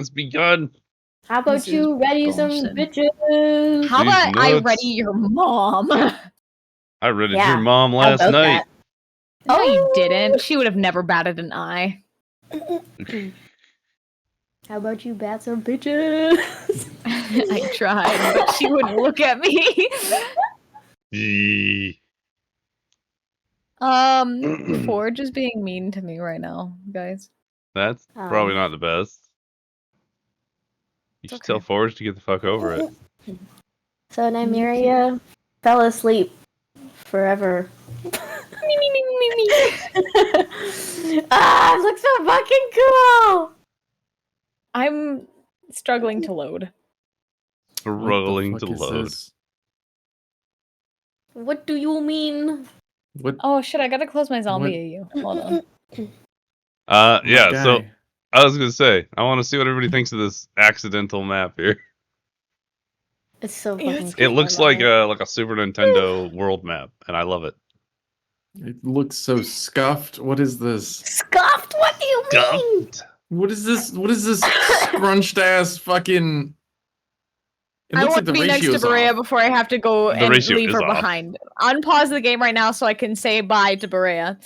It's begun. How about you ready some bitches? How about I ready your mom? I read your mom last night. No, you didn't. She would have never batted an eye. How about you bat some bitches? I tried, but she wouldn't look at me. Forge is being mean to me right now, guys. That's probably not the best. You should tell Forge to get the fuck over it. So Nymeria fell asleep forever. Ah, it looks so fucking cool! I'm struggling to load. Struggling to load. This? What do you mean? What? Oh shit, I gotta close my zombie AU. Hold on. Yeah, so I was gonna say, I want to see what everybody thinks of this accidental map here. It's so fucking It looks like a Super Nintendo world map, and I love it. It looks so scuffed. What is this? Scuffed? What do you mean? What is this? What is this scrunched ass fucking? It I looks want like to be next to Berea before I have to go and leave her behind. Unpause the game right now so I can say bye to Berea.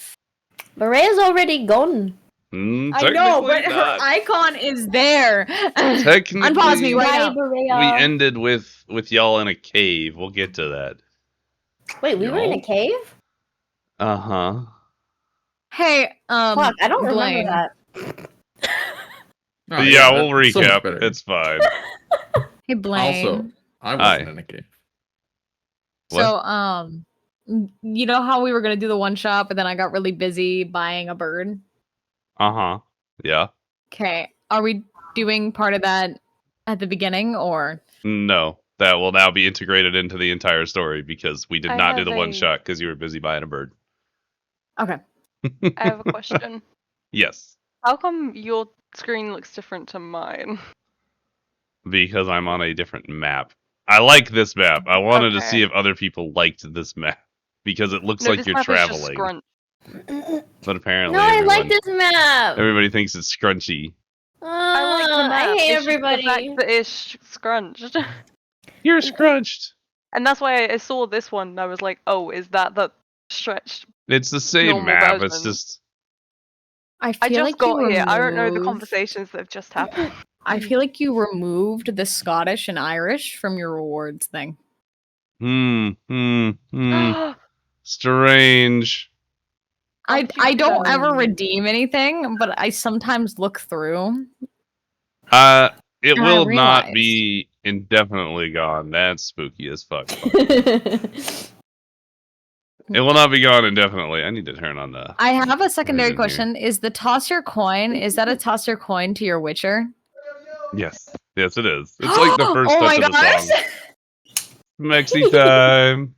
Berea's already gone. I know, but her icon is there. Technically, unpause me right now. We ended with y'all in a cave. We'll get to that. Wait, we were in a cave? Uh-huh. Hey, fuck, I don't Blaine. remember that. Oh, yeah, we'll so much recap. better. It's fine. Hey, Blaine. Also, I wasn't in a cave. So, you know how we were gonna do the one shot, but then I got really busy buying a bird? Uh-huh. Yeah. Okay. Are we doing part of that at the beginning, or? No. That will now be integrated into the entire story because we did not do the one shot because you were busy buying a bird. Okay. I have a question. Yes. How come your screen looks different to mine? Because I'm on a different map. I like this map. I wanted to see if other people liked this map because it looks like you're traveling. But apparently, I like this map. Everybody thinks it's scrunchy. I like the map. I hate it's everybody. The fact that it's scrunched. You're scrunched. And that's why I saw this one and I was like, oh, is that the stretched? It's the same map. Version. It's just. I just like got here. I don't know the conversations that have just happened. I feel like you removed the Scottish and Irish from your rewards thing. Strange. I don't ever redeem anything, but I sometimes look through. It will not be indefinitely gone. That's spooky as fuck. It will not be gone indefinitely. I need to turn on the... I have a secondary question. Is the toss your coin, is that a toss your coin to your Witcher? Yes. Yes, it is. It's like the first touch of the song. Mexi time.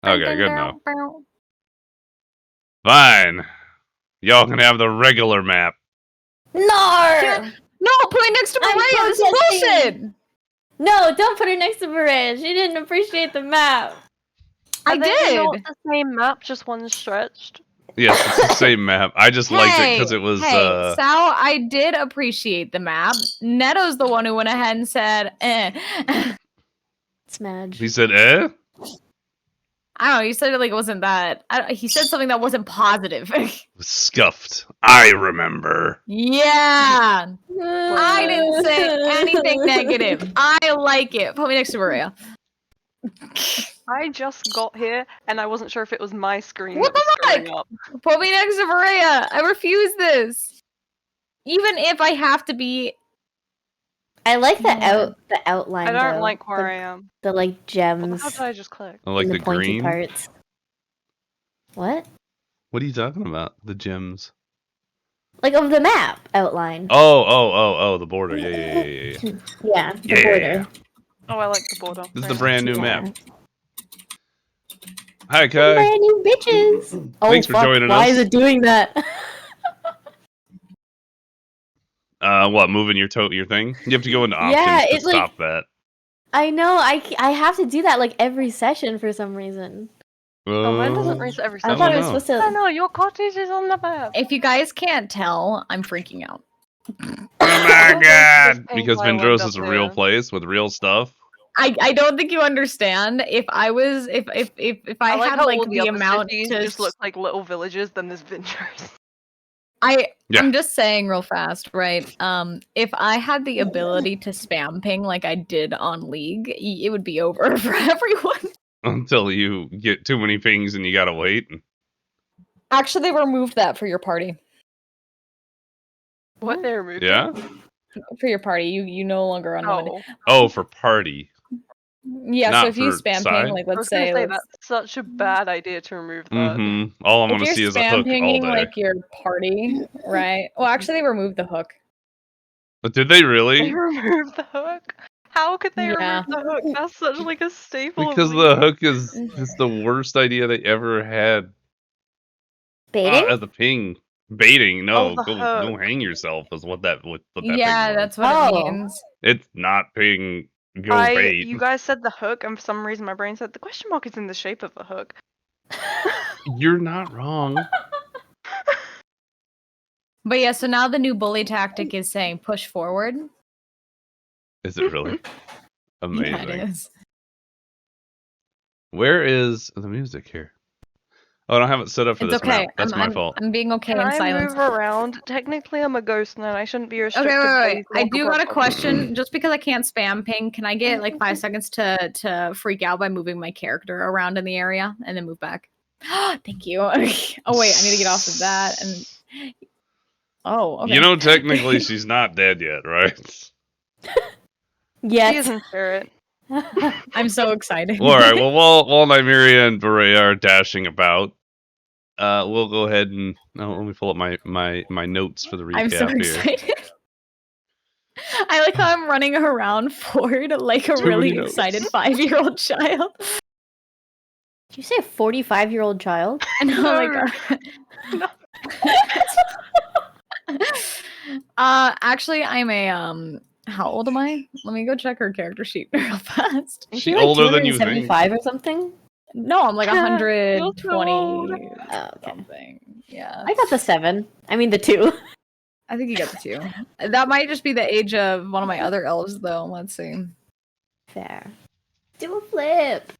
Okay, good now. Fine. Y'all can have the regular map. No! No, put it next to Berea. This is bullshit. No, don't put her next to Berea. She didn't appreciate the map. I did. Not the same map, just one stretched. Yes, it's the same map. I just liked it because it was. Hey, Sal, I did appreciate the map. Neto's the one who went ahead and said, eh. Smudge. He said, eh? I don't know. He said it like it wasn't that. He said something that wasn't positive. Scuffed. I remember. Yeah. I didn't say anything negative. I like it. Put me next to Maria. I just got here and I wasn't sure if it was my screen. What the fuck? Put me next to Maria. I refuse this. Even if I have to be. I like the outline. I don't like where I am. The like gems. How did I just click? I like the pointy green parts. What? What are you talking about? The gems. Like of the map outline. Oh, the border. Yeah. Yeah, the border. Oh, I like the border. This is the brand new map. Hi, Kai. Brand new bitches. Thanks for joining us. Why is it doing that? What? Moving your thing? You have to go into options to stop that. I know. I have to do that like every session for some reason. Oh, mine doesn't reset every I second. thought it was supposed I to. know, your cottage is on the map. If you guys can't tell, I'm freaking out. Oh my god! Paint Because by Vindros up is a real there. place with real stuff. I don't think you understand. If I was if I like had how like all the other amount cities to just look like little villages, then there's Vindros. Yeah. I'm just saying real fast, right? If I had the ability to spam ping like I did on League, it would be over for everyone. Until you get too many pings and you gotta wait. Actually, they removed that for your party. What, they removed Yeah? it? For your party, you no longer unlimited. Oh. Oh, for party. Yeah, so Not if you for spam side? ping, like I let's was gonna say, say that's such a bad idea to remove that. Mm-hmm. All I'm if gonna you're see is a spam hook all pinging day. like your party, right? Well, actually, they removed the hook. But did they They really? removed the hook? How could they Yeah. remove the hook? That's such like a staple Because of the League. hook is just the worst idea they ever had. Baiting? As a ping. Baiting. Oh, No, the go hook. hang yourself is what that Yeah, ping was. that's what Oh. it means. It's not ping go bait. You guys said the hook, and for some reason my brain said the question mark is in the shape of a hook. You're not wrong. But yeah, so now the new bully tactic is saying push forward. Is it really? Amazing. Yeah, it is. Where is the music here? Oh, I don't have it set up for It's this okay. map. That's my fault. I'm being okay Can in I silence. move around? Technically, I'm a ghost and I shouldn't be Okay, restricted. wait. by I these do local got a properties. question. Just because I can't spam ping, can I get like 5 seconds to freak out by moving my character around in the area and then move back? Thank you. Oh wait, I need to get off of that. And oh, okay. You know, technically she's not dead yet, right? She Yes. is in spirit. I'm so excited. Well, all right. Well, while Nymeria and Berea are dashing about, we'll go ahead and let me pull up my notes for the recap I'm so here. excited. I like how I'm running around forward like a Too really many notes. excited 5-year-old child. Did you say a 45-year-old child? And I'm like, No. actually, I'm a how old am I? Let me go check her character sheet real fast. Is She she like older than you think. 275 or something? No, I'm like You're so 120 old. Oh, okay. something. Yeah, I got the 7. I mean the 2. I think you got the 2. That might just be the age of one of my other elves, though. Let's see. Fair. Do a flip.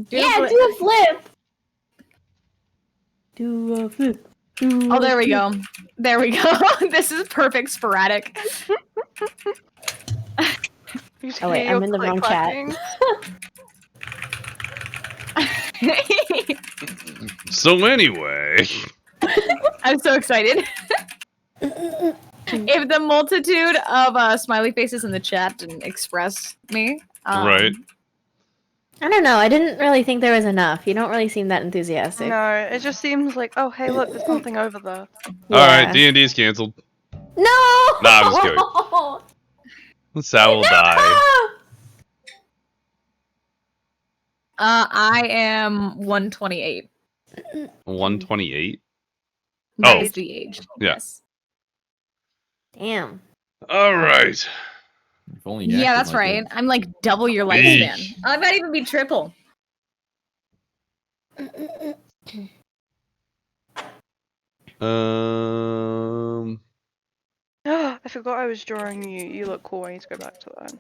Do a yeah, flip. do a flip. Do a flip. Oh, there we go. There we go. This is perfect sporadic. You just Oh, wait, hear I'm your in the wrong click-clacking. So anyway, I'm so excited. If the multitude of smiley faces in the chat didn't express me, right? I don't know. I didn't really think there was enough. You don't really seem that enthusiastic. No, it just seems like, oh, hey, look, there's something over there. Yeah. All right, D&D's canceled. No! Nah, I'm just kidding. Sal will die. I am 128. 128. That Oh. is the age. Yeah. Yes. Damn. All right. If only you Yeah, acted that's like right. it. I'm like double your lifespan. I might even be triple. I forgot I was drawing you. You look cool. I need to go back to that.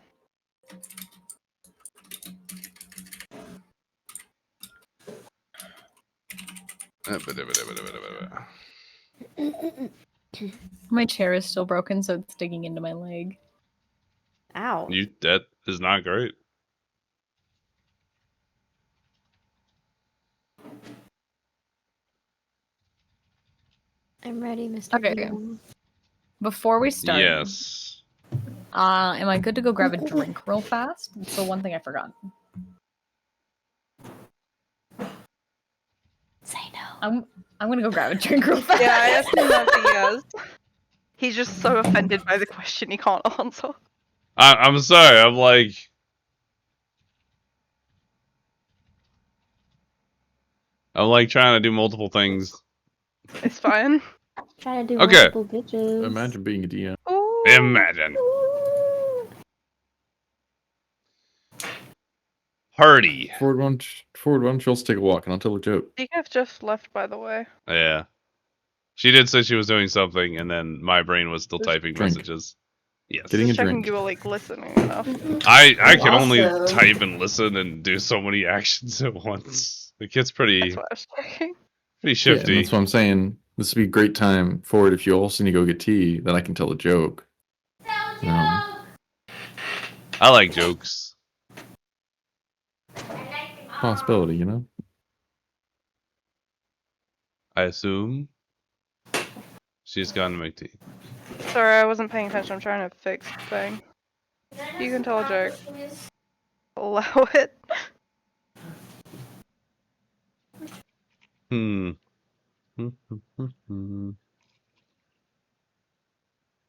My chair is still broken, so it's digging into my leg. Ow. That is not great. I'm ready, Mr. Okay. DM. Before we start, Yes. am I good to go grab a drink real fast? That's the one thing I forgot. Say no. I'm gonna go grab a drink real fast. Yeah, I assume that's a yes. He's just so offended by the question he can't answer. I'm sorry. I'm like. trying to do multiple things. It's fine. Trying to do Okay. multiple bitches. Imagine being a DM. Ooh. Imagine. Ooh. Party. Forward one. She'll take a walk, and I'll tell a joke. Decaf just left, by the way. Yeah. She did say she was doing something, and then my brain was still Just typing drink. messages. Yes. Getting Just a checking drink. you were like listening enough. I can only Also- type and listen and do so many actions at once. It gets pretty That's what I was checking. pretty Yeah, and shifty. that's what I'm saying. This would be a great time forward if you also need to go get tea. Then I can tell a joke. I like jokes. Possibility, you know. I assume she's gone to make tea. Sorry, I wasn't paying attention. I'm trying to fix the thing. You can tell a joke. Allow it.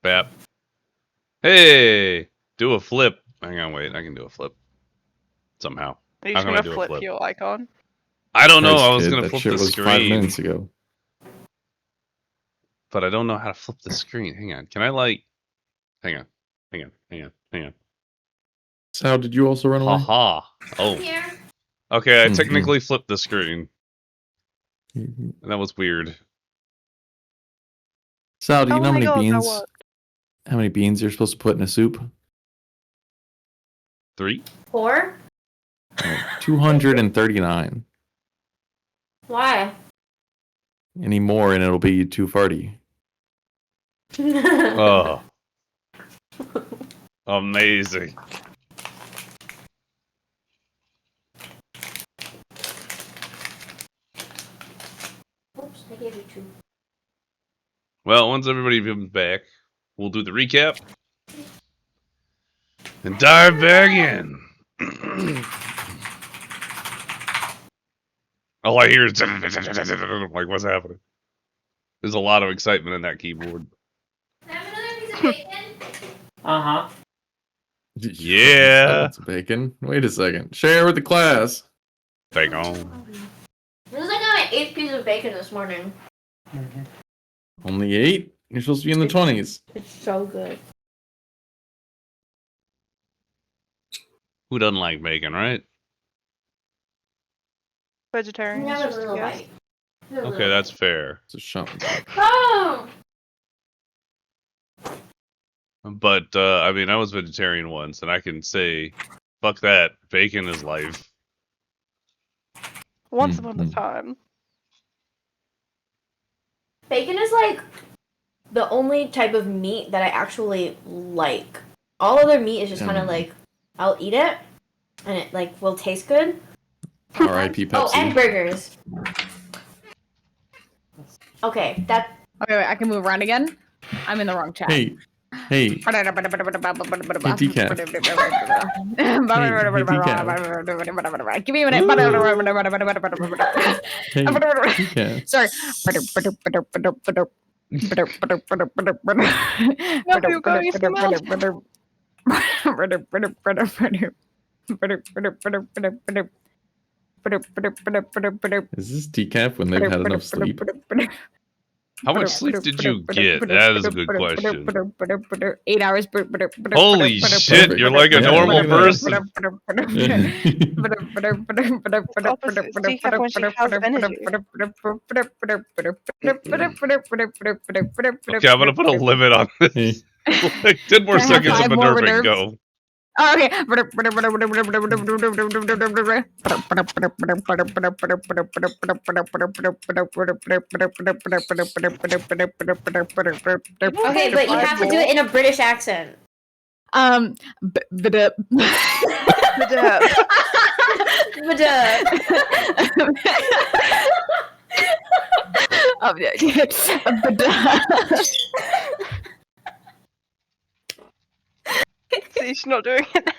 Bap. Hey, do a flip. Hang on, wait. I can do a flip somehow. Are you How just can I gonna do a flip flip? your icon? I don't know. Christ, I was kid, gonna that flip shit the was screen, 5 minutes ago. but I don't know how to flip the screen. Hang on. Can I like? Hang on. So how did you also run away? Haha. Oh. Okay, I Mhm. technically flipped the screen. Mhm. That was weird. Sal, do you Oh know how my many God, that beans? worked. How many beans you're supposed to put in a soup? 3? 4? 239. Why? Any more and it'll be too farty. Oh. Amazing. Oops, I gave you 2. Well, once everybody comes back, we'll do the recap and dive back in. All I hear is like, what's happening? There's a lot of excitement in that keyboard. Have another piece of bacon? Uh-huh. Yeah. It's bacon. Wait a second. Share with the class. Bang on. This is like my 8th piece of bacon this morning. Only 8? You're supposed to be in the 20s. It's so good. Who doesn't like bacon, right? Vegetarian. Have a Just a little guess. bite. Have a Okay, little that's fair. It's a shot. Oh! But I mean, I was vegetarian once, and I can say, fuck that. Bacon is life. Once upon a time. Bacon is like the only type of meat that I actually like. All other meat is just kind of like, I'll eat it, and it like will taste good. R.I.P. Pepsi. Oh, and burgers. Okay, that. Okay, wait, I can move around again. I'm in the wrong chat. Hey. Decaf. Give me a minute. Hey, decaf. Sorry. No, you go use your mouth. Is this decaf when they've had enough sleep? How much sleep did you get? That is a good question. 8 hours. Holy shit, you're like a Yeah, normal look at person. Opposite. It's decaf when she has energy. Okay, I'm gonna put a limit on this. Like 10 more Can I have seconds of 5 more Minerva, Minervas? go. Oh, okay. Okay, but you have to do it in a British accent. See, she's not doing it now.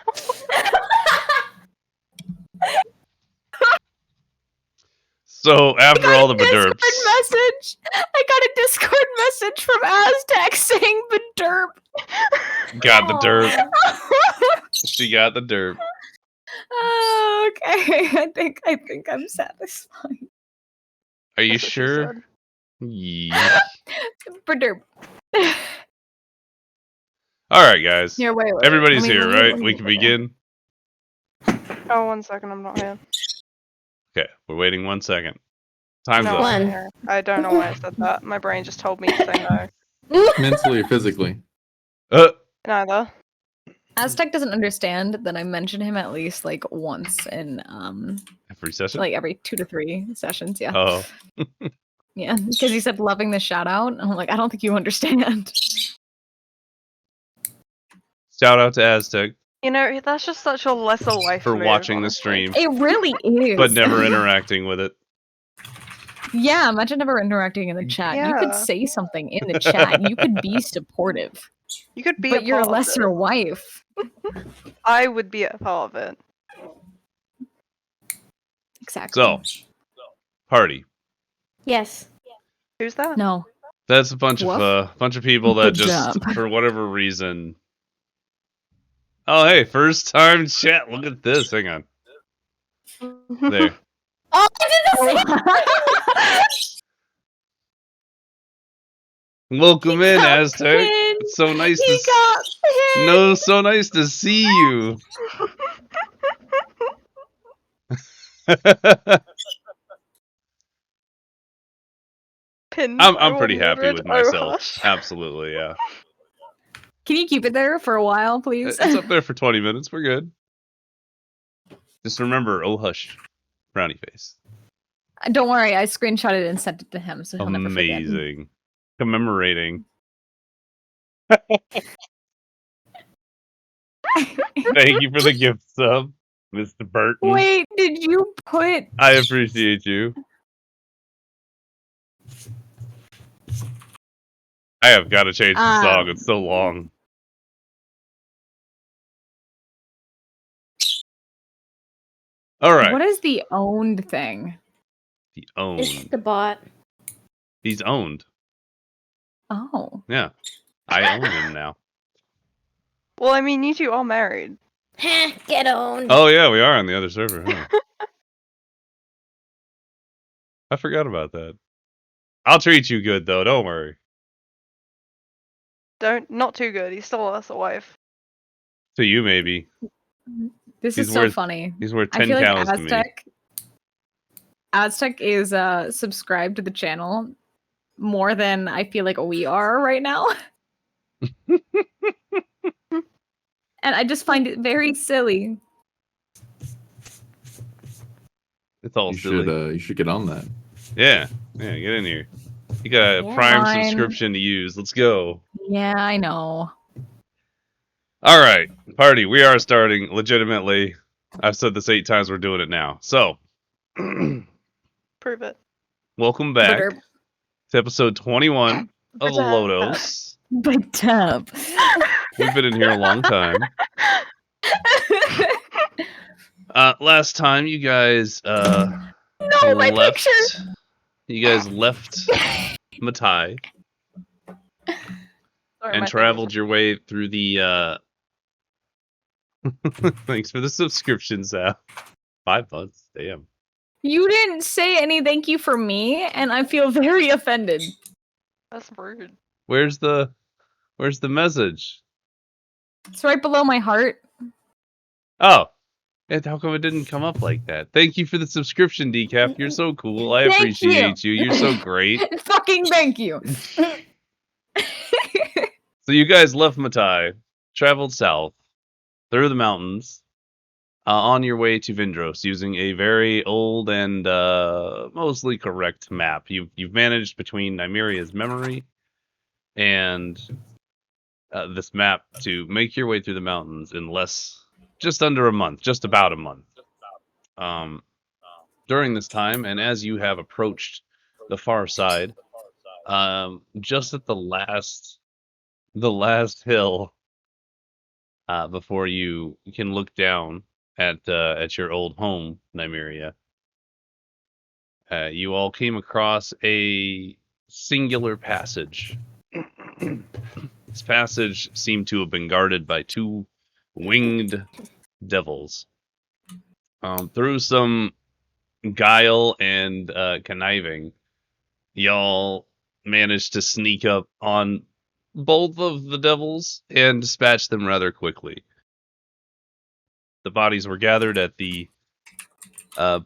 So after all the Discord derps, message. I got a Discord message from Aztec saying Badurp. got the derp. She got the derp. Oh, okay. I think I'm satisfied. Are you That's what she sure? said. Yeah. Badurp. All right, guys. Here, wait. Everybody's Let me- here, let me- right? let me- We can begin. Oh, 1 second, I'm not here. Okay, we're waiting 1 second. Time's No, up. I'm One. here. I don't know why I said that. My brain just told me to say no. Mentally or physically? Neither. Aztec doesn't understand that I mention him at least like once in Every session? like every 2 to 3 sessions, yeah. Oh. Yeah, because he said loving the shout out. And I'm like, I don't think you understand. Shout out to Aztec You know, that's just such a lesser life for move, watching the honestly. stream, It really is. but never interacting with it. Yeah, imagine never interacting in the chat. You could Yeah. say something in the chat. You could be supportive. You could be But a you're a part of lesser it. wife. I would be a part of it. Exactly. So, party. Yes. Who's that? No. That's a bunch Woof. of people that Good just, job. for whatever reason. Oh, hey, first time chat. Look at this. Hang on. There. Oh, I did the same. Welcome in, got Aztec. pinned. It's so nice He to got pinned. No, so nice to see you. Pinned I'm by pretty happy 100. with Oh, myself. hush. Absolutely, yeah. Can you keep it there for a while, please? It's up there for 20 minutes. We're good. Just remember, oh hush, brownie face. Don't worry, I screenshotted it and sent it to him, so he'll never forget. Amazing. Commemorating. Thank you for the gift sub, Mr. Burton. Wait, did you put... I appreciate you. I have got to change the song. It's so long. All right. What is the owned thing? The owned. It's the bot. He's owned. Oh. Yeah. I own him now. Well, I mean, you two are married. Get owned. Oh, yeah, we are on the other server, huh? I forgot about that. I'll treat you good, though. Don't worry. Not too good. He's still a lesser wife. To you, maybe. This He's is so worth- funny. He's worth I 10 feel like cows to me. Aztec is subscribed to the channel more than I feel like we are right now. And I just find it very silly. It's all silly. You should get on that. Yeah, get in here. You got a Yeah. Prime Fine. subscription to use. Let's go. Yeah, I know. All right, party. We are starting legitimately. I've said this 8 times. We're doing it now. So, Prove it. welcome back Burger. to episode 21 of Good job. Lodos. But up. We've been in here a long time. Last time you guys No, my left. picture. You guys left Matai Sorry, and my traveled your way through the. Thanks for the subscription, Sal. 5 months, damn. You didn't say any thank you for me, and I feel very offended. That's rude. Where's the message? It's right below my heart. Oh, how come it didn't come up like that? Thank you for the subscription, Decaf. You're so cool. I Thank appreciate you. You're so great. Fucking thank you. So you guys left Matai, traveled south through the mountains, on your way to Vindros using a very old and mostly correct map. You've managed between Nymeria's memory and this map to make your way through the mountains in just under a month, just about a month. During this time, and as you have approached the far side, just at the last hill, before you can look down at your old home, Nymeria, you all came across a singular passage. This passage seemed to have been guarded by 2 winged devils. Through some guile and conniving, y'all managed to sneak up on both of the devils and dispatch them rather quickly. The bodies were gathered at the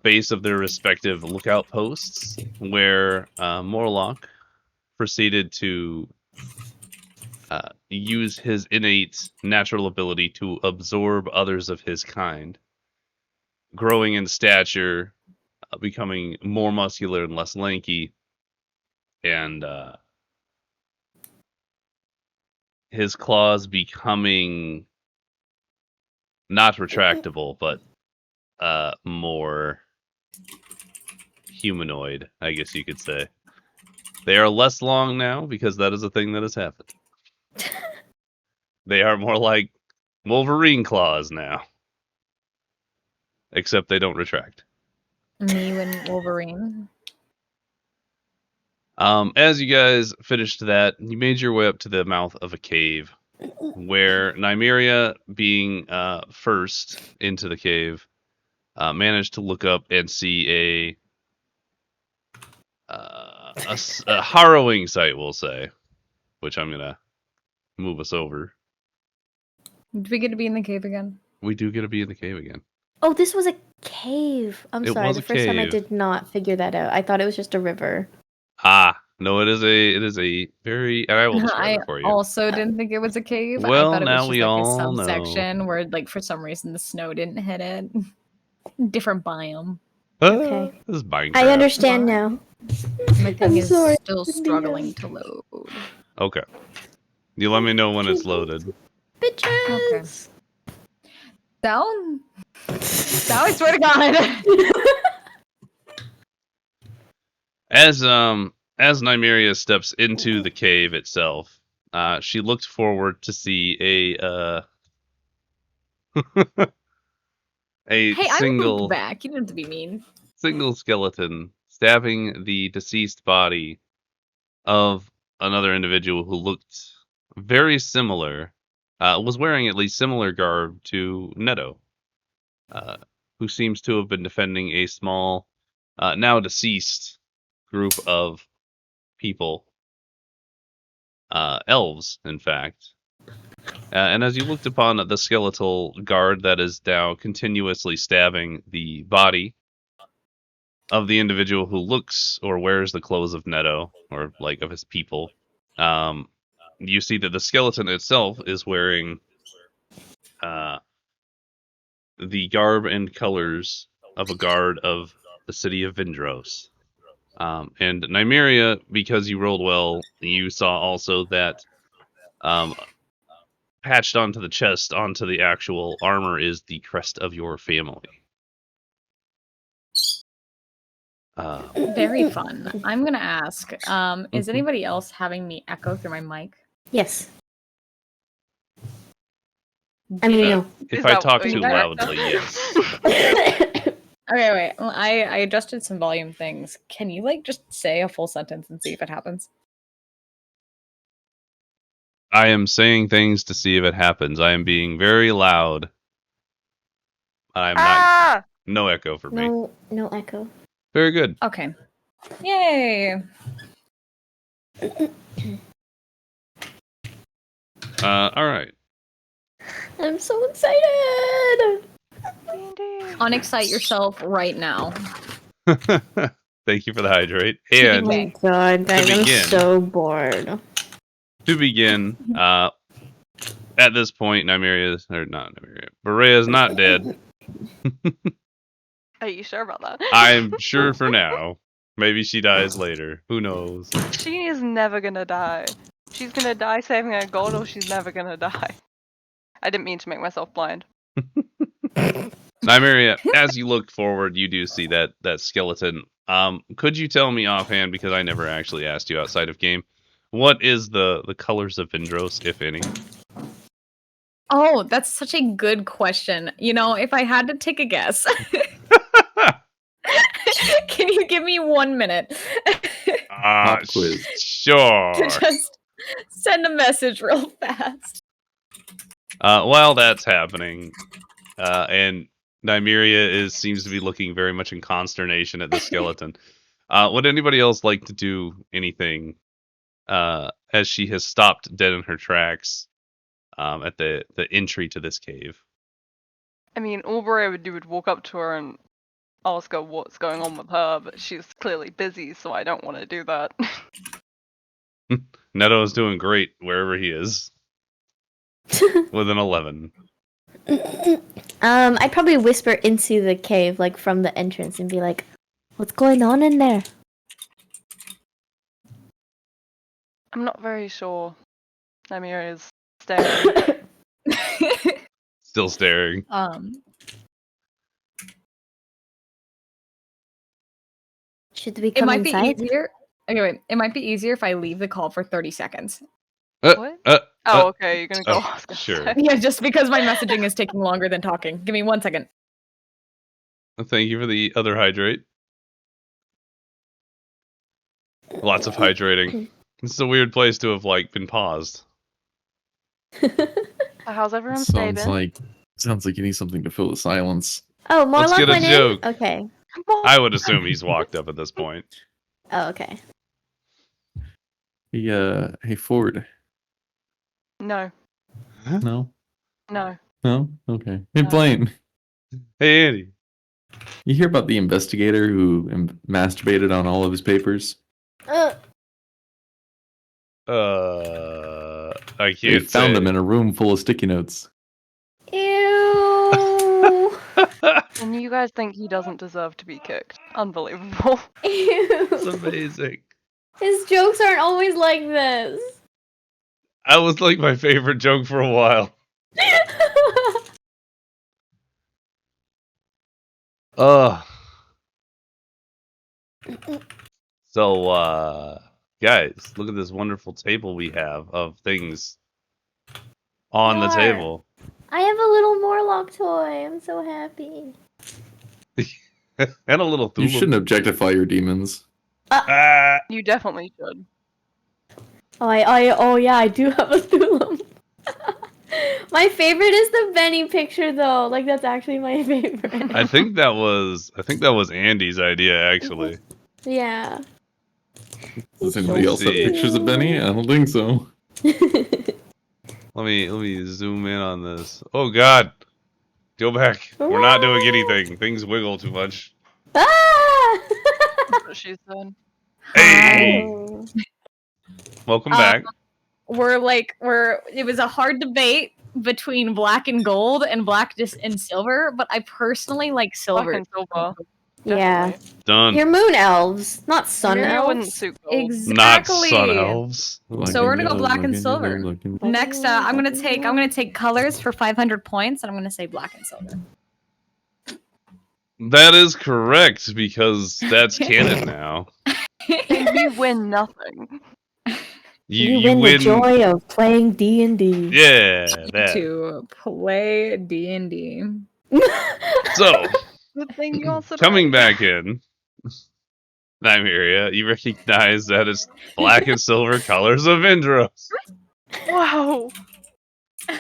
base of their respective lookout posts, where Morlock proceeded to use his innate natural ability to absorb others of his kind, growing in stature, becoming more muscular and less lanky, and his claws becoming not retractable, but more humanoid, I guess you could say. They are less long now because that is a thing that has happened. They are more like Wolverine claws now. Except they don't retract. Me and Wolverine. As you guys finished that, you made your way up to the mouth of a cave, where Nymeria, being first into the cave, managed to look up and see a harrowing sight, we'll say, which I'm gonna move us over. Did we get to be in the cave again? We do get to be in the cave again. Oh, this was a cave. I'm It sorry. was The a first time I cave. did not figure that out. I thought it was just a river. Ah, no, it is a very, and I will describe I it for you. also didn't think it was a cave. Well, I thought it now was we just like a all know. subsection where, like, for some reason the snow didn't hit it. Different biome. Okay. This is Minecraft. I understand now. My thing I'm is sorry. still struggling to load. Okay. You let me know when it's loaded. Bitches. Down? Down, I swear to God. As Nymeria steps into the cave itself, she looked forward to see a Hey, I single moved back. You didn't have to be mean. single skeleton stabbing the deceased body of another individual who looked very similar, was wearing at least similar garb to Neto, who seems to have been defending a small, now deceased group of people, elves, in fact. And as you looked upon the skeletal guard that is now continuously stabbing the body of the individual who looks or wears the clothes of Neto, or like of his people, you see that the skeleton itself is wearing the garb and colors of a guard of the city of Vindros. And Nymeria, because you rolled well, you saw also that patched onto the chest, onto the actual armor, is the crest of your family. Very fun. I'm gonna ask, is Mhm. anybody else having me echo through my mic? Yes. I mean, no. If Is I that talk what too you want? loudly, yes. Okay, wait. Well, I adjusted some volume things. Can you, like, just say a full sentence and see if it happens? I am saying things to see if it happens. I am being very loud. I'm not. Ah! No echo for me. No echo. Very good. Okay. Yay! All right. I'm so excited. Unexcite yourself right now. Thank you for the hydrate. And Oh my god, guys, I'm begin. so bored. to begin, at this point, Berea is not dead. Are you sure about that? I'm sure for now. Maybe she dies later. Who knows? She is never gonna die. She's gonna die saving a gold, or she's never gonna die. I didn't mean to make myself blind. Nymeria, as you look forward, you do see that skeleton. Could you tell me offhand, because I never actually asked you outside of game, what is the colors of Vindros, if any? Oh, that's such a good question. You know, if I had to take a guess, can you give me 1 minute Pop quiz. Sure. to just send a message real fast? While that's happening, and Nymeria seems to be looking very much in consternation at the skeleton. Would anybody else like to do anything as she has stopped dead in her tracks at the entry to this cave? I mean, all Maria would do would walk up to her and ask her what's going on with her, but she's clearly busy, so I don't want to do that. Neto is doing great wherever he is. With an 11. I'd probably whisper into the cave, like from the entrance, and be like, "What's going on in there?" I'm not very sure. Namir is staring. Still staring. Should we It come might inside? be easier. Okay, wait. It might be easier if I leave the call for 30 seconds. What? Oh, okay, you're gonna go. I was gonna sure. say. Yeah, just because my messaging is taking longer than talking. Give me 1 second. Thank you for the other hydrate. Lots of hydrating. This is a weird place to have been paused. How's everyone's day been? Sounds like you need something to fill the silence. Oh, Let's Morlock get a went in? joke. Okay. Come on. I would assume he's walked up at this point. Oh, okay. Hey Ford. No. No? No. No? Okay. Hey No. Blaine. Hey, Andy. You hear about the investigator who masturbated on all of his papers? I They can't found say. him in a room full of sticky notes. Ew. And you guys think he doesn't deserve to be kicked? Unbelievable. It's Ew. amazing. His jokes aren't always like this. That was my favorite joke for a while. So, guys, look at this wonderful table we have of things on the Sure. table. I have a little Morlock toy. I'm so happy. And a little You Thulum. shouldn't objectify your demons. Ah! You definitely should. Oh yeah, I do have a Thulum. My favorite is the Benny picture though. Like that's actually my favorite. I think that was Andy's idea, actually. Yeah. Does anybody else have see. pictures of Benny? I don't think so. Let me zoom in on this. Oh God, go back. We're not doing anything. Things wiggle too much. Ah! That's what she said. Hey, Oh. welcome back. It was a hard debate between black and gold and black and silver, but I personally like silver. Black and silver. Yeah. Definitely. Done. You're moon elves, not sun Maybe it wouldn't elves. suit gold. Not Exactly. sun elves. So we're gonna go black and silver. Next, I'm gonna take colors for 500 points, and I'm gonna say black and silver. That is correct because that's canon now. And you win nothing. You win the joy of playing D&D. Yeah, that. To play D&D. So, Good thing you also coming back in, Nymeria, you recognize that it's black and silver colors of Vindros. Wow.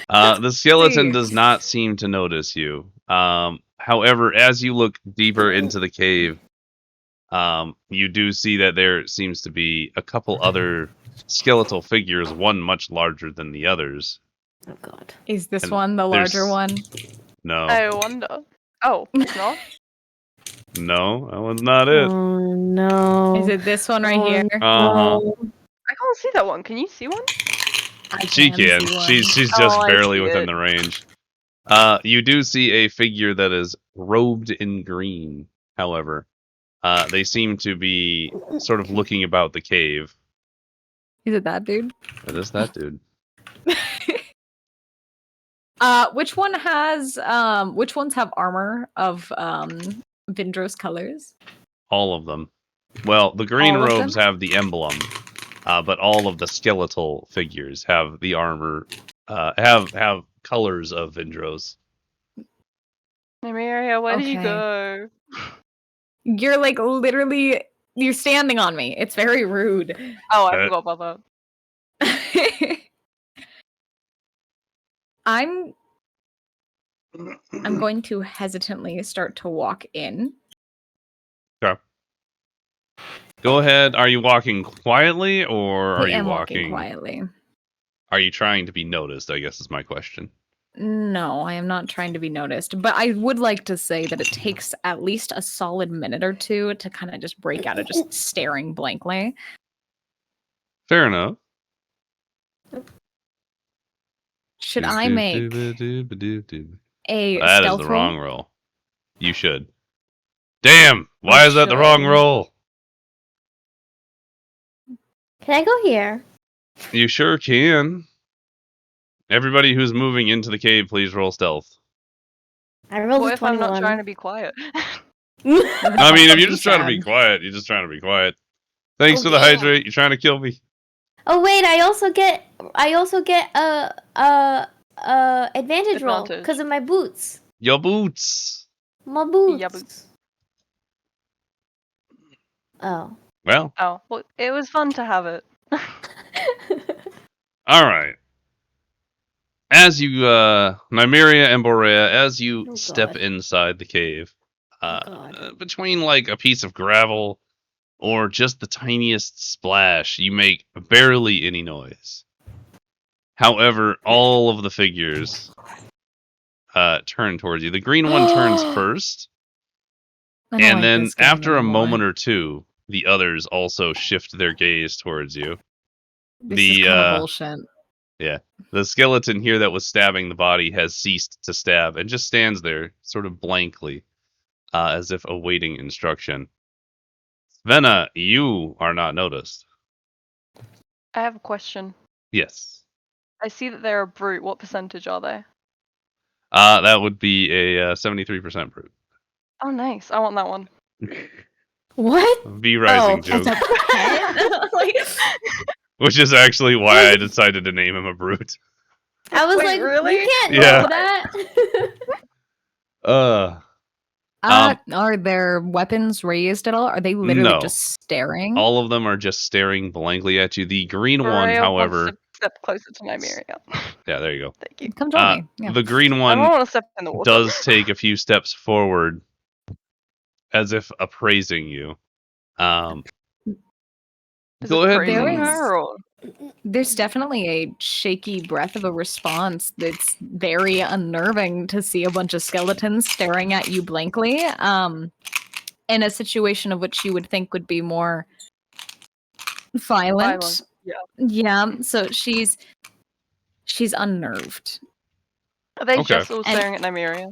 The skeleton See. does not seem to notice you. However, as you look deeper into the cave, you do see that there seems to be a couple other skeletal figures, one much larger than the others. Oh god. Is this And one the larger there's- one? No, I wonder. Oh, it's not? no, that one's not it. Oh no. Is it this one right here? Uh-huh. I can't see that one. Can you see one? I She can. see one. She's just Oh, I barely see within it. the range. You do see a figure that is robed in green. However, they seem to be sort of looking about the cave. Is it that dude? It is that dude. Which one has which ones have armor of Vindros colors? All of them. Well, the green All of them? robes have the emblem, but all of the skeletal figures have the armor. Have colors of Vindros. Nymeria, where do you Okay. go? You're literally you're standing on me. It's very rude. Oh, I forgot about that. I'm going to hesitantly start to walk in. Okay. Go ahead. Are you walking quietly or are I you am walking quietly. Are you trying to be noticed? I guess is my question. No, I am not trying to be noticed, but I would like to say that it takes at least a solid minute or two to kind of just break out of just staring blankly. Fair enough. Should I make a That is stealth the roll? wrong roll. You should. Damn! Why I is that the wrong should. roll? Can I go here? You sure can. Everybody who's moving into the cave, please roll stealth. I rolled What a if I'm 21. not trying to be quiet? I mean, if you're Be just trying to be sad. quiet, you're just trying to be quiet. Thanks Oh, for the damn. hydrate. You're trying to kill me. Oh wait, I also get a advantage roll Advantage. because of my boots. Your boots. My boots. Yeah, boots. Oh. Well, Oh, well, it was fun to have it. all right. As you, Nymeria and Borea, as you Oh, step God. inside the cave, God. between like a piece of gravel or just the tiniest splash, you make barely any noise. However, all of the figures turn towards you. The green one turns first, I don't and like then this game after a anymore. moment or two, the others also shift their gaze towards you. This is kind of bullshit. The skeleton here that was stabbing the body has ceased to stab and just stands there, sort of blankly, as if awaiting instruction. Svenna, you are not noticed. I have a question. Yes. I see that they're a brute. What percentage are they? That would be a 73% brute. Oh, nice. I want that one. What? V Rising Oh, joke. Like, Which is actually why I decided to name him a brute. I was Wait, like, really? you can't Yeah. know that. are their weapons raised at all? Are they literally No. just staring? All of them are just staring blankly at you. The green one, Borea however, wants to step closer to Nymeria. yeah, there you go. Thank you. Come join me. Yeah. The green I one don't want to step in the water. does take a few steps forward, as if appraising you. Is Go it ahead. praising There is- her, or There's definitely a shaky breath of a response that's very unnerving to see a bunch of skeletons staring at you blankly. In a situation of which you would think would be more violent. violent? Yeah. Yeah, so she's unnerved. Are they Okay. just all staring at Nymeria?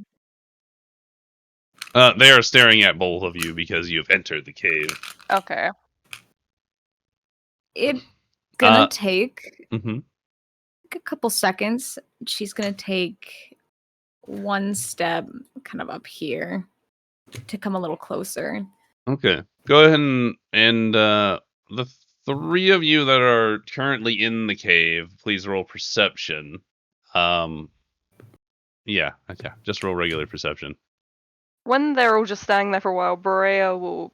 They are staring at both of you because you have entered the cave. Okay. It's gonna Uh, take Mm-hmm. a couple seconds. She's gonna take one step kind of up here to come a little closer. Okay. Go ahead and the three of you that are currently in the cave, please roll perception. Yeah, just roll regular perception. When they're all just standing there for a while, Borea will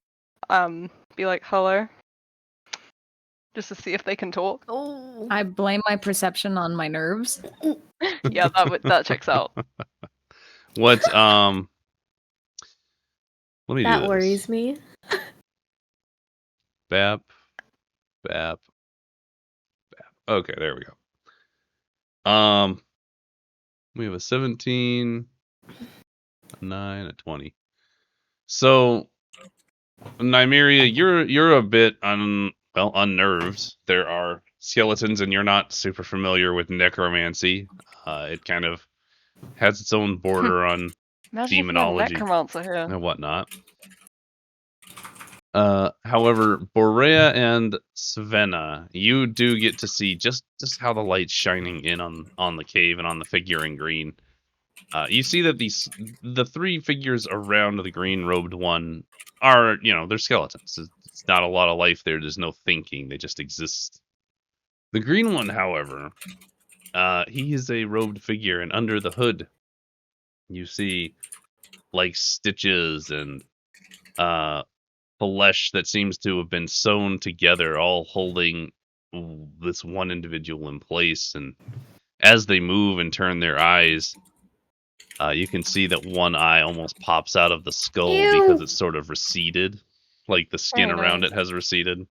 be like, hello. Just to see if they can talk. Oh. I blame my perception on my nerves. Yeah, that checks out. What let me do That this. worries me. Bap. Okay, there we go. We have a 17, a 9, a 20. So, Nymeria, you're a bit unnerved. There are skeletons, and you're not super familiar with necromancy. It kind of has its own border on Imagine if we had a demonology necromancer here. and whatnot. However, Borea and Svenna, you do get to see just how the light's shining in on the cave and on the figure in green. You see that the three figures around the green robed one are, they're skeletons. It's not a lot of life there. There's no thinking. They just exist. The green one, however, he is a robed figure, and under the hood, you see like stitches and flesh that seems to have been sewn together, all holding this one individual in place. And as they move and turn their eyes, you can see that one eye almost pops out of the skull because it's sort of receded, like the skin Very around nice. it has receded.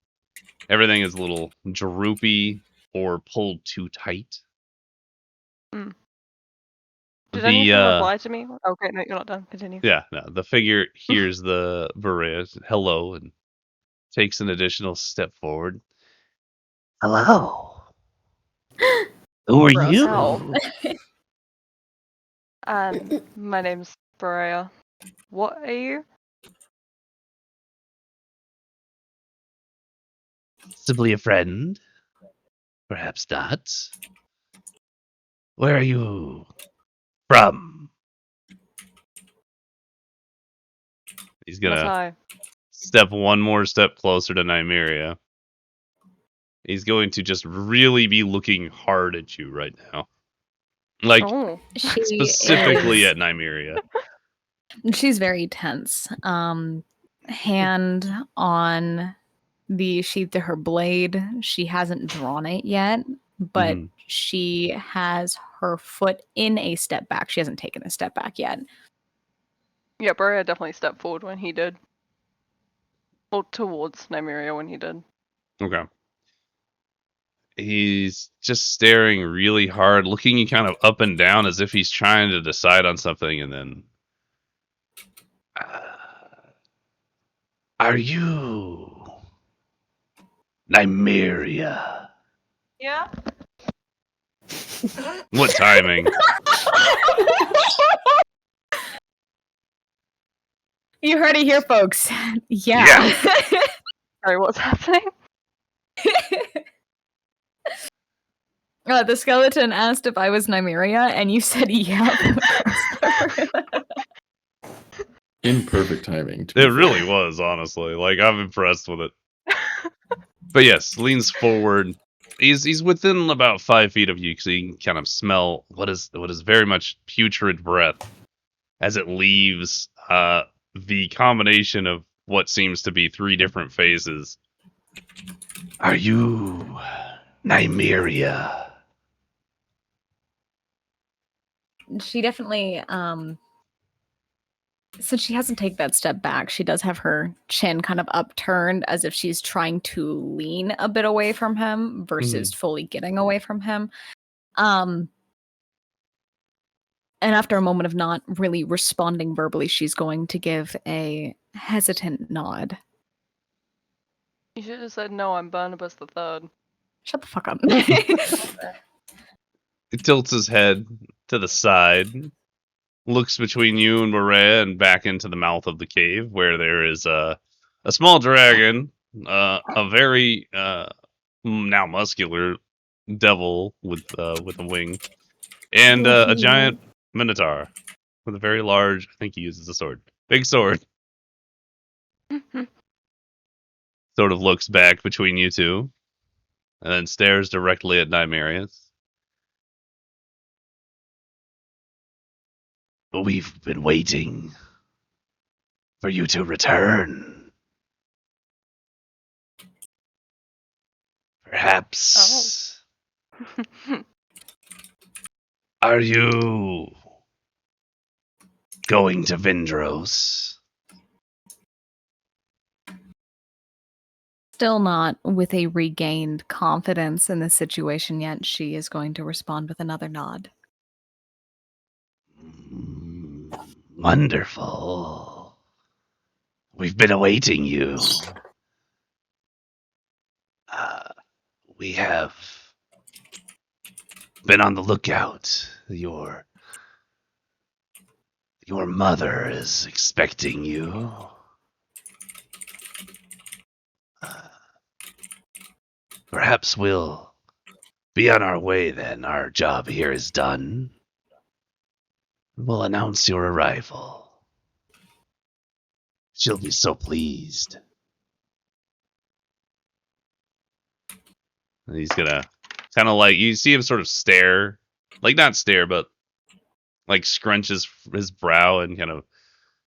Everything is a little droopy or pulled too tight. Did The anything reply to me? Okay, no, you're not done. Continue. the figure hears the Berea hello and takes an additional step forward. Hello. Who are Gross. you? Ow. My name's Berea. What are you? Simply a friend. Perhaps not. Where are you from? He's gonna Matai. step one more step closer to Nymeria. He's going to just really be looking hard at you right now. Like, Oh. She specifically is, at Nymeria. she's very tense. Hand on the sheath to her blade. She hasn't drawn it yet, but Mhm. she has her foot in a step back. She hasn't taken a step back yet. Yeah, Berea definitely stepped forward when he did. Or towards Nymeria when he did. Okay. He's just staring really hard, looking you kind of up and down as if he's trying to decide on something, and then. Are you Nymeria? Yeah. What timing? You heard it here, folks. Yeah. Sorry, what's happening? The skeleton asked if I was Nymeria, and you said yeah. In perfect timing. to It be really fair. was, honestly. Like, I'm impressed with it. But yes, leans forward. He's within about 5 feet of you, so you can kind of smell what is very much putrid breath as it leaves the combination of what seems to be 3 different phases. Are you Nymeria? She definitely, since she hasn't taken that step back, she does have her chin kind of upturned as if she's trying to lean a bit away from him versus fully getting away from him. And after a moment of not really responding verbally, she's going to give a hesitant nod. You should have said no, I'm Barnabas the Third. Shut the fuck up. He tilts his head to the side, looks between you and Berea and back into the mouth of the cave, where there is a small dragon, a very now muscular devil with a wing, and a giant minotaur with a very large. I think he uses a sword, big sword. Sort of looks back between you two, and then stares directly at Nymerius. We've been waiting for you to return. Perhaps. Are you going to Vindros? Still not with a regained confidence in the situation yet, she is going to respond with another nod. Wonderful. We've been awaiting you. We have been on the lookout. Your mother is expecting you. Perhaps we'll be on our way then. Our job here is done. We'll announce your arrival. She'll be so pleased. And he's gonna kind of like, you see him sort of stare, like not stare, but like scrunch his brow and kind of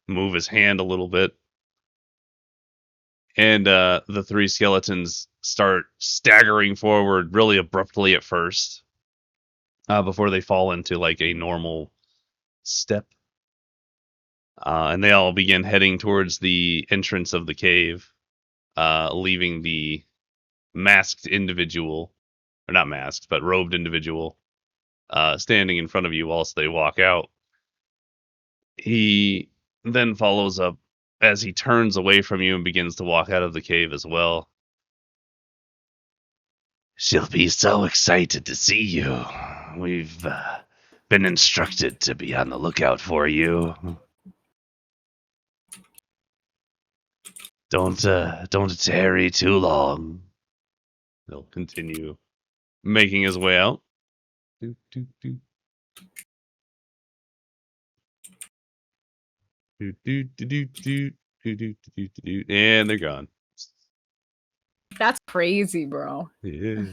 move his hand a little bit. And the 3 skeletons start staggering forward really abruptly at first, before they fall into like a normal step. And they all begin heading towards the entrance of the cave, leaving the masked individual, or not masked, but robed individual, standing in front of you whilst they walk out. He then follows up as he turns away from you and begins to walk out of the cave as well. She'll be so excited to see you. We've been instructed to be on the lookout for you. Don't tarry too long. He'll continue making his way out. Do, do, do. Do, do, do, do, do, do, do, do, do, and they're gone. That's crazy, bro. Yeah.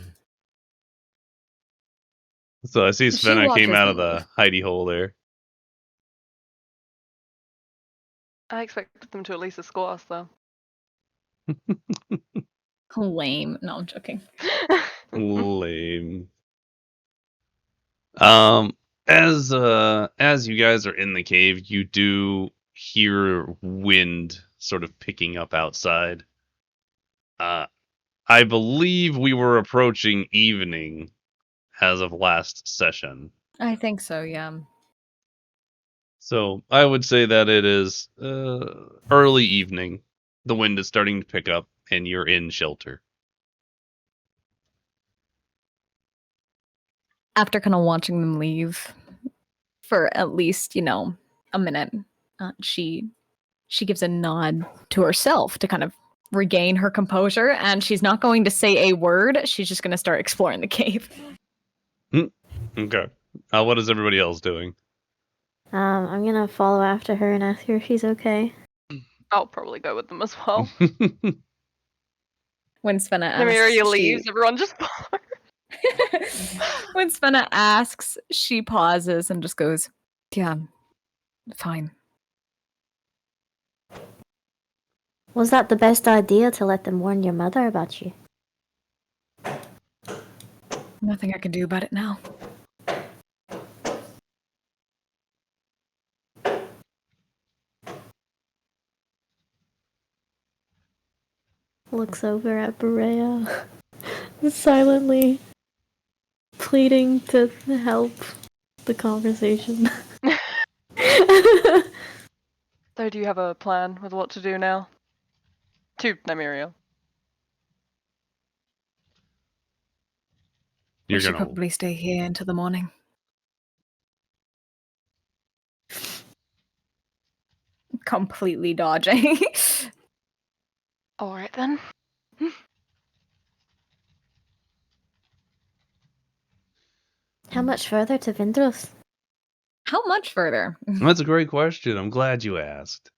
So I see She Svenna came watches out of me. the hidey hole there. I expected them to at least escort us, though. Lame. No, I'm joking. Lame. As you guys are in the cave, you do hear wind sort of picking up outside. I believe we were approaching evening as of last session. I think so, yeah. So I would say that it is early evening. The wind is starting to pick up, and you're in shelter. After kind of watching them leave for at least, a minute, she gives a nod to herself to kind of regain her composure, and she's not going to say a word. She's just going to start exploring the cave. Okay. What is everybody else doing? I'm gonna follow after her and ask her if she's okay. I'll probably go with them as well. When Svenna asks, Nymeria leaves, everyone just follows. when Svenna asks, she pauses and just goes, "Yeah, fine." Was that the best idea to let them warn your mother about you? Nothing I can do about it now. Looks over at Berea, silently pleading to help the conversation. So do you have a plan with what to do now? To Nymeria. We should probably stay here until the morning. Completely dodging. Alright then. How much further to Vindros? How much further? That's a great question. I'm glad you asked.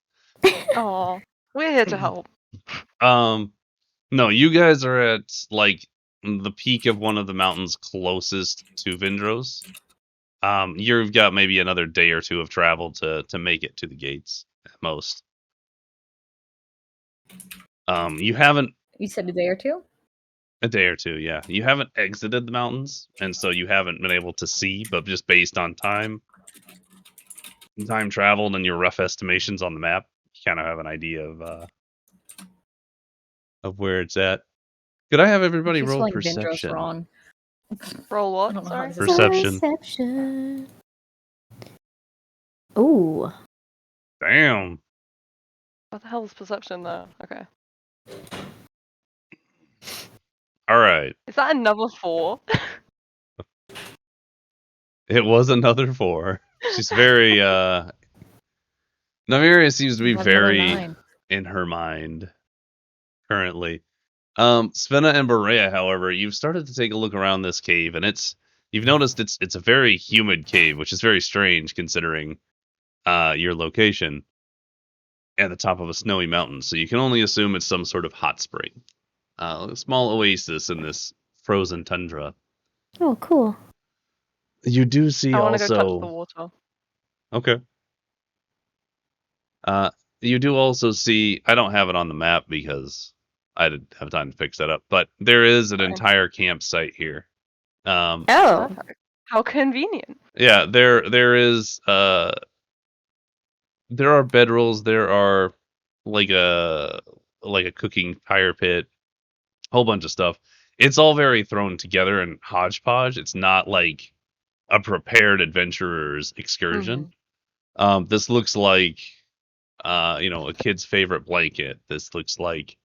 Oh, we're here to help. No, you guys are at like the peak of one of the mountains closest to Vindros. You've got maybe another day or two of travel to make it to the gates at most. You haven't You said a day or two? a day or two, yeah. You haven't exited the mountains, and so you haven't been able to see, but just based on time traveled and your rough estimations on the map, you kind of have an idea of where it's at. Could I have everybody She's roll spelling Vindros perception? wrong. Roll I what? don't know how Sorry. this is- Perception. Ooh. Damn. What the hell is perception though? Okay. All right. Is that another 4? It was another 4. She's very Nymeria seems to be Got another very 9. in her mind currently. Svenna and Berea, however, you've started to take a look around this cave, and you've noticed it's a very humid cave, which is very strange considering your location at the top of a snowy mountain. So you can only assume it's some sort of hot spring, a small oasis in this frozen tundra. Oh, cool. You do see I want to also. go touch the water. Okay. You do also see. I don't have it on the map because I didn't have time to fix that up. But there is an Fine. entire campsite here. Oh. Perfect. How convenient. Yeah, there is. There are bedrolls. There are like a cooking fire pit. A whole bunch of stuff. It's all very thrown together and hodgepodge. It's not like a prepared adventurer's excursion. This looks like, a kid's favorite blanket. This looks like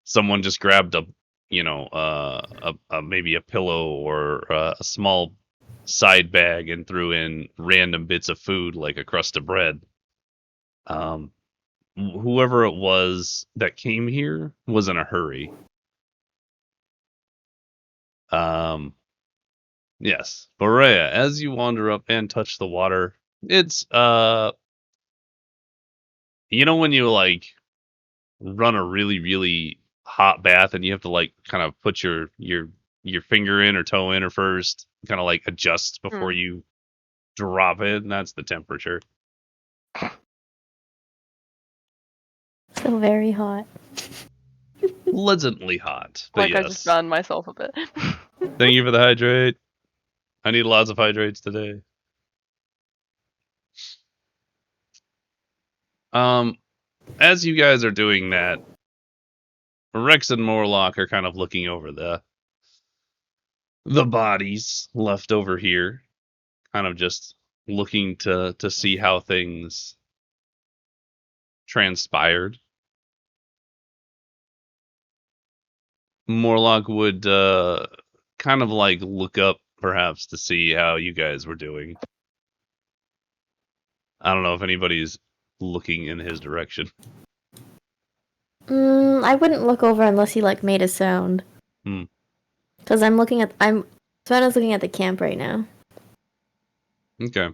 someone just grabbed maybe a pillow or a small side bag and threw in random bits of food like a crust of bread. Whoever it was that came here was in a hurry. Yes, Borea, as you wander up and touch the water, it's when you like run a really really hot bath and you have to like kind of put your finger in or toe in or first, kind of like adjust before you drop it, and that's the temperature. So very hot. Pleasantly hot, but Like I just yes. burned myself a bit. Thank you for the hydrate. I need lots of hydrates today. As you guys are doing that, Rex and Morlock are kind of looking over the bodies left over here, kind of just looking to see how things transpired. Morlock would kind of like look up perhaps to see how you guys were doing. I don't know if anybody's looking in his direction. I wouldn't look over unless he like made a sound. Because Savannah's looking at the camp right now. Okay.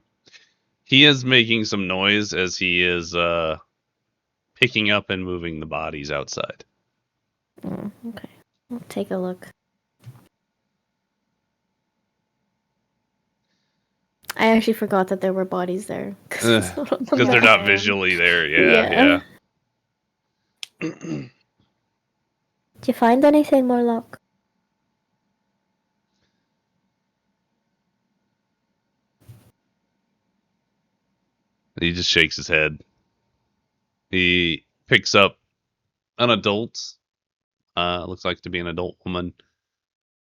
He is making some noise as he is picking up and moving the bodies outside. Okay. I'll take a look. I actually forgot that there were bodies there. Because they're not visually there. Yeah. Did you find anything, Morlock? He just shakes his head. He picks up an adult, looks like to be an adult woman,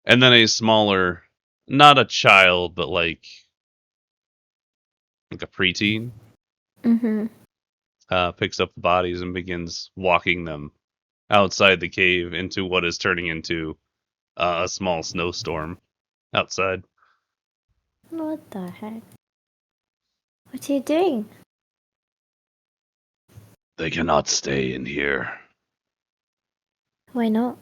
and then a smaller, not a child, but like a preteen. Picks up the bodies and begins walking them outside the cave into what is turning into a small snowstorm outside. What the heck? What are you doing? They cannot stay in here. Why not?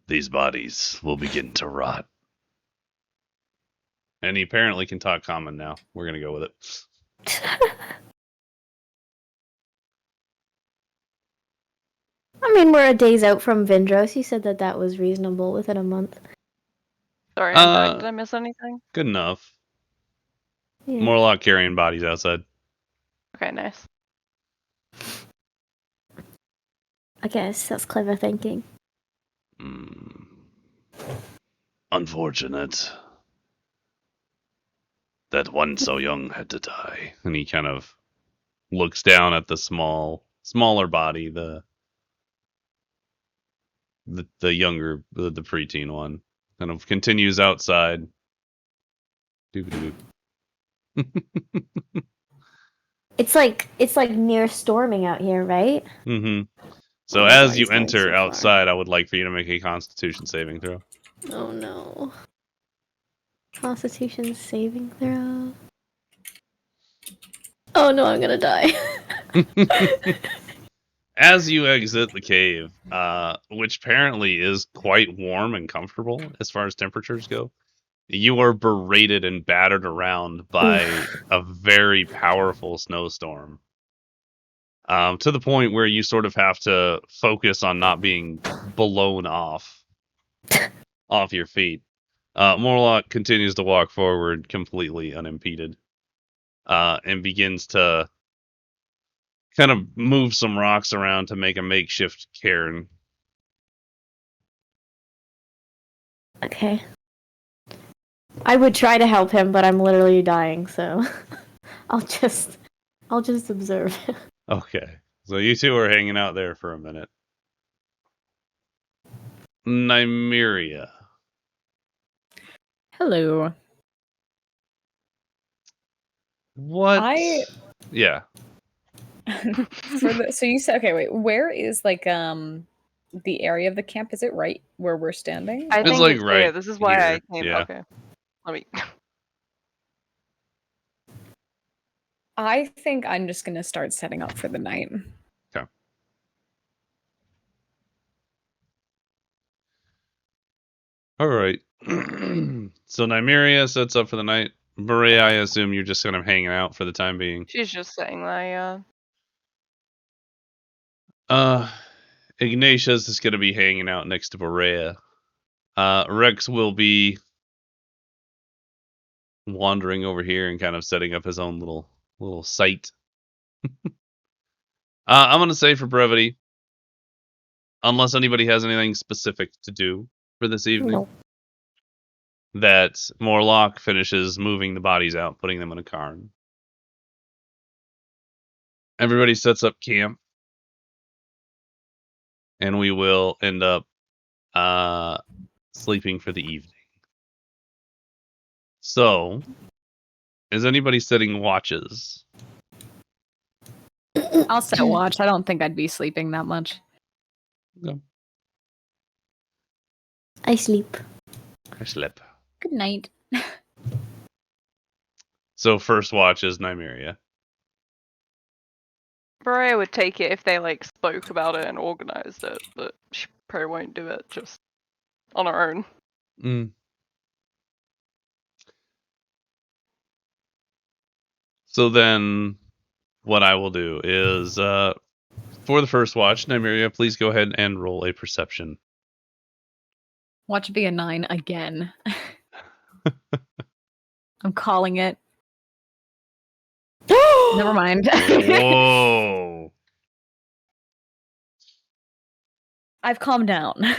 These bodies will begin to rot. And he apparently can talk common now. We're going to go with it. I mean, we're a days out from Vindros. You said that was reasonable within a month. Sorry, I'm back. Did I miss anything? Good enough. Yeah. Morlock carrying bodies outside. Okay, nice. I guess that's clever thinking. Unfortunate that one so young had to die. And he kind of looks down at the smaller body, the younger, the preteen one. Kind of continues outside. Doop-a-doop. It's like near storming out here, right? So Oh, as God, you he's going enter so far. outside, I would like for you to make a Constitution saving throw. Oh no. Constitution saving throw. Oh no, I'm gonna die. As you exit the cave, which apparently is quite warm and comfortable as far as temperatures go, you are berated and battered around by a very powerful snowstorm. To the point where you sort of have to focus on not being blown off your feet. Morlock continues to walk forward completely unimpeded, and begins to kind of move some rocks around to make a makeshift cairn. Okay. I would try to help him, but I'm literally dying, so I'll just observe. Okay, so you two are hanging out there for a minute. Nymeria. Hello. What? I- Yeah. So you said, okay, wait, where is like the area of the camp? Is it right where we're standing? I It's think like it's right here. This is why I here, came. yeah. Okay. Let me. I think I'm just gonna start setting up for the night. All right. So Nymeria sets up for the night. Berea, I assume you're just kind of hanging out for the time being. She's just saying that. Yeah. Ignatius is going to be hanging out next to Berea. Rex will be wandering over here and kind of setting up his own little site. I'm going to say for brevity, unless anybody has anything specific to do for this evening, Nope. that Morlock finishes moving the bodies out, putting them in a cairn. Everybody sets up camp, and we will end up sleeping for the evening. So, is anybody setting watches? I'll set watch. I don't think I'd be sleeping that much. No. I sleep. I slept. Good night. So first watch is Nymeria. Berea would take it if they like spoke about it and organized it, but she probably won't do it just on her own. Mm. So then, what I will do is, for the first watch, Nymeria, please go ahead and roll a perception. Watch be a 9 again. I'm calling it. Never mind. Whoa. I've calmed down.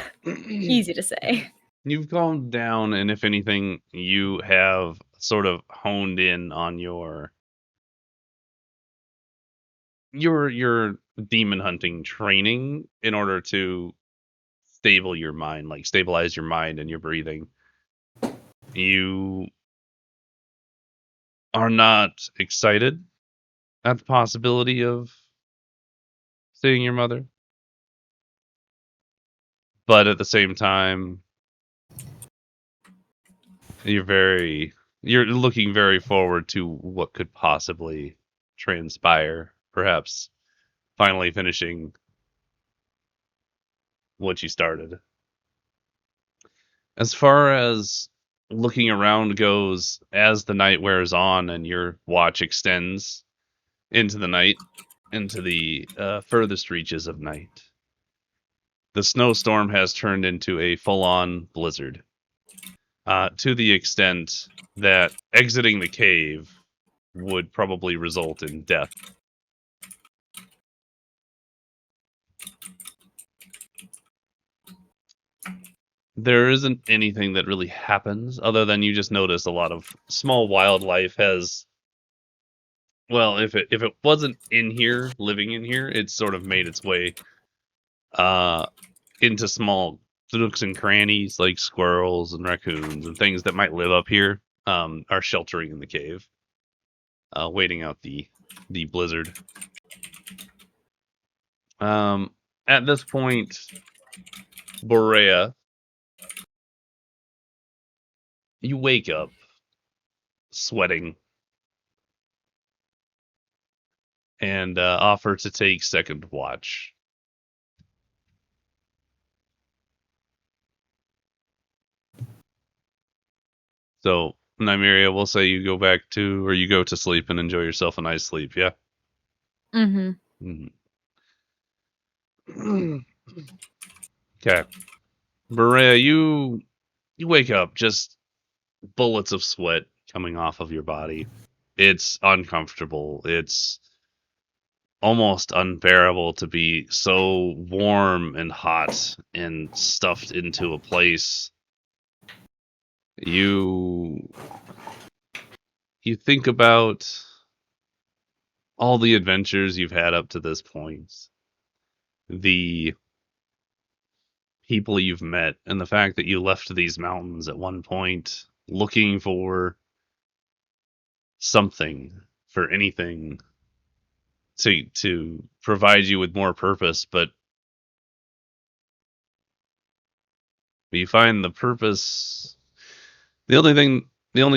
Easy to say. You've calmed down, and if anything, you have sort of honed in on your demon hunting training in order to stabilize your mind and your breathing. You are not excited at the possibility of seeing your mother, but at the same time, you're looking very forward to what could possibly transpire, perhaps finally finishing what you started. As far as looking around goes, as the night wears on and your watch extends into the night, into the furthest reaches of night, the snowstorm has turned into a full-on blizzard, to the extent that exiting the cave would probably result in death. There isn't anything that really happens other than you just notice a lot of small wildlife has, well, if it wasn't in here, living in here, it's sort of made its way into small nooks and crannies like squirrels and raccoons and things that might live up here, are sheltering in the cave, waiting out the blizzard. At this point, Borea, you wake up sweating and offer to take second watch. So, Nymeria, we'll say you go to sleep and enjoy yourself a nice sleep, yeah? Mm-hmm. Okay. Berea, you wake up, just bullets of sweat coming off of your body. It's uncomfortable. It's almost unbearable to be so warm and hot and stuffed into a place. You think about all the adventures you've had up to this point, the people you've met, and the fact that you left these mountains at one point looking for something, for anything to provide you with more purpose, but you find the purpose. The only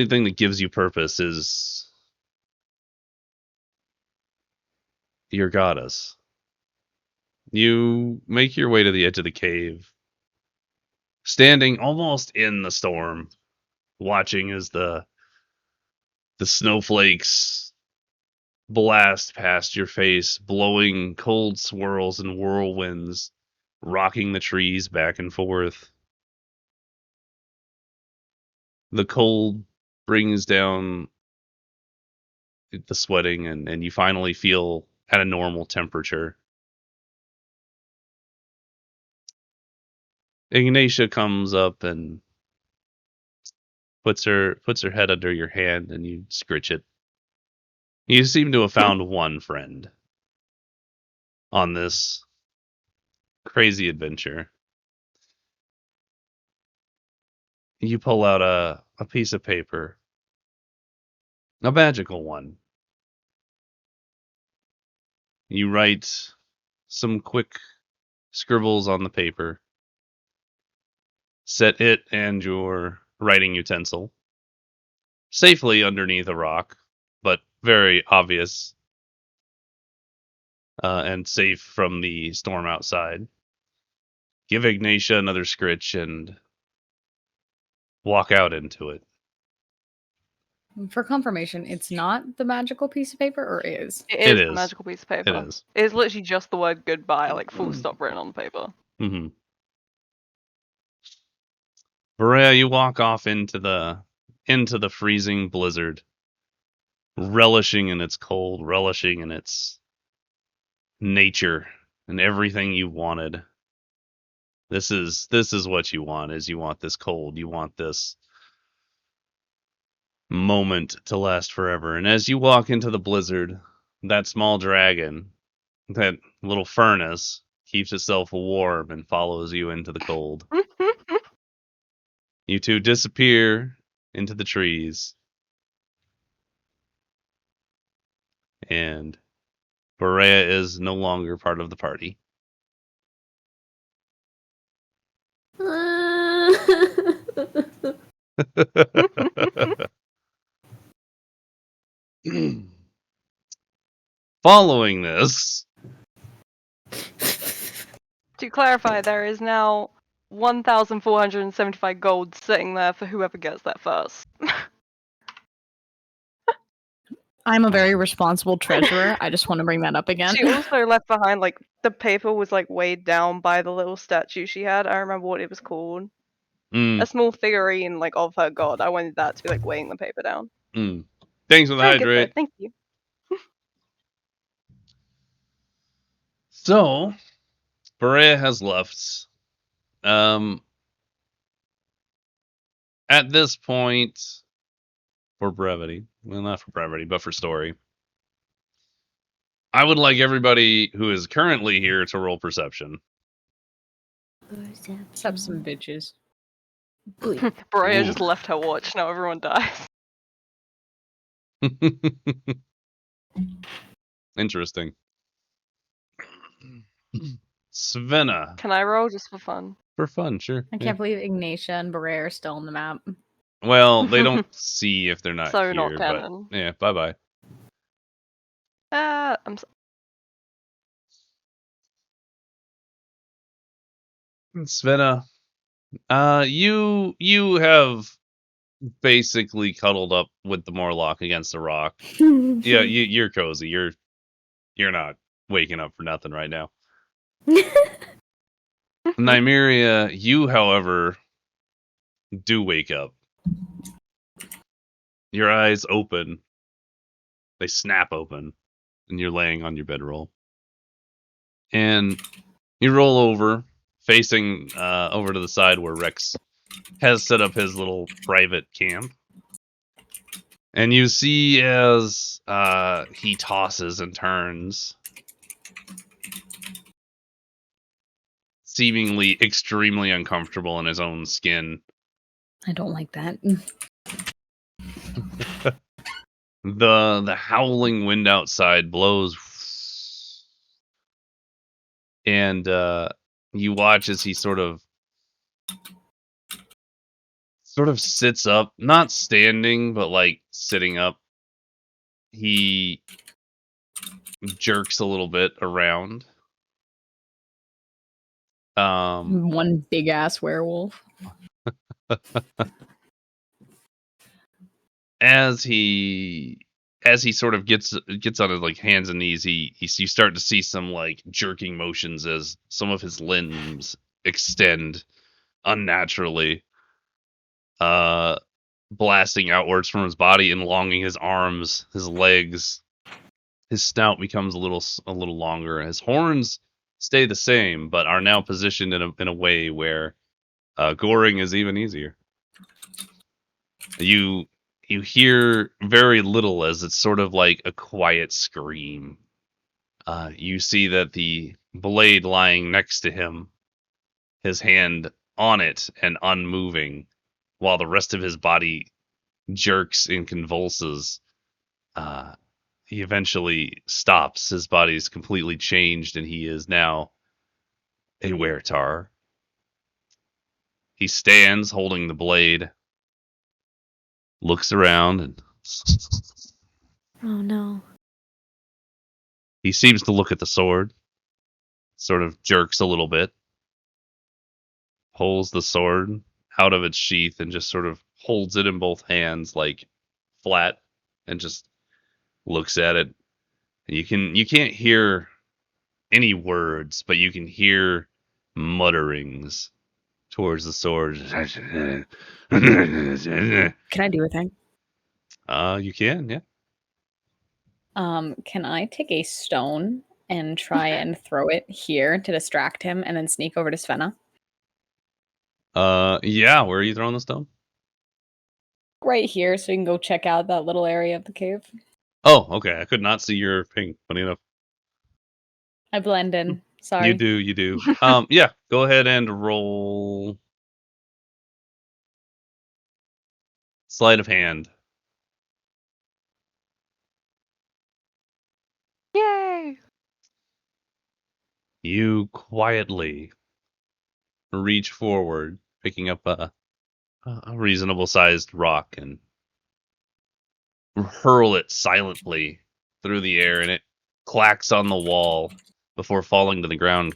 thing that gives you purpose is your goddess. You make your way to the edge of the cave, standing almost in the storm, watching as the snowflakes blast past your face, blowing cold swirls and whirlwinds, rocking the trees back and forth. The cold brings down the sweating, and you finally feel at a normal temperature. Ignatia comes up and puts her head under your hand, and you scritch it. You seem to have found one friend on this crazy adventure. You pull out a piece of paper, a magical one. You write some quick scribbles on the paper, set it and your writing utensil safely underneath a rock, but very obvious and safe from the storm outside. Give Ignatia another scritch and walk out into it. For confirmation, it's not the magical piece of paper, or is? It is is. the magical piece of paper. It is. It's literally just the word goodbye, like full stop written on the paper. Mm-hmm. Berea, you walk off into the freezing blizzard, relishing in its cold, relishing in its nature and everything you wanted. This is what you want. Is you want this cold, you want this moment to last forever. And as you walk into the blizzard, that small dragon, that little furnace, keeps itself warm and follows you into the cold. You two disappear into the trees, and Berea is no longer part of the party. Following this, To clarify, there is now 1,475 gold sitting there for whoever gets there first. I'm a very responsible treasurer. I just want to bring that up again. She also left behind, like, the paper was, like, weighed down by the little statue she had. I remember what it was called. A small figurine, like, of her god. I wanted that to be, like, weighing the paper down. Thanks for the Very good, though. hydrate. Thank you. So, Berea has left. At this point, for brevity, well, not for brevity, but for story, I would like everybody who is currently here to roll perception. Except some bitches. Berea just left her watch. Now everyone dies. Interesting. Svenna. Can I roll just for fun? For fun, sure. I can't believe Ignatia and Berea are still on the map. Well, they don't see if they're not So here, not but canon. yeah, bye-bye. I'm Svenna, you have basically cuddled up with the Morlock against a rock. Yeah, you're cozy. You're not waking up for nothing right now. Nymeria, you, however, do wake up. Your eyes open. They snap open, and you're laying on your bedroll. And you roll over, facing over to the side where Rex has set up his little private camp. And you see as he tosses and turns, seemingly extremely uncomfortable in his own skin. I don't like that. The howling wind outside blows, and you watch as he sort of sits up, not standing, but like sitting up. He jerks a little bit around. One big ass werewolf. As he sort of gets on his like hands and knees, you start to see some like jerking motions as some of his limbs extend unnaturally, blasting outwards from his body, elongating his arms, his legs. His snout becomes a little longer. His horns stay the same, but are now positioned in a way where goring is even easier. You hear very little, as it's sort of like a quiet scream. You see that the blade lying next to him, his hand on it and unmoving, while the rest of his body jerks and convulses. He eventually stops. His body's completely changed, and he is now a weretar. He stands holding the blade, looks around, and Oh no. he seems to look at the sword, sort of jerks a little bit, pulls the sword out of its sheath, and just sort of holds it in both hands, like flat, and just looks at it. And you can't hear any words, but you can hear mutterings towards the sword. Can I do a thing? You can, yeah. Can I take a stone and try and throw it here to distract him and then sneak over to Svenna? Yeah, where are you throwing the stone? Right here, so you can go check out that little area of the cave. Oh, okay. I could not see your ping, funny enough. I blend in. Sorry. You do. Yeah, go ahead and roll sleight of hand. Yay! You quietly reach forward, picking up a reasonable sized rock, and hurl it silently through the air, and it clacks on the wall before falling to the ground.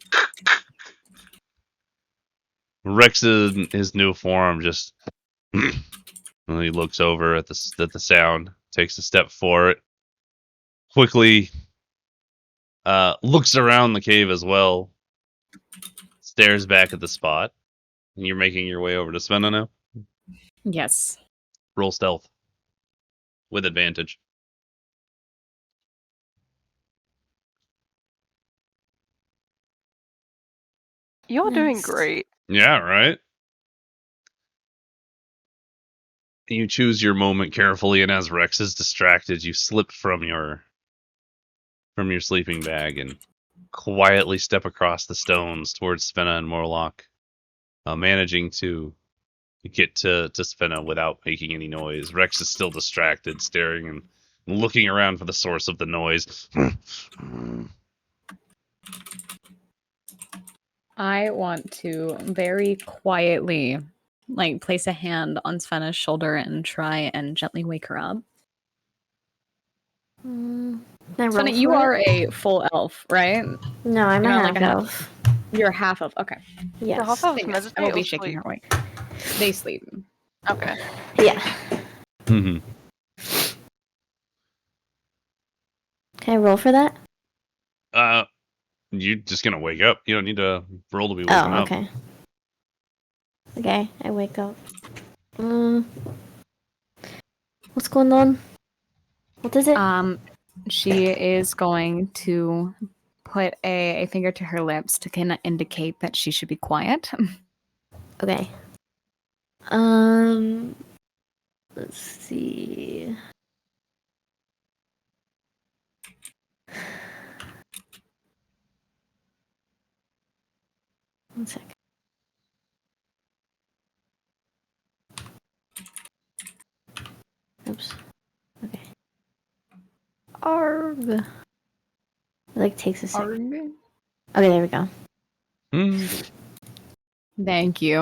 Rex in his new form just and he looks over at the sound, takes a step forward, quickly looks around the cave as well, stares back at the spot, and you're making your way over to Svenna now. Yes. Roll stealth with advantage. You're doing Nice. great. Yeah, right? You choose your moment carefully, and as Rex is distracted, you slip from your sleeping bag and quietly step across the stones towards Svenna and Morlock, managing to get to Svenna without making any noise. Rex is still distracted, staring and looking around for the source of the noise. I want to very quietly, like, place a hand on Svenna's shoulder and try and gently wake her up. Can I roll Svenna, you for are it? a full elf, right? No, I'm You're a not half like a half- elf. You're half elf. Okay. Yes. The half elves Thank God. meditate I will or be shaking sleep? her awake. They sleep. Okay. Yeah. Mhm. Can I roll for that? You're just gonna wake up. You don't need to roll to be woken Oh, up. okay. Okay, I wake up. What's going on? What is it? She is going to put a finger to her lips to kind of indicate that she should be quiet. Okay. Let's see. One second. Oops. Okay. Arg. It, like, takes a second. Arg. Okay, there we go. Thank you.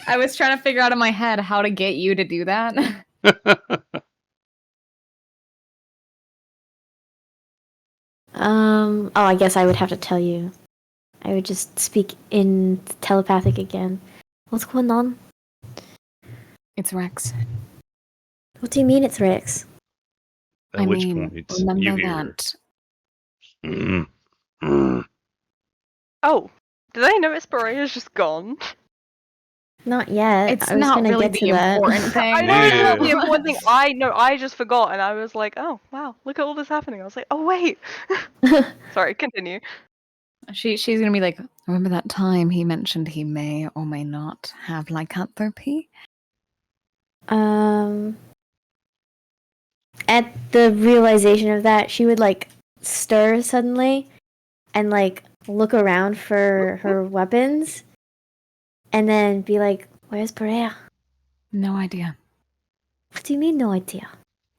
I was trying to figure out in my head how to get you to do that. Oh, I guess I would have to tell you. I would just speak in telepathic again. What's going on? It's Rex. What do you mean it's Rex? At which point remember you hear. that. Oh, did I notice Berea's just gone? Not yet. It's I was not gonna really get the to that. important thing. I know it's not the Yeah. important thing. I just forgot, and I was like, oh wow, look at all this happening. I was like, oh wait. Sorry, continue. She's gonna be like, remember that time he mentioned he may or may not have lycanthropy? At the realization of that, she would like stir suddenly and like look around for her weapons and then be like, where's Berea? No idea. What do you mean, no idea?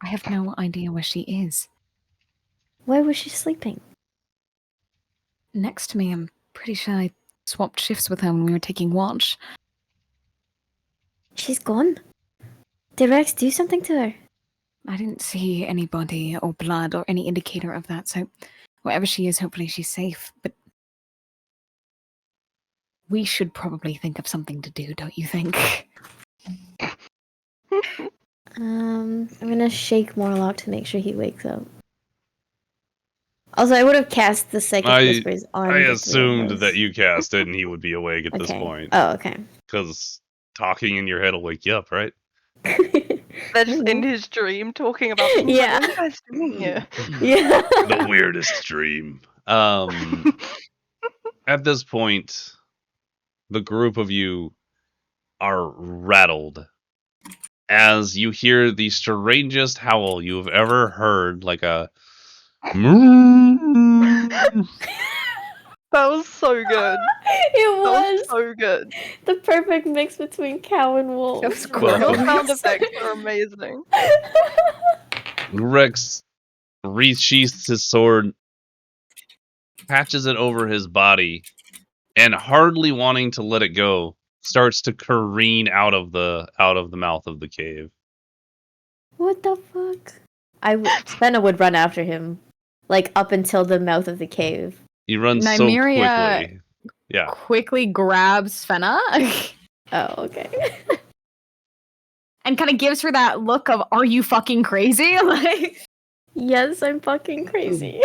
I have no idea where she is. Where was she sleeping? Next to me, I'm pretty sure I swapped shifts with her when we were taking watch. She's gone? Did Rex do something to her? I didn't see any body or blood or any indicator of that, so wherever she is, hopefully she's safe. But we should probably think of something to do, don't you think? I'm gonna shake Morlock to make sure he wakes up. Also, I would have cast the Psychic Whispers on I the three of assumed us. that you cast it and he would be awake at this Okay. point. Oh, okay. Because talking in your head will wake you up, right? They're just in his dream talking about things. Yeah. Like, what are you guys doing here? Yeah. The weirdest dream. At this point, the group of you are rattled as you hear the strangest howl you've ever heard, like a That was so good. It That was was so good. the perfect mix between cow and wolf. That was Your Well. sound effects are amazing. Rex resheaths his sword, patches it over his body, and hardly wanting to let it go, starts to careen out of the mouth of the cave. What the fuck? Spenna would run after him, like up until the mouth of the cave. He runs Nymeria- so quickly. Yeah. Quickly grabs Fenna Oh, okay. and kind of gives her that look of, are you fucking crazy? Like, Yes, I'm fucking crazy.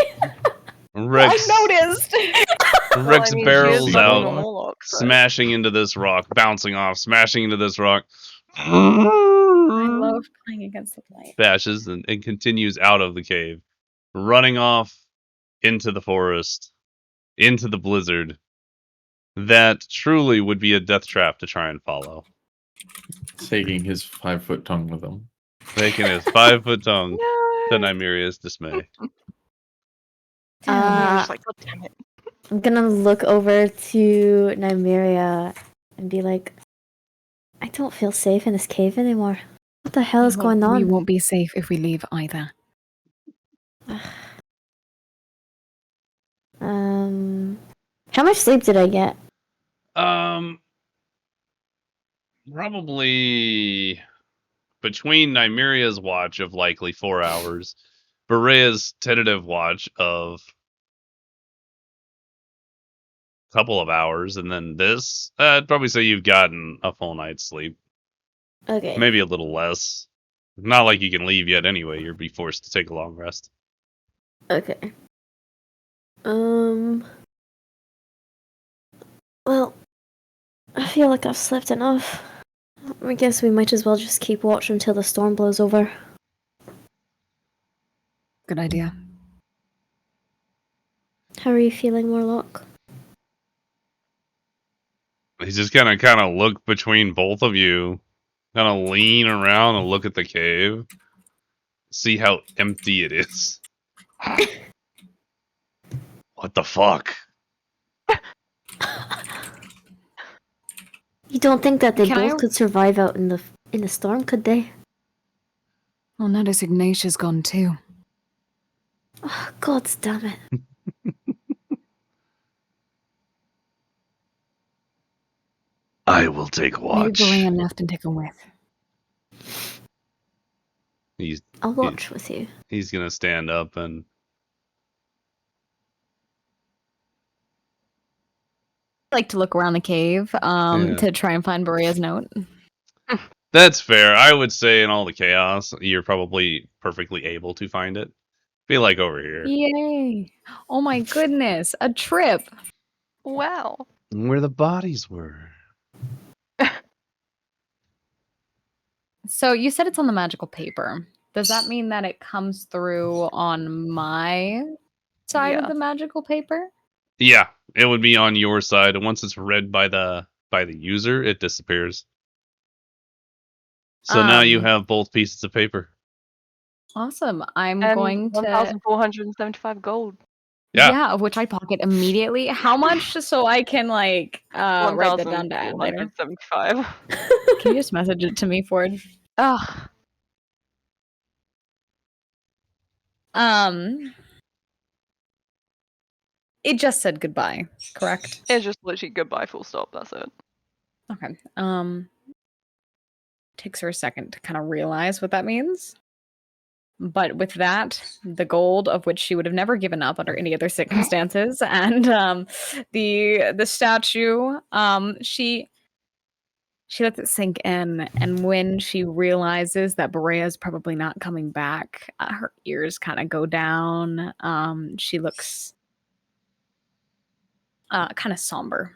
Rex, I noticed. Rex She is barrels fucking a out, Morlock, so- smashing into this rock, bouncing off, smashing into this rock. I love playing against the light. Bashes and continues out of the cave, running off into the forest, into the blizzard. That truly would be a death trap to try and follow. Taking his 5-foot tongue with him. Taking his 5-foot tongue to No. Nymeria's dismay. I was like, God damn it. I'm gonna look over to Nymeria and be like, I don't feel safe in this cave anymore. What the hell is going We on? won't be safe if we leave either. How much sleep did I get? Probably between Nymeria's watch of likely 4 hours, Berea's tentative watch of a couple of hours, and then this, I'd probably say you've gotten a full night's sleep. Okay. Maybe a little less. Not like you can leave yet anyway. You'll be forced to take a long rest. Okay. Well, I feel like I've slept enough. I guess we might as well just keep watch until the storm blows over. Good idea. How are you feeling, Morlock? He's just gonna kind of look between both of you, kind of lean around and look at the cave, see how empty it is. What the fuck? You don't think that they Can I- both could survive out in the storm, could they? Oh, notice Ignatia's gone too. Oh, God damn it. I will take Maybe watch. Berea left and take a whiff. I'll watch with you. He's gonna stand up and I like to look around the cave to try and find Berea's note. that's fair. I would say in all the chaos, you're probably perfectly able to find it. Be like over here. Yay! Oh my goodness, a trip! Wow. Where the bodies were. So you said it's on the magical paper. Does that mean that it comes through on my side of Yeah. the magical paper? Yeah, it would be on your side, and once it's read by the user, it disappears. So now you have both pieces of paper. Awesome. I'm And going to 1,475 gold. Yeah. of which I pocket immediately. How much so I can like write that down to add later? 1,475. Can you just message it to me, Ford? Ugh. It just said goodbye, correct? It's just literally goodbye, full stop. That's it. Okay. Takes her a second to kind of realize what that means. But with that, the gold of which she would have never given up under any other circumstances, and the statue, she lets it sink in, and when she realizes that Berea is probably not coming back, her ears kind of go down. She looks kind of somber.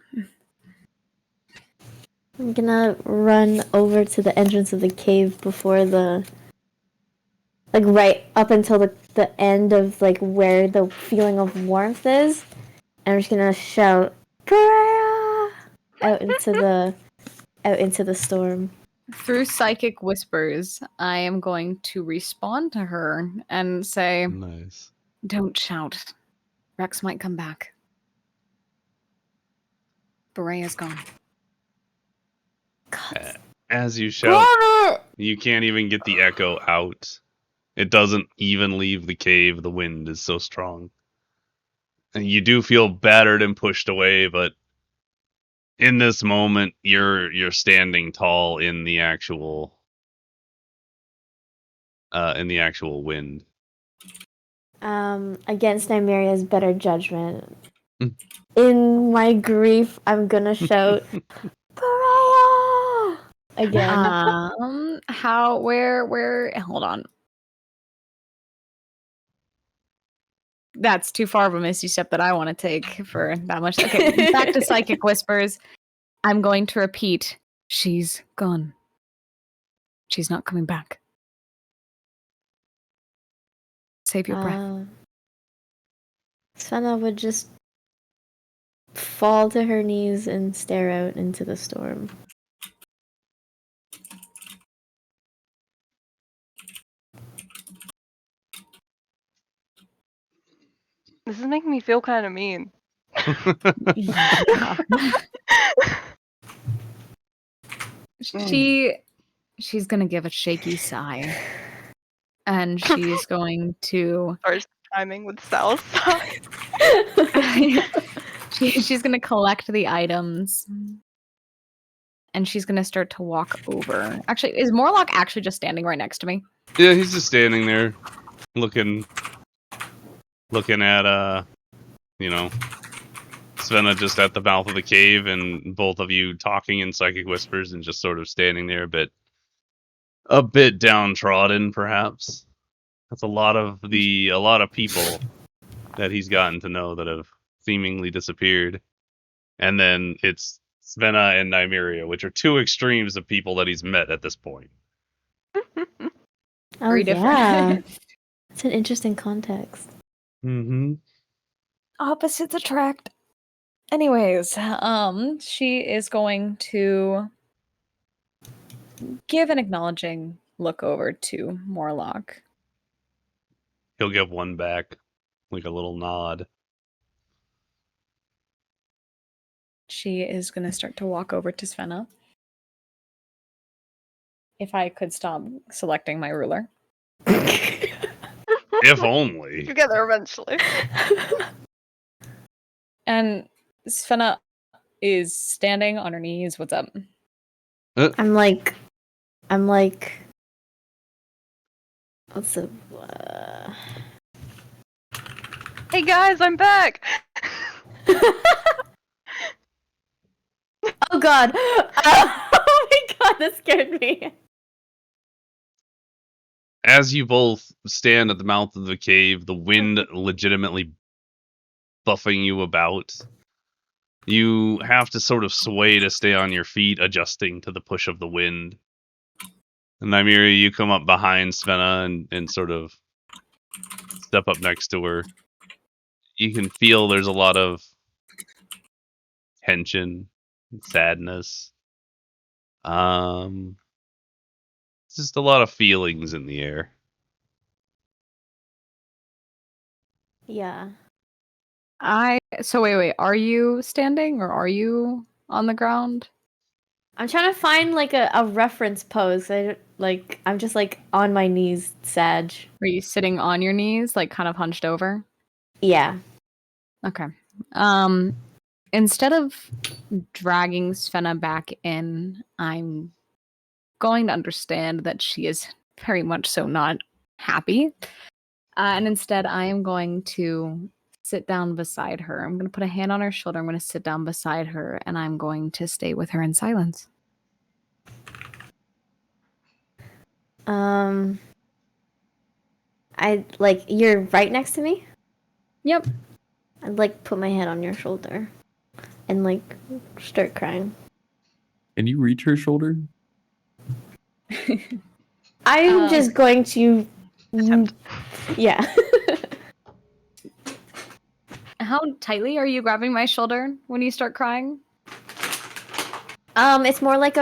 I'm gonna run over to the entrance of the cave before right up until the end of where the feeling of warmth is. And I'm just gonna shout Berea out into the storm. Through psychic whispers, I am going to respond to her and say, Nice. "Don't shout. Rex might come back. Berea's gone." God. As you shout, you can't even get the echo out. It doesn't even leave the cave. The wind is so strong. And you do feel battered and pushed away, but in this moment you're standing tall in the actual wind. Against Nymeria's better judgment. Mm. In my grief, I'm gonna shout Berea again. Where, hold on. That's too far of a misty step that I want to take for that much. Okay, back to psychic whispers. I'm going to repeat, she's gone. She's not coming back. Save your breath. Svenna would just fall to her knees and stare out into the storm. This is making me feel kind of mean. She's gonna give a shaky sigh, and she's going to First timing with Sal's side. she's gonna collect the items, and she's gonna start to walk over. Actually, is Morlock actually just standing right next to me? Yeah, he's just standing there, looking at Svenna just at the mouth of the cave, and both of you talking in psychic whispers, and just sort of standing there, a bit downtrodden, perhaps. That's a lot of people that he's gotten to know that have seemingly disappeared, and then it's Svenna and Nymeria, which are two extremes of people that he's met at this point. Oh, yeah. It's an interesting context. Mm-hmm. Opposites attract. Anyways, she is going to give an acknowledging look over to Morlock. He'll give one back, like a little nod. She is going to start to walk over to Svenna. If I could stop selecting my ruler. If only. You get there eventually. And Svenna is standing on her knees. What's up? I'm like, what's the? Hey guys, I'm back. Oh god! Oh my god, that scared me. As you both stand at the mouth of the cave, the wind legitimately buffing you about, you have to sort of sway to stay on your feet, adjusting to the push of the wind. And Nymeria, you come up behind Svenna and sort of step up next to her. You can feel there's a lot of tension, sadness. Just a lot of feelings in the air. Yeah. So wait. Are you standing or are you on the ground? I'm trying to find like a reference pose. I'm just like on my knees, Sag. Are you sitting on your knees, like kind of hunched over? Yeah. Okay. Instead of dragging Svenna back in, I'm going to understand that she is very much so not happy. And instead, I am going to sit down beside her. I'm going to put a hand on her shoulder. I'm going to sit down beside her, and I'm going to stay with her in silence. You're right next to me? Yep. I'd like put my head on your shoulder and like start crying. Can you reach her shoulder? I'm just going to yeah. How tightly are you grabbing my shoulder when you start crying? It's more like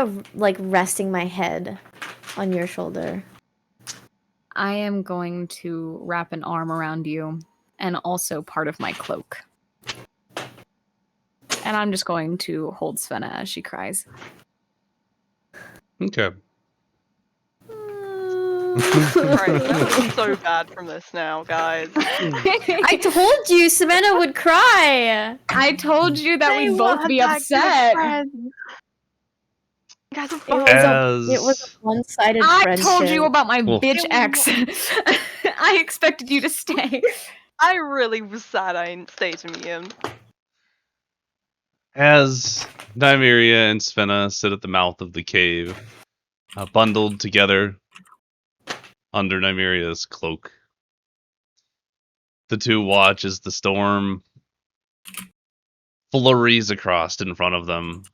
resting my head on your shoulder. I am going to wrap an arm around you and also part of my cloak. And I'm just going to hold Svenna as she cries. Okay. Right, I'm so bad from this now, guys. I told you Samantha would cry. I told you that we'd both be upset. You guys are It was a one-sided I friendship. told you about my Well- bitch ex. I expected you to stay. I really was sad I didn't stay to meet him. As Nymeria and Svenna sit at the mouth of the cave, bundled together under Nymeria's cloak, the two watch as the storm flurries across in front of them,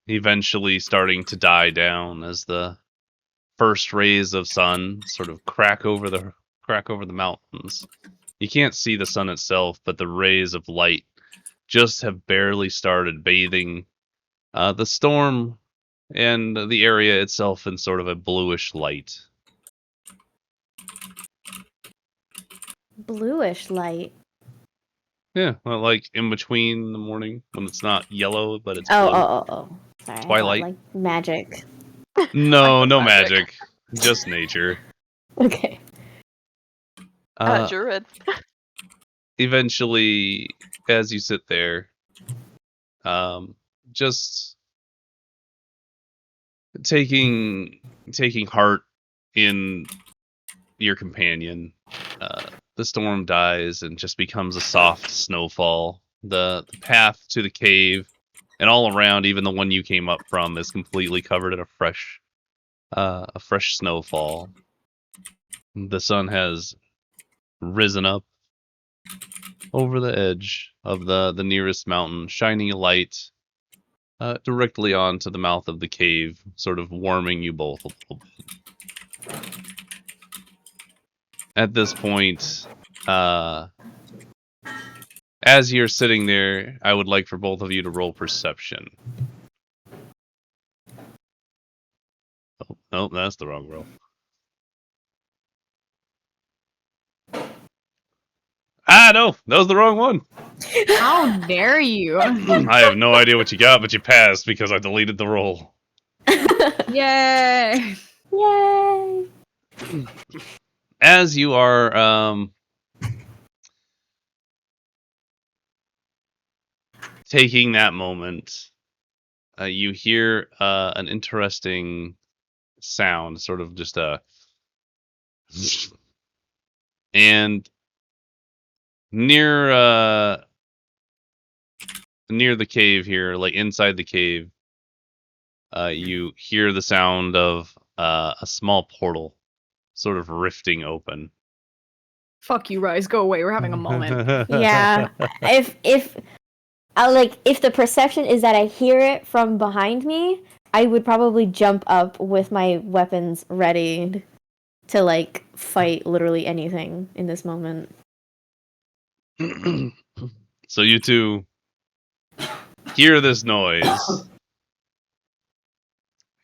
eventually starting to die down as the first rays of sun sort of crack over the mountains. You can't see the sun itself, but the rays of light just have barely started bathing the storm and the area itself in sort of a bluish light. Bluish light. Yeah, well, like in between the morning when it's not yellow, but it's blue. Oh. Sorry. Twilight. Like magic. No, no Magic. magic. Just nature. Okay. Druid. Eventually, as you sit there, just taking heart in your companion, the storm dies and just becomes a soft snowfall. The path to the cave and all around, even the one you came up from, is completely covered in a fresh snowfall. The sun has risen up over the edge of the nearest mountain, shining a light directly onto the mouth of the cave, sort of warming you both a little bit. At this point, as you're sitting there, I would like for both of you to roll perception. Oh, no, that's the wrong roll. No, that was the wrong one. How dare you? I have no idea what you got, but you passed because I deleted the roll. Yay! Yay! as you are taking that moment, you hear an interesting sound, sort of just a, and near near the cave here, like inside the cave, you hear the sound of a small portal, sort of rifting open. Fuck you, Rise. Go away. We're having a moment. Yeah. If if the perception is that I hear it from behind me, I would probably jump up with my weapons ready to like fight literally anything in this moment. So you two hear this noise,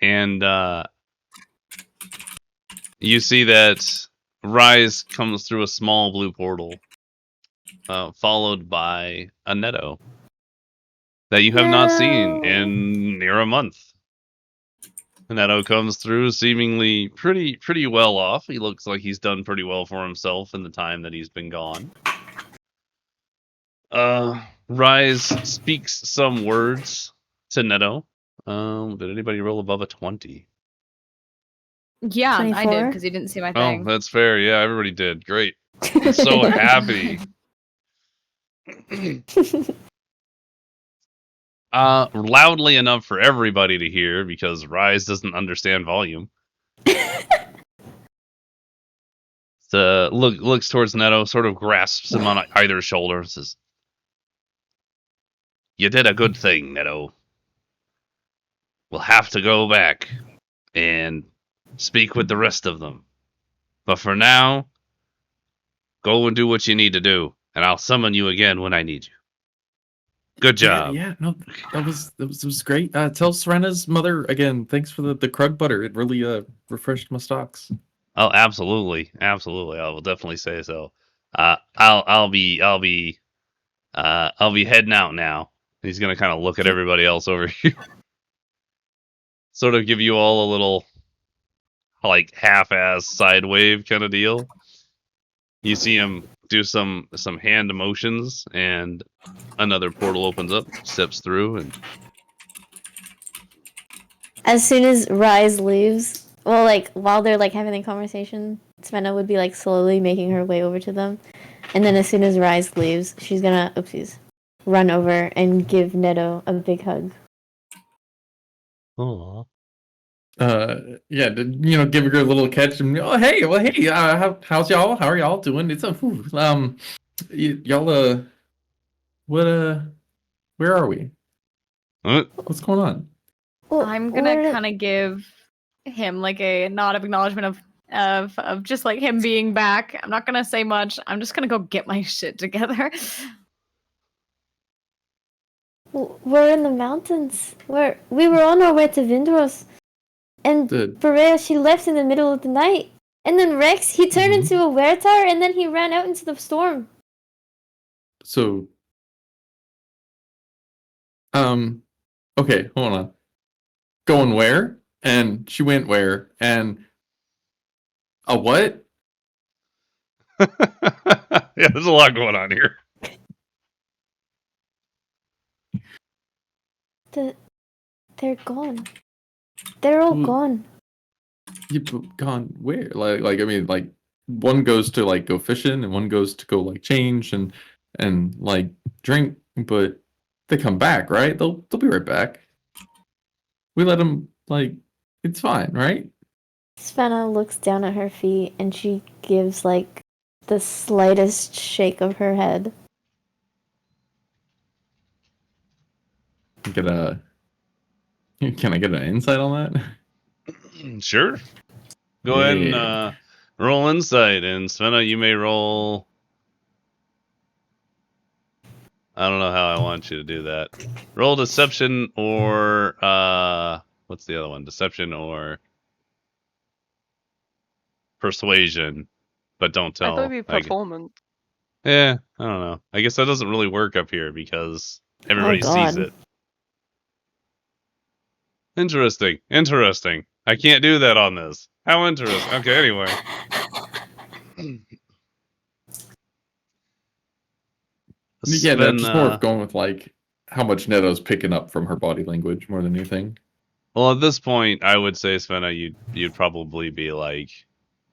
and you see that Rise comes through a small blue portal, followed by a Netto that you have not seen in near a month. Netto comes through seemingly pretty well off. He looks like he's done pretty well for himself in the time that he's been gone. Rise speaks some words to Netto. Did anybody roll above a 20? Yeah, I did 24? because you didn't see my Oh, thing. that's fair. Yeah, everybody did. Great. I'm so happy. Loudly enough for everybody to hear because Rise doesn't understand volume. Looks towards Netto, sort of grasps him on either shoulder, and says, "You did a good thing, Netto. We'll have to go back and speak with the rest of them. But for now, go and do what you need to do, and I'll summon you again when I need you. Good job." Yeah, no, that was great. Tell Serena's mother again. Thanks for the crug butter. It really refreshed my stocks. Oh, absolutely. I will definitely say so. I'll be heading out now. He's gonna kind of look at everybody else over here, sort of give you all a little like half-ass side wave kind of deal. You see him do some hand motions, and another portal opens up, steps through, and As soon as Rise leaves, well, like while they're like having a conversation, Svenna would be like slowly making her way over to them, and then as soon as Rise leaves, she's gonna run over and give Netto a big hug. oh, Yeah, give her a little catch and hey, how's y'all? How are y'all doing? It's y'all what where are we? What's going on? Well, I'm gonna kind of give him like a nod of acknowledgement of just like him being back. I'm not gonna say much. I'm just gonna go get my shit together. we're in the mountains. We were on our way to Vindros, and Berea, she left in the middle of the night. And then Rex, he turned into a weretar, and then he ran out into the storm. So, okay, hold on. Going where? And she went where? And a what? yeah, there's a lot going on here. They're gone. They're all gone. You gone where? Like I mean, like one goes to like go fishing, and one goes to go like change and like drink, but they come back, right? They'll be right back. We let them like it's fine, right? Svenna looks down at her feet and she gives like the slightest shake of her head. Can I get an insight on that? Sure. Go ahead and roll insight, and Svenna, you may roll. I don't know how I want you to do that. Roll deception or what's the other one? Deception or persuasion, but don't tell. I thought it'd be performance. Yeah, I don't know. I guess that doesn't really work up here because everybody sees it. Interesting. I can't do that on this. How interesting. Okay, anyway. Yeah, no, just more Sven, of going with like how much Neto's picking up from her body language more than anything. well, at this point, I would say, Svenna, you'd probably be like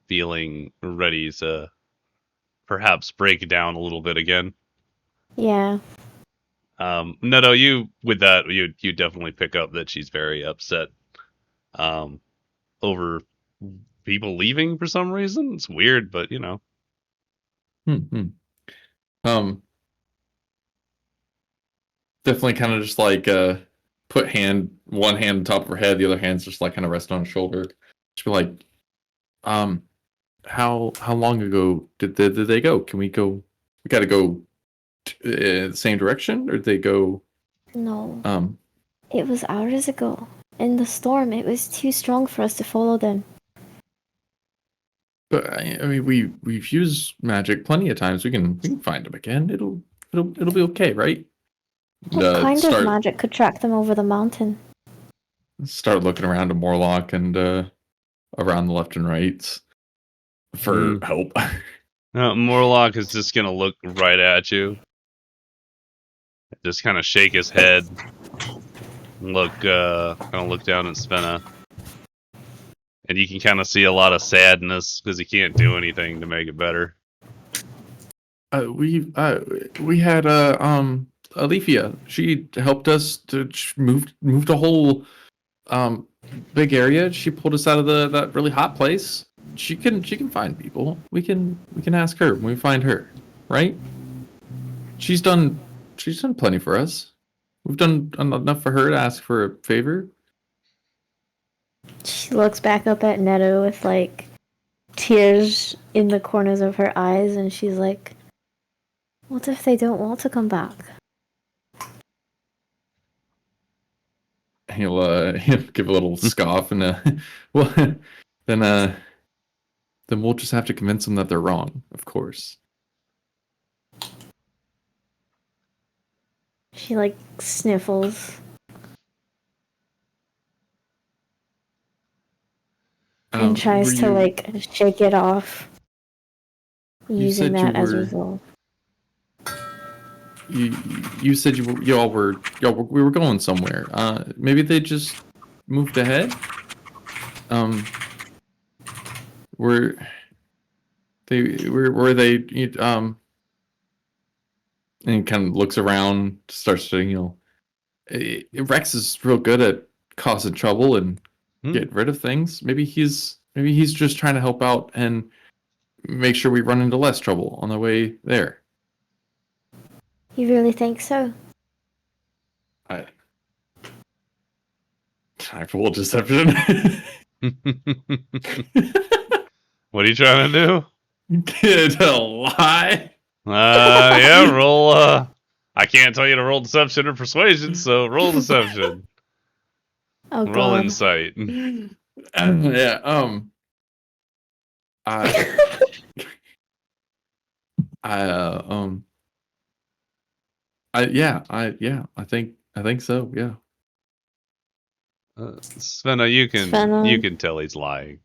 feeling ready to perhaps break down a little bit again. Yeah. Neto, you with that, you definitely pick up that she's very upset over people leaving for some reason. It's weird, but you know. Hmm. Definitely kind of just like put one hand on top of her head, the other hand's just like kind of resting on her shoulder. Just be like, how long ago did they go? Can we go? We got to go the same direction, or did they go? No. It was hours ago. In the storm, it was too strong for us to follow them. But I mean, we've used magic plenty of times. We can find them again. It'll be okay, right? What kind of magic could track them over the mountain? Start looking around to Morlock and around the left and right for help. Morlock is just gonna look right at you, just kind of shake his head, look, kind of look down at Svenna, and you can kind of see a lot of sadness because he can't do anything to make it better. We had Alethea. She helped us to move a whole big area. She pulled us out of that really hot place. She can find people. We can ask her when we find her, right? She's done plenty for us. We've done enough for her to ask for a favor. She looks back up at Neto with like tears in the corners of her eyes, and she's like, "What if they don't want to come back?" He'll give a little scoff and well, then we'll just have to convince them that they're wrong, of course. She like sniffles and tries to like shake it off, using that as resolve. You said we were going somewhere. Maybe they just moved ahead. Were they and kind of looks around, starts to Rex is real good at causing trouble and getting rid of things. Maybe he's just trying to help out and make sure we run into less trouble on the way there. You really think so? I roll deception. What are you trying to do? To lie. Yeah, roll. I can't tell you to roll deception or persuasion, so roll deception. Oh, roll God. insight. Yeah. I think so. Yeah. Svenna, you can tell he's lying.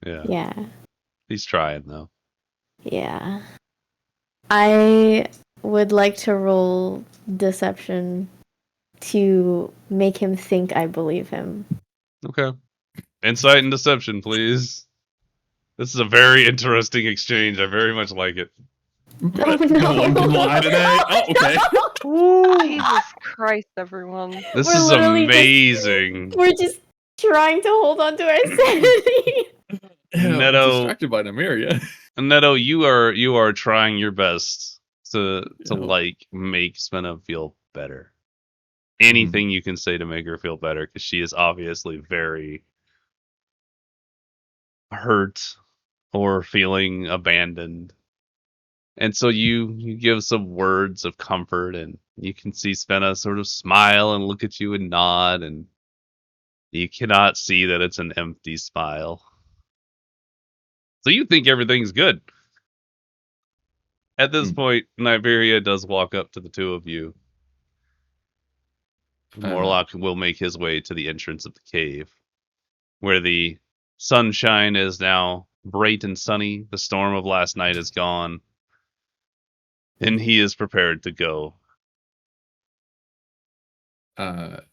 Yeah. Yeah. He's trying though. Yeah. I would like to roll deception to make him think I believe him. Okay. Insight and deception, please. This is a very interesting exchange. I very much like it. Oh, no. No one can lie today. Oh, okay. Jesus Christ, everyone. This We're is literally amazing. We're just trying to hold on to our sanity. Yeah, Neto, distracted by Nymeria. Neto, you are trying your best to like make Svenna feel better. Anything you can say to make her feel better, because she is obviously very hurt or feeling abandoned. And so you give some words of comfort, and you can see Svenna sort of smile and look at you and nod, and you cannot see that it's an empty smile. So you think everything's good. At this point, Nymeria does walk up to the two of you. Morlock will make his way to the entrance of the cave, where the sunshine is now bright and sunny. The storm of last night is gone, and he is prepared to go.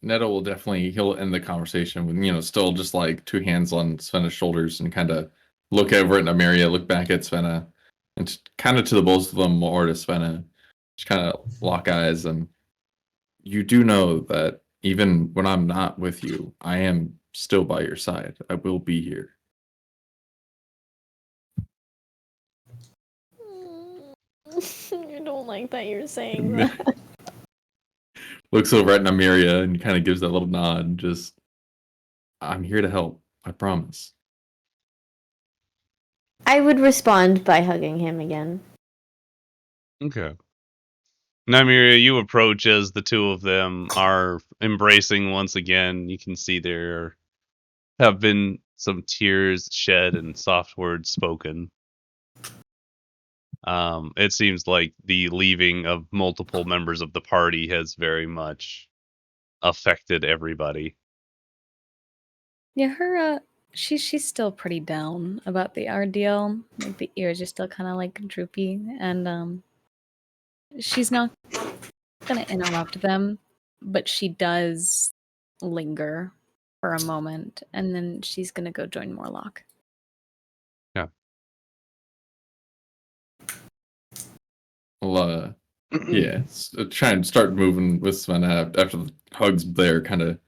Neto will he'll end the conversation with, still just like two hands on Svena's shoulders and kind of look over at Nymeria, look back at Svena, and kind of to the both of them or to Svena, just kind of lock eyes. And you do know that even when I'm not with you, I am still by your side. I will be here. You don't like that you're saying that. Looks over at Nymeria and kind of gives that little nod and just, I'm here to help. I promise. I would respond by hugging him again. Okay. Nymeria, you approach as the two of them are embracing once again. You can see there have been some tears shed and soft words spoken. It seems like the leaving of multiple members of the party has very much affected everybody. Yeah, she's still pretty down about the ordeal. Like the ears are still kind of like droopy, and she's not gonna interrupt them, but she does linger for a moment, and then she's gonna go join Morlock. Yeah. I'll, try and start moving with Svena after the hug's there, kind of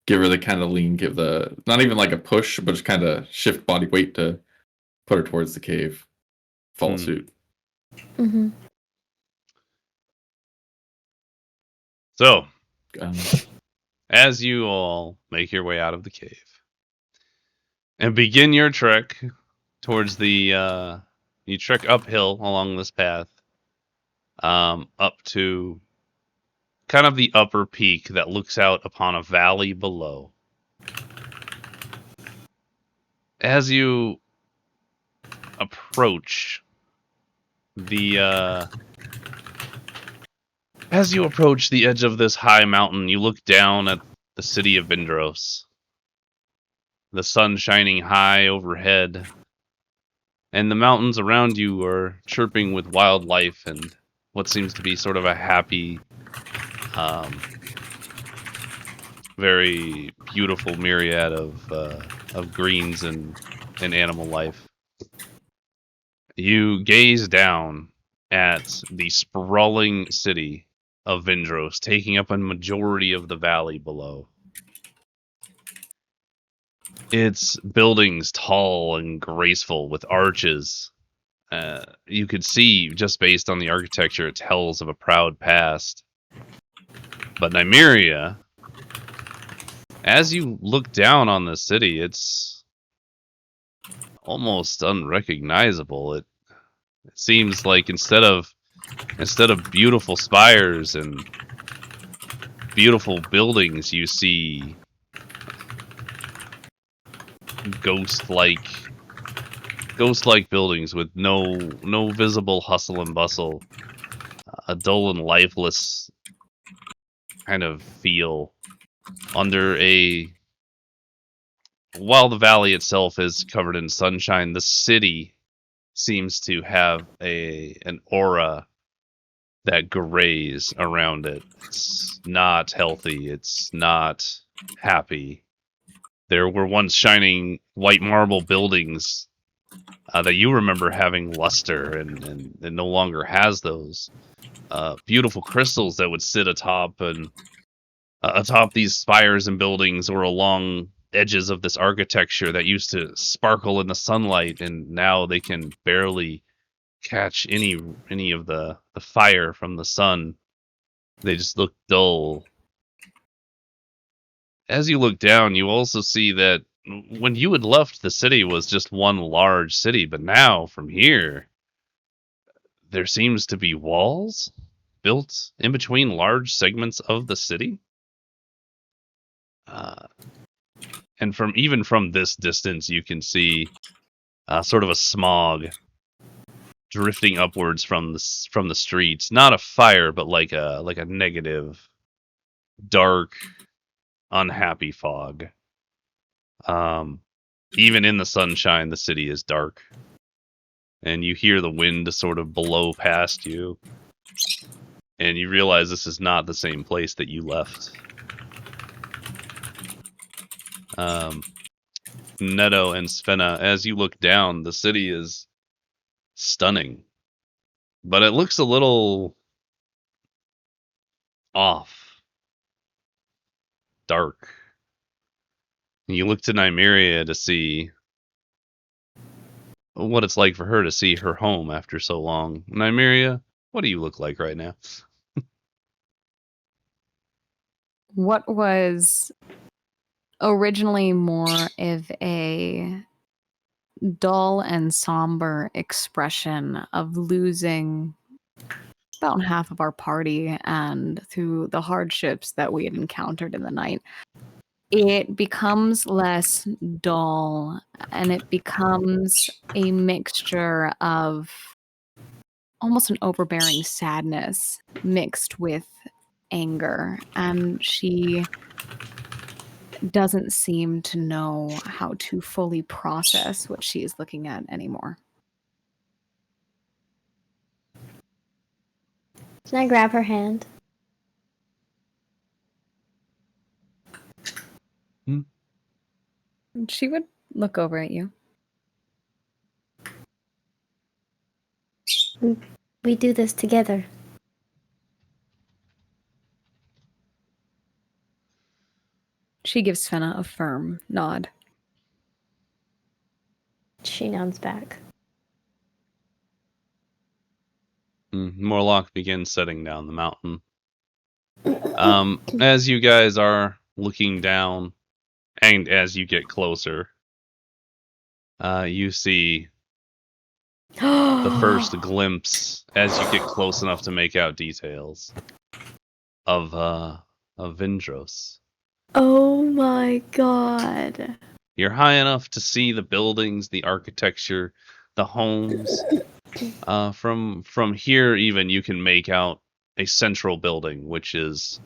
give her the kind of lean, give the, not even like a push, but just kind of shift body weight to put her towards the cave, follow suit. Mm-hmm. So, as you all make your way out of the cave and begin your trek towards the, you trek uphill along this path, up to kind of the upper peak that looks out upon a valley below. As you approach the edge of this high mountain, you look down at the city of Vindros. The sun shining high overhead, and the mountains around you are chirping with wildlife and what seems to be sort of a happy, very beautiful myriad of greens and animal life. You gaze down at the sprawling city of Vindros, taking up a majority of the valley below. Its buildings tall and graceful with arches. You could see, just based on the architecture, it tells of a proud past. But Nymeria, as you look down on the city, it's almost unrecognizable. It seems like instead of beautiful spires and beautiful buildings, you see ghost-like buildings with no visible hustle and bustle, a dull and lifeless kind of feel while the valley itself is covered in sunshine, the city seems to have an aura that grays around it. It's not healthy. It's not happy. There were once shining white marble buildings that you remember having luster, and no longer has those. Beautiful crystals that would sit atop these spires and buildings or along edges of this architecture that used to sparkle in the sunlight, and now they can barely catch any of the fire from the sun. They just look dull. As you look down, you also see that when you had left, the city was just one large city, but now from here there seems to be walls built in between large segments of the city. And from this distance, you can see sort of a smog drifting upwards from the streets. Not a fire, but like a negative, dark, unhappy fog. Even in the sunshine, the city is dark. And you hear the wind sort of blow past you. And you realize this is not the same place that you left. Neto and Svenna, as you look down, the city is stunning. But it looks a little off. Dark. You look to Nymeria to see what it's like for her to see her home after so long. Nymeria, what do you look like right now? What was originally more of a dull and somber expression of losing about half of our party and through the hardships that we had encountered in the night, it becomes less dull and it becomes a mixture of almost an overbearing sadness mixed with anger. And she doesn't seem to know how to fully process what she is looking at anymore. Can I grab her hand? She would look over at you. We do this together. She gives Svenna a firm nod. She nods back. Morlock begins setting down the mountain. As you guys are looking down, and as you get closer, you see the first glimpse, as you get close enough to make out details, of Vindros. Oh my god. You're high enough to see the buildings, the architecture, the homes. From here, even you can make out a central building, which is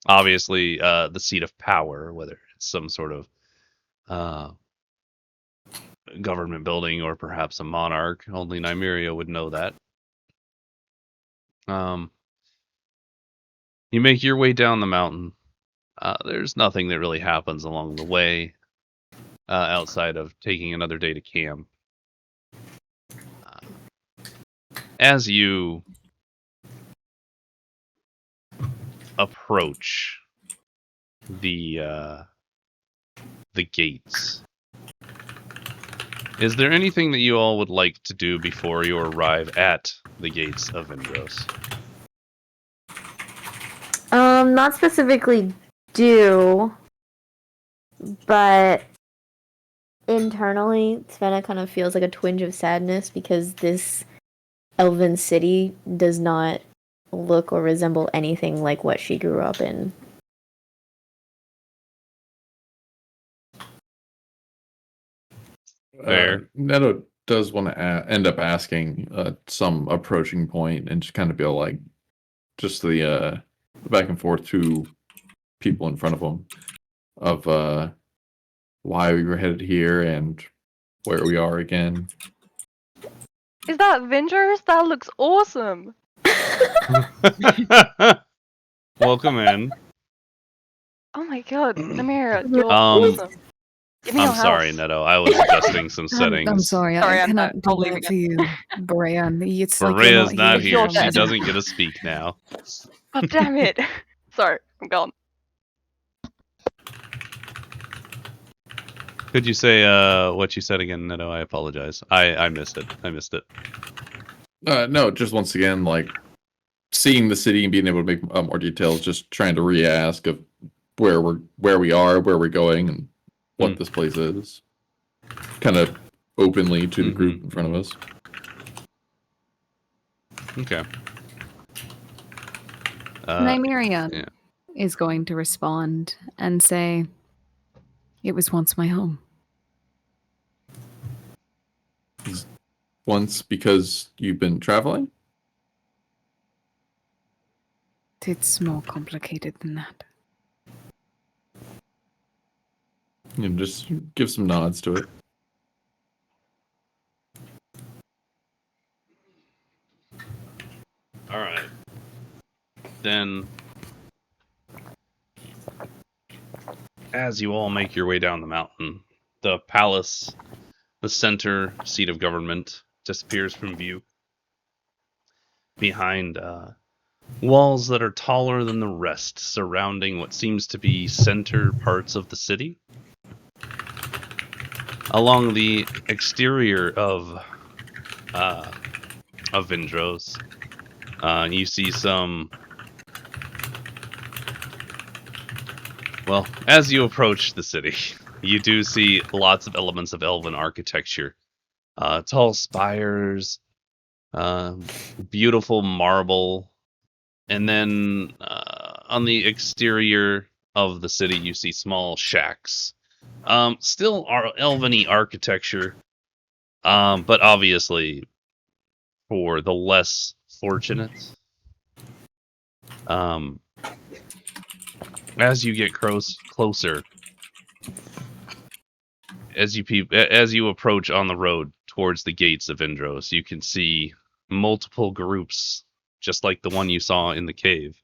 obviously the seat of power, whether it's some sort of government building or perhaps a monarch. Only Nymeria would know that. You make your way down the mountain. There's nothing that really happens along the way outside of taking another day to camp. As you approach the gates, is there anything that you all would like to do before you arrive at the gates of Vindros? Not specifically do, but internally, Svenna kind of feels like a twinge of sadness because this elven city does not look or resemble anything like what she grew up in. Neto does want to end up asking some approaching point and just kind of be like, just the back and forth to people in front of him of why we were headed here and where we are again. Is that Vindros? That looks awesome. Welcome in. Oh my god, Namira, you're Um, awesome. Give me your I'm sorry, house. Neto. I was adjusting some settings. I'm sorry, Sorry, I I'm cannot not do leaving that for you, Brea. It's like Maria's you're not here. You're She dead. doesn't get to speak now. God damn it. Sorry, I'm gone. Could you say what you said again, Neto? I apologize. I missed it. No, just once again, like seeing the city and being able to make more details. Just trying to re-ask of where we are, where we're going, and what this place is. Kind of openly to the group in front of us. Okay. Nymeria is going to respond and say, "It was once my home." Once because you've been traveling? It's more complicated than that. You know, just give some nods to it. All right. Then, as you all make your way down the mountain, the palace, the center seat of government, disappears from view behind walls that are taller than the rest, surrounding what seems to be center parts of the city. Along the exterior of Vindros, you see some. Well, as you approach the city, you do see lots of elements of elven architecture. Tall spires, beautiful marble, and then on the exterior of the city, you see small shacks. Still elven-y architecture, but obviously for the less fortunate. As you get closer, as you approach on the road towards the gates of Vindros, you can see multiple groups, just like the one you saw in the cave.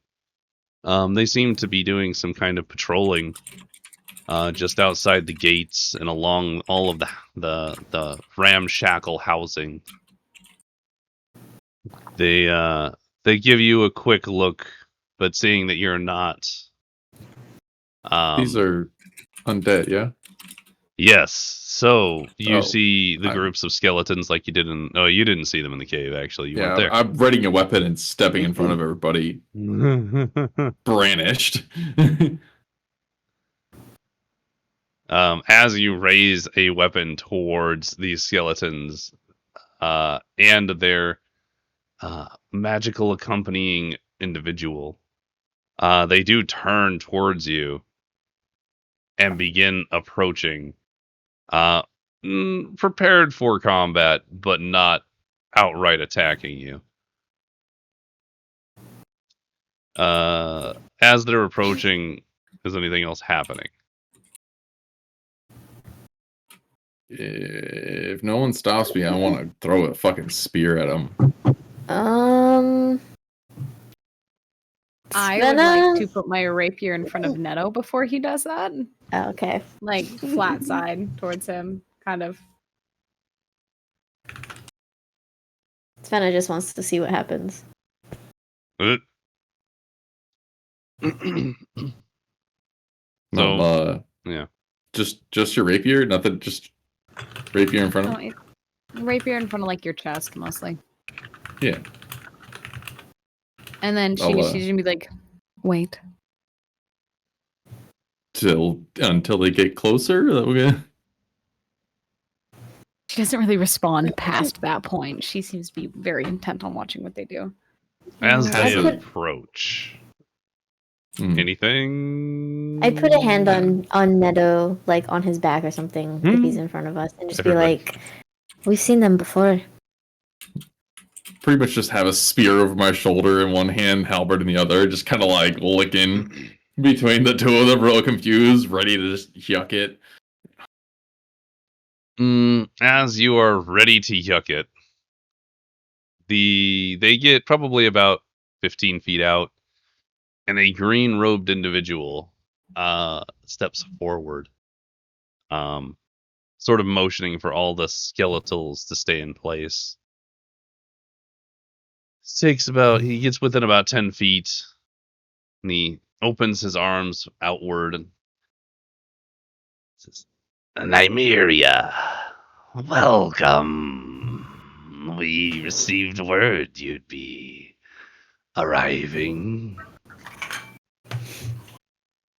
They seem to be doing some kind of patrolling just outside the gates and along all of the ramshackle housing. They give you a quick look, but seeing that you're not. These are undead, yeah? Yes. So you Oh, see the groups of skeletons like you didn't. Oh, you didn't see them in the cave. Actually, you yeah, weren't there. I'm readying a weapon and stepping in front of everybody, brandished. As you raise a weapon towards these skeletons and their magical accompanying individual, they do turn towards you and begin approaching, prepared for combat, but not outright attacking you. As they're approaching, is anything else happening? If no one stops me, I want to throw a fucking spear at them. I would like to put my rapier in front of Netto before he does that. Oh, okay. Like flat side towards him, kind of. Svenna just wants to see what happens. So, yeah. Just your rapier? Nothing, just rapier in front of him? Rapier in front of like your chest, mostly. Yeah. And then she's gonna be like, wait. Until they get closer? She doesn't really respond past that point. She seems to be very intent on watching what they do. As they approach, anything? I put a hand on Netto, like on his back or something, if he's in front of us, and just be like, "We've seen them before." Pretty much just have a spear over my shoulder in one hand, halberd in the other, just kind of like licking between the two of them, real confused, ready to just yuck it. As you are ready to yuck it, they get probably about 15 feet out, and a green-robed individual steps forward, sort of motioning for all the skeletals to stay in place. He gets within about 10 feet, and he opens his arms outward and says, "Nymeria, welcome. We received word you'd be arriving."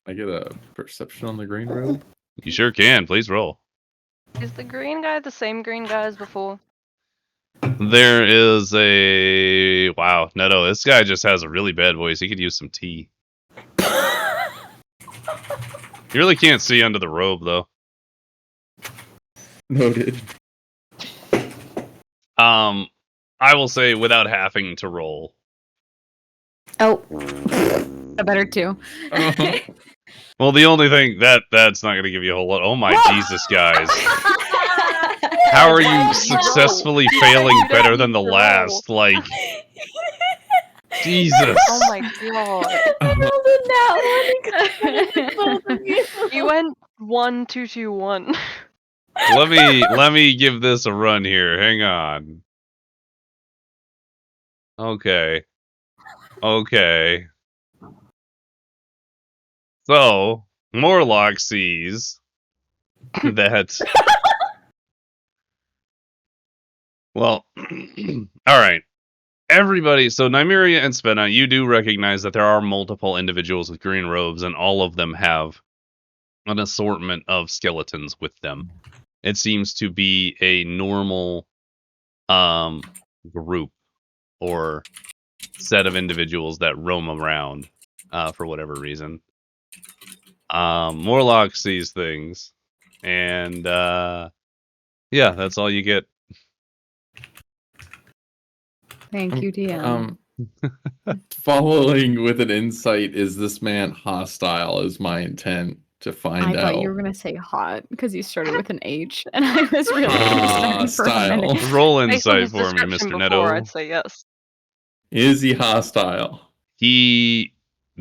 I get a perception on the green robe? You sure can. Please roll. Is the green guy the same green guy as before? There is a... Wow, Netto, this guy just has a really bad voice. He could use some tea. You really can't see under the robe, though. Noted. I will say without having to roll. Oh. A better two. Well, the only thing that's not going to give you a whole lot. Oh my Jesus, guys! How are you successfully failing You don't better need than the to roll. last? Like, Jesus! Oh my god. I rolled a nat one because both of you. You went 1, 2, 2, 1. let me give this a run here. Hang on. Okay. So Morlock sees that. Well, all right. Everybody, so Nymeria and Spenna, you do recognize that there are multiple individuals with green robes, and all of them have an assortment of skeletons with them. It seems to be a normal group or set of individuals that roam around for whatever reason. Morlock sees things, and yeah, that's all you get. Thank you, DM. Following with an insight, is this man hostile? Is my intent to find I out. thought you were gonna say hot because you started with an H, and I was really concerned for a Hostile. minute. Roll Based on insight his for me, description Mr. before, Neto. I'd say yes. Is he hostile? He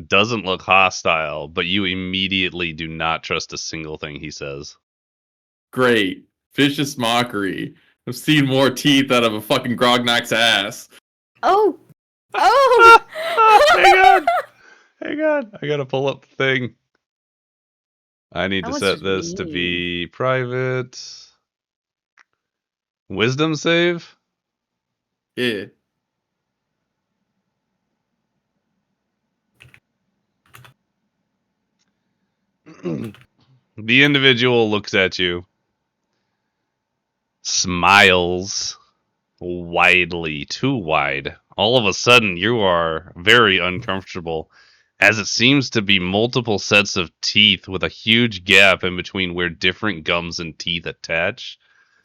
doesn't look hostile, but you immediately do not trust a single thing he says. Great. Vicious mockery. I've seen more teeth out of a fucking Grognak's ass. Oh. Hang on. I gotta pull up the thing. I need That to was set just this to mean. be private. Wisdom save? Yeah. The individual looks at you, smiles widely, too wide. All of a sudden, you are very uncomfortable, as it seems to be multiple sets of teeth with a huge gap in between where different gums and teeth attach.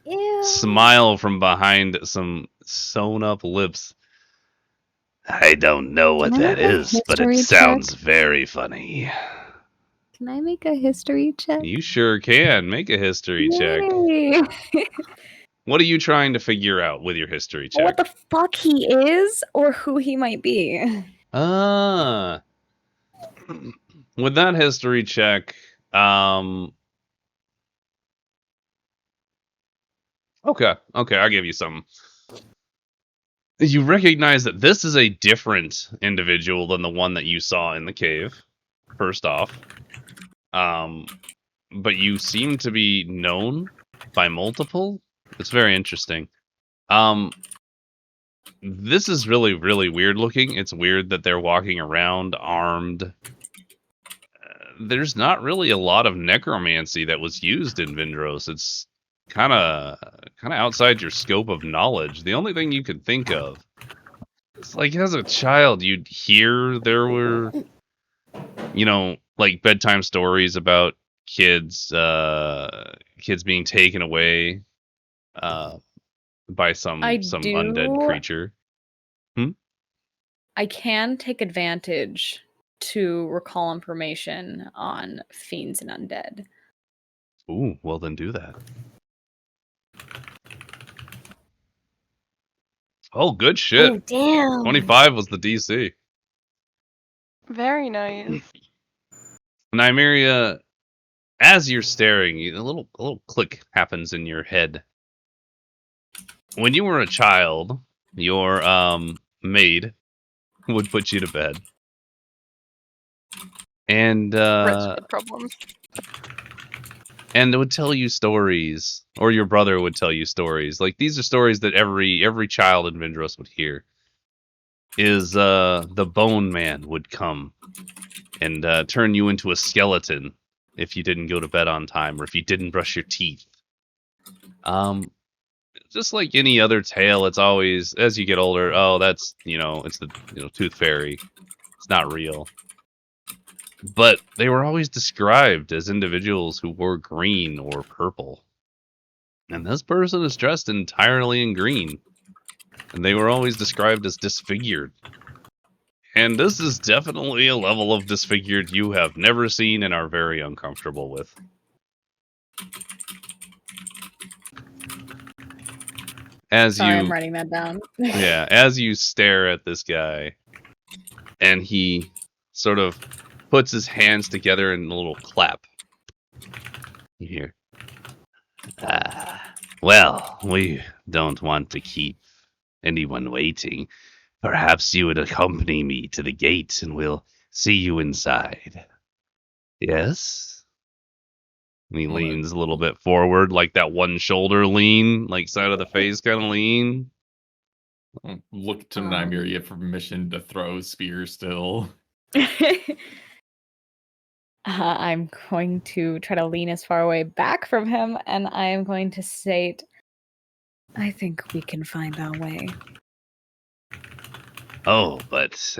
Ew. Smile from behind some sewn up lips. I don't know what Can I that make a is, but it history sounds check? very funny. Can I make a history check? You sure can. Make a history check. Yay. What are you trying to figure out with your history check? What the fuck he is, or who he might be? With that history check, okay, I'll give you some. You recognize that this is a different individual than the one that you saw in the cave, first off. But you seem to be known by multiple. It's very interesting. This is really, really weird looking. It's weird that they're walking around armed. There's not really a lot of necromancy that was used in Vindros. It's kind of outside your scope of knowledge. The only thing you could think of is, like, as a child, you'd hear there were, like bedtime stories about kids being taken away by some undead creature. I can take advantage to recall information on fiends and undead. Ooh, well then do that. Oh, good shit. Oh, damn. 25 was the DC. Very nice. Nymeria, as you're staring, a little click happens in your head. When you were a child, your maid would put you to bed. And Problems. and it would tell you stories, or your brother would tell you stories. Like, these are stories that every child in Vindros would hear. Is the Bone Man would come and turn you into a skeleton if you didn't go to bed on time, or if you didn't brush your teeth. Just like any other tale, it's always, as you get older, oh, that's, it's the Tooth Fairy. It's not real. But they were always described as individuals who wore green or purple. And this person is dressed entirely in green. And they were always described as disfigured. And this is definitely a level of disfigured you have never seen and are very uncomfortable with. As Sorry, you, I'm writing that down. yeah, as you stare at this guy, and he sort of puts his hands together in a little clap. You hear, well, we don't want to keep anyone waiting. Perhaps you would accompany me to the gate and we'll see you inside. Yes? And he Well, leans a little bit forward, like that one shoulder lean, like side of the face kind of lean. Look to Nymeria for permission to throw spear still. I'm going to try to lean as far away back from him, and I am going to state, I think we can find our way. Oh, but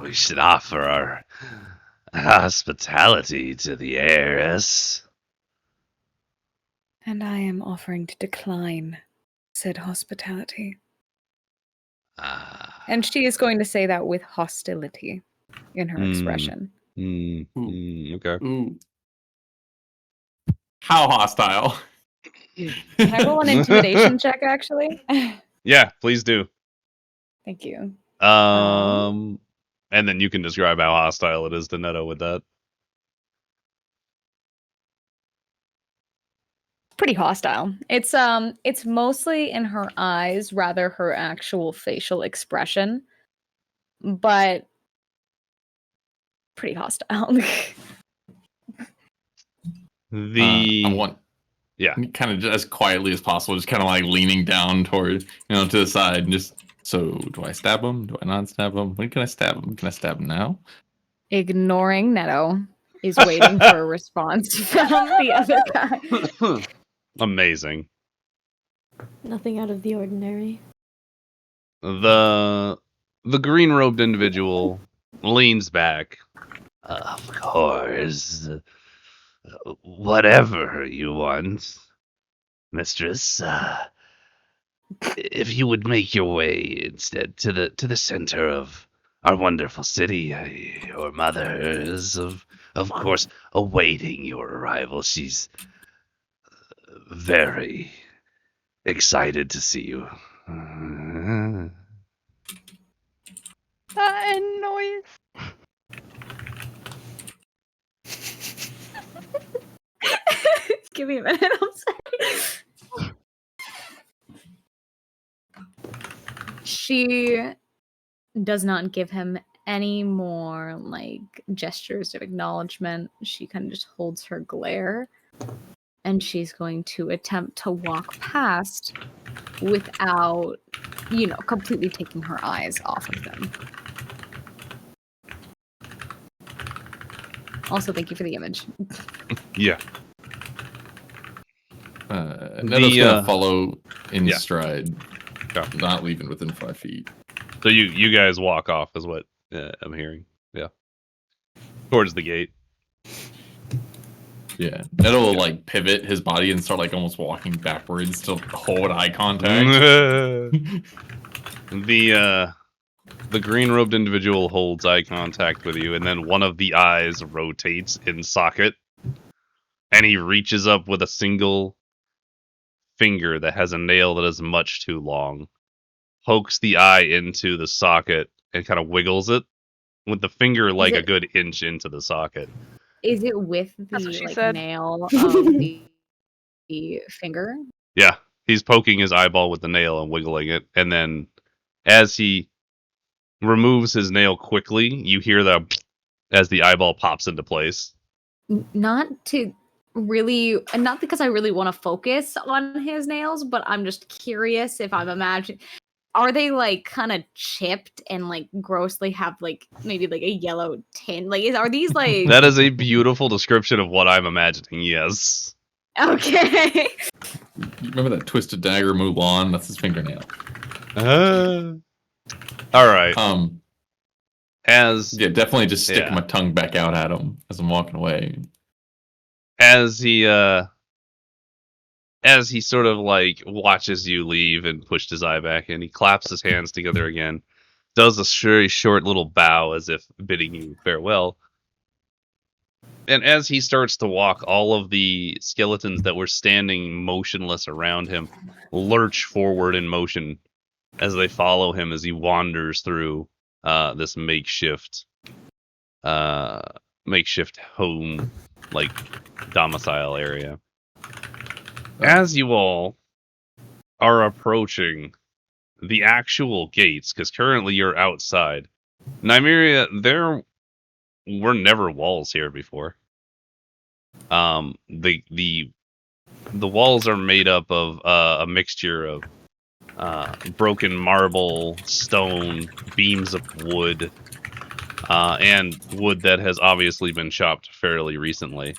we should offer our hospitality to the heiress. And I am offering to decline said hospitality. And she is going to say that with hostility in her expression. Okay. Ooh. How hostile? Can I roll an intimidation check, actually? Yeah, please do. Thank you. And then you can describe how hostile it is to Netto with that. Pretty hostile. It's mostly in her eyes, rather her actual facial expression, but pretty hostile. I want, yeah, kind of as quietly as possible, just kind of like leaning down toward, to the side, and just. So, do I stab him? Do I not stab him? When can I stab him? Can I stab him now? Ignoring Netto is waiting for a response from the other guy. Amazing. Nothing out of the ordinary. The green robed individual leans back. Of course. Whatever you want, mistress. If you would make your way instead to the center of our wonderful city, your mother is of course awaiting your arrival. She's very excited to see you. That noise. Give me a minute, I'm sorry. She does not give him any more like gestures of acknowledgement. She kind of just holds her glare, and she's going to attempt to walk past without, completely taking her eyes off of them. Also, thank you for the image. Yeah. Netto's gonna follow in yeah. stride, not leaving within 5 feet. So you guys walk off, is what I'm hearing. Yeah. Towards the gate. Yeah. Netto will like pivot his body and start like almost walking backwards to hold eye contact. The green robed individual holds eye contact with you, and then one of the eyes rotates in socket, and he reaches up with a single finger that has a nail that is much too long, pokes the eye into the socket, and kind of wiggles it with the finger like a good inch into the socket. Is it with That's what she the said. nail of the finger? Yeah, he's poking his eyeball with the nail and wiggling it, and then as he removes his nail quickly, you hear as the eyeball pops into place. Not because I really want to focus on his nails, but I'm just curious if I'm imagining, are they like kind of chipped and like grossly have like maybe like a yellow tint? Like, are these like? That is a beautiful description of what I'm imagining. Yes. Okay. You remember that Twisted Dagger Mulan? That's his fingernail. All right. Definitely just stick my tongue back out at him as I'm walking away. As he sort of like watches you leave and pushed his eye back in, he claps his hands together again. does a very short little bow as if bidding you farewell. And as he starts to walk, all of the skeletons that were standing motionless around him lurch forward in motion as they follow him as he wanders through this makeshift home, like domicile area. As you all are approaching the actual gates, because currently you're outside, Nymeria, there were never walls here before. The walls are made up of a mixture of broken marble, stone, beams of wood, and wood that has obviously been chopped fairly recently.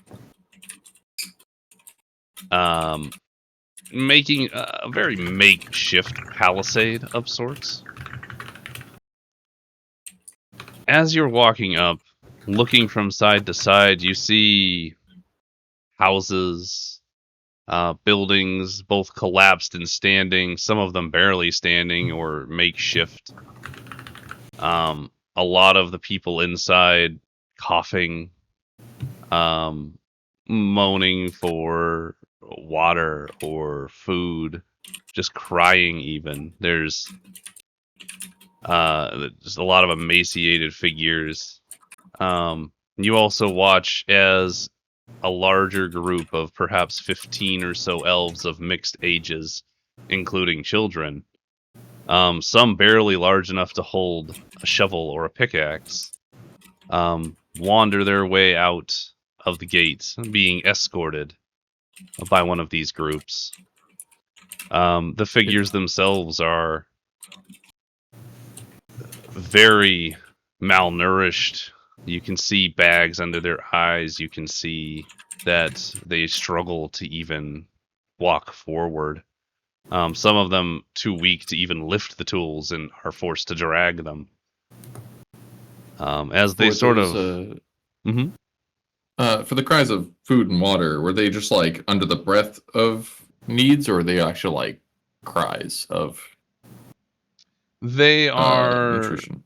Making a very makeshift palisade of sorts. As you're walking up, looking from side to side, you see houses, buildings, both collapsed and standing, some of them barely standing or makeshift. A lot of the people inside coughing, moaning for water or food, just crying even. There's just a lot of emaciated figures. You also watch as a larger group of perhaps 15 or so elves of mixed ages, including children, some barely large enough to hold a shovel or a pickaxe, wander their way out of the gate, being escorted by one of these groups. The figures themselves are very malnourished. You can see bags under their eyes. You can see that they struggle to even walk forward. Some of them too weak to even lift the tools and are forced to drag them. As they sort of... for the cries of food and water, were they just like under the breath of needs, or are they actual like cries of they are nutrition?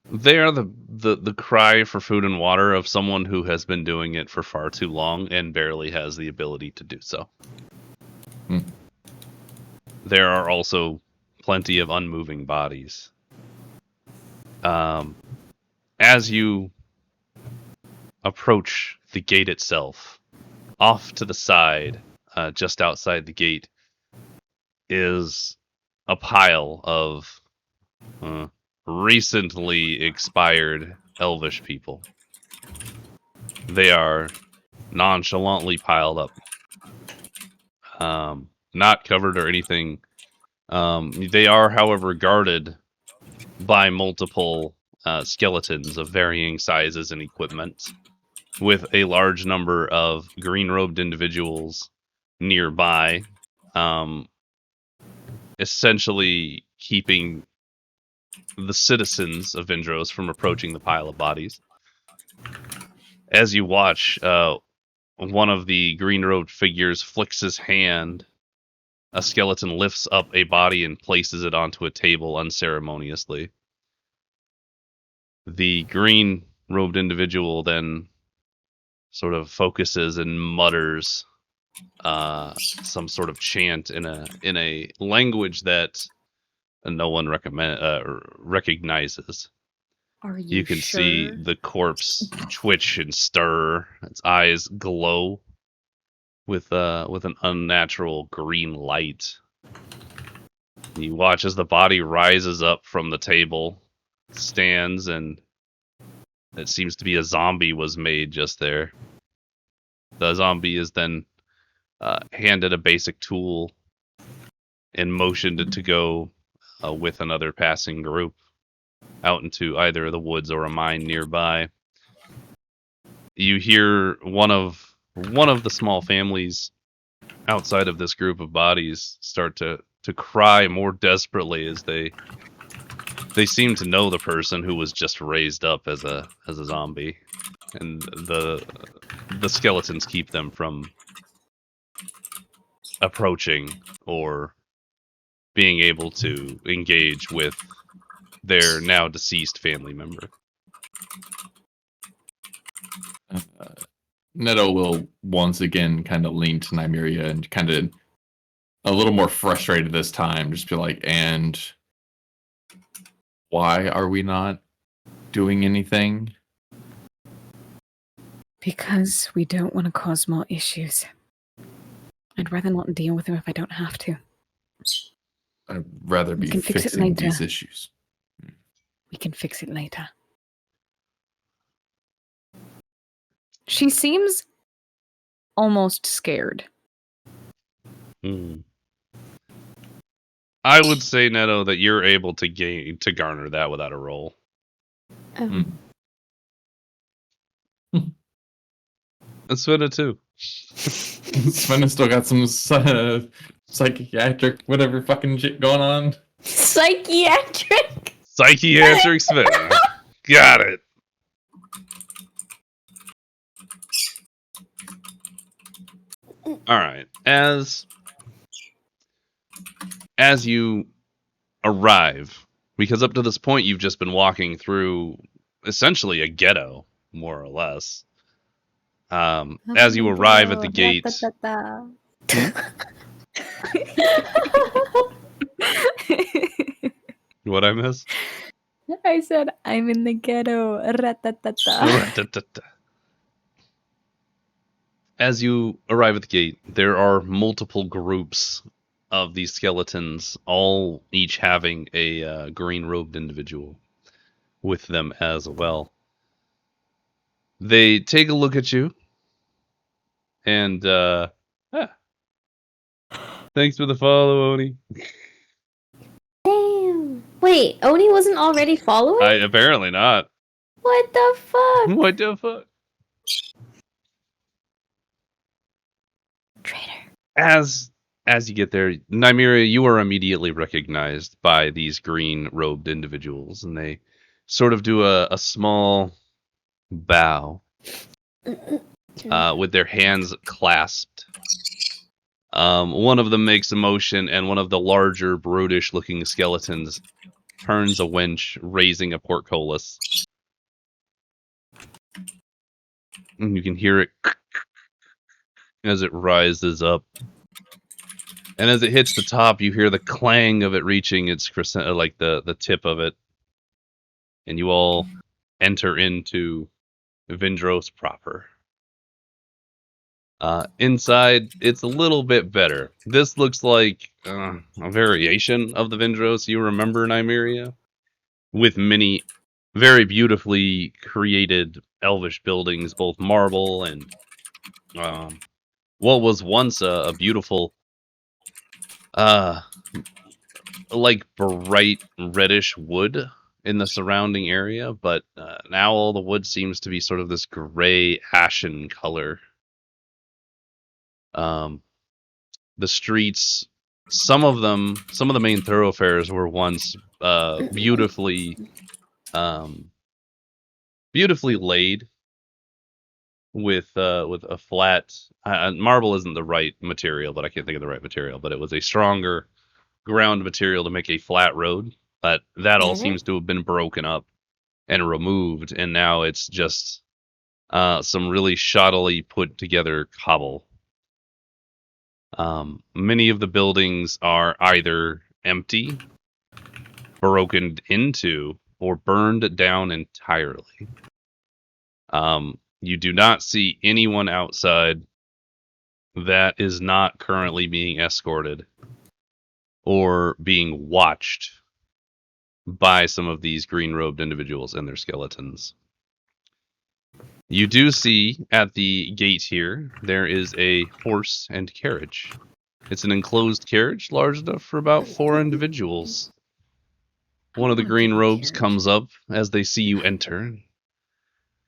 They are the cry for food and water of someone who has been doing it for far too long and barely has the ability to do so. There are also plenty of unmoving bodies. As you approach the gate itself, off to the side, just outside the gate, is a pile of recently expired elvish people. They are nonchalantly piled up, not covered or anything. They are, however, guarded by multiple skeletons of varying sizes and equipment, with a large number of green-robed individuals nearby, essentially keeping the citizens of Vindros from approaching the pile of bodies. As you watch, one of the green-robed figures flicks his hand. A skeleton lifts up a body and places it onto a table unceremoniously. The green-robed individual then sort of focuses and mutters some sort of chant in a language that no one recognizes. Are you can sure? see the corpse twitch and stir. Its eyes glow with an unnatural green light. You watch as the body rises up from the table, stands, and it seems to be a zombie was made just there. The zombie is then handed a basic tool and motioned to go with another passing group out into either the woods or a mine nearby. You hear one of the small families outside of this group of bodies start to cry more desperately as they seem to know the person who was just raised up as a zombie, and the skeletons keep them from approaching or being able to engage with their now deceased family member. Neto will once again kind of lean to Nymeria and kind of a little more frustrated this time. Just be like, and why are we not doing anything? Because we don't want to cause more issues. I'd rather not deal with them if I don't have to. I'd rather be can fix it fixing later. these issues. We can fix it later. She seems almost scared. I would say, Neto, that you're able to garner that without a roll. Oh. That's Svena too. Svena still got some psychiatric whatever fucking shit going on. Psychiatric. Psychiatric Svena. Got it. All right. As you arrive, because up to this point you've just been walking through essentially a ghetto, more or less. As you arrive at the gate, what I miss? I said, I'm in the ghetto. Ra-ta-ta-ta. As you arrive at the gate, there are multiple groups of these skeletons, all each having a green-robed individual with them as well. They take a look at you, and thanks for the follow, Oni. Damn. Wait, Oni wasn't already following? Apparently not. What the fuck? What the fuck? Traitor. As you get there, Nymeria, you are immediately recognized by these green-robed individuals, and they sort of do a small bow with their hands clasped. One of them makes a motion, and one of the larger, brutish-looking skeletons turns a winch, raising a portcullis. And you can hear it as it rises up. And as it hits the top, you hear the clang of it reaching its crescent, like the tip of it. And you all enter into Vindros proper. Inside, it's a little bit better. This looks like a variation of the Vindros you remember, Nymeria, with many very beautifully created elvish buildings, both marble and what was once a beautiful, like bright reddish wood in the surrounding area, but now all the wood seems to be sort of this gray ashen color. The streets, some of the main thoroughfares were once beautifully laid with a flat. Marble isn't the right material, but I can't think of the right material. But it was a stronger ground material to make a flat road. But that all seems to have been broken up and removed, and now it's just some really shoddily put together cobble. Many of the buildings are either empty, broken into, or burned down entirely. You do not see anyone outside that is not currently being escorted or being watched by some of these green-robed individuals and their skeletons. You do see at the gate here, there is a horse and carriage. It's an enclosed carriage, large enough for about 4 individuals. One of the green robes comes up as they see you enter,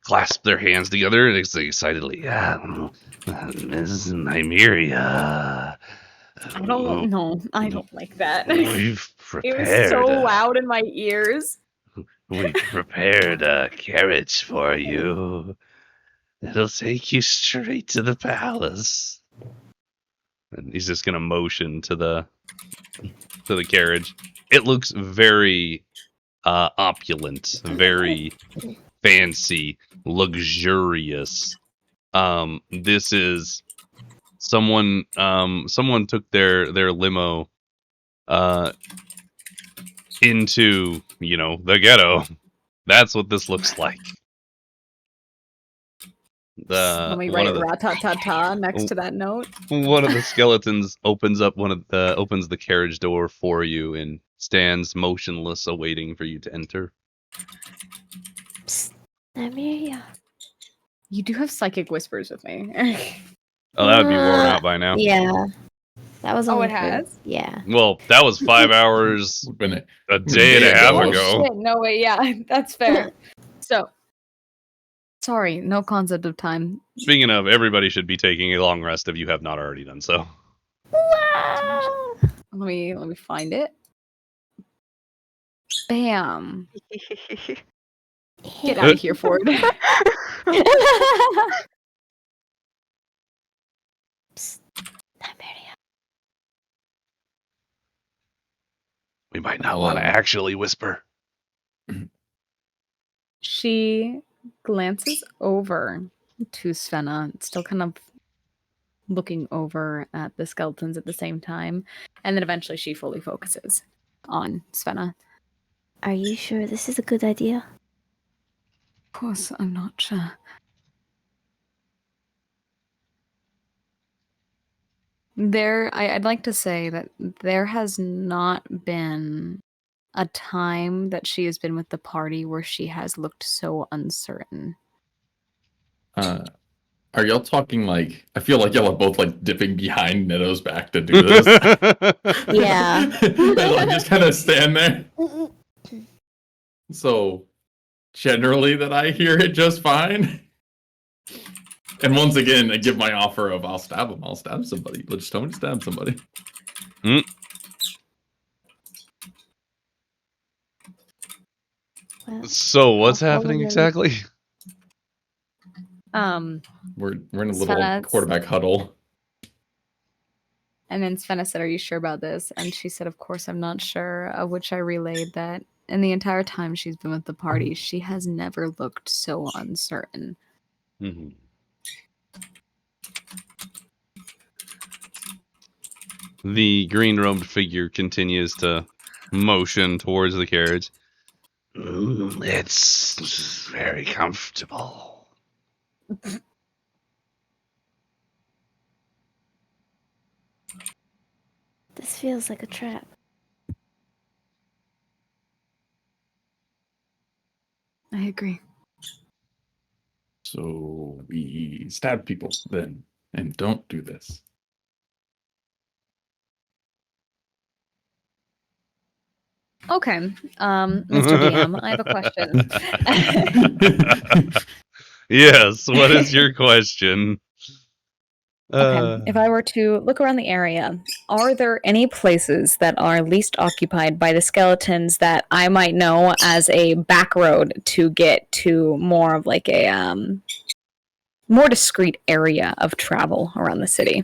clasp their hands together, and they say excitedly, this is Nymeria. I don't know. I don't like that. We've It prepared. was so loud in my ears. We prepared a carriage for you. It'll take you straight to the palace. And he's just gonna motion to the carriage. It looks very opulent, very fancy, luxurious. This is someone took their limo into, the ghetto. That's what this looks like. Let me write rat-ta-ta-ta next to that note. One of the skeletons opens the carriage door for you and stands motionless, awaiting for you to enter. Psst, Nymeria. You do have psychic whispers with me. Oh, that would be worn out by now. Yeah. That was Oh, only it has? Yeah. Well, that was 5 hours When a day and a half Oh, ago. Shit, no way, yeah, that's fair. So, sorry, no concept of time. Speaking of, everybody should be taking a long rest if you have not already done so. Let me find it. Bam. Get out of here, Ford. Psst, Nymeria. We might not want to actually whisper. She glances over to Svenna, still kind of looking over at the skeletons at the same time, and then eventually she fully focuses on Svenna. Are you sure this is a good idea? Of course, I'm not sure. I'd like to say that there has not been a time that she has been with the party where she has looked so uncertain. Are y'all talking like? I feel like y'all are both like dipping behind Neto's back to do this. Yeah. And, like, just kind of stand there. So generally, that I hear it just fine. And once again, I give my offer of I'll stab him. I'll stab somebody. Let's tell me to stab somebody. Well, So what's I'll follow happening your exactly? We're in a little Svenna, quarterback huddle. and then Svenna said, "Are you sure about this?" And she said, "Of course I'm not sure," of which I relayed that in the entire time she's been with the party, she has never looked so uncertain. Mhm. The green-robed figure continues to motion towards the carriage. It's very comfortable. This feels like a trap. I agree. So we stab people then, and don't do this. Okay, Mr. DM, I have a question. Yes, what is your question? Okay, if I were to look around the area, are there any places that are least occupied by the skeletons that I might know as a back road to get to more of like a more discreet area of travel around the city?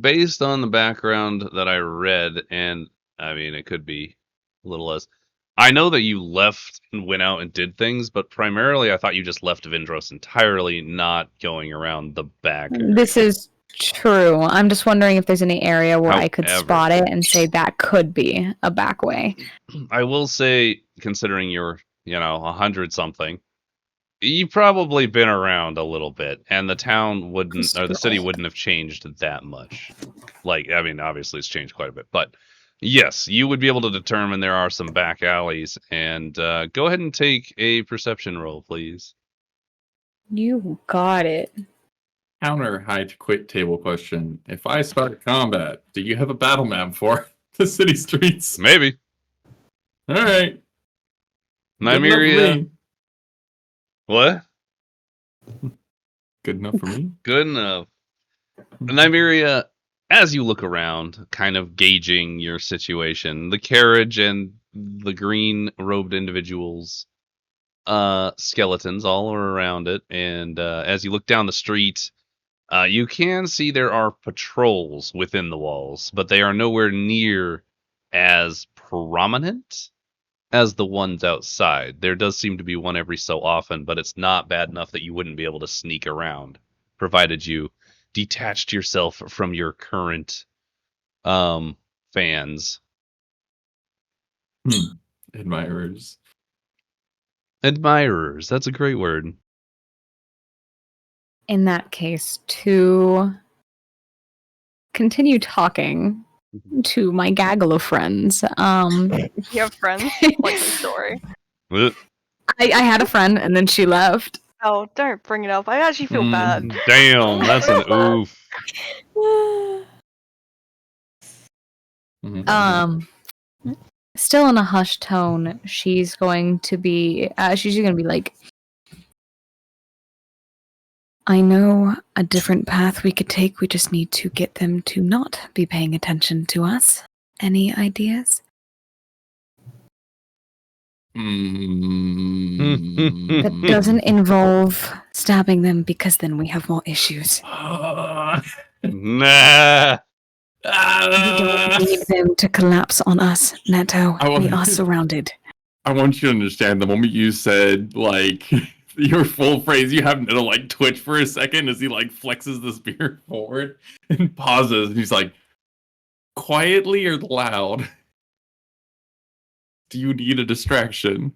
Based on the background that I read, and I mean, it could be a little less. I know that you left and went out and did things, but primarily I thought you just left Vindros entirely, not going around the back. This is true. I'm just wondering if there's any area where I could However- spot it and say that could be a back way. I will say, considering you're, 100 something, you've probably been around a little bit, and the town wouldn't, or the city wouldn't have changed that much. Like, I mean, obviously it's changed quite a bit, but yes, you would be able to determine there are some back alleys, and go ahead and take a perception roll, please. You got it. Counter hide quit table question. If I start combat, do you have a battle map for the city streets? Maybe. All right. Nymeria. What? Good enough for me. Good enough. Nymeria, as you look around, kind of gauging your situation, the carriage and the green-robed individuals skeletons all around it, and as you look down the street, you can see there are patrols within the walls, but they are nowhere near as prominent as the ones outside. There does seem to be one every so often, but it's not bad enough that you wouldn't be able to sneak around, provided you detached yourself from your current fans. Admirers. Admirers, that's a great word. In that case, to continue talking to my gaggle of friends. You have friends? Like the story. I had a friend and then she left. Oh, don't bring it up. I actually feel bad. Damn, that's an oof. Still in a hushed tone, she's going to be like, I know a different path we could take. We just need to get them to not be paying attention to us. Any ideas? That doesn't involve stabbing them, because then we have more issues. Nah. We don't need them to collapse on us, Neto. We are surrounded. I want you to understand, the moment you said, like, your full phrase, you have Neto, like, twitch for a second as he, like, flexes the spear forward and pauses, and he's like, quietly or loud? Do you need a distraction?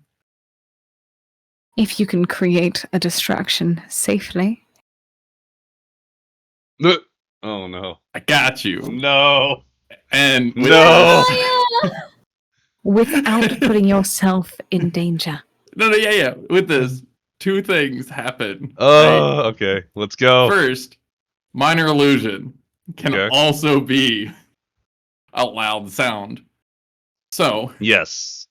If you can create a distraction safely. Oh no. I got you. No. And No. Without putting yourself in danger. Yeah. With this, two things happen. Oh, right? Okay. Let's go. First, minor illusion can also be a loud sound. So, yes.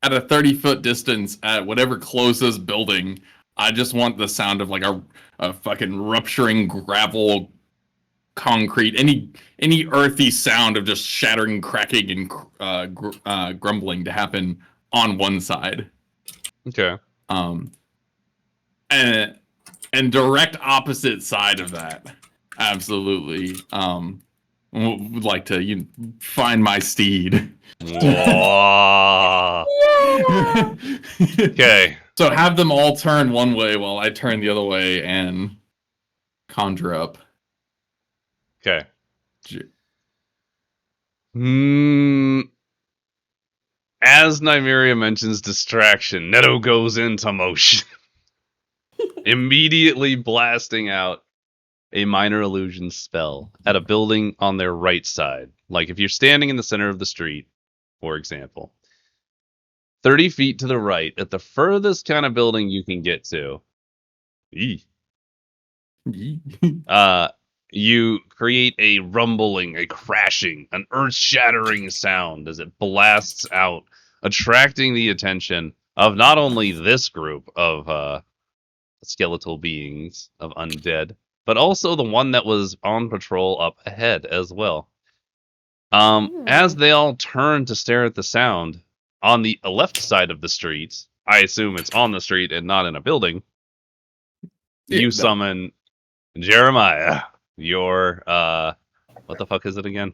At a 30-foot distance, at whatever closest building, I just want the sound of like a fucking rupturing gravel, concrete, any earthy sound of just shattering, cracking, and grumbling to happen on one side. Okay. And direct opposite side of that, absolutely. Would like to find my steed. Okay. So have them all turn one way while I turn the other way and conjure up. Okay. As Nymeria mentions distraction, Neto goes into motion. Immediately blasting out a minor illusion spell at a building on their right side. Like if you're standing in the center of the street, for example, 30 feet to the right, at the furthest kind of building you can get to, you create a rumbling, a crashing, an earth-shattering sound as it blasts out, attracting the attention of not only this group of skeletal beings, of undead, but also the one that was on patrol up ahead as well. As they all turn to stare at the sound, on the left side of the street, I assume it's on the street and not in a building, you summon Jeremiah, your, what the fuck is it again?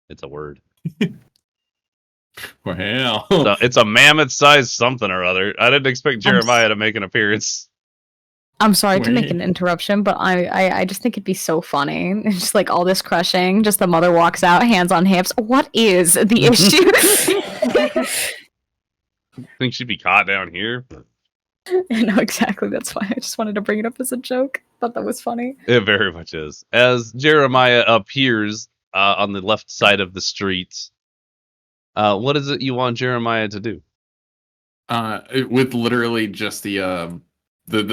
It's a word. Wow. So it's a mammoth-sized something or other. I didn't expect Jeremiah to make an appearance. I'm sorry to make an interruption, but I just think it'd be so funny. It's just like all this crushing, just the mother walks out, hands on hips. What is the issue? Think she'd be caught down here? No, exactly. That's why I just wanted to bring it up as a joke. Thought that was funny. It very much is. As Jeremiah appears on the left side of the street, what is it you want Jeremiah to do? With literally just the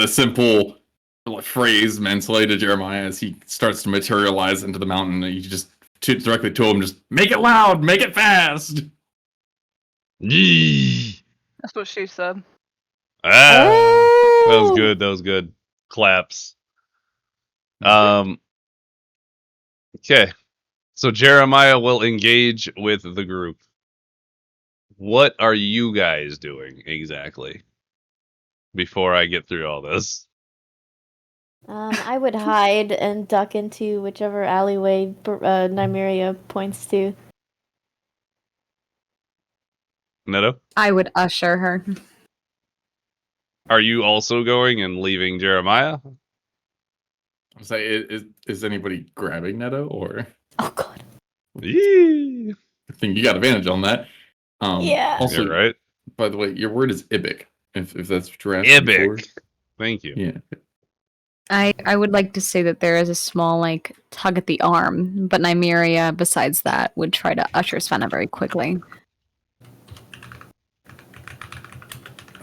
simple phrase mentally to Jeremiah as he starts to materialize into the mountain, you just directly to him, just make it loud, make it fast. That's what she said. That was good. That was good. Claps. Okay. So Jeremiah will engage with the group. What are you guys doing exactly? before I get through all this. I would hide and duck into whichever alleyway Nymeria points to. Neto, I would usher her. are you also going and leaving Jeremiah? I was like, is anybody grabbing Neto or? Oh god. Yee. I think you got advantage on that. Yeah. Also, You're right. by the way, your word is Ibic. If that's what you're asking for. Ibic. Thank you. Yeah. I would like to say that there is a small like tug at the arm, but Nymeria, besides that, would try to usher Svenna very quickly.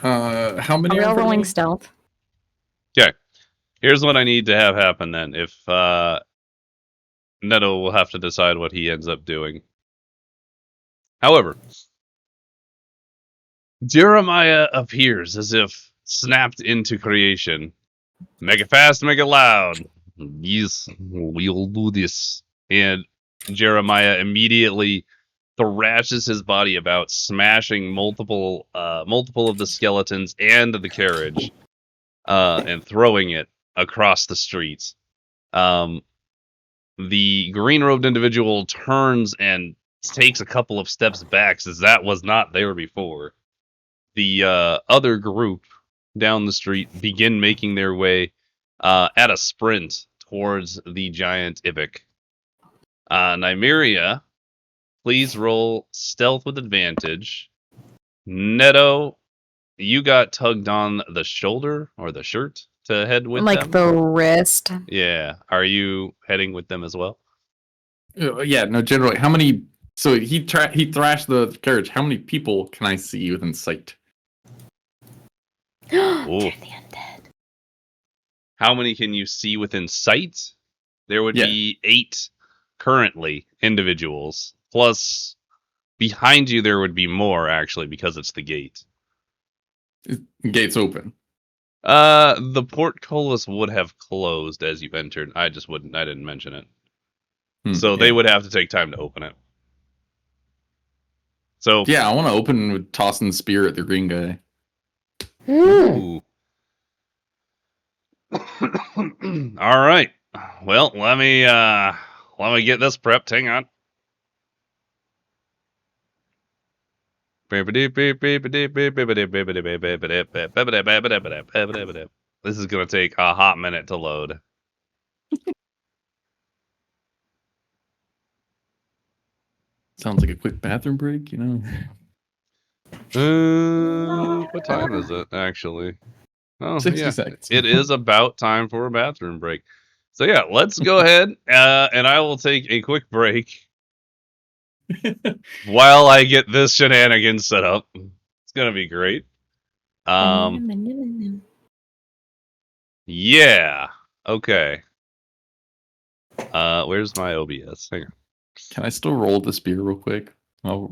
How many Are we are all in front of rolling me? stealth? Okay. Here's what I need to have happen then. If Neto will have to decide what he ends up doing. However, Jeremiah appears as if snapped into creation. Make it fast, make it loud. Yes, we'll do this. And Jeremiah immediately thrashes his body about, smashing multiple of the skeletons and the carriage, and throwing it across the streets. The green-robed individual turns and takes a couple of steps back, since that was not there before. The other group down the street begin making their way at a sprint towards the giant Ibic. Nymeria, please roll stealth with advantage. Neto, you got tugged on the shoulder or the shirt to head with Like them. the wrist. Yeah. Are you heading with them as well? Yeah, no, generally, how many? So he thrashed the carriage. How many people can I see within sight? They're Ooh. the undead. How many can you see within sight? There would Yeah. be 8 currently individuals. Plus, behind you there would be more, actually, because it's the gate. Gates open. The portcullis would have closed as you entered. I didn't mention it. So they Yeah. would have to take time to open it. So Yeah, I want to open with tossing the spear at the green guy. Ooh. All right. Well, let me get this prepped. Hang on. This is gonna take a hot minute to load. Sounds like a quick bathroom break, you know? What time is it actually? Oh, 60 yeah. seconds. It is about time for a bathroom break. So yeah, let's go ahead, and I will take a quick break while I get this shenanigans set up. It's gonna be great. Yeah. Okay. Where's my OBS? Hang on. Can I still roll the spear real quick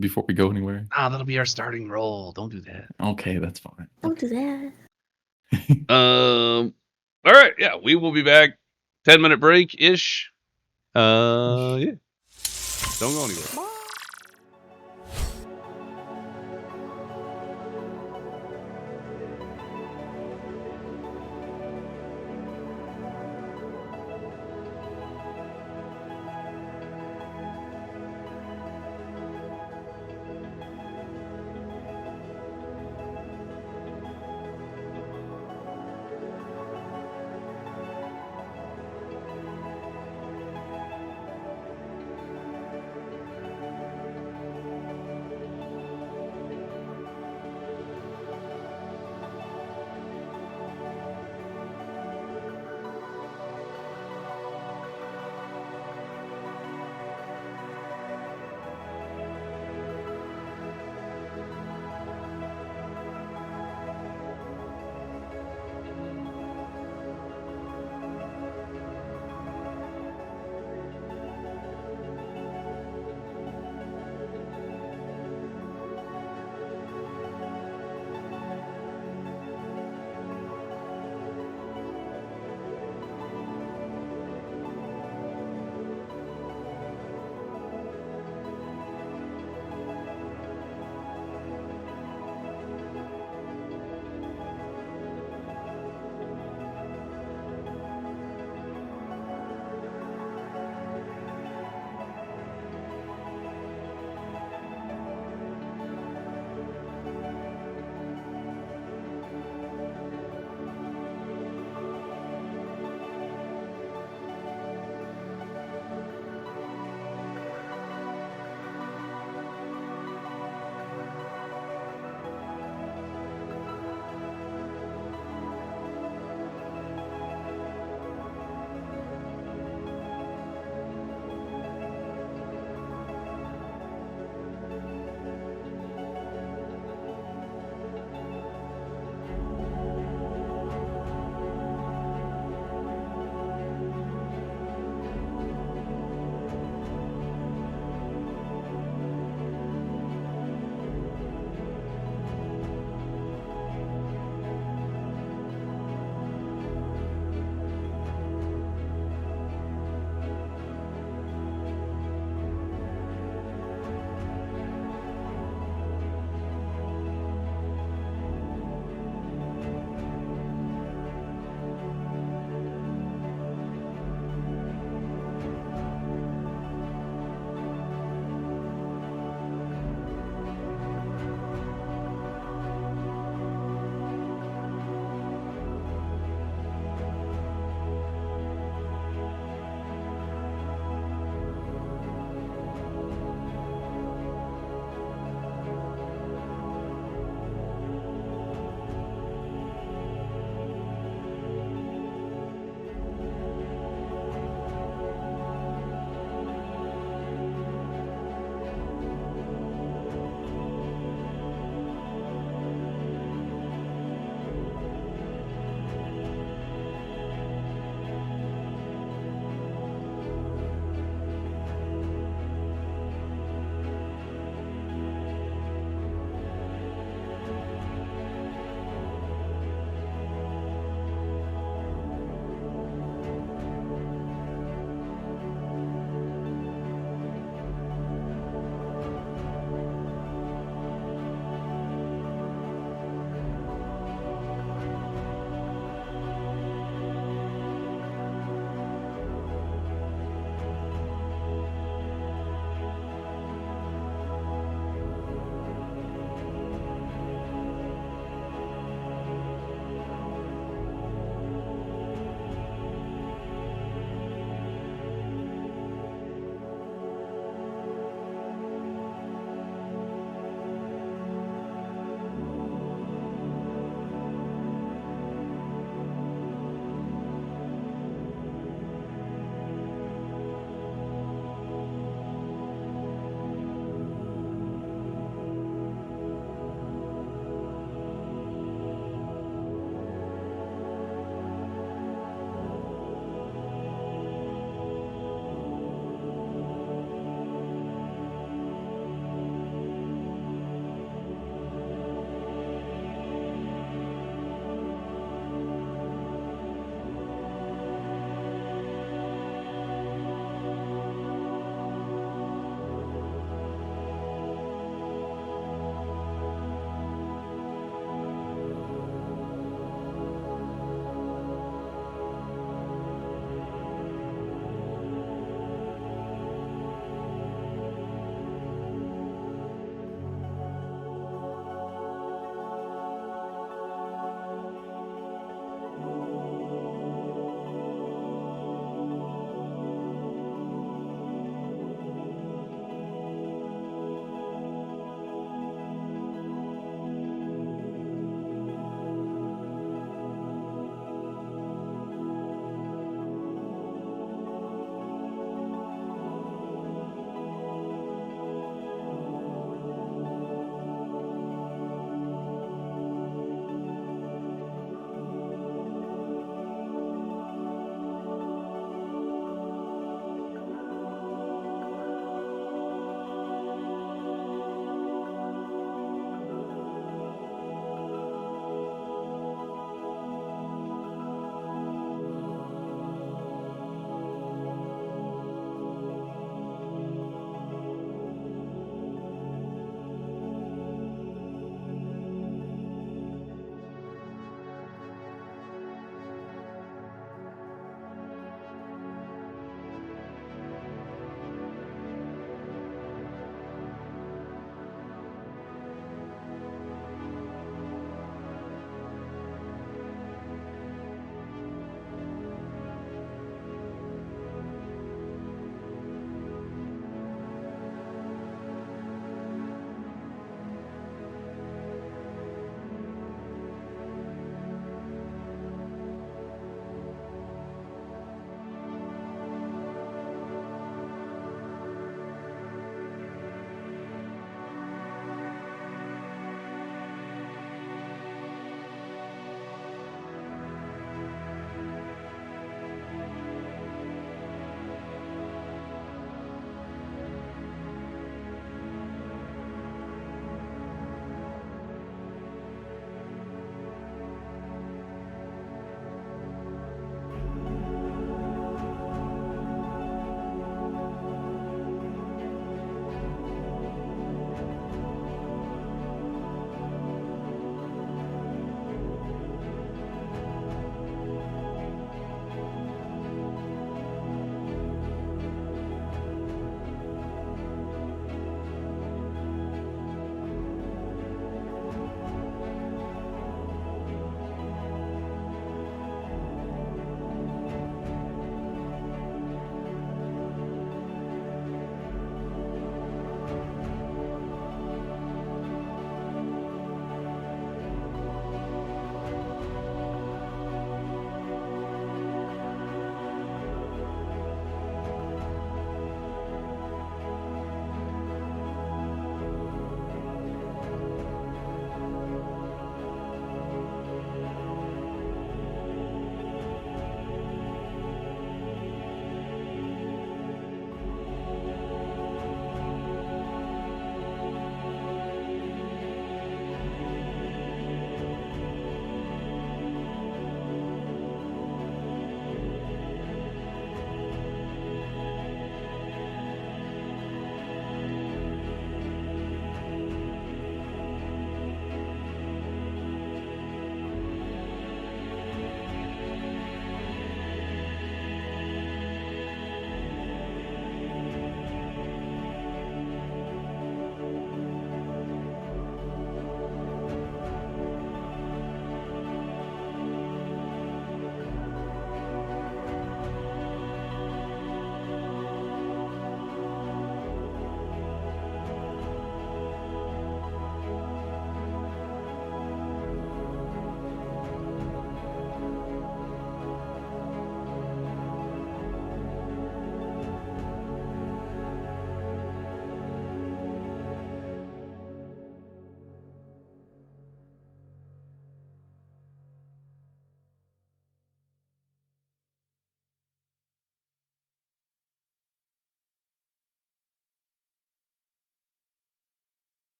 before we go anywhere? That'll be our starting roll. Don't do that. Okay, that's fine. Don't do that. All right. Yeah, we will be back. 10-minute break ish. Yeah. Don't go anywhere.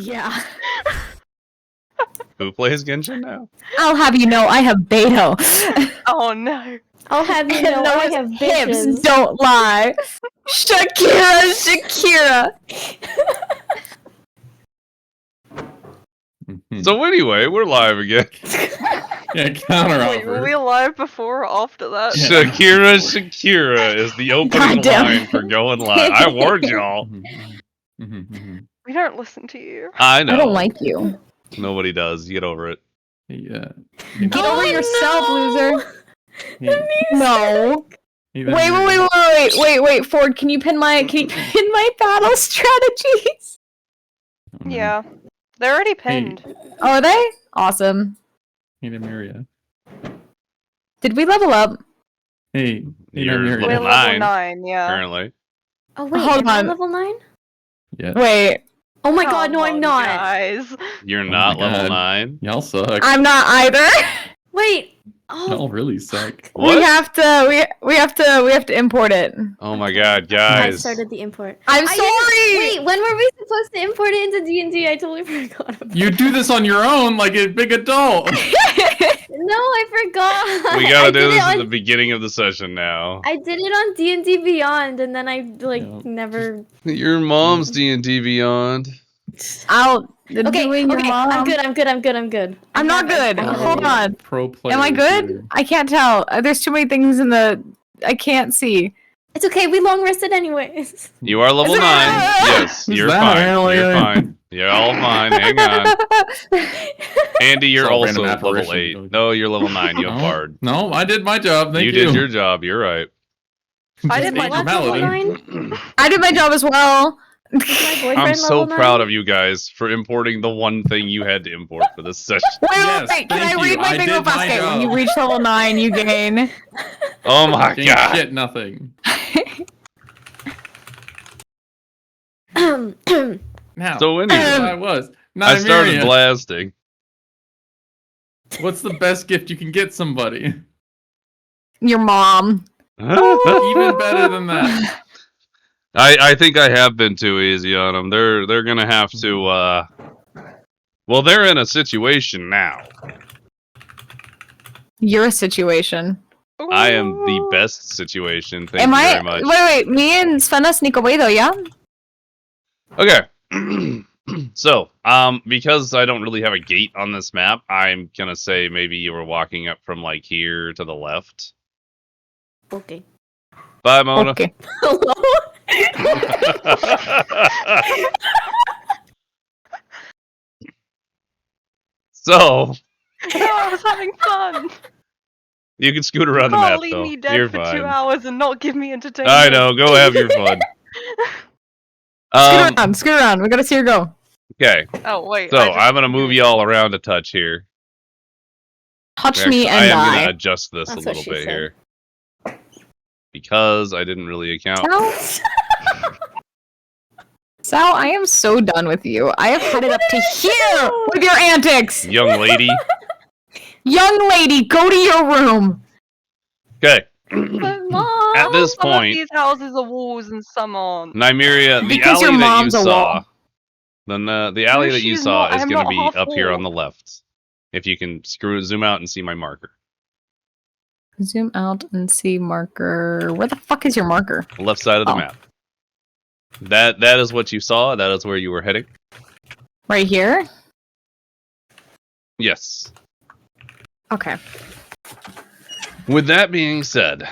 Yeah. Who plays Genshin now? I'll have you know, I have Beto. Oh no. I'll have you And know I those have hips bitches. don't lie. Shakira. So anyway, we're live again. Yeah, counter Wait, were we alive before or after that? Yeah. Shakira is the opening Goddamn. line for going live. I warned y'all. We don't listen to you. I know. I don't like you. Nobody does. Get over it. Yeah. Get over yourself, loser. No. Wait, Wait, Ford, can you pin my battle strategies? Yeah. They're already pinned. Oh, are they? Awesome. Hey, Nymeria. Did we level up? Hey, You're Nymeria. We're level level 9, 9, yeah. currently. Oh wait, Hold am I on. level 9? Yeah. Wait, Oh my god, no Come I'm on, not. Guys. You're Oh not my level God. 9. Y'all suck. I'm not either. Wait. Oh, Y'all really suck. What? We have to import it. Oh my god, I guys. started the import. I'm I sorry. Wait, when were we supposed to import it into D&D? I totally forgot about You do this on your own like a big adult. No, I forgot. We gotta I do did this it at on, the beginning of the session now. I did it on D&D Beyond, and then I Yeah. never. Your mom's D&D Beyond. Out. Okay, Doing your okay, mom. I'm good. I'm not good. I have Hold it. on. Pro player. Am I good? I can't tell. There's too many things in the. I can't see. It's okay. We long rested anyways. You are level 9. Yes, Who's you're that, fine. Alien? You're fine. You're all fine. Hang on. Andy, you're It's all also random level apparition. 8. No, you're level 9. You have No, Bard. no, I did my job. Thank you. You did your job. You're right. I Is did my my job. level Paladin. 9? I did my job as well. Is my boyfriend I'm so level 9? proud of you guys for importing the one thing you had to import for this session. Yes, Wait, can I thank read you. my I bingo did my basket? When you job. reach level 9, you gain. Oh my Ain't god. shit, nothing. Now, So anyway, I was. I started Nymeria, blasting. what's the best gift you can get somebody? Your mom. Even better than that. I think I have been too easy on them. They're gonna have to. Well, they're in a situation now. Your situation. I am the best situation. Thank Am you I? very much. Wait. Me and Svenna sneak away though, yeah? Okay. So, because I don't really have a gate on this map, I'm gonna say maybe you were walking up from like here to the left. Okay. Bye, Mona. Okay. Hello? So, No, I was having fun. you can scoot around the Can't map, leave though. me dead You're for fine. 2 hours and not give me entertainment. I know. Go have your fun. Scoot around. We gotta see her go. Okay. Oh wait. So I'm gonna move y'all around a touch here. Touch Actually, me I and am die. gonna adjust this That's a what little she bit said. here because I didn't really account. Sal, I am so done with you. I have had it up to here with your antics. Young lady. Young lady, go to your room. Okay. But mom. At this Some of point, these houses are walls and some aren't. Nymeria, the Because your alley that you mom's a saw, wall. then the alley No, that you she's saw not. is I'm gonna not be half up here wall. on the left. If you can zoom out and see my marker. Zoom out and see marker. Where the fuck is your marker? Left side of the Oh. map. That is what you saw. That is where you were heading. Right here? Yes. Okay. With that being said,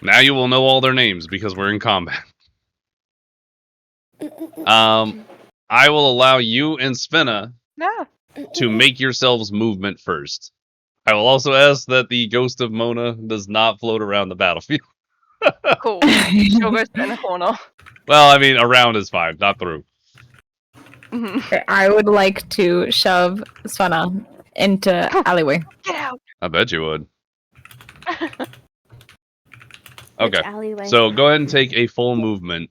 now you will know all their names because we're in combat. I will allow you and Svenna Yeah. to make yourselves movement first. I will also ask that the ghost of Mona does not float around the battlefield. Cool. She'll go sit in a corner. Well, I mean, around is fine, not through. Mhm. I would like to shove Svenna into alleyway. Get out. I bet you would. Which Okay, alleyway? so go ahead and take a full movement.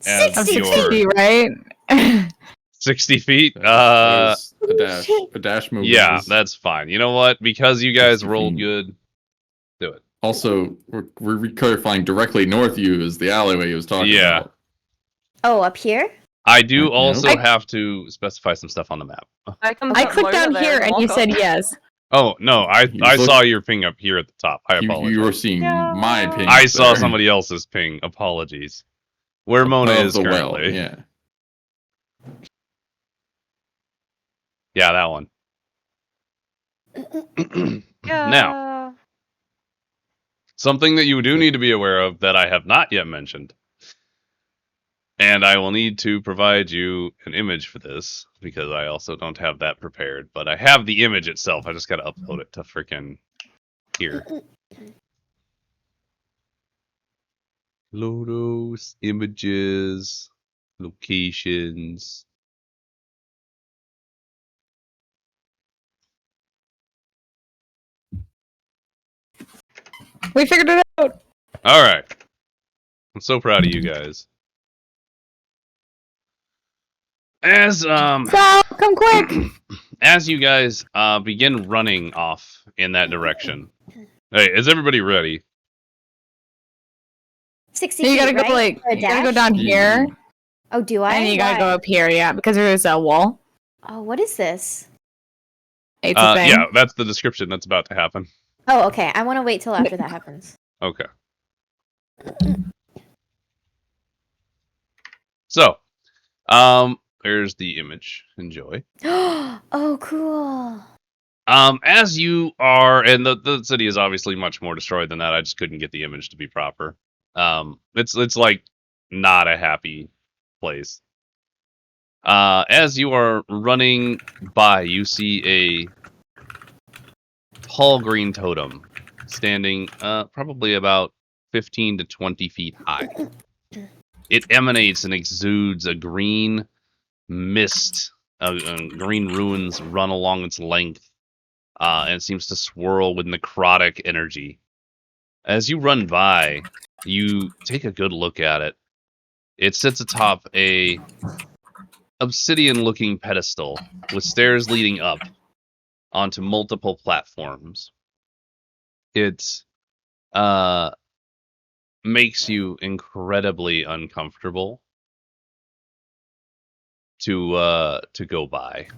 As Of 60 your- feet, right? 60 feet? There's a dash. A dash move. Yeah, is- that's fine. You know what? Because you guys 60 rolled feet. good, do it. Also, we're clarifying directly north of you is the alleyway he was talking Yeah. about. Oh, up here? I do Nope. also have to specify some stuff on the map. I can I put clicked them down over there here as a and you said mock-up. yes. Oh no, I You're saw look- your ping up here at the top. I apologize. You were seeing Yeah. my ping. I up saw there. somebody else's ping. Apologies. Where Mona Of is the currently. well, yeah. Yeah, that one. Yeah. Now, something that you do need to be aware of that I have not yet mentioned. And I will need to provide you an image for this because I also don't have that prepared. But I have the image itself. I just got to upload it to freaking here. Lodos, images, locations. We figured it out. All right. I'm so proud of you guys. As So come quick. as you guys begin running off in that direction. Hey, is everybody ready? 60 You feet, gotta go right? like For a you gotta go dash? down here, Oh, do I? and you gotta Why? go up here. Yeah, because there is a wall. Oh, what is this? It's a thing. Yeah, that's the description that's about to happen. Oh, okay. I want to wait till after that happens. Okay. So, there's the image. Enjoy. Oh, cool. As you are, and the city is obviously much more destroyed than that. I just couldn't get the image to be proper. It's like not a happy place. As you are running by, you see a tall green totem standing, probably about 15 to 20 feet high. It emanates and exudes a green mist. Green ruins run along its length. And it seems to swirl with necrotic energy. As you run by, you take a good look at it. It sits atop a obsidian-looking pedestal with stairs leading up onto multiple platforms. It makes you incredibly uncomfortable to go by.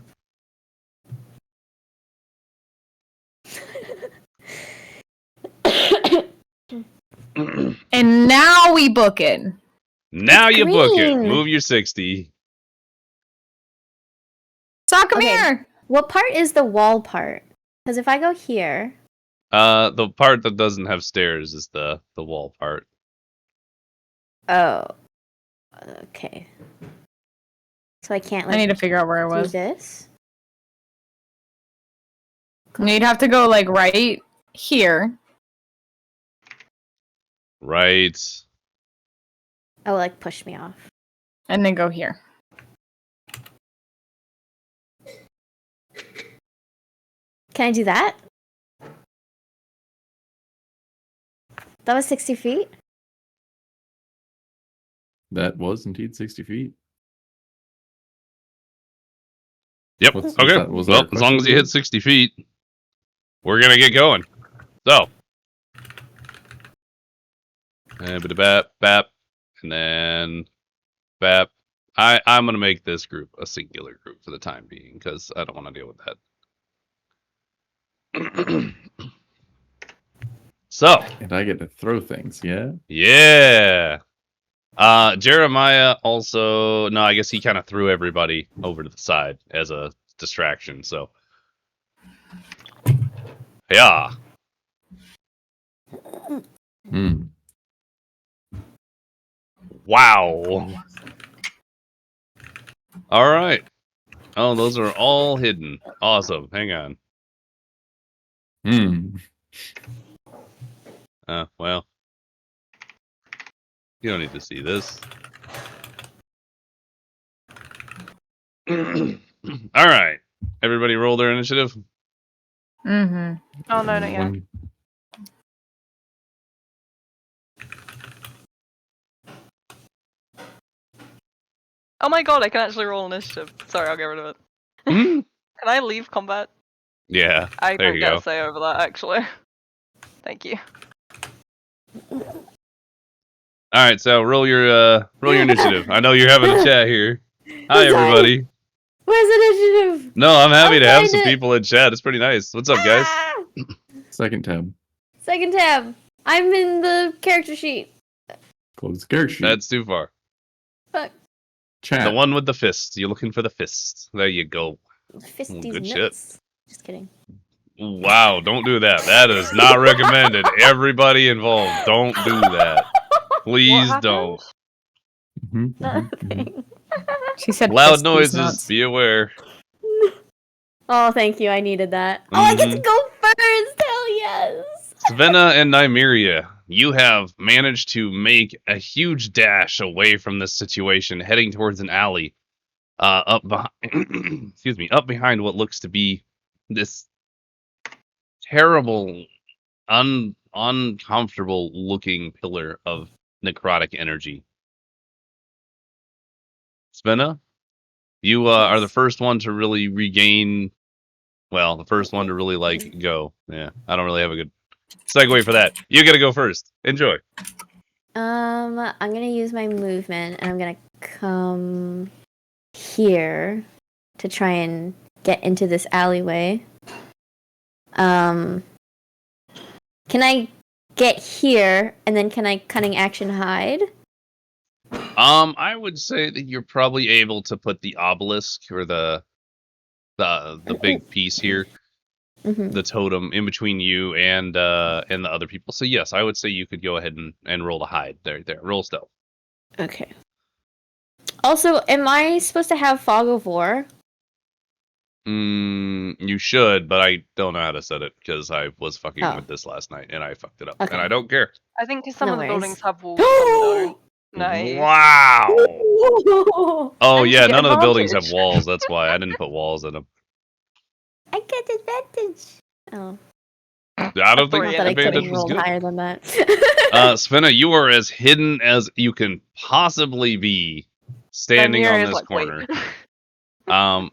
And now we book it. Now It's you book it. green. Move your 60. So come Okay. here. What part is the wall part? Because if I go here, The part that doesn't have stairs is the wall part. oh, okay. So I can't I like need to figure out where it do was. this. You'd have to go like right here. Right. Oh, like push me off. And then go here. Can I do that? That was 60 feet? That was indeed 60 feet. Yep. Was Okay. that- was that Well, a as long as you question? hit 60 feet, we're gonna get going. So, bit of bap, and then bap. I'm gonna make this group a singular group for the time being because I don't want to deal with that. So, And I get to throw things, yeah? yeah. Jeremiah also, no, I guess he kind of threw everybody over to the side as a distraction. So, yeah. Hmm. Wow. All right. Oh, those are all hidden. Awesome. Hang on. Hmm. Well, you don't need to see this. All right. Everybody roll their initiative. Mm-hmm. Oh no, not yet. One- Oh my god, I can actually roll initiative. Sorry, I'll get rid of it. Mhm. Can I leave combat? Yeah. I There don't you get go. a say over that, actually. Thank you. All right, so roll your initiative. I know you're having a chat here. Hi, I'm sorry. everybody. Where's initiative? No, I'm happy I'm to have trying some to- people in chat. It's pretty nice. What's up, guys? Ah! Second tab. Second tab. I'm in the character sheet. Close the character sheet. That's too far. Fuck. Chat. The one with the fist. You're looking for the fist. There you go. Fisties good nuts. Just kidding. Wow, don't do that. That is not recommended. Everybody involved, don't do that. Please happened? don't. Mhm, mhm, mhm. Nothing. She said Loud "Fist these noises, nuts." be aware. Oh, thank you. I needed that. Oh, I get to go first. Hell yes. Svenna and Nymeria, you have managed to make a huge dash away from this situation, heading towards an alley, up behind, excuse me, up behind what looks to be this terrible, uncomfortable looking pillar of necrotic energy. Svenna, you are the first one to really regain. Well, the first one to really go. Yeah, I don't really have a good segue for that. You gotta go first. Enjoy. I'm gonna use my movement and I'm gonna come here to try and get into this alleyway. Can I get here and then can I cunning action hide? I would say that you're probably able to put the obelisk or the big piece here, Mm-hmm. the totem, in between you and the other people. So yes, I would say you could go ahead and roll to hide. There. Roll stealth. Okay. Also, am I supposed to have Fog of War? You should, but I don't know how to set it because I was fucking Oh. with this last night and I fucked it up, Okay. and I don't care. I think 'cause some No of the worries. buildings have walls, some don't. Nice. Wow. Oh And you yeah, get none of the buildings have advantage. walls. That's why I didn't put walls in them. I get advantage. Oh, I don't think Three not that I could advantage have was rolled good. higher than that. Svenna, you are as hidden as you can possibly be, standing on Nymeria is this like, wait. corner.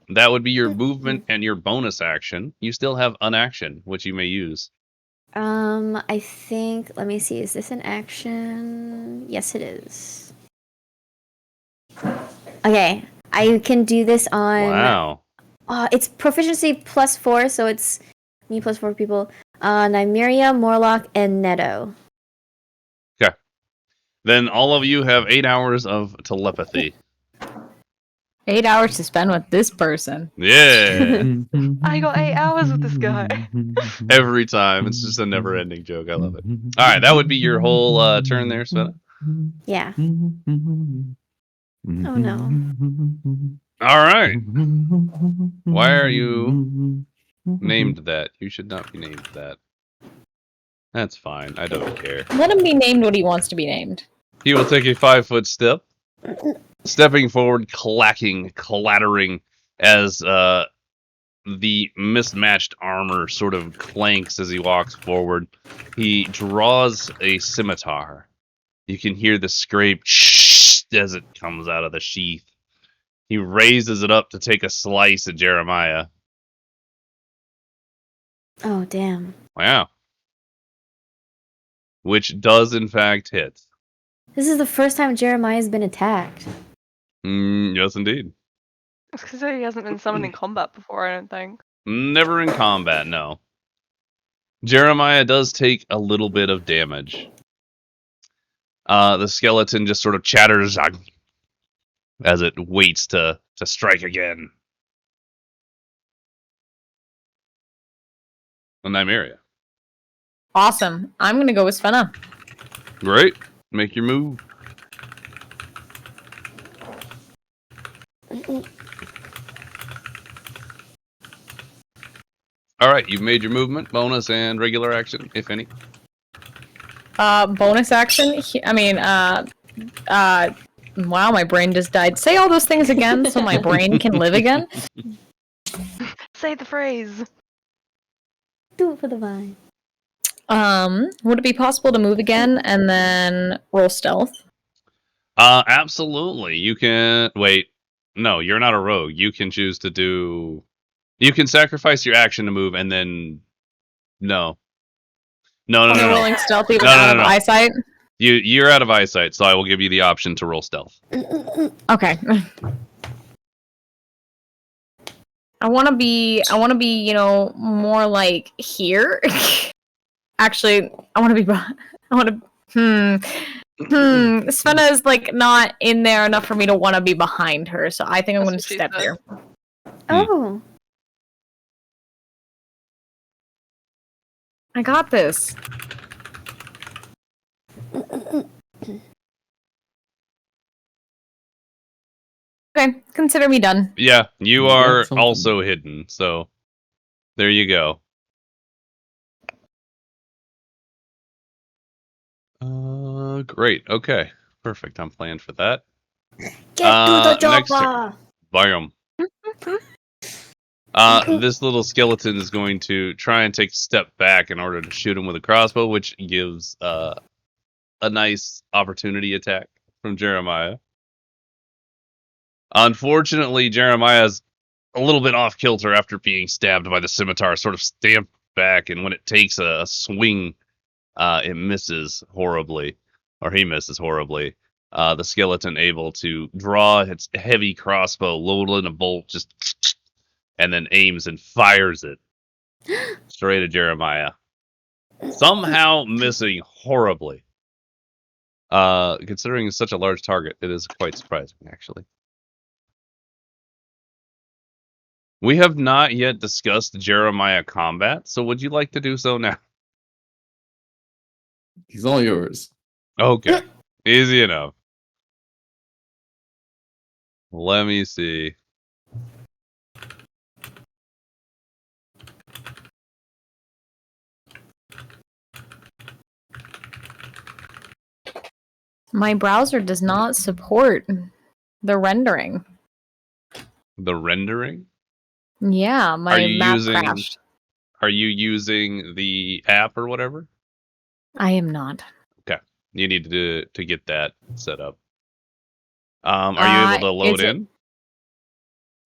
That would be your movement and your bonus action. You still have unaction, which you may use. I think. Let me see. Is this an action? Yes, it is. Okay, I can do this on. Wow. It's proficiency +4, so it's me +4 people. Nymeria, Morlock, and Neto. Then all of you have 8 hours of telepathy. 8 hours to spend with this person. Yeah. I got 8 hours with this guy. Every time. It's just a never-ending joke. I love it. All right, that would be your whole turn there, Svenna. Yeah. Oh no. All right. Why are you named that? You should not be named that. That's fine. I don't care. Let him be named what he wants to be named. He will take a 5-foot step, stepping forward, clattering as the mismatched armor sort of clanks as he walks forward. He draws a scimitar. You can hear the scrape as it comes out of the sheath. He raises it up to take a slice at Jeremiah. Oh damn. Wow. Which does in fact hit. This is the first time Jeremiah's been attacked. Yes, indeed. It's because he hasn't been summoned in combat before, I don't think. Never in combat, no. Jeremiah does take a little bit of damage. The skeleton just sort of chatters as it waits to strike again. And Nymeria. Awesome. I'm gonna go with Svenna. Great. Make your move. All right, you've made your movement, bonus, and regular action, if any. Bonus action. Wow, my brain just died. Say all those things again so my brain can live again. Say the phrase. Do it for the vine. Would it be possible to move again and then roll stealth? Absolutely. You can wait. No, you're not a rogue. You can choose to do. You can sacrifice your action to move, and then no. No. Rolling stealth even No, out of no. eyesight. You're out of eyesight, so I will give you the option to roll stealth. Okay. I want to be, you know, more like here. Actually, I want to be, Svenna is like not in there enough for me to want to be behind her, so I think I'm That's going what to she step said. there. Oh. I got this. Okay, consider me done. Yeah, you You got are something. also hidden, so there you go. Great. Okay, perfect. I'm planned for that. Get to the Next turn. chopper. Bam. This little skeleton is going to try and take a step back in order to shoot him with a crossbow, which gives a nice opportunity attack from Jeremiah. Unfortunately, Jeremiah's a little bit off kilter after being stabbed by the scimitar, sort of stamped back, and when it takes a swing, it misses horribly, or he misses horribly. The skeleton able to draw its heavy crossbow, load in a bolt, just and then aims and fires it straight at Jeremiah. Somehow missing horribly. Considering it's such a large target, it is quite surprising, actually. We have not yet discussed Jeremiah combat, so would you like to do so now? He's all yours. Okay. Easy enough. Let me see. My browser does not support the rendering. The rendering? Yeah, my map crashed. Are you using the app or whatever? I am not. Okay. You need to get that set up. Are you able to load in?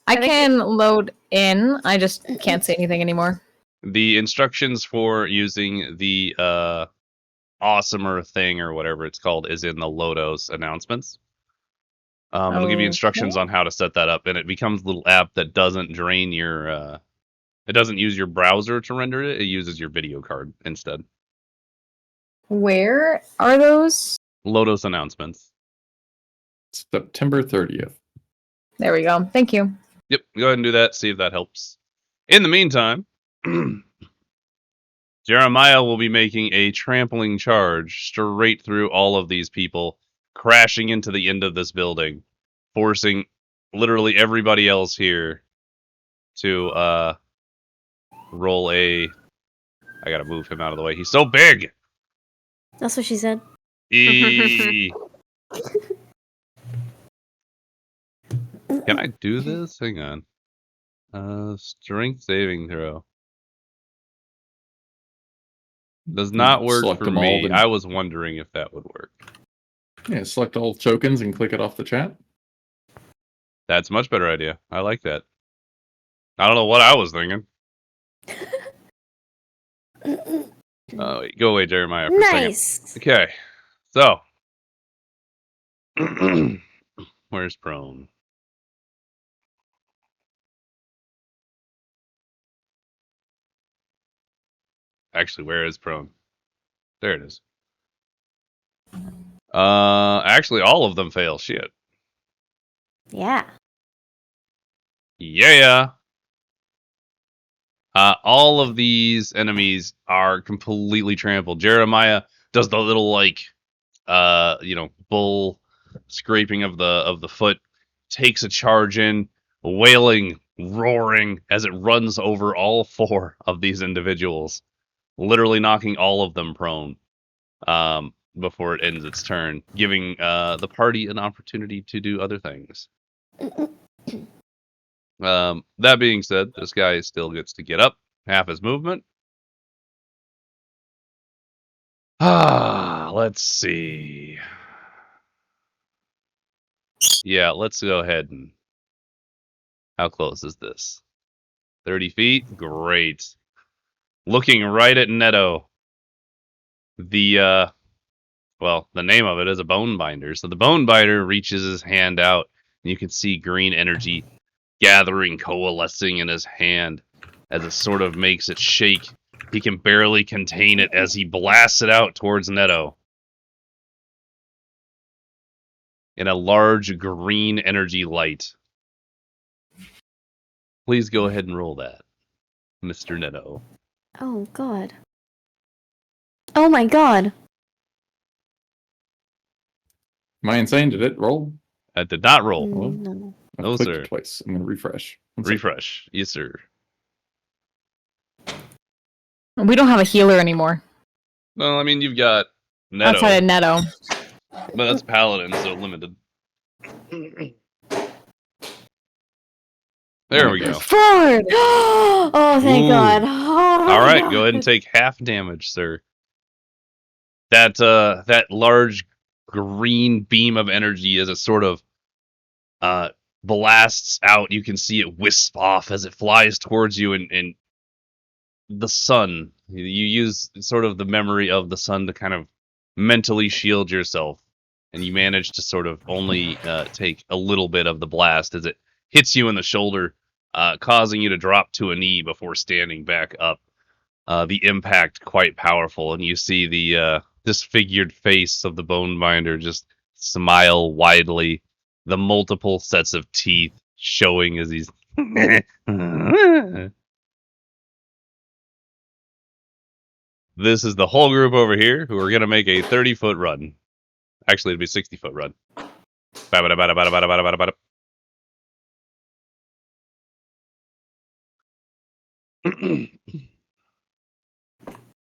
I can load in. I just can't see anything anymore. The instructions for using the awesomer thing or whatever it's called is in the Lodos announcements. It'll give you instructions on how to set that up, and it becomes a little app that doesn't drain your it doesn't use your browser to render it, it uses your video card instead. Where are those? Lodos announcements. September 30th. There we go. Thank you. Yep, go ahead and do that, see if that helps. In the meantime, Jeremiah will be making a trampling charge straight through all of these people, crashing into the end of this building, forcing literally everybody else here to roll a... I gotta move him out of the way. He's so big! That's what she said. Can I do this? Hang on. Strength saving throw. Does not work Select for them all, me. then- I was wondering if that would work. Yeah, select all tokens and click it off the chat. That's a much better idea. I like that. I don't know what I was thinking. Wait, go away, Jeremiah, for a second. Nice. Okay, so. Where's prone? Actually, where is prone? There it is. Actually, all of them fail. Shit. Yeah. Yeah. All of these enemies are completely trampled. Jeremiah does the little bull scraping of the foot, takes a charge in, wailing, roaring as it runs over all four of these individuals, literally knocking all of them prone. Before it ends its turn, giving the party an opportunity to do other things. That being said, this guy still gets to get up, half his movement. Let's see. Yeah, let's go ahead and... How close is this? 30 feet? Great. Looking right at Netto. The well, the name of it is a bone binder. So the bone binder reaches his hand out, and you can see green energy gathering, coalescing in his hand as it sort of makes it shake. He can barely contain it as he blasts it out towards Neto. In a large green energy light. Please go ahead and roll that, Mr. Neto. Oh god. Oh my god. Am I insane? Did it roll? That did not roll. No. I No, clicked sir. twice. I'm gonna refresh. One second. Refresh. Yes, sir. We don't have a healer anymore. Well, I mean, you've got Neto, Outside of Neto. but that's Paladin, so limited. There we go. Ford! Oh, thank Ooh. God. Oh, All right, God. go ahead and take half damage, sir. That large green beam of energy as it sort of blasts out. You can see it wisp off as it flies towards you, and the sun. You use sort of the memory of the sun to kind of mentally shield yourself, and you manage to sort of only take a little bit of the blast as it hits you in the shoulder, causing you to drop to a knee before standing back up. The impact quite powerful, and you see the disfigured face of the bone binder just smile widely, the multiple sets of teeth showing as he's This is the whole group over here who are going to make a 30-foot run. Actually, it'd be a 60-foot run.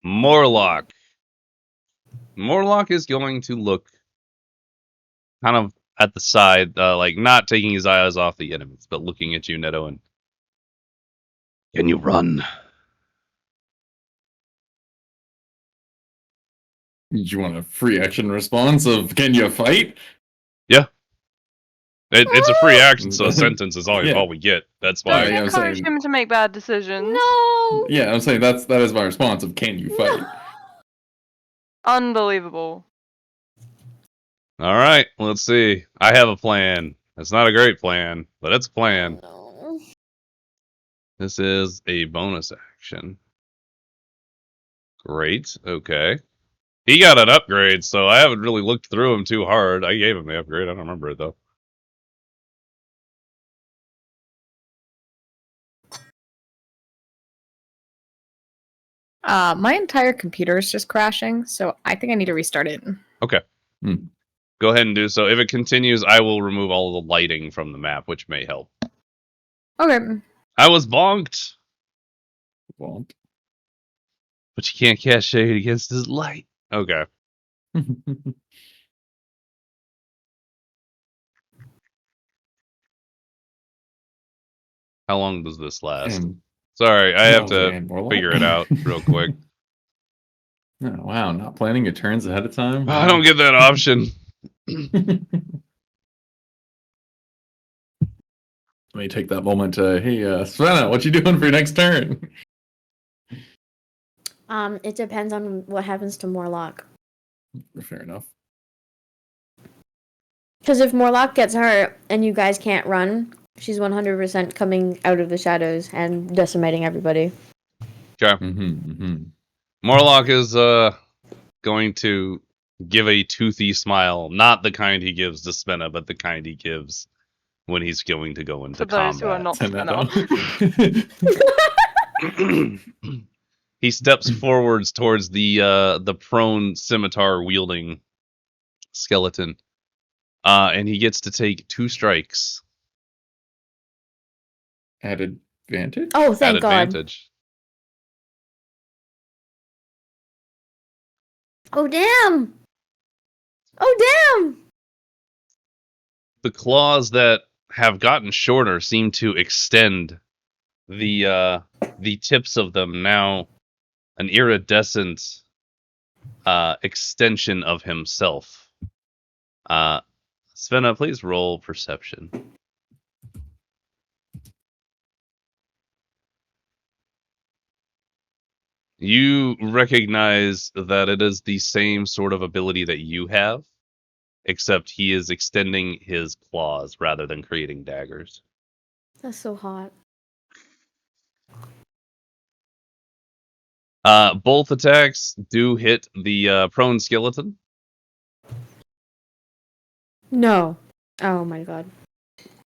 Morlock. Morlock is going to look kind of at the side, like not taking his eyes off the enemies, but looking at you, Neto, and can you run? Did you want a free action response of "Can you fight"? Yeah. It's a free action, so a sentence is all, Yeah. all we get. That's Don't why. yeah, I'm encourage saying- him to make bad decisions. No. Yeah, I'm saying that is my response of "Can you fight?" Unbelievable. All right, let's see. I have a plan. It's not a great plan, but it's a plan. No. This is a bonus action. Great. Okay. He got an upgrade, so I haven't really looked through him too hard. I gave him the upgrade. I don't remember it, though. My entire computer is just crashing, so I think I need to restart it. Okay. Go ahead and do so. If it continues, I will remove all of the lighting from the map, which may help. Okay. I was bonked, Won't. but you can't cast shade against his light. Okay. How long does this last? And- Sorry, I have Oh, to and Warlock? figure it out real quick. Oh, wow, not planning your turns ahead of time. I don't get that option. Let me take that moment to, hey, Svenna, what you doing for your next turn? It depends on what happens to Morlock. Fair enough. Because if Morlock gets hurt and you guys can't run, she's 100% coming out of the shadows and decimating everybody. Okay. Mm-hmm. Morlock is going to give a toothy smile, not the kind he gives to Spenna, but the kind he gives when he's going to go into For those who are combat. not He steps forwards towards the prone scimitar wielding skeleton, and he gets to take 2 strikes At advantage? Oh, at thank God. advantage. Oh, damn. Oh, damn. The claws that have gotten shorter seem to extend. The tips of them now an iridescent extension of himself. Svenna, please roll perception. You recognize that it is the same sort of ability that you have, except he is extending his claws rather than creating daggers. That's so hot. Both attacks do hit the prone skeleton. No. Oh my god.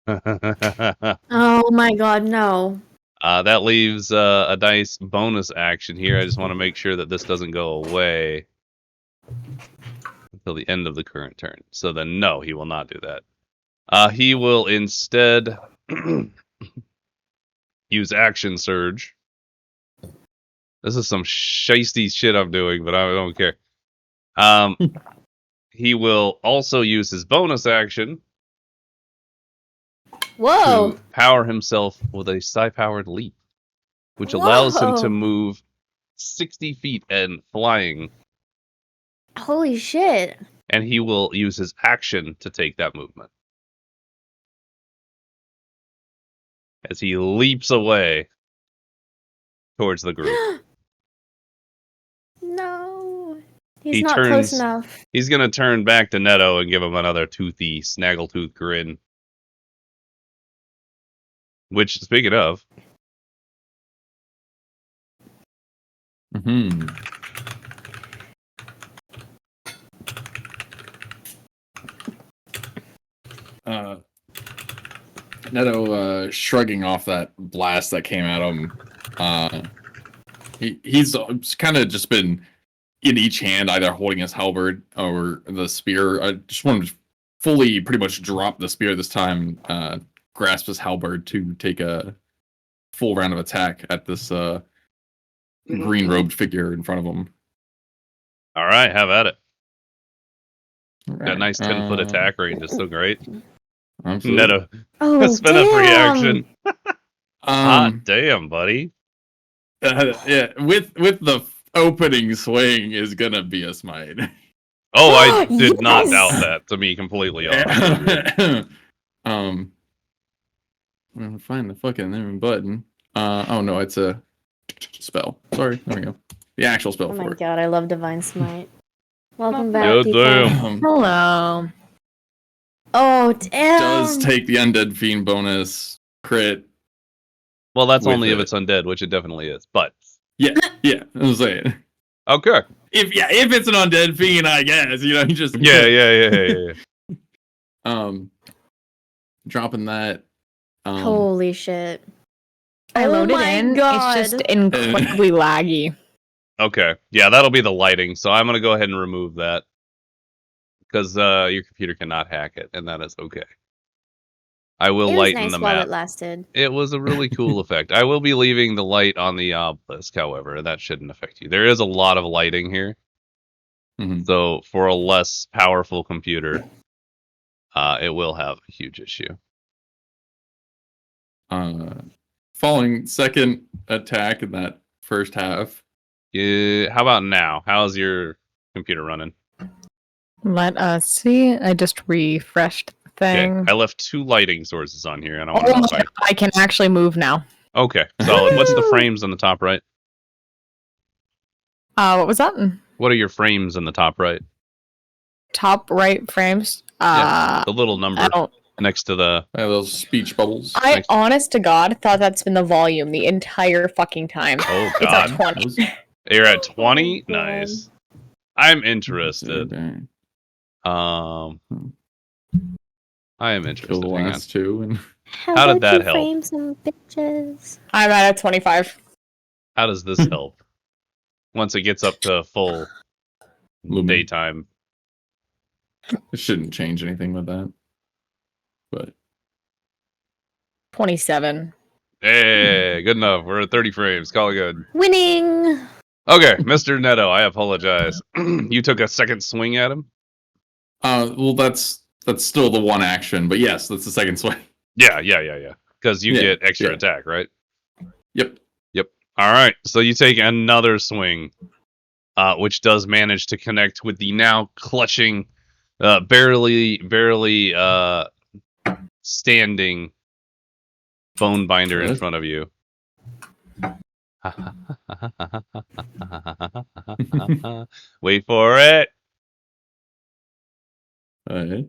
That Oh my god, no. leaves a nice bonus action here. I just want to make sure that this doesn't go away until the end of the current turn. So then, no, he will not do that. He will instead use Action Surge. This is some shisty shit I'm doing, but I don't care. He will also use his bonus action Whoa. to power himself with a psi-powered leap, which allows him to Whoa. move 60 feet and flying. Holy shit. And he will use his action to take that movement. As he leaps away towards the group. No. He's He not close turns- enough. He's going to turn back to Netto and give him another toothy, snaggletooth grin. Which, speaking of, Mm-hmm. Netto shrugging off that blast that came at him. He's kind of just been in each hand, either holding his halberd or the spear. I just wanted to fully pretty much drop the spear this time, grasp his halberd to take a full round of attack at this green robed figure in front of him. all right, have at it. All That right, nice 10-foot attack range is so great. Absolutely. Netto, Oh, spend a free action. Hot Damn. damn, buddy. Yeah, with the opening swing is gonna be a smite. Oh, I did not Yes! doubt that, to be completely honest. I'm gonna find the fucking button. Oh no, it's a spell. Sorry, there we go. The actual spell Oh for my it. god, I love Divine Smite. Welcome back, Good people. damn. Hello. Oh, damn. Does take the undead fiend bonus crit. Well, that's With only if it. it's undead, which it definitely is. But, Yeah, I was saying. okay. If it's an undead fiend, I guess you just Yeah. dropping that. Holy shit. I Oh loaded my in. God. It's just incredibly laggy. Okay. Yeah, that'll be the lighting, so I'm going to go ahead and remove that. Because your computer cannot hack it, and that is okay. I will It was lighten nice the while map. it lasted. It was a really cool effect. I will be leaving the light on the obelisk, however. That shouldn't affect you. There is a lot of lighting here. Mhm. So for a less powerful computer, it will have a huge issue. Following second attack in that first half. How about now? How's your computer running? Let us see. I just refreshed the Okay, thing. I left 2 lighting sources on here, and I want Oh to know my if God, I can actually move now. Okay, solid. What's the Woo! frames on the top right? What was that? What are your frames in the top right? Top right frames. The little I number don't. next to the... I have those speech bubbles. I Nice. honest to God thought that's been the volume the entire fucking time. Oh, It's at God. 20. You're at 20? Oh my God. Nice. I'm interested. Dang. I am Kill interested. the Hang on. last two. And How did that help? Frame some bitches. I'm at a 25. How does this help? Once it gets up to full Lumen. daytime. it shouldn't change anything with that. But 27. Hey, good enough. We're at 30 frames. Call it good. Winning. Okay, Mr. Netto, I apologize. You took a second swing at him? well that's still the one action, but yes, that's the second swing. Yeah. Because you Yeah, get extra yeah. attack, right? Yep. All right, so you take another swing, which does manage to connect with the now clutching, barely standing bone binder in Good. front of you. Wait for it. Alright.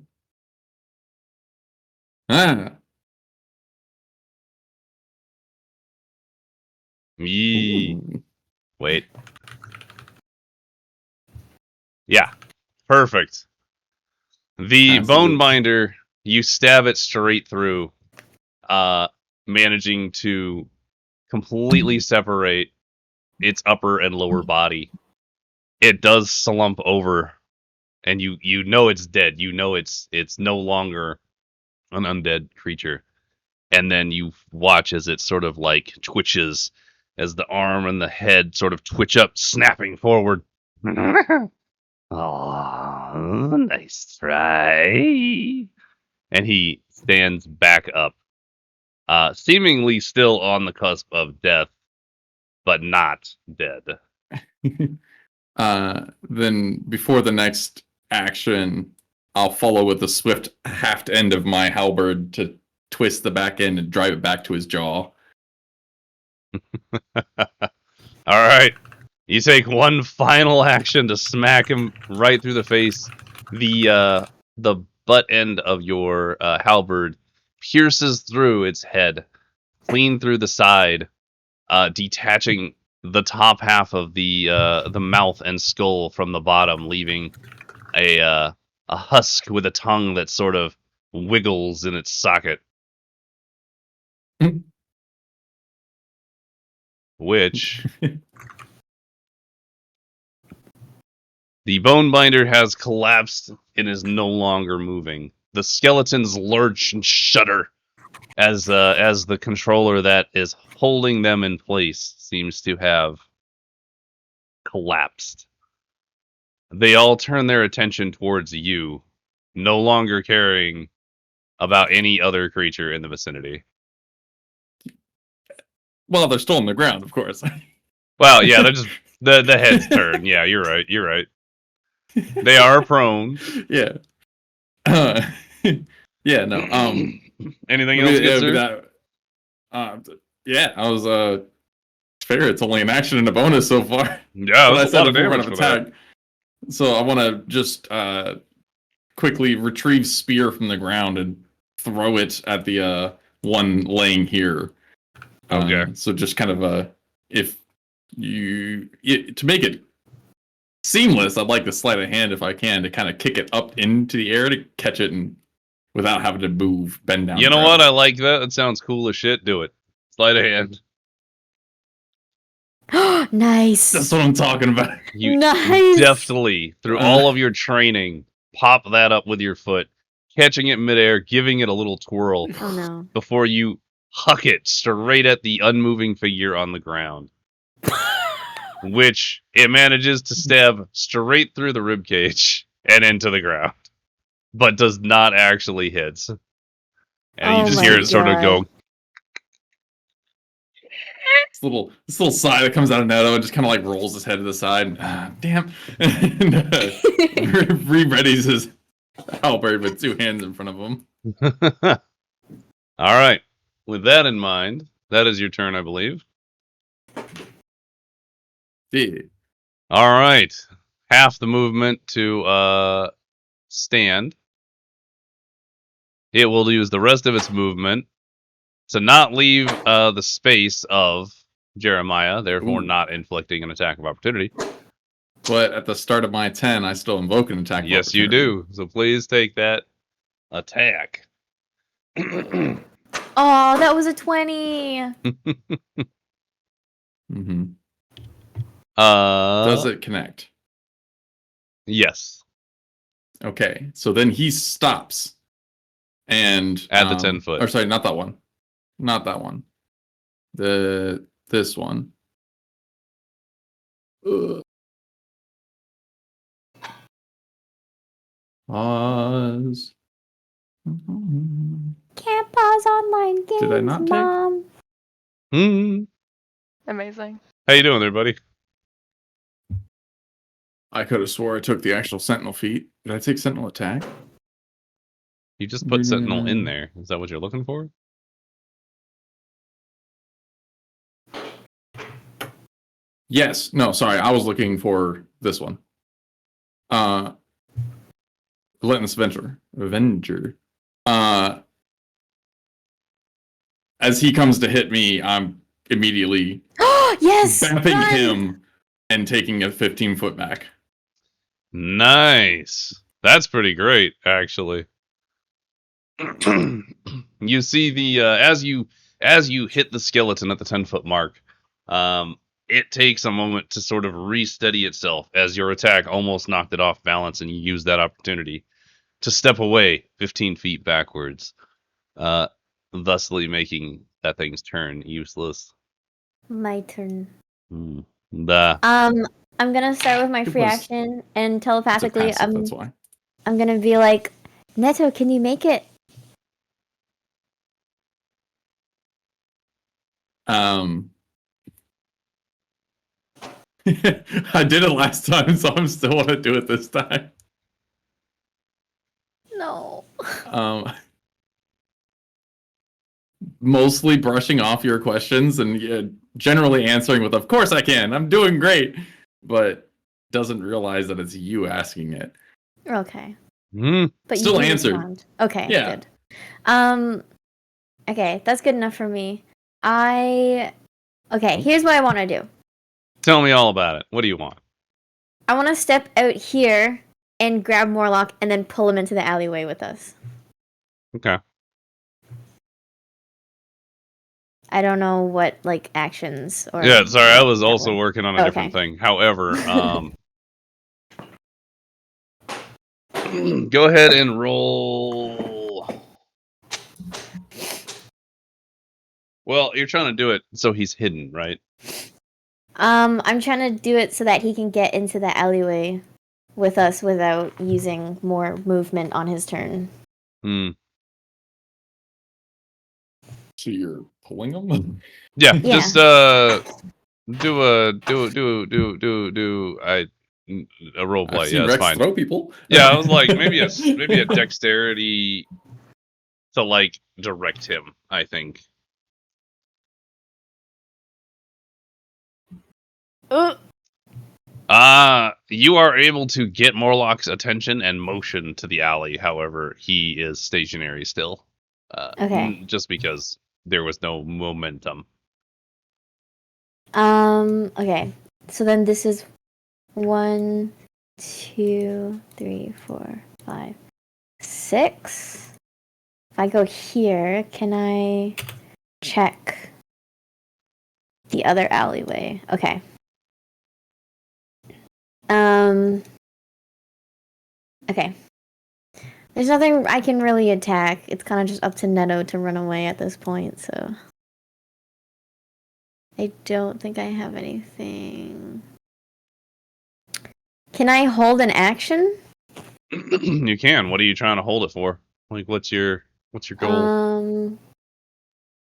Ah. Yee. Ooh. Wait. Yeah. Perfect. The Passes bone it. binder, you stab it straight through, managing to completely separate its upper and lower body. It does slump over, and you know it's dead. You know it's no longer an undead creature. And then you watch as it sort of like twitches, as the arm and the head sort of twitch up, snapping forward. Oh, nice try. And he stands back up, seemingly still on the cusp of death, but not dead. Then before the next action, I'll follow with the swift haft end of my halberd to twist the back end and drive it back to his jaw. All right. You take one final action to smack him right through the face. The butt end of your halberd pierces through its head, clean through the side, detaching the top half of the mouth and skull from the bottom, leaving a husk with a tongue that sort of wiggles in its socket. Which the bone binder has collapsed and is no longer moving. The skeletons lurch and shudder as the controller that is holding them in place seems to have collapsed. They all turn their attention towards you, no longer caring about any other creature in the vicinity. Well, they're still on the ground, of course. Well, yeah, they're just the heads turn. Yeah, you're right. You're right. They are prone. Yeah. Yeah, no. Anything else, good sir? Yeah, I was fair. It's only an action and a bonus so far. Yeah, But I that's a said lot of before damage run for that. So I want to just quickly retrieve spear from the ground and throw it at the one laying here. Okay. So just kind of if you to make it seamless, I'd like to sleight of hand if I can to kind of kick it up into the air to catch it and without having to move, bend down. You know what? I like that. It sounds cool as shit. Do it. Sleight of hand. Nice. That's what I'm talking about. You Nice. deftly, through all of your training, pop that up with your foot, catching it midair, giving it a little twirl Oh no. before you huck it straight at the unmoving figure on the ground, which it manages to stab straight through the ribcage and into the ground, but does not actually hit. And you Oh just my hear it sort of go. God. This little sigh that comes out of Neto and just kind of like rolls his head to the side. And, damn. And re-readies his halberd with two hands in front of him. All right. With that in mind, that is your turn, I believe. Yeah. All right. Half the movement to stand. It will use the rest of its movement to not leave the space of Jeremiah, therefore Ooh. not inflicting an attack of opportunity. But at the start of my 10, I still invoke an attack. Yes, you do. So please take that attack. Oh, that was a 20. Mm-hmm. Does it connect? Yes. Okay, so then he stops. And At the 10 foot. Or sorry, not that one. Not that one. This one. Pause. Can't pause online games, Did I not take? Mom. Amazing. How you doing there, buddy? I could have swore I took the actual Sentinel feat. Did I take Sentinel attack? You just put Sentinel in there. Is that what you're looking for? Yes. No, sorry. I was looking for this one. Relentless Avenger. As he comes to hit me, I'm immediately Yes! bapping Run! him and taking a 15-foot back. Nice. That's pretty great, actually. You see the as you hit the skeleton at the 10-foot mark, it takes a moment to sort of re-steady itself as your attack almost knocked it off balance, and you use that opportunity to step away 15 feet backwards, thusly making that thing's turn useless. My turn. The I'm gonna start with my It free was- action, and It's a telepathically, passive, that's why. I'm gonna be like, Neto, can you make it? I did it last time, so I'm still want to do it this time. No. Mostly brushing off your questions and generally answering with, "Of course I can. I'm doing great," but doesn't realize that it's you asking it. Okay. But Still you do answered. respond. Okay, Yeah. good. Okay, that's good enough for me. Okay, here's what I want to do. tell me all about it. What do you want? I want to step out here and grab Morlock and then pull him into the alleyway with us. Okay. I don't know what like actions or Yeah, sorry, I was that also would- working on a different thing. However, go ahead and roll. Well, you're trying to do it so he's hidden, right? I'm trying to do it so that he can get into the alleyway with us without using more movement on his turn. So you're pulling them? Yeah, Yeah. just do a role play. I've seen Yeah, it's Rex fine. throw people. Yeah, I was like maybe a dexterity to like direct him, I think. You are able to get Morlock's attention and motion to the alley. However, he is stationary still. Okay. Just because there was no momentum. Okay. So then this is 1, 2, 3, 4, 5, 6. If I go here, can I check the other alleyway? Okay. Okay. There's nothing I can really attack. It's kind of just up to Neto to run away at this point, so I don't think I have anything. Can I hold an action? You can. What are you trying to hold it for? Like, what's your goal?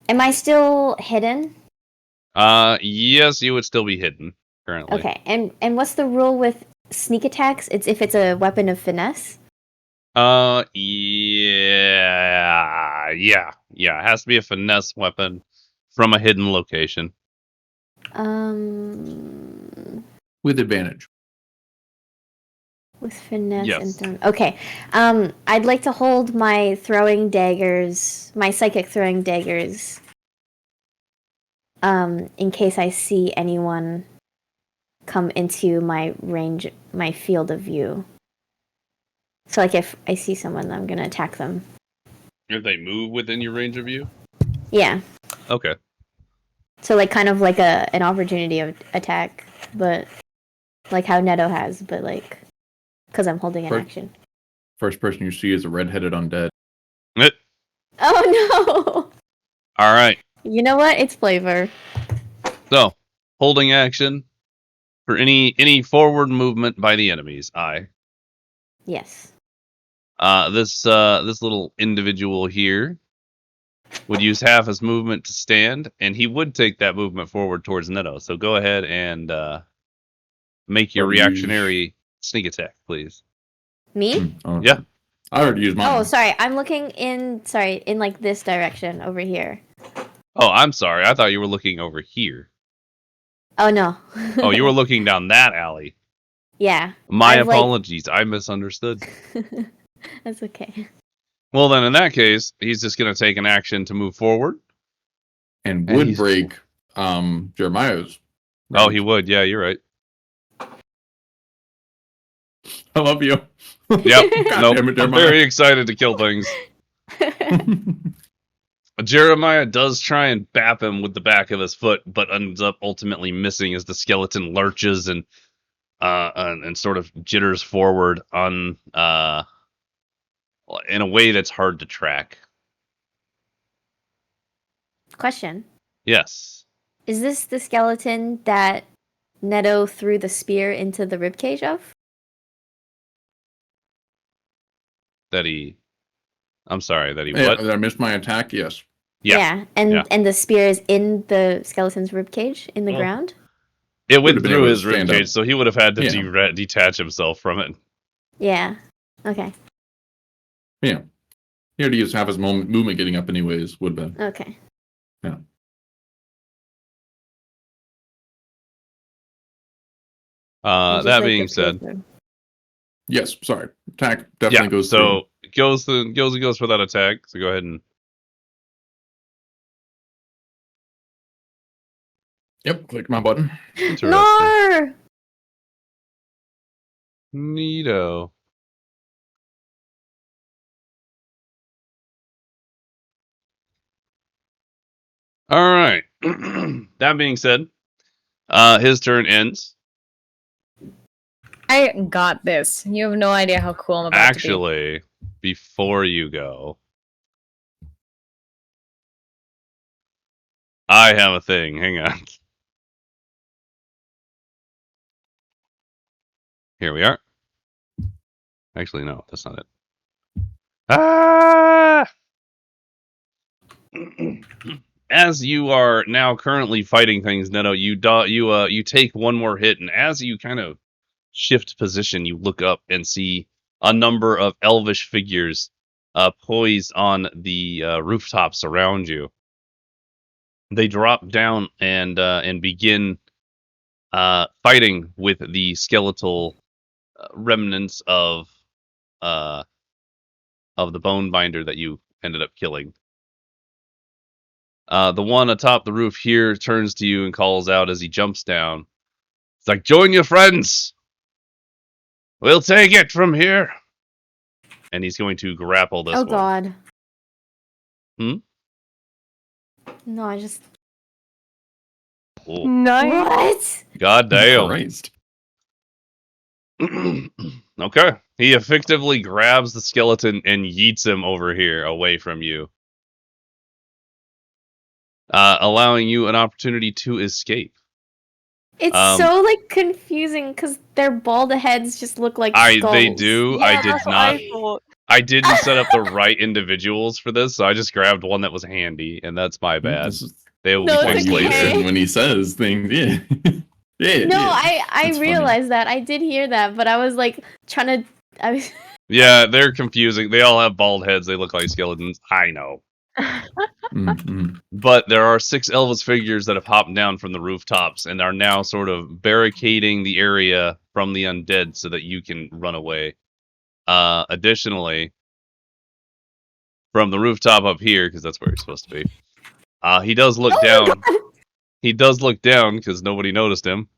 Am I still hidden? Yes, you would still be hidden currently. Okay. And what's the rule with sneak attacks? It's if it's a weapon of finesse. Yeah. It has to be a finesse weapon from a hidden location. With advantage. With finesse Yes. and thrown. Okay. I'd like to hold my throwing daggers, my psychic throwing daggers, in case I see anyone come into my range, my field of view. So, like, if I see someone, I'm gonna attack them. If they move within your range of view? Yeah. Okay. So, like, kind of like an opportunity of attack, but like how Neto has, but like, because I'm holding an action. First person you see is a redheaded undead. Oh no! All right. You know what? It's flavor. So, holding action for any forward movement by the enemies. Yes. This little individual here would use half his movement to stand, and he would take that movement forward towards Neto. So go ahead and make your reactionary sneak attack, please. Me? Oh, Yeah. I already used mine. Oh, sorry. I'm looking in like this direction over here. Oh, I'm sorry. I thought you were looking over here. Oh no. Oh, you were looking down that alley. Yeah. My I've, like- apologies. I misunderstood. That's okay. Well, then in that case, he's just going to take an action to move forward. And And would he's- break Jeremiah's. Oh, he would. Yeah, you're right. I love you. Yep. God Nope. damn it, I'm Jeremiah. very excited to kill things. Jeremiah does try and bap him with the back of his foot, but ends up ultimately missing as the skeleton lurches and sort of jitters forward on in a way that's hard to track. Question. Yes. Is this the skeleton that Neto threw the spear into the ribcage of? I'm sorry, that he Yeah, what? did I missed my attack? Yes. Yeah. And Yeah. and the spear is in the skeleton's ribcage in the Oh. ground? It went Would've been through able to his stand ribcage, up. so he would have had to Yeah. detach himself from it. Yeah. Okay. Yeah. He already used half his movement getting up anyways, would have been. Okay. I just That like being the said, paper. Yes, sorry. Attack definitely goes so through. goes for that attack. So go ahead and Yep, click my button. interesting. No! Neato. All right. That being said, his turn ends. I got this. You have no idea how cool I'm about to be. Actually, before you go, I have a thing. Hang on. Here we are. Actually, no, that's not it. Ah! As you are now currently fighting things, Neto, you take one more hit, and as you kind of shift position, you look up and see a number of elvish figures poised on the rooftops around you. They drop down and begin fighting with the skeletal remnants of the bone binder that you ended up killing. The one atop the roof here turns to you and calls out as he jumps down. It's like, join your friends. We'll take it from here. And he's going to grapple this Oh one. god. Hmm? No, I just Oh, Nice. What? God damn. Christ. Okay. He effectively grabs the skeleton and yeets him over here away from you. Allowing you an opportunity to escape. It's so like confusing because their bald heads just look like skulls. They do. Yeah, I did that's what not. I thought. I didn't set up the right individuals for this, so I just grabbed one that was handy, and that's my bad. This is They will No, be it's fixed okay. later. when he says things. Yeah. Yeah. No, yeah. I That's funny. realized that. I did hear that, but I was like trying to. I was. Yeah, they're confusing. They all have bald heads. They look like skeletons. I know. Mm-mm. But there are 6 Elvis figures that have hopped down from the rooftops and are now sort of barricading the area from the undead so that you can run away. Additionally, from the rooftop up here, because that's where he's supposed to be, he does look down. He does look down because nobody noticed him.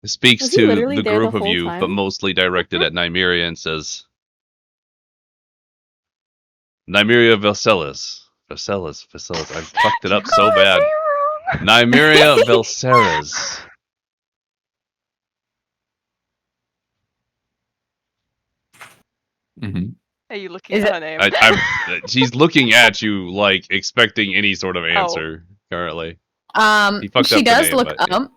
Speaks Was he to literally the there the group of whole you, but time? mostly directed at Nymeria and says, Nymeria Velcelis. Velcelis. I fucked it up so bad. Nymeria Velceres. Mm-hmm. Are you looking Is at it- her name? She's looking at you like expecting any sort of answer currently. He fucked She up the does name, look but, yeah. up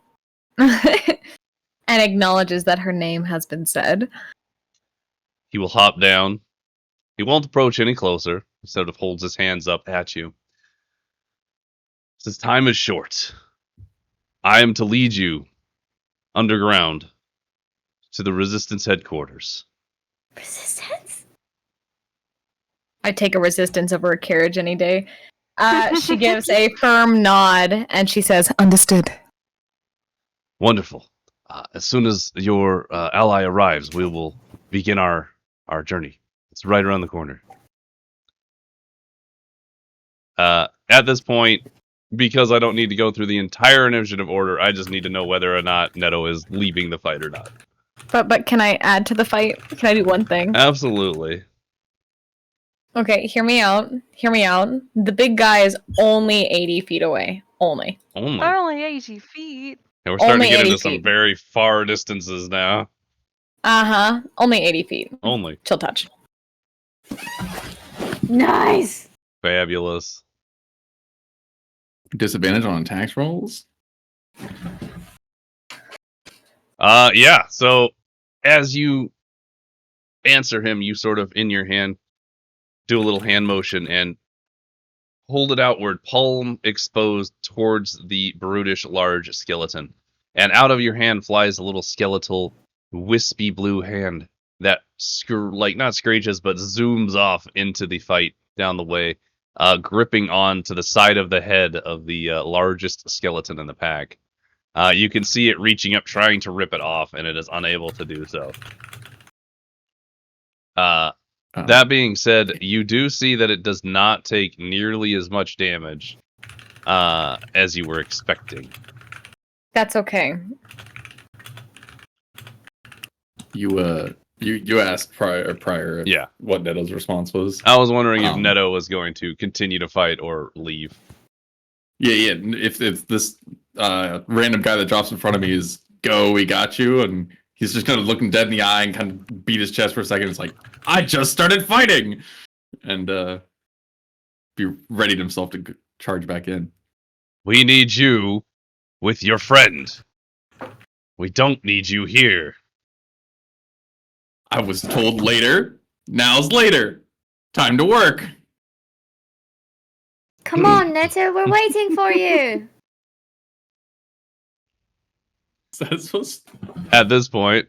and acknowledges that her name has been said. He will hop down. He won't approach any closer. He sort of holds his hands up at you. Says, time is short. I am to lead you underground to the Resistance headquarters. Resistance? I take a resistance over a carriage any day. She gives a firm nod and she says, "Understood." Wonderful. As soon as your ally arrives, we will begin our journey. It's right around the corner. At this point, because I don't need to go through the entire initiative order, I just need to know whether or not Neto is leaving the fight or not. But can I add to the fight? Can I do one thing? Absolutely. Okay, hear me out. Hear me out. The big guy is only 80 feet away. Only. Only. Only 80 feet. And we're starting Only to get 80 into some feet. very far distances now. Uh-huh. Only 80 feet. Only. Chill touch. Nice. Fabulous. Disadvantage on attacks rolls? Yeah, so as you answer him, you sort of, in your hand, do a little hand motion and hold it outward, palm exposed towards the brutish large skeleton. And out of your hand flies a little skeletal, wispy blue hand that, not screeches, but zooms off into the fight down the way, gripping on to the side of the head of the largest skeleton in the pack. You can see it reaching up, trying to rip it off, and it is unable to do so. That being said, you do see that it does not take nearly as much damage as you were expecting. That's okay. You asked prior Yeah. what Neto's response was. I was wondering if Um, Neto was going to continue to fight or leave. Yeah. If this random guy that drops in front of me is go, we got you, and he's just kind of looking dead in the eye and kind of beat his chest for a second. It's like, I just started fighting, and be readied himself to charge back in. We need you with your friend. We don't need you here. I was told later. Now's later. Time to work. Come on, Neto, we're waiting for you. That's what's... At this point,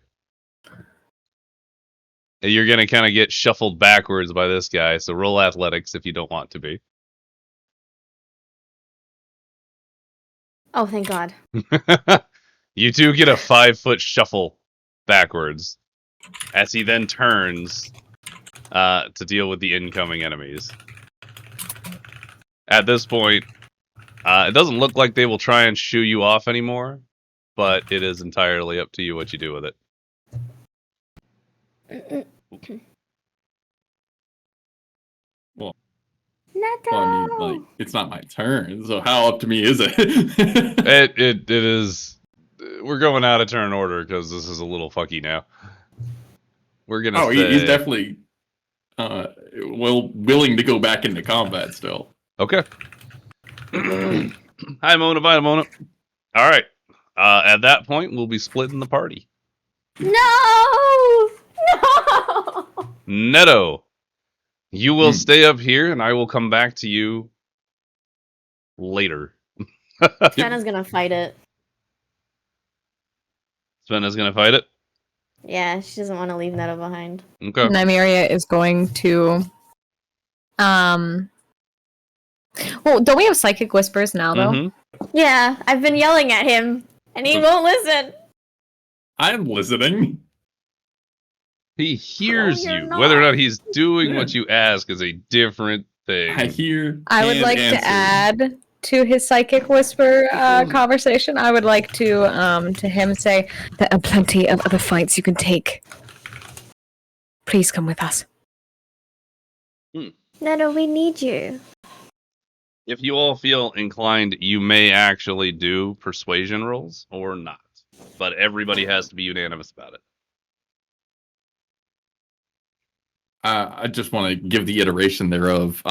you're going to kind of get shuffled backwards by this guy, so roll athletics if you don't want to be. Oh, thank God. You two get a 5-foot shuffle backwards as he then turns to deal with the incoming enemies. At this point, it doesn't look like they will try and shoo you off anymore, but it is entirely up to you what you do with it. Well, Neto! I mean, like, it's not my turn, so how up to me is it? It is. We're going out of turn order because this is a little fucky now. We're gonna. He's definitely willing to go back into combat still. Okay. Hi, Mona. Bye, Mona. All right. At that point, we'll be splitting the party. No! No! Neto, you will stay up here, and I will come back to you later. Jenna's gonna fight it. Svenna's gonna fight it. Yeah, she doesn't want to leave Neto behind. Okay. Nymeria is going to well, don't we have psychic whispers now though? Mm-hmm. Yeah, I've been yelling at him, and he won't listen. I'm listening. He hears you're you. not. Whether or not he's doing Yeah. what you ask is a different thing. I hear. I would and like answer. to add to his psychic whisper conversation. I would like to him say, "There are plenty of other fights you can take. Please come with us." Neto, we need you. If you all feel inclined, you may actually do persuasion rolls or not. But everybody has to be unanimous about it. I just want to give the iteration thereof.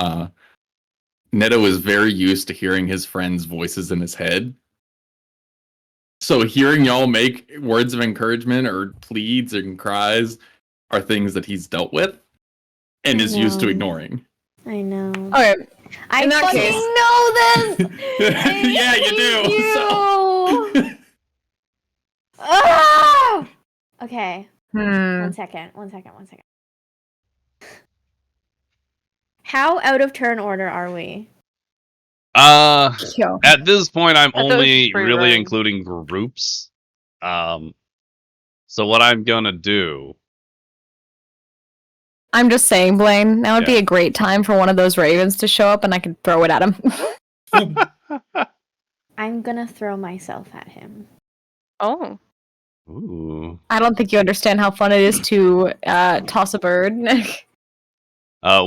Neto is very used to hearing his friends' voices in his head. So hearing y'all make words of encouragement or pleads and cries are things that he's dealt with and is used to No. ignoring. I know. Okay, I in that fucking case- know this! Yeah, you do. You. Ah! Okay, Hmm. one second. How out of turn order are we? Yo. At this point, I'm I thought it was only just free really reign. including groups. So what I'm gonna do. I'm just saying, Blaine, that would be Yeah. a great time for one of those ravens to show up and I can throw it at him. I'm gonna throw myself at him. Oh. Ooh. I don't think you understand how fun it is to toss a bird.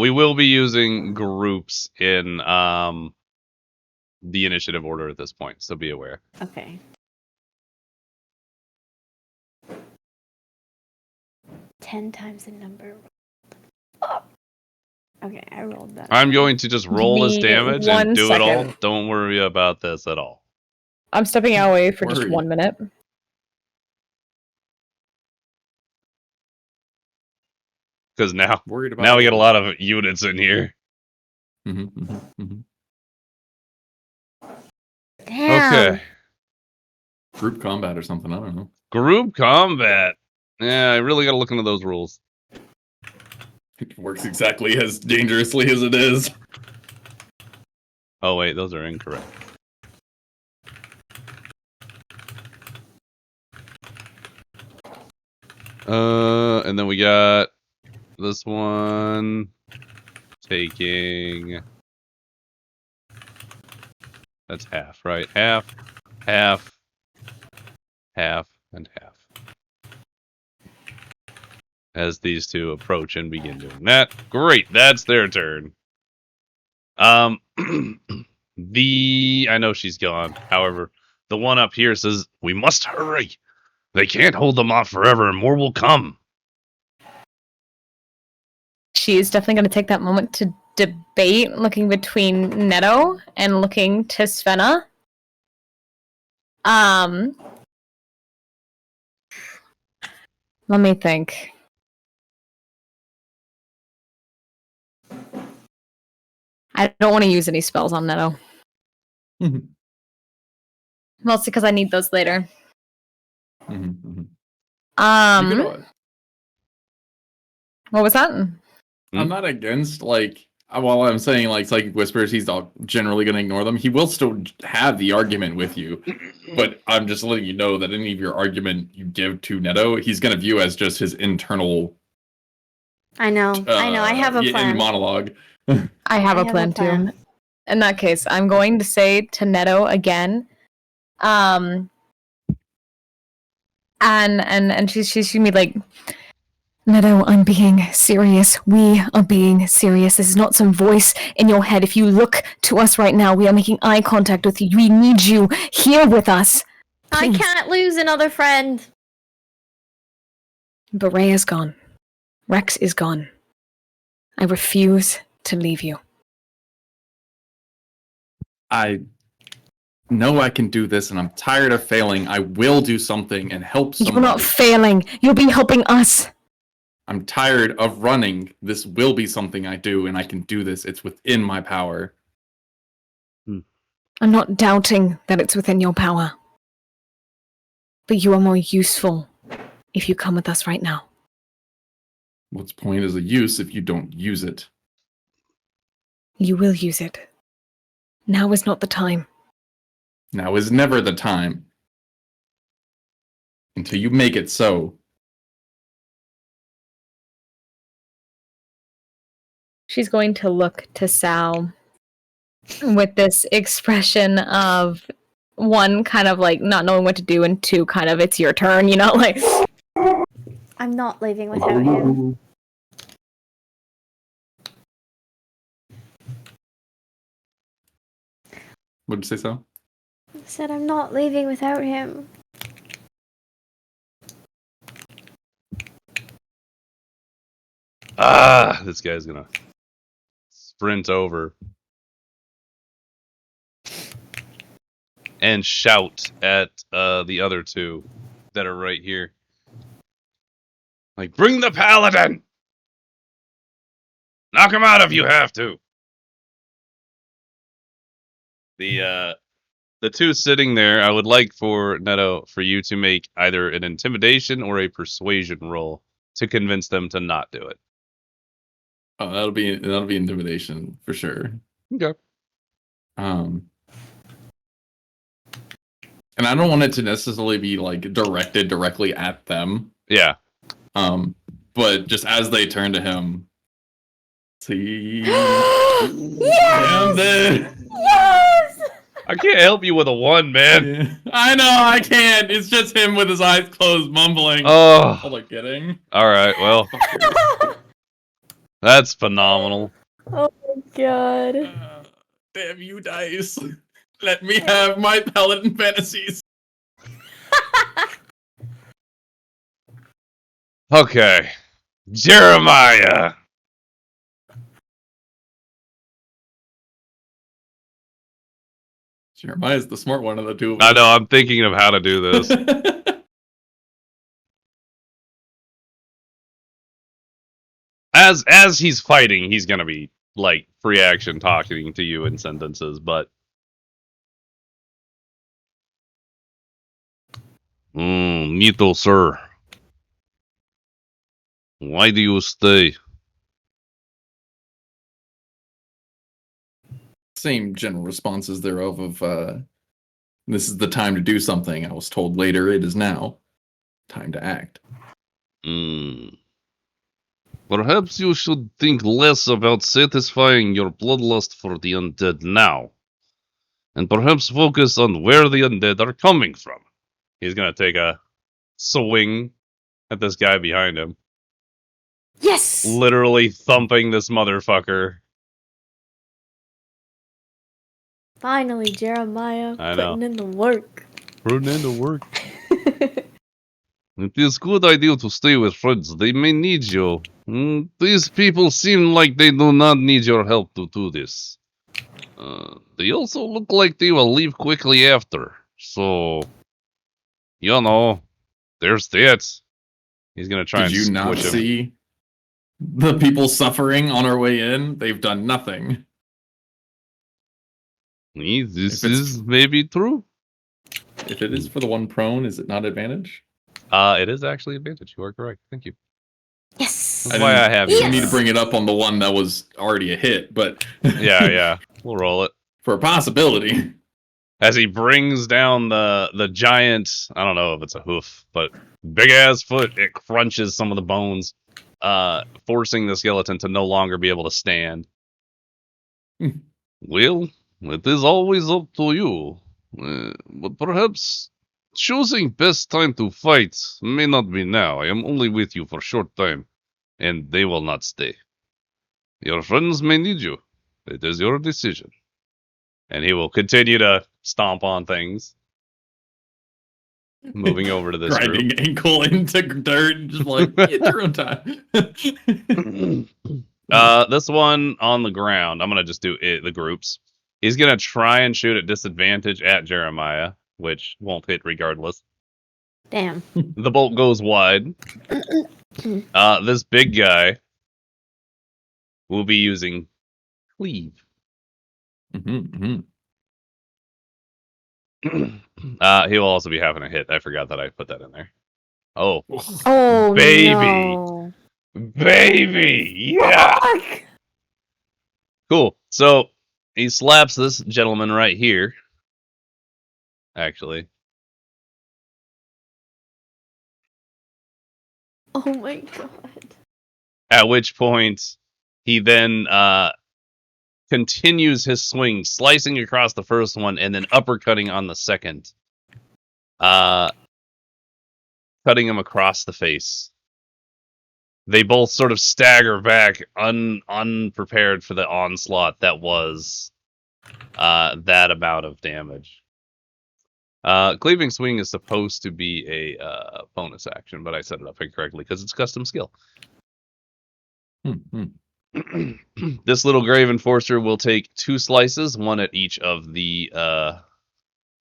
We will be using groups in the initiative order at this point, so be aware. Okay. Ten times the number. Oh. Okay, I rolled that. I'm going to just roll this me damage 1 and do it all. second. Don't worry about this at all. I'm stepping away for just Worry. 1 minute. Because now Worried about we got a lot of units in here. Damn. Okay. Group combat or something. I don't know. Group combat. Yeah, I really got to look into those rules. It works exactly as dangerously as it is. Oh wait, those are incorrect. And then we got this one taking. That's half, right? Half, half, half, and half. As these two approach and begin doing that. Great, that's their turn. I know she's gone. However, the one up here says, "We must hurry. They can't hold them off forever, and more will come." She's definitely going to take that moment to debate, looking between Netto and looking to Svenna. Let me think. I don't want to use any spells on Netto. Mostly because I need those later. You What could, was that? I'm not against, like, while I'm saying, like, Psychic Whispers, he's generally going to ignore them. He will still have the argument with you. But I'm just letting you know that any of your argument you give to Netto, he's going to view as just his internal. I know. I have a plan. Monologue. I have a plan too. In that case, I'm going to say to Netto again. And she's gonna be like, Netto, I'm being serious. We are being serious. This is not some voice in your head. If you look to us right now, we are making eye contact with you. We need you here with us. Please. I can't lose another friend. But Ray is gone. Rex is gone. I refuse to leave you. I know I can do this, and I'm tired of failing. I will do something and help someone. You're not failing. You'll be helping us. I'm tired of running. This will be something I do, and I can do this. It's within my power. I'm not doubting that it's within your power. But you are more useful if you come with us right now. What's point is a use if you don't use it? You will use it. Now is not the time. Now is never the time. Until you make it so. She's going to look to Sal with this expression of, one, kind of like not knowing what to do, and two, kind of, it's your turn, you know, like. I'm not leaving without him. What'd you say, Sal? I said I'm not leaving without him. This guy's gonna sprint over and shout at the other two that are right here. Like, bring the paladin! Knock him out if you have to. The two sitting there, I would like for Netto for you to make either an intimidation or a persuasion roll to convince them to not do it. Oh, that'll be intimidation for sure. Okay. And I don't want it to necessarily be like directed directly at them. Yeah. But just as they turn to him, see. Yes! Yes! I can't help you with a 1, man. Yeah. I know, I can't. It's just him with his eyes closed, mumbling. Oh. All like kidding. All right. Well, that's phenomenal. Oh my god. Damn you, dice. Let me have my paladin fantasies. Okay. Jeremiah. Jeremiah's the smart one of the two of I us. know. I'm thinking of how to do this. As he's fighting, he's gonna be like free action talking to you in sentences, but Mito, sir. Why do you stay? Same general responses thereof of this is the time to do something. I was told later, it is now. Time to act. Perhaps you should think less about satisfying your bloodlust for the undead now, and perhaps focus on where the undead are coming from. He's gonna take a swing at this guy behind him. Yes! Literally thumping this motherfucker. Finally, Jeremiah I know. putting in the work. Putting in the work. It is good idea to stay with friends. They may need you. These people seem like they do not need your help to do this. They also look like they will leave quickly after. So, you know, there's that. He's gonna try Did and you not squish him. see the people suffering on our way in? They've done nothing. This is maybe true. If it is for the one prone, is it not advantage? It is actually advantage. You are correct. Thank you. Yes! That's why I have you. I need to bring it up on the one that was already a hit, but Yeah. We'll roll it. for a possibility. As he brings down the giant, I don't know if it's a hoof, but big ass foot, it crunches some of the bones, forcing the skeleton to no longer be able to stand. Well, it is always up to you. But perhaps choosing best time to fight may not be now. I am only with you for a short time, and they will not stay. Your friends may need you. It is your decision. And he will continue to stomp on things. Moving over to this Grinding group. ankle into dirt, just like, get your own time. This one on the ground, I'm going to just do it, the groups. He's going to try and shoot at disadvantage at Jeremiah, which won't hit regardless. Damn. The bolt goes wide. This big guy will be using cleave. He'll also be having a hit. I forgot that I put that in there. Oh, Oh, baby. no. Baby! Yeah! Fuck! Cool. So, he slaps this gentleman right here. Actually. Oh my god. At which point, he then continues his swing, slicing across the first one, and then uppercutting on the second. Cutting him across the face. They both sort of stagger back, unprepared for the onslaught that was that amount of damage. Cleaving Swing is supposed to be a bonus action, but I set it up incorrectly because it's custom skill. This little Grave Enforcer will take 2 slices, one at each of the...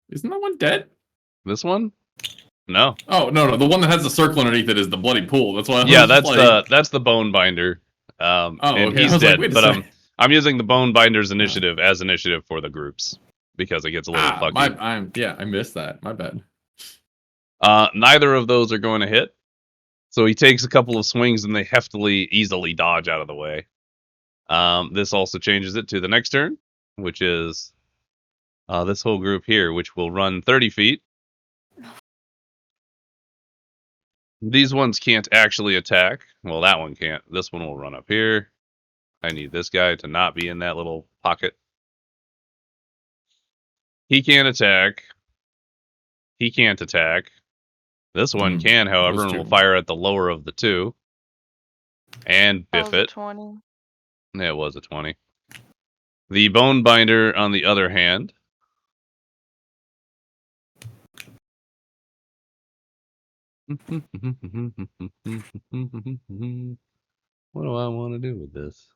Isn't that one dead? This one? No. Oh, no. The one that has the circle underneath it is the bloody pool. That's why I Yeah, was that's the Bone Binder. And okay. he's I was dead, like, wait a but second. I'm using the Bone Binder's initiative as initiative for the groups because it gets a little fucky. I missed that. My bad. Neither of those are going to hit. So he takes a couple of swings and they easily dodge out of the way. This also changes it to the next turn, which is This whole group here, which will run 30 feet. These ones can't actually attack. Well, that one can't. This one will run up here. I need this guy to not be in that little pocket. He can't attack. He can't attack. This one can, however, and will fire at the lower of the two. And biff it. 20. Yeah, it was a 20. The Bone Binder, on the other hand. What do I want to do with this?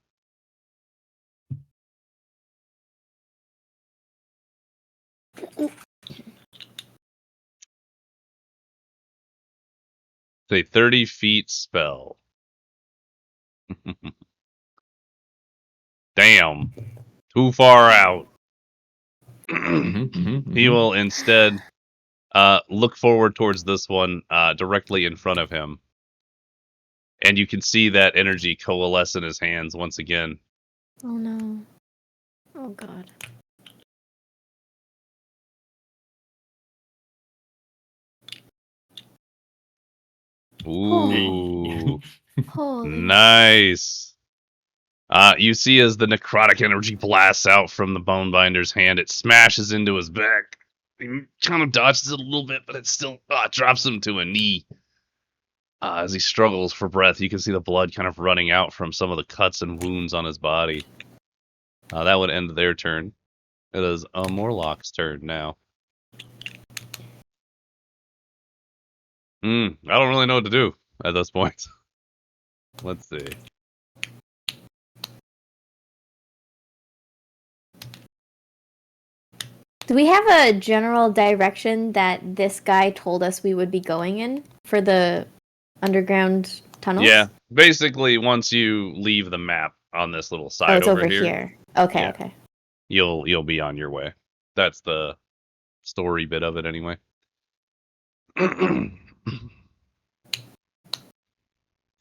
It's a 30 feet spell. Damn. Too far out. He will instead look forward towards this one directly in front of him. And you can see that energy coalesce in his hands once again. Oh no. Oh god. Ooh. Holy. Nice. You see as the necrotic energy blasts out from the Bone Binder's hand, it smashes into his back. He kind of dodges it a little bit, but it still drops him to a knee. As he struggles for breath, you can see the blood kind of running out from some of the cuts and wounds on his body. That would end their turn. It is Morlock's turn now. I don't really know what to do at this point. Let's see. Do we have a general direction that this guy told us we would be going in for the underground tunnels? Yeah, basically once you leave the map on this little side it's over here. Okay, yeah, okay. You'll be on your way. That's the story bit of it anyway.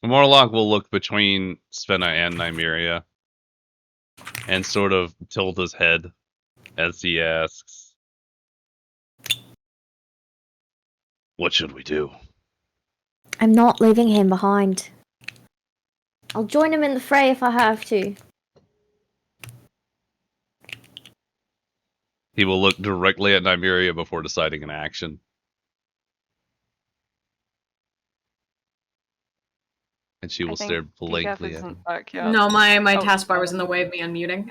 Morlock will look between Svenna and Nymeria and sort of tilt his head as he asks, "What should we do?" I'm not leaving him behind. I'll join him in the fray if I have to. He will look directly at Nymeria before deciding an action. And she will stare blankly at him. Back yet. No, my taskbar was in the way of me unmuting.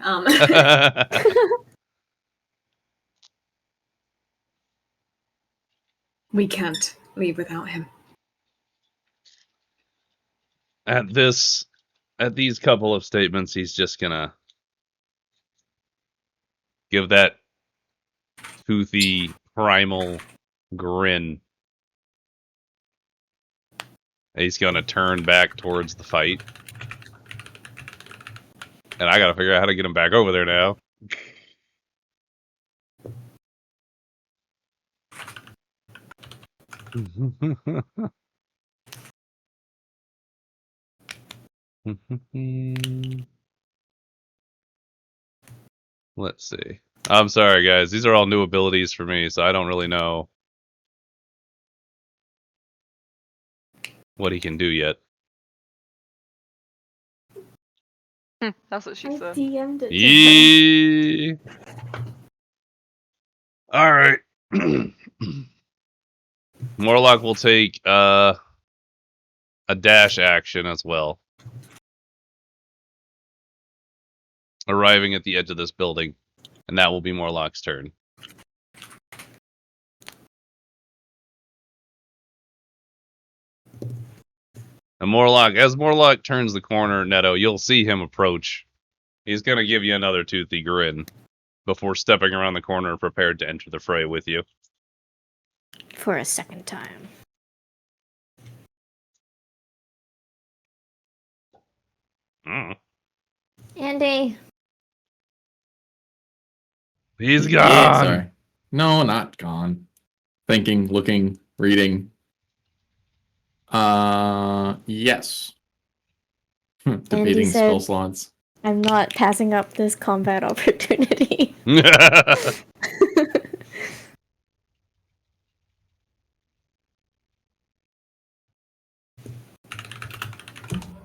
We can't leave without him. At these couple of statements, he's just gonna give that toothy, primal grin. He's gonna turn back towards the fight. And I gotta figure out how to get him back over there now. Let's see. I'm sorry, guys. These are all new abilities for me, so I don't really know what he can do yet. That's what she said. DM'd it. Yee. All right. Morlock will take a dash action as well, arriving at the edge of this building, and that will be Morlock's turn. And as Morlock turns the corner, Netto, you'll see him approach. He's going to give you another toothy grin before stepping around the corner, prepared to enter the fray with you. For a second time. Andy. He's gone. Yeah, sorry. No, not gone. Thinking, looking, reading. Yes. Debating spell slots. I'm not passing up this combat opportunity.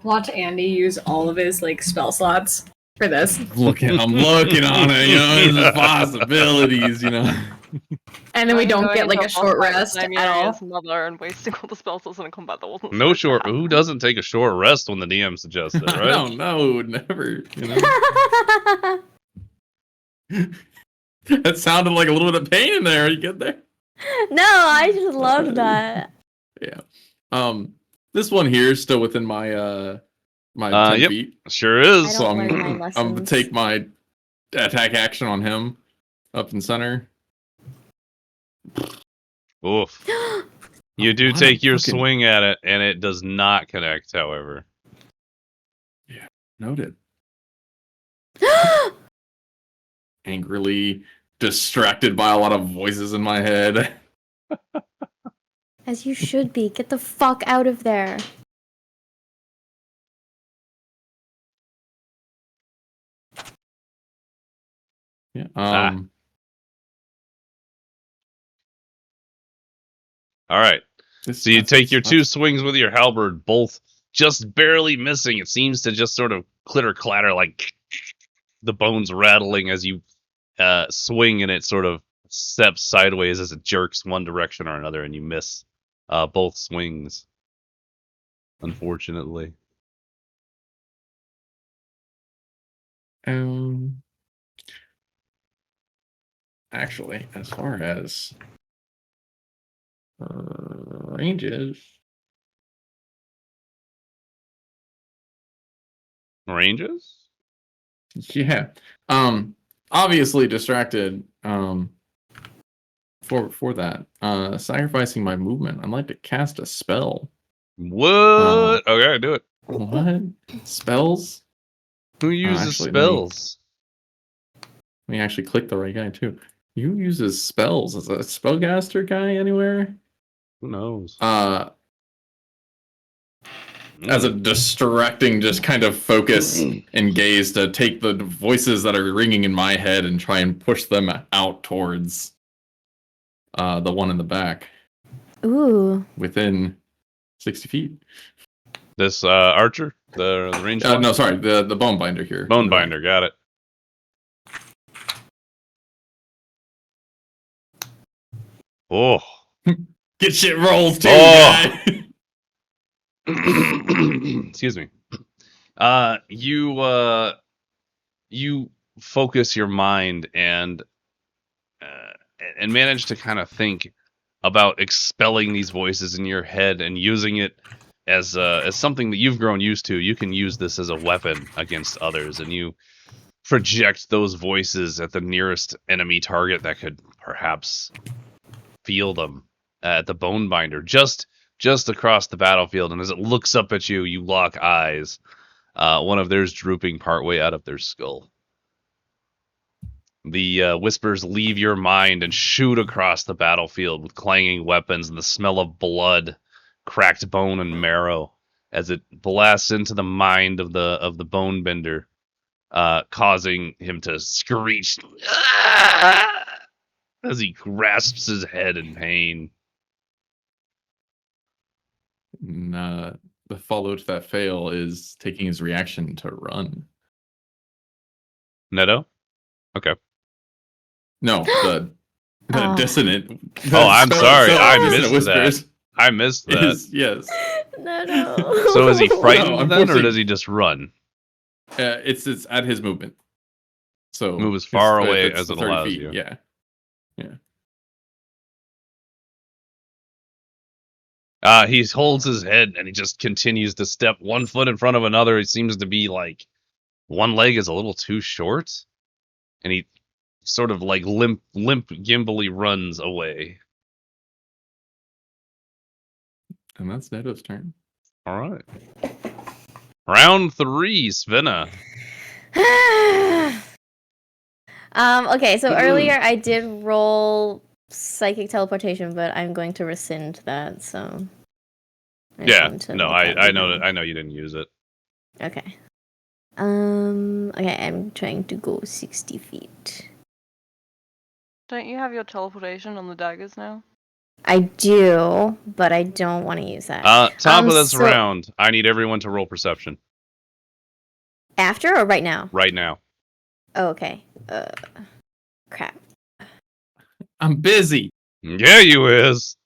Watch Andy use all of his like spell slots for this. I'm looking on it, there's possibilities, And then we I'm don't going get like into a short boss fight with rest at Nymeria all. as mother and wasting all the spells in a combat that wasn't No supposed to short. happen. Who doesn't take a short rest when the DM suggests it, I right? don't know, never, That sounded like a little bit of pain in there. Are you good there? No, I just love that. Yeah. This one here is still within my my 10 Yep. feet. Sure I is. don't So learn my I'm gonna lessons. take my attack action on him up in center. Oof. You do What a take your fucking- swing at it, and it does not connect. However, Noted. Angrily distracted by a lot of voices in my head. As you should be. Get the fuck out of there. Yeah. all right. So you take your two swings with your halberd, both just barely missing. It seems to just sort of clitter clatter, like the bones rattling as you swing, and it sort of steps sideways as it jerks one direction or another, and you miss both swings. Unfortunately. Actually, as far as ranges. Ranges? Yeah. Obviously distracted for that. Sacrificing my movement. I'd like to cast a spell. What? Okay, do it. What? Spells? Who uses actually, spells? Let me actually click the right guy too. Who uses spells? Is a spellcaster guy anywhere? Who knows? As a distracting, just kind of focus and gaze to take the voices that are ringing in my head and try and push them out towards the one in the back. Ooh. Within 60 feet. This archer? The range? No, sorry, the bone binder here. Bone binder, got it. Oh. Get shit rolls too, Oh. guy. Excuse me. You focus your mind and manage to kind of think about expelling these voices in your head and using it as something that you've grown used to. You can use this as a weapon against others, and you project those voices at the nearest enemy target that could perhaps feel them at the bone binder, just across the battlefield. And as it looks up at you, you lock eyes. One of theirs drooping partway out of their skull. The whispers leave your mind and shoot across the battlefield with clanging weapons and the smell of blood, cracked bone and marrow as it blasts into the mind of the bone bender, causing him to screech as he grasps his head in pain. And, the follow to that fail is taking his reaction to run. Neto? Okay. No, the dissonant. I'm sorry. I missed whispers that. I missed that. Yes. No. So is he frightened No, then, or unfortunately- does he just run? It's at his movement. So Move as far it's- away it's as it 30 allows feet, you. Yeah. He holds his head and he just continues to step one foot in front of another. It seems to be like one leg is a little too short, and he sort of like limp gimbally runs away. And that's Neto's turn. All right. Round 3, Svenna. Okay, so earlier I did roll psychic teleportation, but I'm going to rescind that, so I just Yeah. wanted to No, make that I know known. I know you didn't use it. Okay. Okay, I'm trying to go 60 feet. Don't you have your teleportation on the daggers now? I do, but I don't want to use that. Top of this so- round, I need everyone to roll perception After or right now? right now. Oh, okay. Crap. I'm busy. Yeah, you is.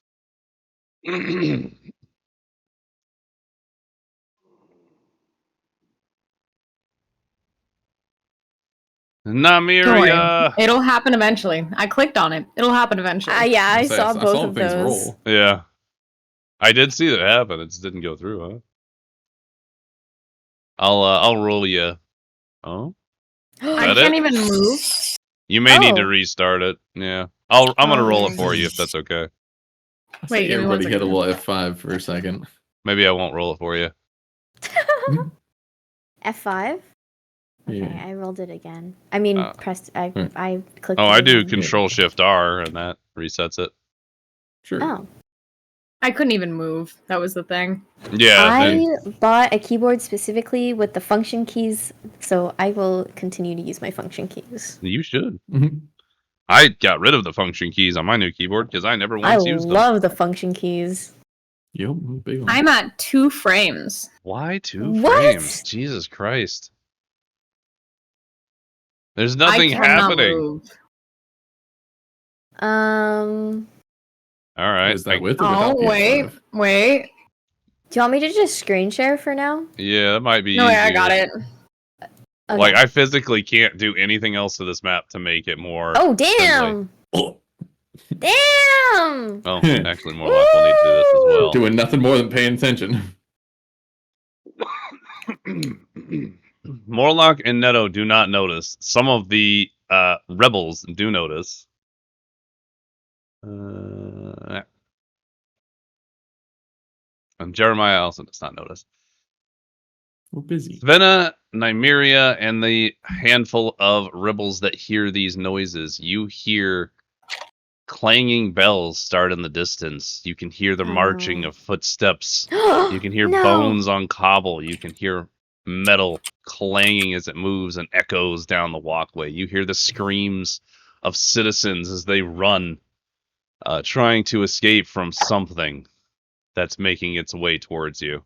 Don't worry. Namiria. It'll happen eventually. I clicked on it. It'll happen eventually. Yeah, I So saw both saw of things those. roll. Yeah. I did see that happen. It just didn't go through, huh? I'll roll you. Oh, I that can't it? even move. you may need to Oh. restart it. Yeah. I'm gonna roll it for you if Mm. that's okay. I Wait, think give me one everybody hit a second. little F5 for a second. Maybe I won't roll it for you. F5? Okay, Yeah. I rolled it again. I mean, Uh, pressed. hmm. I clicked. Oh, it I do again. Control Shift R, and that resets it. Sure. Oh, I couldn't even move. That was the thing. Yeah. I bought a keyboard specifically with the function keys, so I will continue to use my function keys. You should. Mhm. I got rid of the function keys on my new keyboard because I never I once used them. love the function keys. Yep, big one. I'm at 2 frames. Why 2 What? frames? Jesus Christ. There's nothing I cannot happening. move. All right. Is that with or without Oh, wait. PS5? Wait. Do you want me to just screen share for now? Yeah, that might be No, easier. wait, I got it. Okay. Like, I physically can't do anything else to this map to make it more... Oh damn! Oh, Damn! Oh, actually, more like we'll need to do this as well. doing nothing more than paying attention. Morlock and Netto do not notice. Some of the rebels do notice. And Jeremiah also does not notice. We're busy. Svenna, Nymeria, and the handful of rebels that hear these noises, you hear clanging bells start in the distance. You can hear the marching of footsteps. You can hear No. bones on cobble. You can hear metal clanging as it moves and echoes down the walkway. You hear the screams of citizens as they run, trying to escape from something that's making its way towards you.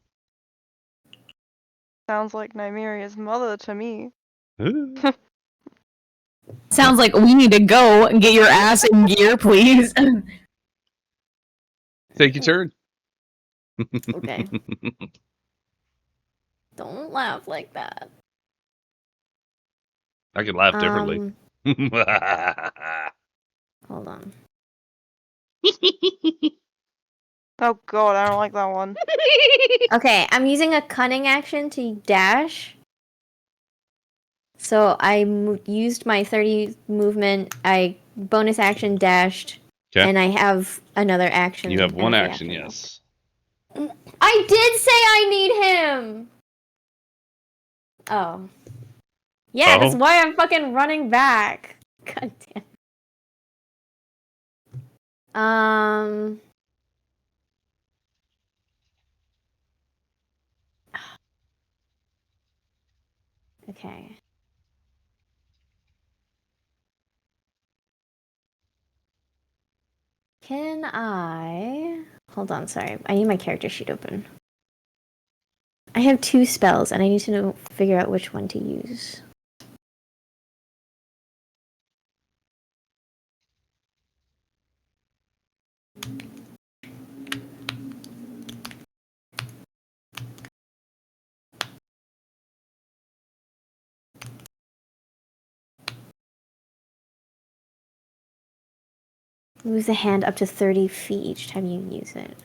Sounds like Nymeria's mother to me. Sounds like we need to go and get your ass in gear, please. Take your turn. Okay. Don't laugh like that. I can laugh differently. Hold on. Oh god, I don't like that one. Okay, I'm using a cunning action to dash. So I used my 30 movement. I bonus action dashed, 'Kay. and I have another action. You have one as the action, yes. I did say I need him. Oh. Yeah, that's Oh? why I'm fucking running back. God damn. Okay. Can I... Hold on, sorry. I need my character sheet open. I have 2 spells, and I need to figure out which one to use. Moves the hand up to 30 feet each time you use it.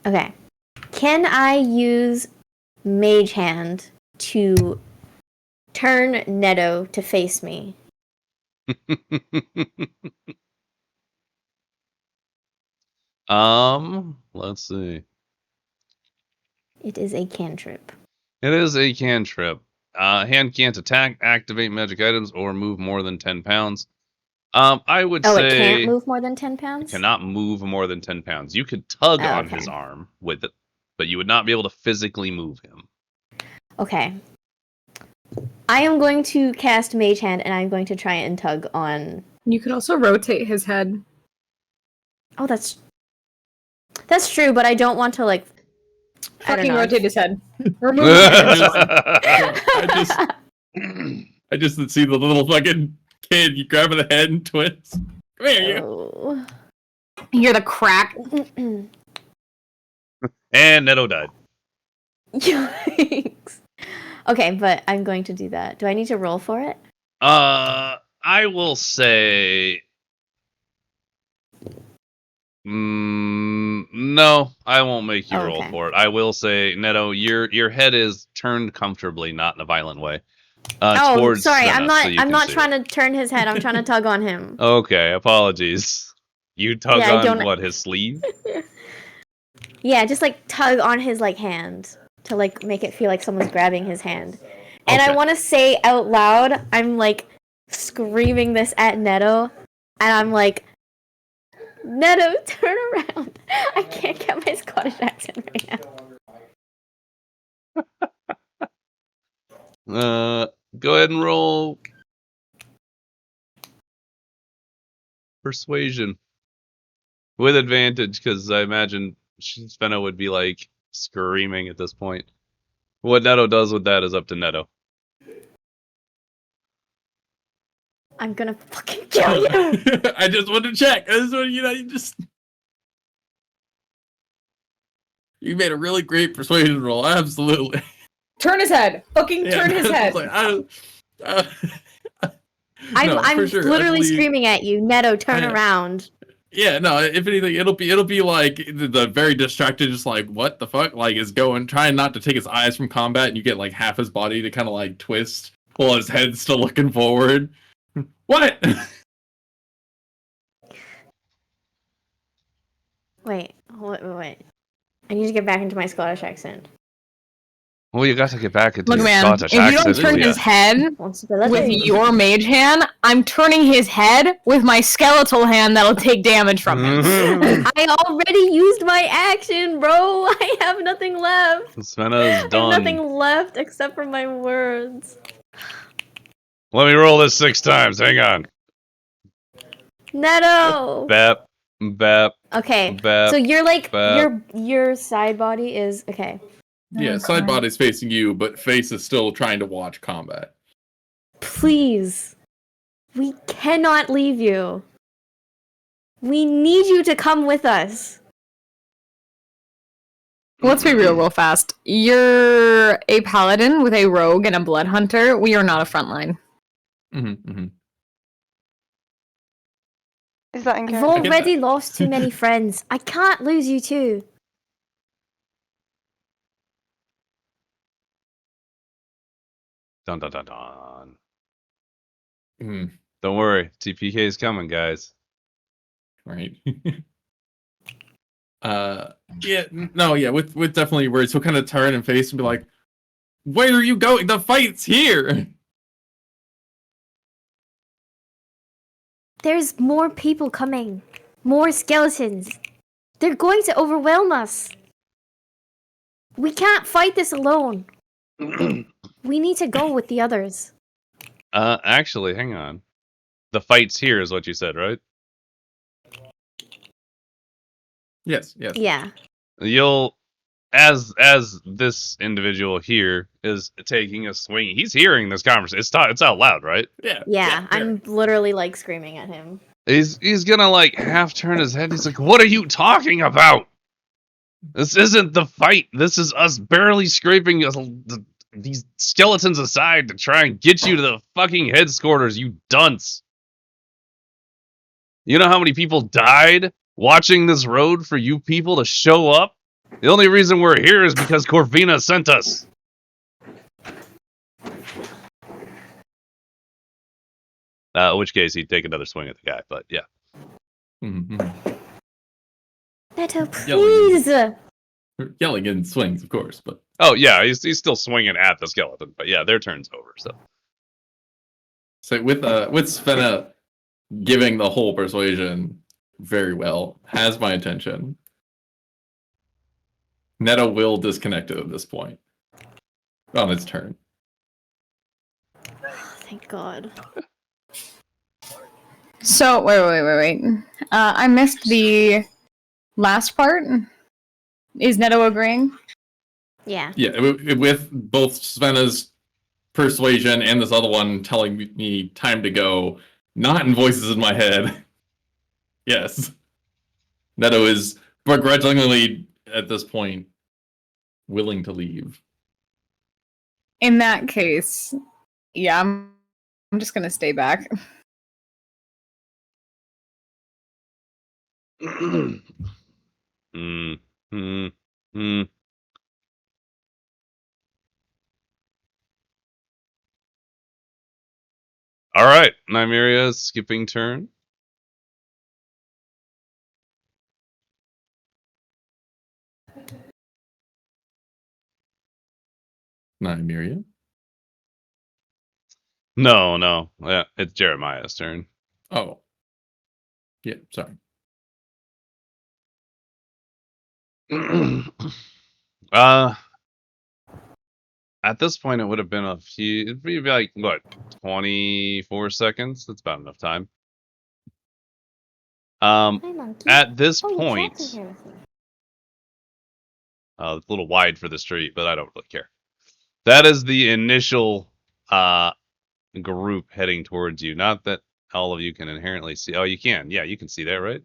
Okay. Can I use Mage Hand to turn Netto to face me? Let's see. It is a cantrip. It is a cantrip. Hand can't attack, activate magic items, or move more than 10 pounds. I would Oh, say it can't move more than 10 pounds? cannot move more than 10 pounds. You could tug on okay. his arm with it, but you would not be able to physically move him. Okay. I am going to cast Mage Hand, and I'm going to try and tug on. You could also rotate his head. Oh, that's true, but I don't want to like. I don't Fucking know. rotate his head. Remove his head. I just see the little fucking kid. You grab the head and twist. Come here, you. Oh. You hear the crack. And Neto died. Yikes. Okay, but I'm going to do that. Do I need to roll for it? I will say. No, I won't make you Oh, roll okay. for it. I will say, Neto, your head is turned comfortably, not in a violent way. Oh, Towards sorry. Svenna, I'm not. so you I'm can not see trying it. to turn his head. I'm trying to tug on him. Okay, apologies. You tug Yeah, I on don't- what, his sleeve? Yeah, just like tug on his like hand to like make it feel like someone's grabbing his hand. And I Okay. want to say out loud, I'm like screaming this at Neto, and I'm like, Neto, turn around. I can't get my Scottish accent right now. Go ahead and roll persuasion with advantage, because I imagine Svenna would be like screaming at this point. What Neto does with that is up to Neto. I'm gonna fucking kill you. I just wanted to check. I just wanted, you made a really great persuasion roll. Absolutely. Turn his head. Fucking turn his head. I'm for sure. literally screaming at you, Neto, turn around. Yeah, no. If anything, it'll be like the very distracted, just like what the fuck, like is trying not to take his eyes from combat, and you get like half his body to kind of like twist while his head's still looking forward. What? Wait. I need to get back into my Scottish accent. Well, you got to get back into Look, your man, Scottish if you accent. don't turn his head Responsibility. with your mage hand, I'm turning his head with my skeletal hand that'll take damage from him. I already used my action, bro. I have nothing left. Svenna is I have done. nothing left except for my words. Let me roll this 6 times. Hang on. Neto. Bap, bap, Okay. bap. So you're like bap. your side body is okay. Yeah, side body's facing you, but face is still trying to watch combat. Please. We cannot leave you. We need you to come with us. Let's be real fast. You're a paladin with a rogue and a blood hunter. We are not a frontline. Is that in I've character? already lost too many friends. I can't lose you too. Dun dun dun dun. Mm, Don't worry, TPK is coming, guys. right. With definitely words, he'll kind of turn and face and be like, "Where are you going? The fight's here." There's more people coming. More skeletons. They're going to overwhelm us. We can't fight this alone. We need to go with the others. Actually, hang on. The fight's here is what you said, right? Yes. Yeah. You'll, as this individual here is taking a swing, he's hearing this conversation. It's out loud, right? Yeah, I'm literally like screaming at him. He's gonna like half turn his head. He's like, "What are you talking about? This isn't the fight. This is us barely scraping these skeletons aside to try and get you to the fucking headquarters, you dunce. You know how many people died watching this road for you people to show up? The only reason we're here is because Corvina sent us." In which case, he'd take another swing at the guy, but yeah. Neto, please. Yelling in swings, of course, but Oh, yeah, he's still swinging at the skeleton, but yeah, their turn's over, so. so with Svenna giving the whole persuasion very well, has my attention. Neto will disconnect it at this point on its turn. thank God. So wait. I missed the last part. Is Neto agreeing? Yeah. Yeah, with both Svena's persuasion and this other one telling me time to go, not in voices in my head. Yes. Neto is begrudgingly, at this point, willing to leave. In that case, yeah, I'm just gonna stay back. Hmm. Hmm. Hmm. All right, Nymeria, skipping turn. Nymeria? No. Yeah, it's Jeremiah's turn. Oh. Yeah, sorry. uh, at this point, it would have been a few. It'd be like what, 24 seconds? That's about enough time. Hi, monkey. At this Oh, you point, trapped in here with me. it's a little wide for the street, but I don't really care. That is the initial group heading towards you. Not that all of you can inherently see. Oh, you can. Yeah, you can see that, right?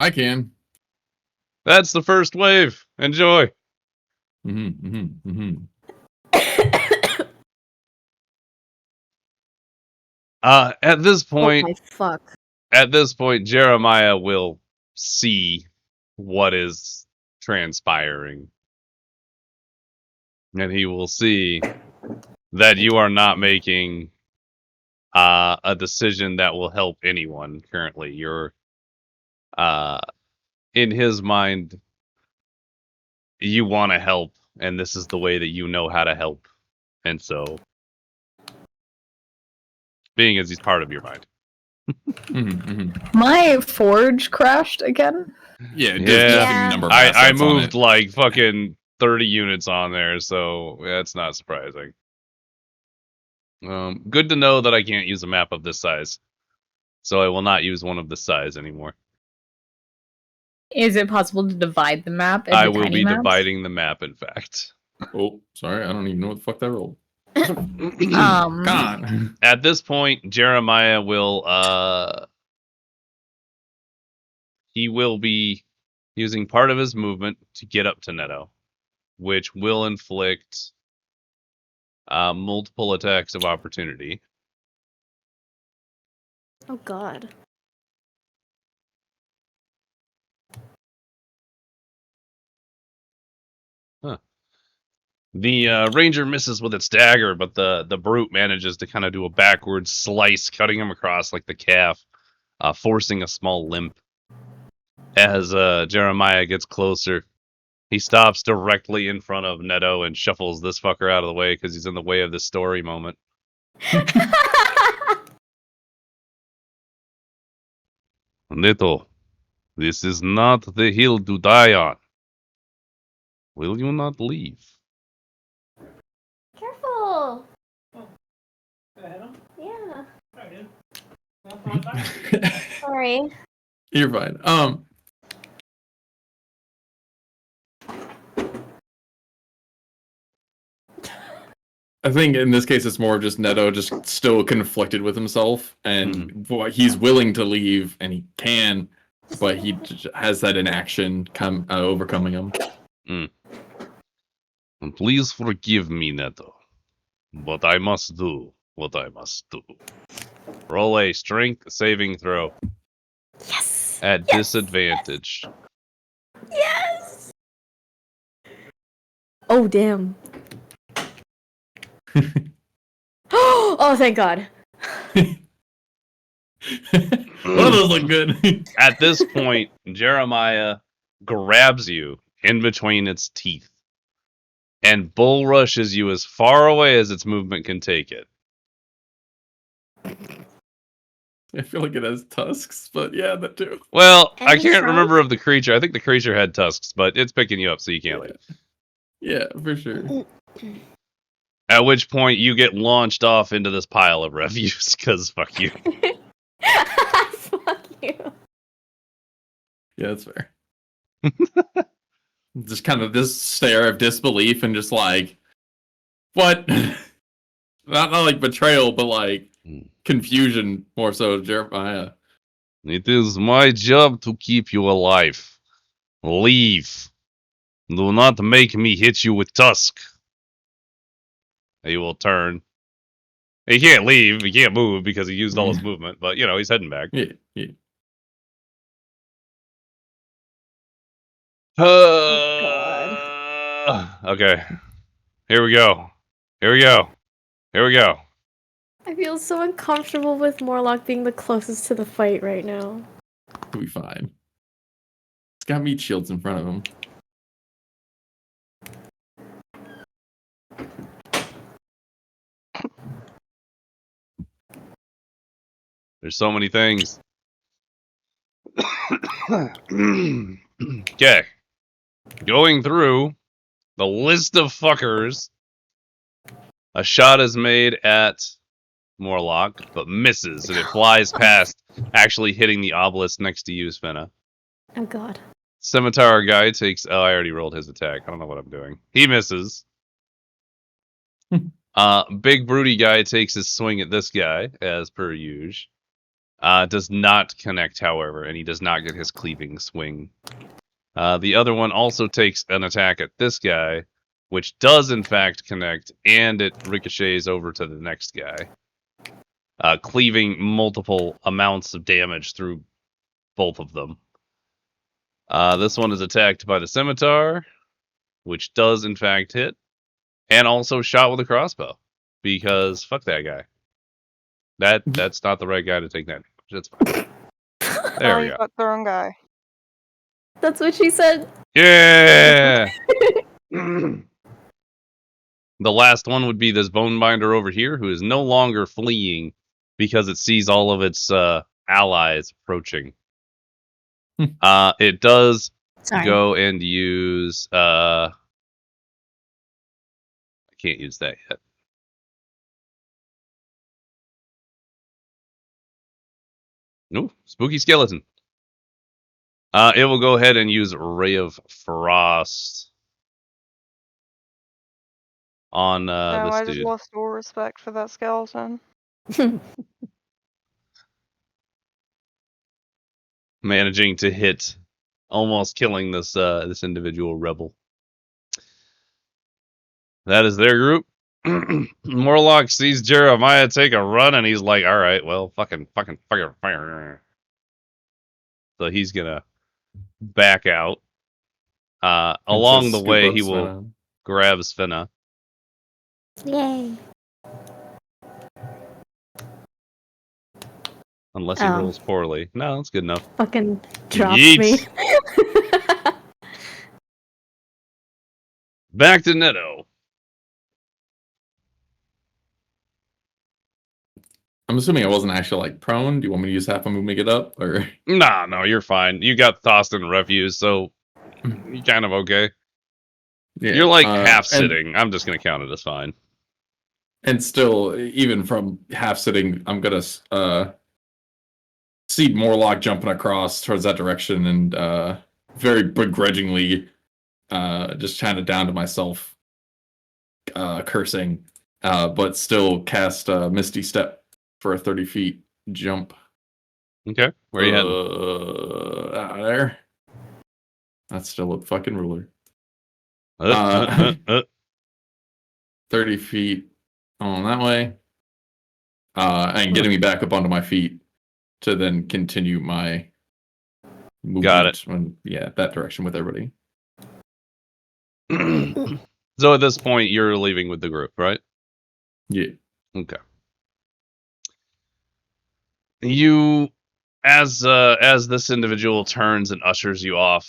I can. That's the first wave. Enjoy. At this Oh point, my fuck. at this point, Jeremiah will see what is transpiring. And he will see that you are not making a decision that will help anyone currently. You're in his mind, you want to help, and this is the way that you know how to help. And so, being as he's part of your mind. My forge crashed again. Yeah, Yeah. dismissing number of I assets on moved it. like fucking 30 units on there, so that's not surprising. Good to know that I can't use a map of this size. So I will not use one of this size anymore. Is it possible to divide the map into I will tiny be maps? dividing the map, in fact. Oh, sorry, I don't even know what the fuck that rolled. God. At this point, Jeremiah will he will be using part of his movement to get up to Neto, which will inflict multiple attacks of opportunity. Oh God. Huh. The ranger misses with its dagger, but the brute manages to kind of do a backward slice, cutting him across like the calf, forcing a small limp. As Jeremiah gets closer, he stops directly in front of Neto and shuffles this fucker out of the way because he's in the way of the story moment. Neto, this is not the hill to die on. Will you not leave? Careful. Yeah. Sorry. You're fine. I think in this case it's more of just Neto just still conflicted with himself, and he's willing to leave and he can, but he has that inaction overcoming him. And please forgive me, Neto, but I must do what I must do. Roll a strength saving throw. Yes. At disadvantage. Yes. Oh damn. Oh, thank God. One of those look good. At this point, Jeremiah grabs you in between its teeth and bull rushes you as far away as its movement can take it. I feel like it has tusks, but yeah, that too. Well, And I he can't tried? remember of the creature. I think the creature had tusks, but it's picking you up, so you can't leave. Yeah, for sure. At which point you get launched off into this pile of refuse, because fuck you. Fuck you. Yeah, that's fair. Just kind of this stare of disbelief and just like, what? not like betrayal, but like confusion more so, Jeremiah. It is my job to keep you alive. Leave. Do not make me hit you with tusk. He will turn. He can't leave. He can't move because he used all his movement. But, he's heading back. Yeah, yeah. Okay. Here we go. Here we go. Here we go. I feel so uncomfortable with Morlock being the closest to the fight right now. He'll be fine. He's got meat shields in front of him. There's so many things. Okay. Going through the list of fuckers. A shot is made at Morlock, but misses, and it flies past, actually hitting the obelisk next to you, Svenna. Oh god. Scimitar guy takes... Oh, I already rolled his attack. I don't know what I'm doing. He misses. Big broody guy takes his swing at this guy, as per usual. Does not connect, however, and he does not get his cleaving swing. The other one also takes an attack at this guy, which does in fact connect, and it ricochets over to the next guy, cleaving multiple amounts of damage through both of them. This one is attacked by the scimitar, which does in fact hit, and also shot with a crossbow, because fuck that guy. That's not the right guy to take that damage. That's fine. There we you go. got the wrong guy. That's what she said. Yeah! The last one would be this Bonebinder over here, who is no longer fleeing because it sees all of its allies approaching. It does go and use... I can't use that yet. No, spooky skeleton. It will go ahead and use Ray of Frost on No, this I dude. just lost all respect for that skeleton. Managing to hit, almost killing this this individual rebel. That is their group. Morlock sees Jeremiah take a run, and he's like, "All right, well, fucking fire." So he's gonna back out. Along the way, he will grab Svenna. Yay. Unless he rolls poorly. No, that's good enough. Fucking dropped Yeet. me. Back to Netto. I'm assuming I wasn't actually like prone. Do you want me to use half a move to get up, or? Nah, no, you're fine. You got tossed in refuse, so you're kind of okay. Yeah, You're like half sitting. I'm just gonna count it as fine. And still, even from half sitting, I'm gonna see Morlock jumping across towards that direction, and very begrudgingly, just chant it down to myself, cursing, but still cast Misty Step for a 30 feet jump. Okay, where are you heading? Out there. That's still a fucking ruler. 30 feet on that way. And getting me back up onto my feet to then continue my movement. Got it. That direction with everybody. So at this point, you're leaving with the group, right? Yeah. Okay. You, as this individual turns and ushers you off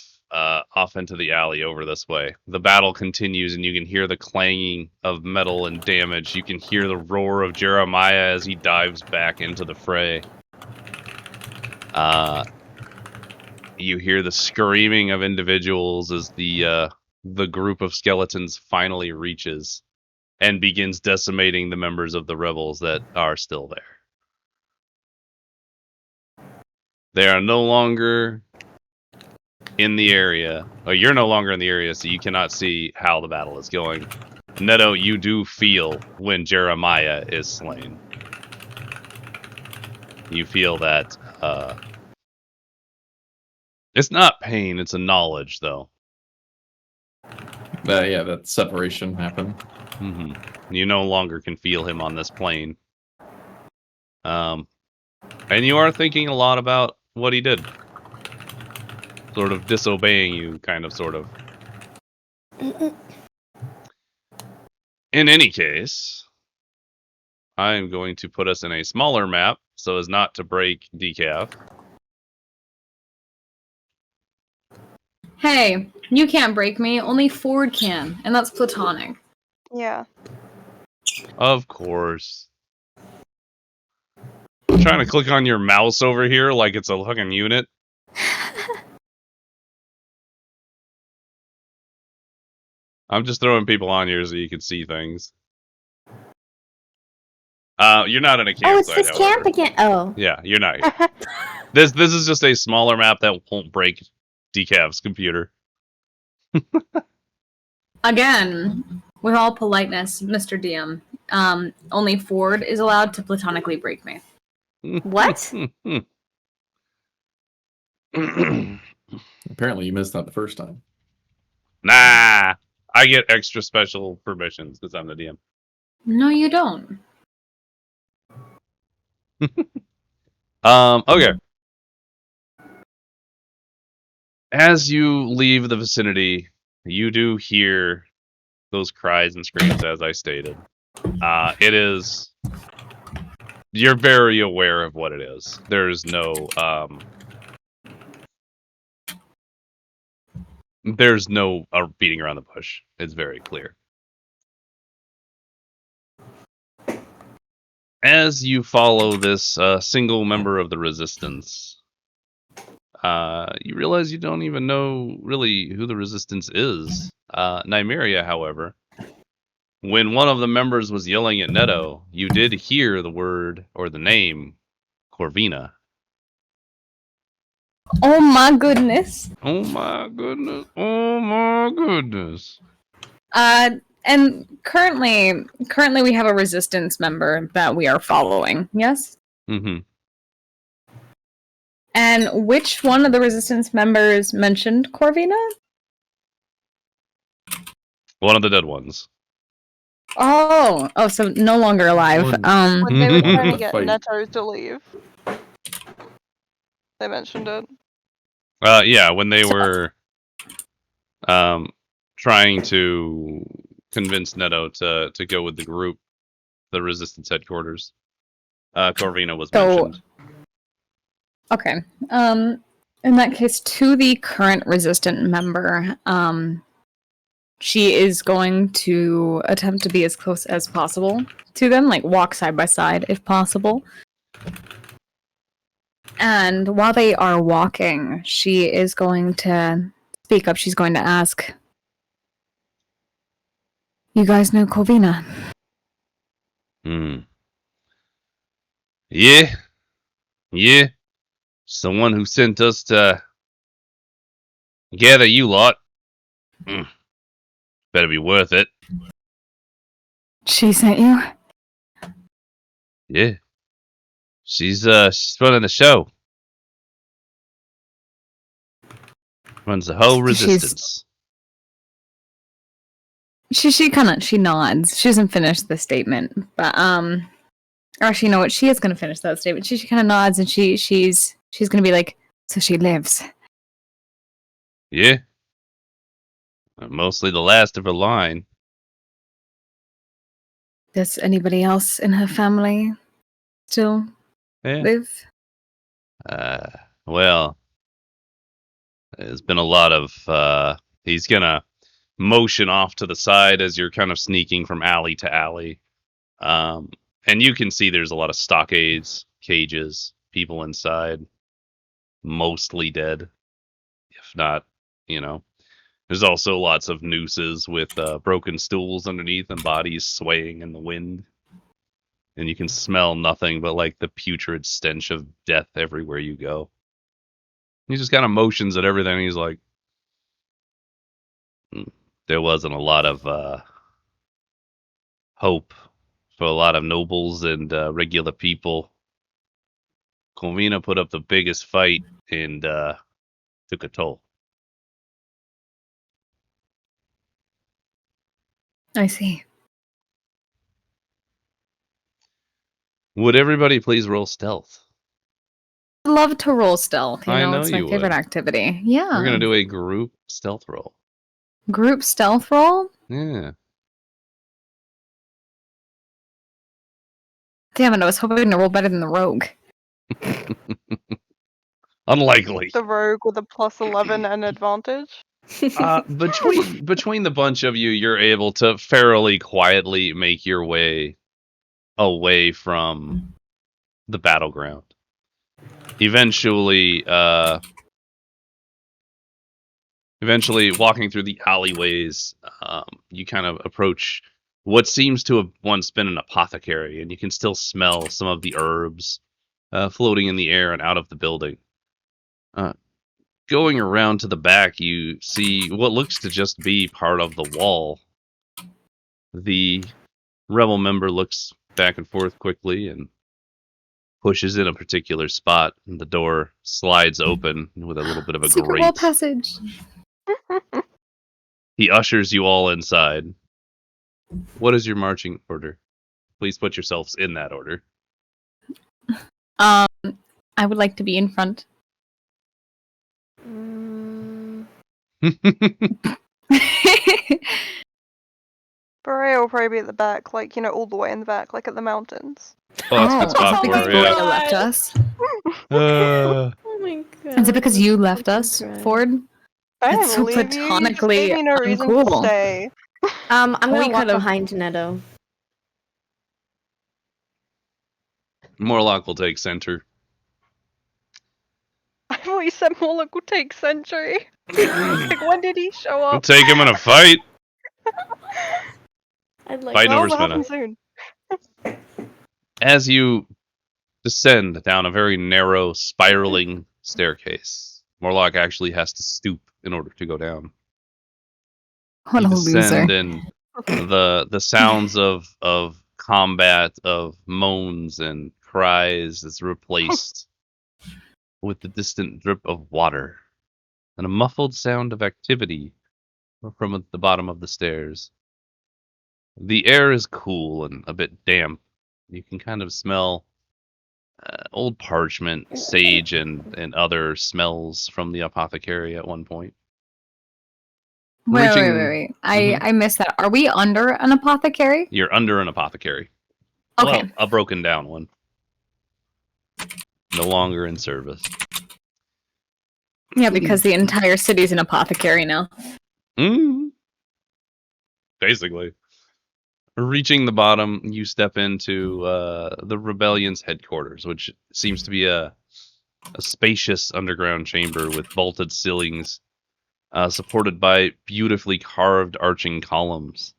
into the alley over this way, the battle continues, and you can hear the clanging of metal and damage. You can hear the roar of Jeremiah as he dives back into the fray. You hear the screaming of individuals as the group of skeletons finally reaches and begins decimating the members of the rebels that are still there. They are no longer in the area. Or you're no longer in the area, so you cannot see how the battle is going. Neto, you do feel when Jeremiah is slain. You feel that it's not pain, it's a knowledge, though. Yeah, that separation happened. You no longer can feel him on this plane. And you are thinking a lot about what he did. Sort of disobeying you, kind of, sort of. In any case, I am going to put us in a smaller map so as not to break decaf. Hey, you can't break me. Only Ford can, and that's platonic. Yeah. Of course. I'm trying to click on your mouse over here like it's a fucking unit. I'm just throwing people on here so you can see things. You're not in a campsite. Oh, it's this camp again. Oh. Yeah, you're not here. This is just a smaller map that won't break Decav's computer. Again, with all politeness, Mr. DM, only Ford is allowed to platonically break me. What? Apparently, you missed that the first time. Nah, I get extra special permissions because I'm the DM. No, you don't. Okay. As you leave the vicinity, you do hear those cries and screams, as I stated. It is... You're very aware of what it is. There's no, beating around the bush. It's very clear. As you follow this single member of the Resistance, you realize you don't even know really who the Resistance is. Nymeria, however, when one of the members was yelling at Neto, you did hear the word or the name Corvina. Oh my goodness. Oh my goodness. Oh my goodness. And currently we have a resistance member that we are following, yes? Mm-hmm. And which one of the resistance members mentioned Corvina? One of the dead ones. Oh, so no longer alive. When they were trying to get Fight. Neto to leave, they mentioned it. Yeah, when they were trying to convince Neto to go with the group, the Resistance headquarters, Corvina was mentioned. Okay. In that case, to the current resistant member, she is going to attempt to be as close as possible to them, like walk side by side if possible. And while they are walking, she is going to speak up. She's going to ask, "You guys know Corvina?" Yeah. It's the one who sent us to gather you lot. Better be worth it. She sent you? Yeah. She's running the show. Runs the whole Resistance. She nods. She doesn't finish the statement, but or actually, you know what? She is going to finish that statement. She kind of nods, and she's going to be like, "So she lives." Yeah. Mostly the last of her line. Does anybody else in her family still live? Well, there's been a lot of, he's gonna motion off to the side as you're kind of sneaking from alley to alley. And you can see there's a lot of stockades, cages, people inside, mostly dead, if not, There's also lots of nooses with broken stools underneath and bodies swaying in the wind. And you can smell nothing but like the putrid stench of death everywhere you go. He just kind of motions at everything. He's like, there wasn't a lot of hope for a lot of nobles and regular people. Corvina put up the biggest fight and took a toll. I see. Would everybody please roll stealth? I love to roll stealth. You I know, know it's my you favorite would. activity. Yeah. We're going to do a group stealth roll. Group stealth roll? Yeah. Damn it, I was hoping to roll better than the rogue. Unlikely. The rogue with a +11 and advantage. Between the bunch of you, you're able to fairly quietly make your way away from the battleground. Eventually walking through the alleyways, you kind of approach what seems to have once been an apothecary, and you can still smell some of the herbs floating in the air and out of the building. Going around to the back, you see what looks to just be part of the wall. The rebel member looks back and forth quickly and pushes in a particular spot, and the door slides open with a little bit of a Secret grate. wall passage. He ushers you all inside. What is your marching order? Please put yourselves in that order. I would like to be in front. Barea will probably be at the back, like, all the way in the back, like at the mountains. Oh, that's a good spot is it for because her, Gloria yeah. left us? Oh my god. Is it because you left us, Right. Ford? I That's didn't so leave you. You just platonically gave me no reason to uncool. stay. I'm We gonna walk could've- behind Neto. Morlock will take center. I thought you said Morlock will take Sentry. Like, when did he show We'll up? take him in a fight. I'd like Fight Well, over will Spinna. happen soon. As you descend down a very narrow, spiraling staircase, Morlock actually has to stoop in order to go down. What You a loser. descend, and the sounds of combat, of moans and cries, is replaced with the distant drip of water and a muffled sound of activity from the bottom of the stairs. The air is cool and a bit damp. You can kind of smell old parchment, sage, and other smells from the apothecary at one point. Wait. Mhm. I missed that. Are we under an apothecary? You're under an apothecary. Okay. Well, a broken down one. No longer in service. Yeah, because the entire city's an apothecary now. Basically. Reaching the bottom, you step into the rebellion's headquarters, which seems to be a spacious underground chamber with vaulted ceilings, supported by beautifully carved arching columns.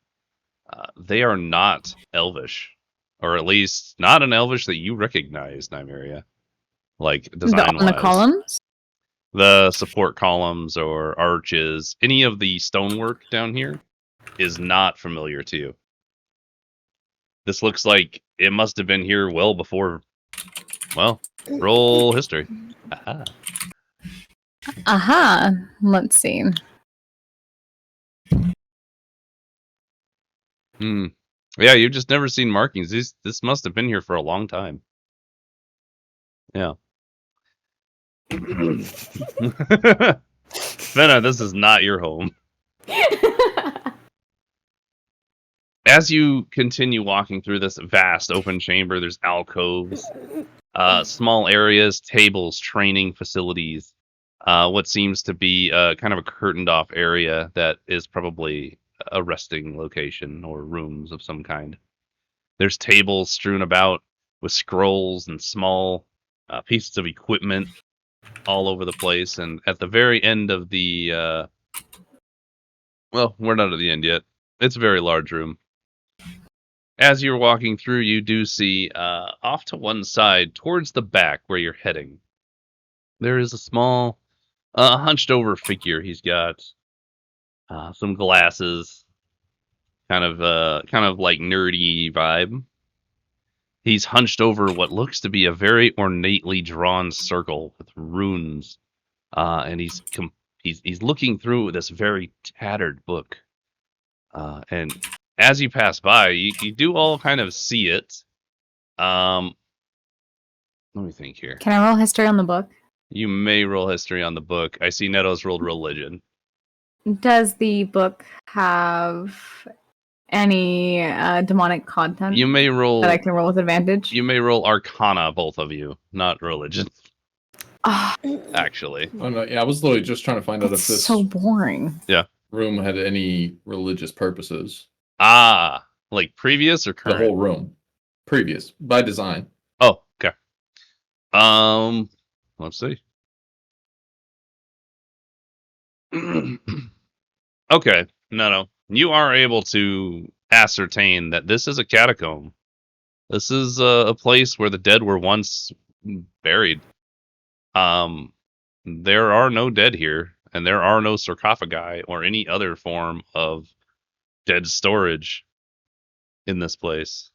They are not elvish, or at least not an elvish that you recognize, Nymeria. Like design On the columns? The support columns or arches, any of the stonework down here is not familiar to you. This looks like it must have been here well before. Well, roll history. Aha. Aha. Let's see. Yeah, you've just never seen markings. This must have been here for a long time. Yeah. Venna, this is not your home. As you continue walking through this vast open chamber, there's alcoves, small areas, tables, training facilities, what seems to be kind of a curtained off area that is probably a resting location or rooms of some kind. There's tables strewn about with scrolls and small pieces of equipment all over the place, and at the very end of the Well, we're not at the end yet. It's a very large room. As you're walking through, you do see off to one side, towards the back where you're heading, there is a small, hunched over figure. He's got some glasses, kind of like nerdy vibe. He's hunched over what looks to be a very ornately drawn circle with runes, and he's looking through this very tattered book. And as you pass by, you do all kind of see it. Let me think here. Can I roll history on the book? You may roll history on the book. I see Neto's rolled religion. Does the book have any demonic content You may roll. that I can roll with advantage? You may roll Arcana, both of you, not religion. Ah, Actually, Oh no, yeah, I was literally just trying to find out that's if this so boring. room had any religious purposes. like previous or The current? whole room, previous by design. Oh, okay. Let's see. Okay, no. You are able to ascertain that this is a catacomb. This is a place where the dead were once buried. There are no dead here, and there are no sarcophagi or any other form of dead storage in this place.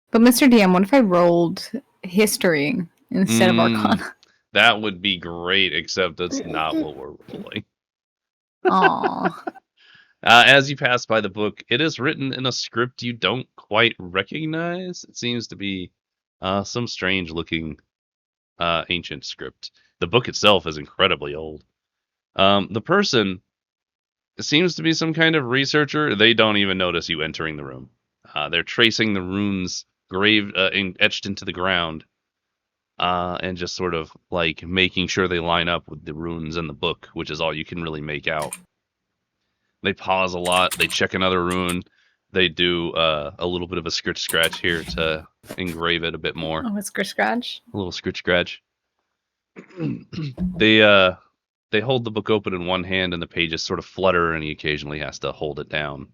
But Mr. DM, what if I rolled history instead of Arcana? That would be great, except that's not what we're rolling. Aw. As you pass by the book, it is written in a script you don't quite recognize. It seems to be some strange-looking ancient script. The book itself is incredibly old. The person seems to be some kind of researcher. They don't even notice you entering the room. They're tracing the runes etched into the ground, and just sort of like making sure they line up with the runes in the book, which is all you can really make out. They pause a lot. They check another rune. They do a little bit of a scratch here to engrave it a bit more. Oh, it's scratch. A little scratch. They hold the book open in one hand, and the pages sort of flutter, and he occasionally has to hold it down.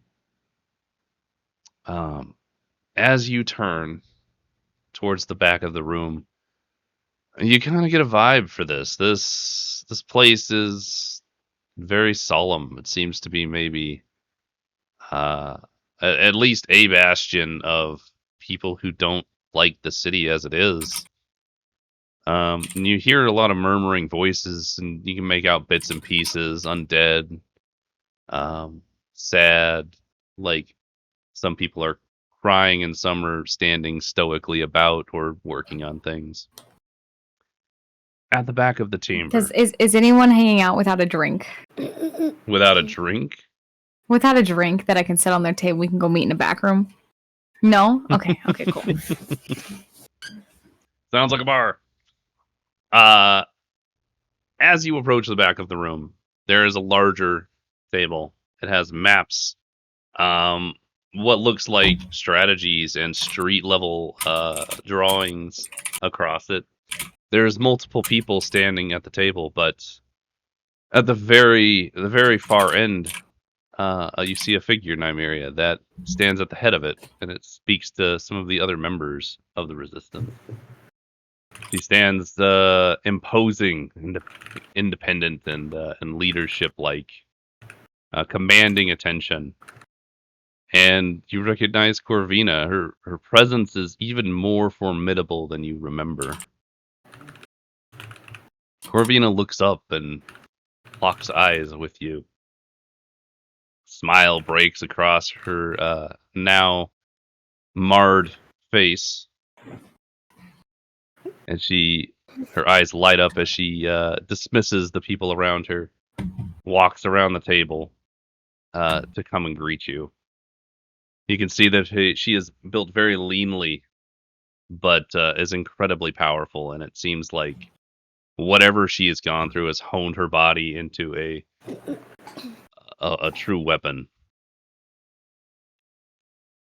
As you turn towards the back of the room, you kind of get a vibe for this. This place is very solemn. It seems to be maybe at least a bastion of people who don't like the city as it is. And you hear a lot of murmuring voices, and you can make out bits and pieces, undead, sad, like some people are crying and some are standing stoically about or working on things. At the back of the chamber. Is anyone hanging out without a drink? Without a drink? Without a drink that I can sit on their table, we can go meet in a back room? No? Okay, cool. Sounds like a bar. As you approach the back of the room, there is a larger table. It has maps, what looks like strategies and street level drawings across it. There's multiple people standing at the table, but at the very far end, you see a figure, Nymeria, that stands at the head of it, and it speaks to some of the other members of the resistance. She stands imposing, independent, and leadership-like, commanding attention. And you recognize Corvina. Her presence is even more formidable than you remember. Corvina looks up and locks eyes with you. Smile breaks across her now marred face. And her eyes light up as she dismisses the people around her, walks around the table to come and greet you. You can see that she is built very leanly, but is incredibly powerful, and it seems like whatever she has gone through has honed her body into a true weapon.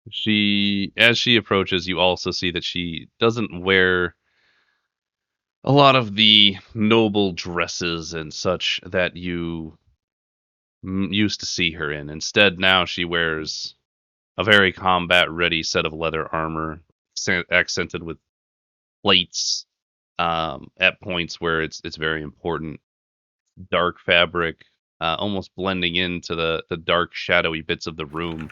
As she approaches, you also see that she doesn't wear a lot of the noble dresses and such that you used to see her in. Instead, now she wears a very combat-ready set of leather armor, accented with plates at points where it's very important. Dark fabric, almost blending into the dark, shadowy bits of the room.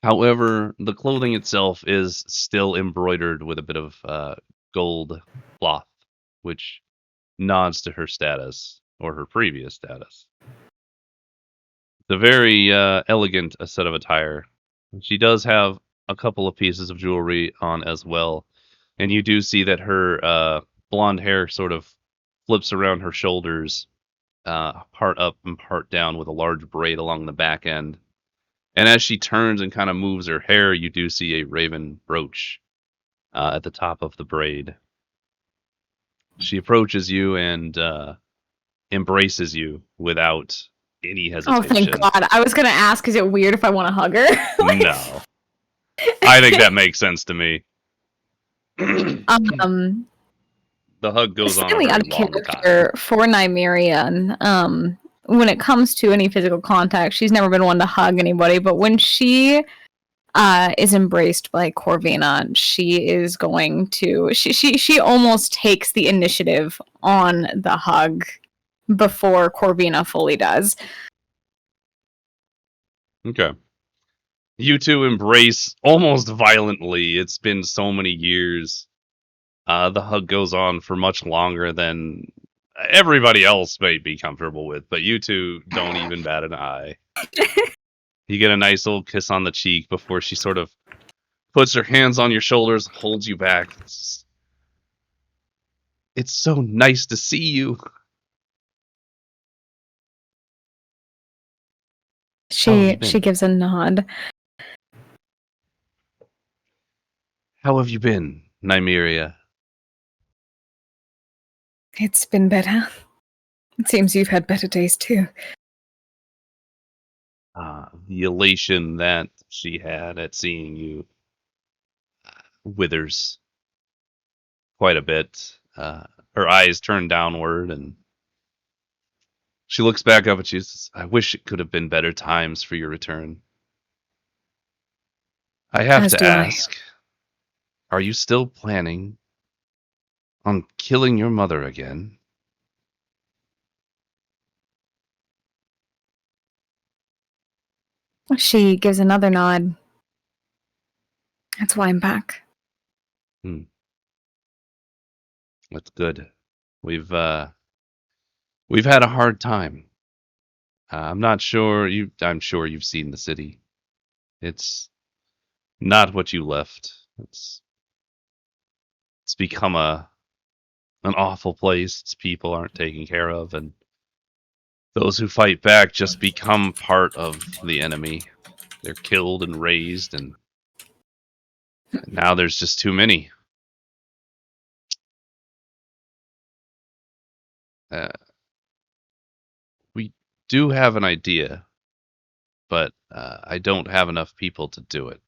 However, the clothing itself is still embroidered with a bit of gold cloth, which nods to her status, or her previous status. It's a very elegant set of attire. She does have a couple of pieces of jewelry on as well, and you do see that her blonde hair sort of flips around her shoulders, part up and part down, with a large braid along the back end. And as she turns and kind of moves her hair, you do see a raven brooch at the top of the braid. She approaches you and embraces you without any hesitation. Oh, thank God. I was going to ask, is it weird if I want to hug her? No. I think that makes sense to me. The hug goes on a very out of long character time. For Nymeria. When it comes to any physical contact, she's never been one to hug anybody, but when she is embraced by Corvina, she is going to she almost takes the initiative on the hug before Corvina fully does. Okay. You two embrace almost violently. It's been so many years. The hug goes on for much longer than everybody else may be comfortable with, but you two don't even bat an eye. You get a nice little kiss on the cheek before she sort of puts her hands on your shoulders, holds you back. It's so nice to see you. She gives a nod. How have you been, Nymeria? It's been better. It seems you've had better days too. The elation that she had at seeing you withers quite a bit. Her eyes turn downward, and she looks back up at you and says, I wish it could have been better times for your return. I have to ask, are you still planning on killing your mother again? She gives another nod. That's why I'm back. That's good. We've had a hard time. I'm sure you've seen the city. It's not what you left. It's become an awful place. Its people aren't taken care of, and those who fight back just become part of the enemy. They're killed and raised, and now there's just too many. We do have an idea, but I don't have enough people to do it.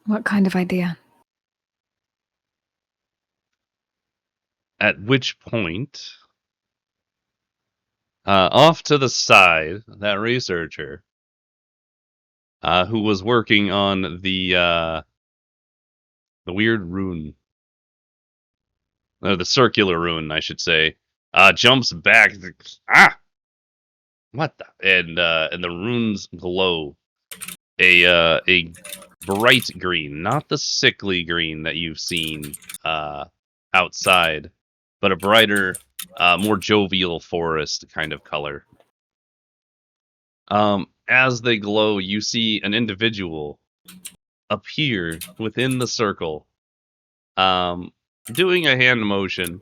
What kind of idea? At which point, off to the side, that researcher who was working on the weird rune, the circular rune, I should say, jumps back. What the? And the runes glow a bright green, not the sickly green that you've seen outside, but a brighter, more jovial forest kind of color. As they glow, you see an individual appear within the circle, doing a hand motion,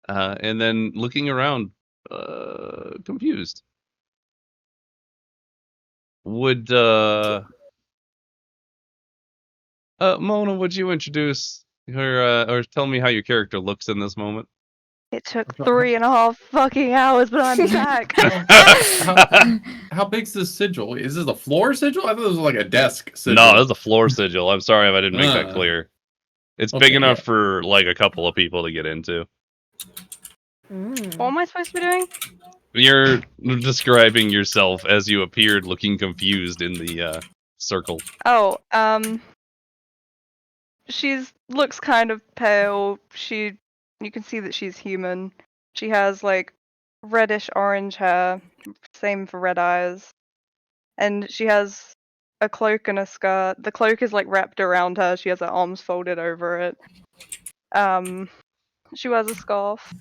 and then looking around, confused. Would Mona, would you introduce her, or tell me how your character looks in this moment? It took 3.5 fucking hours, but I'm back. How big's this sigil? Is this a floor sigil? I thought it was like a desk sigil. No, it's a floor sigil. I'm sorry if I didn't make that clear. It's big enough for like a couple of people to get into. What am I supposed to be doing? You're describing yourself as you appeared looking confused in the circle. Oh, she's looks kind of pale. You can see that she's human. She has like reddish orange hair, same for red eyes, and she has a cloak and a skirt. The cloak is like wrapped around her. She has her arms folded over it. She wears a scarf.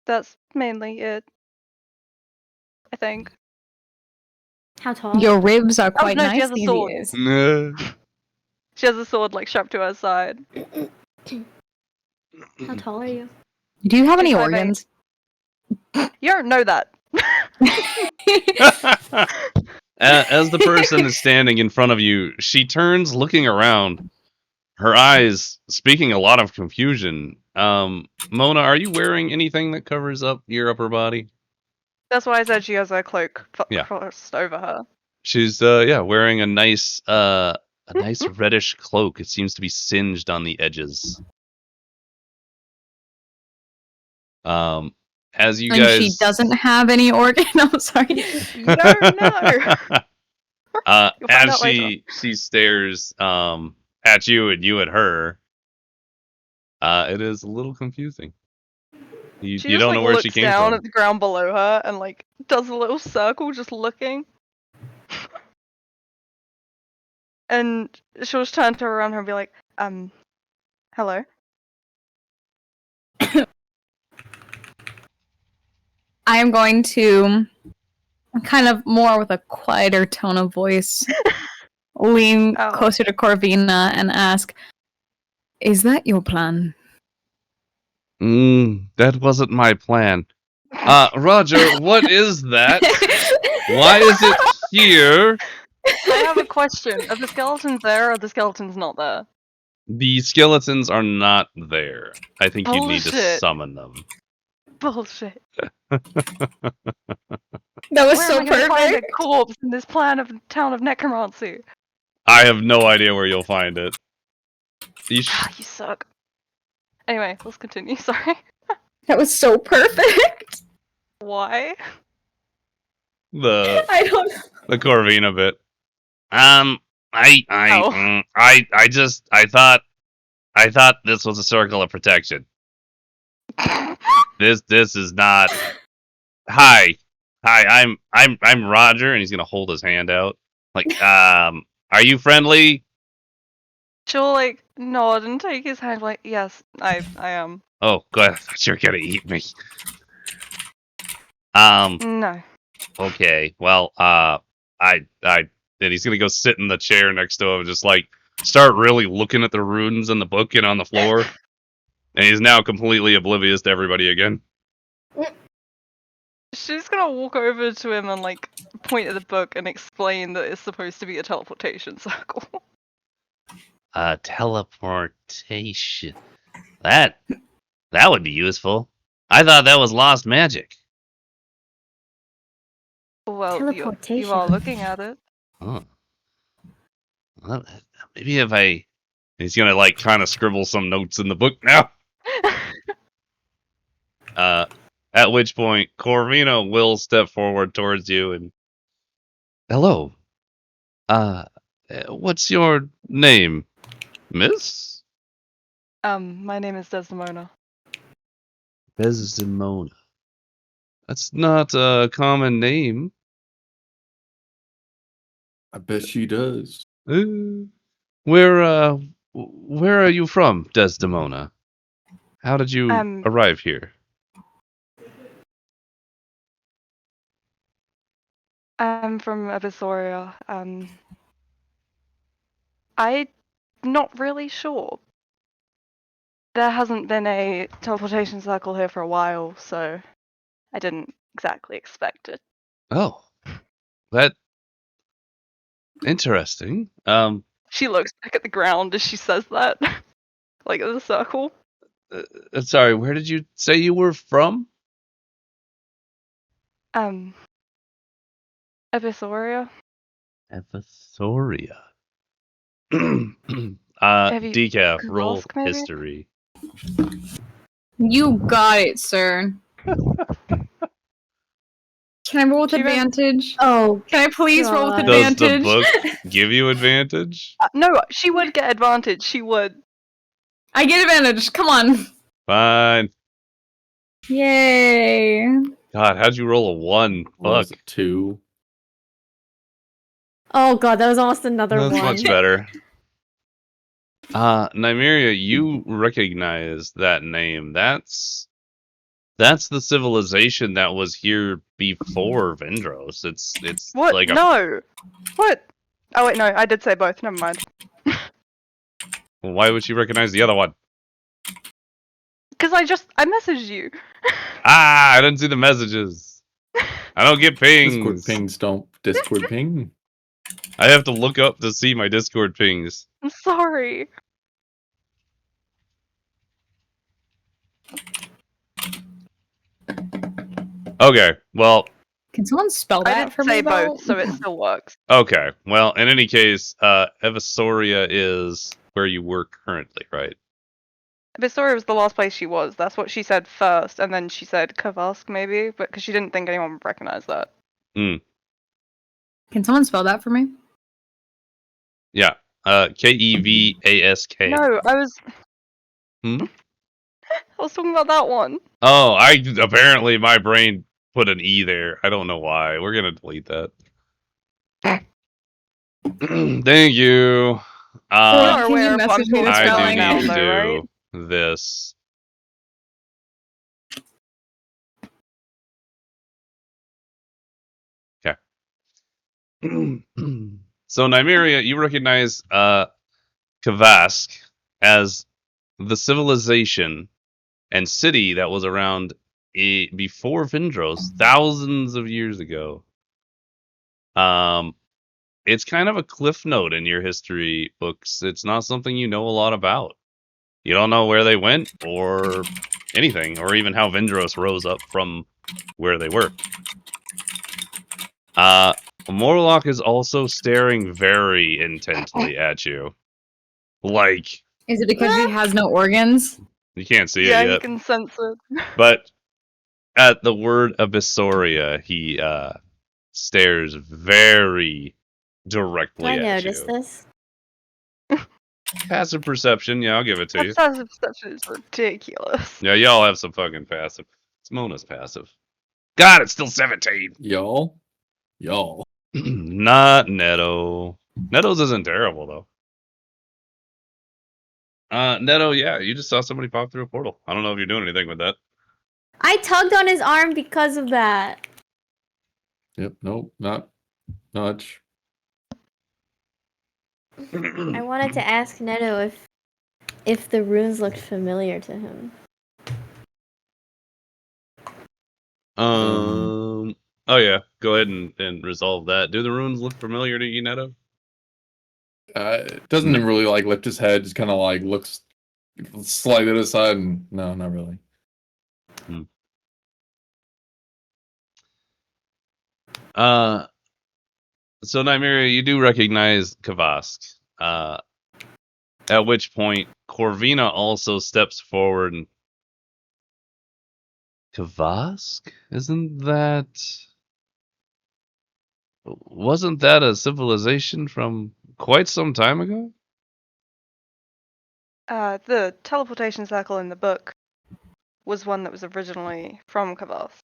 That's mainly it, I think. How tall? Your ribs are Oh quite no, nice she has a these sword. years. She has a sword like strapped to her side. How tall are you? Do you have any She's 5'8". organs? You don't know that. As the person is standing in front of you, she turns looking around, her eyes speaking a lot of confusion. Mona, are you wearing anything that covers up your upper body? That's why I said she has her cloak Yeah. crossed over her. She's wearing a nice reddish cloak. It seems to be singed on the edges. As you And guys, she doesn't have any organ. I'm sorry. You don't know. You'll find as out later. she stares at you and you at her, it is a little confusing. She You just don't like know where looks she came down from. at the ground below her and like does a little circle just looking. And she'll just turn to her around her and be like, hello? I am going to kind of more with a quieter tone of voice lean Oh. closer to Corvina and ask, "Is that your plan?" That wasn't my plan. Roger, what is that? Why is it here? I have a question. Are the skeletons there or are the skeletons not there? The skeletons are not there. I think you'd need to Bullshit. summon them. Bullshit. That was Where so am I gonna find a perfect. corpse in this town of necromancy? I have no idea where you'll find it. You You suck. Anyway, let's continue. Sorry. That was so perfect. Why? the I don't know. the Corvina bit. I thought this was a circle of protection. This is not. Hi, I'm Roger, and he's gonna hold his hand out. Like, are you friendly? She'll like nod and take his hand like, yes, I am. Oh, good. I thought you were gonna eat me. No. Okay. Well, and he's gonna go sit in the chair next to him, and just like start really looking at the runes in the book and on the floor. And he's now completely oblivious to everybody again. She's gonna walk over to him and like point at the book and explain that it's supposed to be a teleportation circle. Teleportation. That would be useful. I thought that was lost magic. Well, you Teleportation. are looking at it. Oh. Well, maybe if I... He's gonna like kind of scribble some notes in the book now. At which point, Corvino will step forward towards you and... Hello. What's your name, miss? My name is Desdemona. Desdemona. That's not a common name. I bet she does. Where are you from, Desdemona? How did you arrive here? I'm from Abyssoria. I'm not really sure. There hasn't been a teleportation circle here for a while, so I didn't exactly expect it. Oh, that interesting. She looks back at the ground as she says that, like at the circle. Sorry, where did you say you were from? Abyssoria. Abyssoria. Have you Decaf, roll Grusk, maybe? history. You got it, sir. Can I roll with She read- advantage? Oh, Can I please roll with God. Does advantage? the book give you advantage? No, she would get advantage. She would. I get advantage. Come on. Fine. Yay. God, how'd you roll a 1? What was Fuck. it, 2? Oh god, that was almost another That's one. much better. Nymeria, you recognize that name. That's the civilization that was here before Vindros. It's What? like No. What? Oh wait, no. I did say both. Never mind. why would she recognize the other one? Because I messaged you. Ah, I didn't see the messages. I don't get pings. Discord pings don't Discord ping. I have to look up to see my Discord pings. I'm sorry. Okay, well, Can someone spell I that did for say me, though? both, so it still works. okay. Well, in any case, Evasoria is where you work currently, right? Vistoria was the last place she was. That's what she said first, and then she said Kavask maybe, but because she didn't think anyone would recognize that. Can someone spell that for me? Yeah. Kevask. No, I was. Hmm? I was talking about that one. Oh, apparently my brain put an E there. I don't know why. We're gonna delete that. Thank you. You are Can you aware of what I'm message me the talking I about spelling? do now, need to though, right? do this. Okay. So Nymeria, you recognize Kavask as the civilization and city that was around before Vindros, thousands of years ago. It's kind of a cliff note in your history books. It's not something you know a lot about. You don't know where they went or anything, or even how Vindros rose up from where they were. Morlock is also staring very intently at you. Like, Is it because he has no organs? you can't see Yeah, it you yet. can sense it. But at the word Abyssoria, he stares very Do directly I at notice you. this? Passive perception, yeah, I'll give it to you. That passive perception is ridiculous. Yeah, y'all have some fucking passive. It's Mona's passive. God, it's still 17. Y'all. Not Neto. Neto's isn't terrible though. Neto, yeah, you just saw somebody pop through a portal. I don't know if you're doing anything with that. I tugged on his arm because of that. Yep. Nope. Not much. I wanted to ask Neto if the runes looked familiar to him. Oh yeah, go ahead and resolve that. Do the runes look familiar to you, Neto? Doesn't really like lift his head. Just kind of like looks slightly to the side. And no, not really. So Nymeria, you do recognize Kavask. At which point Corvina also steps forward and Kavask? Wasn't that a civilization from quite some time ago? The teleportation circle in the book was one that was originally from Kavath,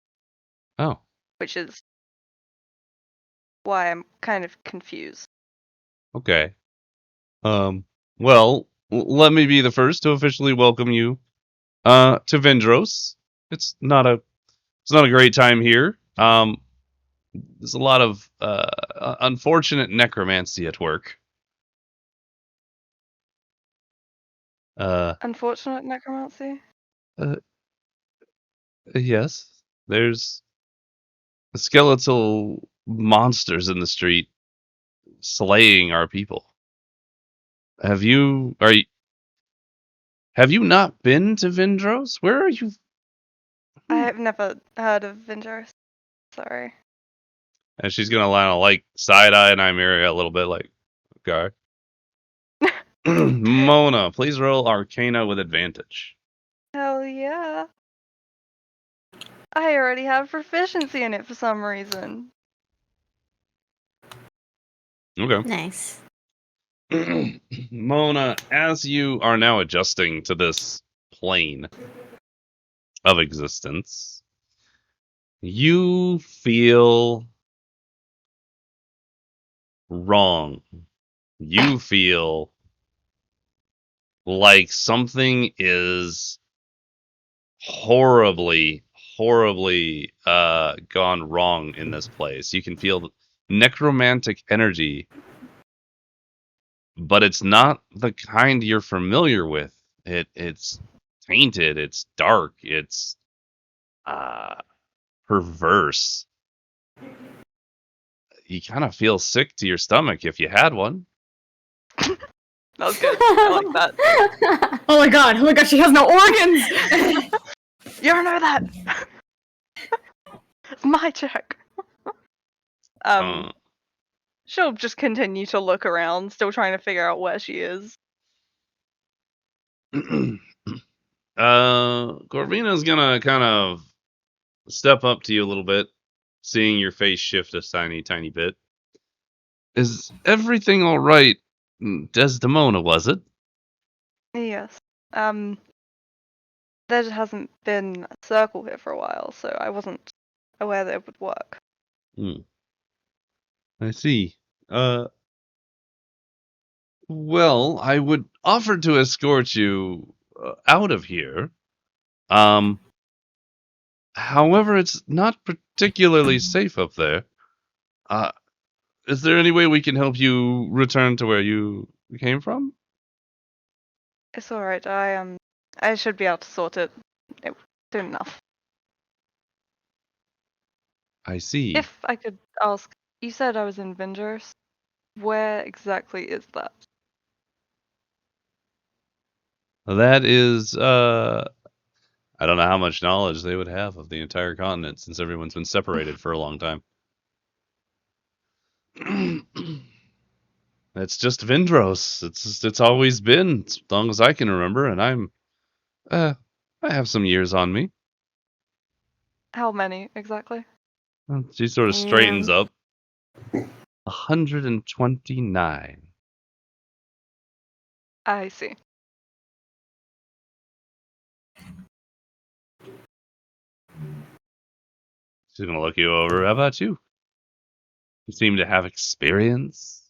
Oh. which is why I'm kind of confused. Okay. Well, let me be the first to officially welcome you to Vindros. It's not a great time here. There's a lot of unfortunate necromancy at work. Unfortunate necromancy? Yes. There's skeletal monsters in the street slaying our people. Have you not been to Vindros? Where are you? I have never heard of Vindros. Sorry. And she's gonna like side eye Nymeria a little bit, like, okay. Mona, please roll Arcana with advantage. Hell yeah. I already have proficiency in it for some reason. Okay. Nice. Mona, as you are now adjusting to this plane of existence, you feel wrong. You feel like something is horribly gone wrong in this place. You can feel necromantic energy, but it's not the kind you're familiar with. It's tainted, it's dark, it's perverse. You kind of feel sick to your stomach if you had one. That was good. I like that. Oh my god, she has no organs! You don't know that. It's my check. She'll just continue to look around, still trying to figure out where she is. Corvina's gonna kind of step up to you a little bit, seeing your face shift a tiny bit. Is everything all right, Desdemona? Was it? Yes. There just hasn't been a circle here for a while, so I wasn't aware that it would work. I see. Well, I would offer to escort you out of here. However, it's not particularly safe up there. Is there any way we can help you return to where you came from? It's alright, I should be able to sort it soon enough. I see. If I could ask, you said I was in Vindros. Where exactly is that? That is, I don't know how much knowledge they would have of the entire continent since everyone's been separated for a long time. It's just Vindros. It's always been as long as I can remember, and I have some years on me. How many exactly? She sort of straightens up. 129. I see. She's gonna look you over. How about you? You seem to have experience.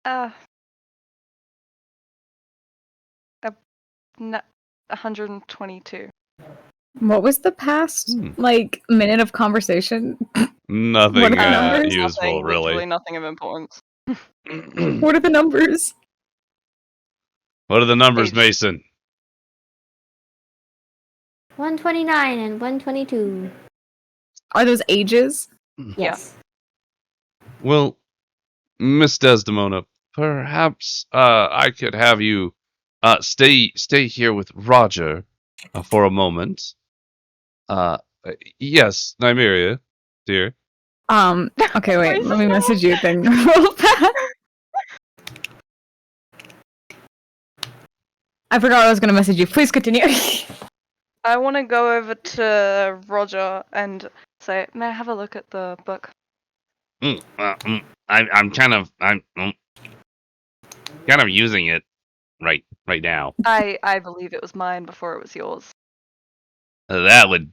122. What was the past minute of conversation? Nothing What are the numbers? useful, Literally really. nothing of importance. What are the numbers? What are the numbers, Age. Mason? 129 and 122. Are those ages? Yes. Well, Miss Desdemona, perhaps I could have you stay here with Roger for a moment. Yes, Nymeria, dear. Okay, wait. Let me message you then. Real fast. I forgot I was gonna message you. Please continue. I want to go over to Roger and say, may I have a look at the book? I'm kind of using it right now. I believe it was mine before it was yours. That would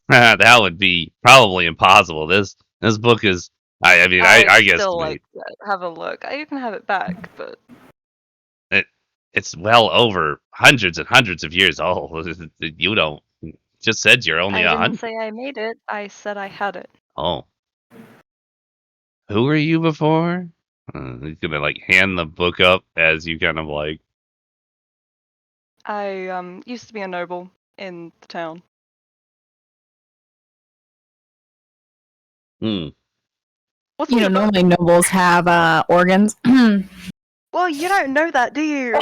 that would be probably impossible. This book is I guess still like have a look. You can have it back, but it's well over hundreds and hundreds of years old. You don't just said you're only I didn't 100. say I made it. I said I had it. Oh, who were you before? He's gonna like hand the book up as you kind of like. I used to be a noble in the town. What's You know, normally nobles have organs. Well, you don't know that, do you?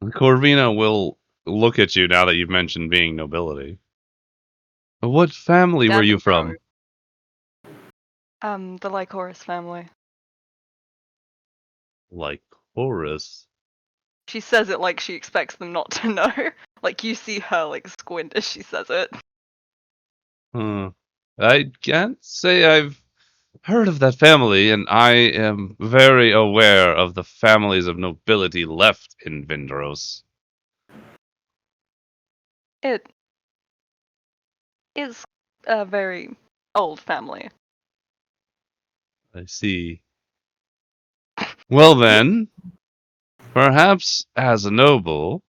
Corvina will look at you now that you've mentioned being nobility. What family were you from? The Lycoris family. Like Horus. she says it like she expects them not to know. Like you see her like squint as she says it. I can't say I've heard of that family, and I am very aware of the families of nobility left in Vindros. It is a very old family. I see. Well then, perhaps as a noble,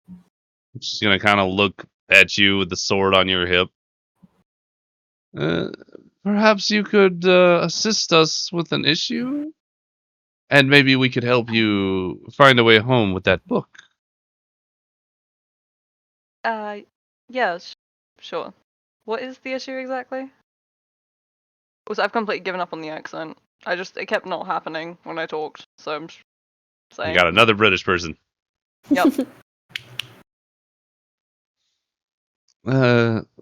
I'm just gonna kind of look at you with the sword on your hip. Uh, Perhaps you could assist us with an issue? And maybe we could help you find a way home with that book. Yeah, sure. What is the issue exactly? Also, I've completely given up on the accent. It kept not happening when I talked, so I'm saying. You got another British person. Yep.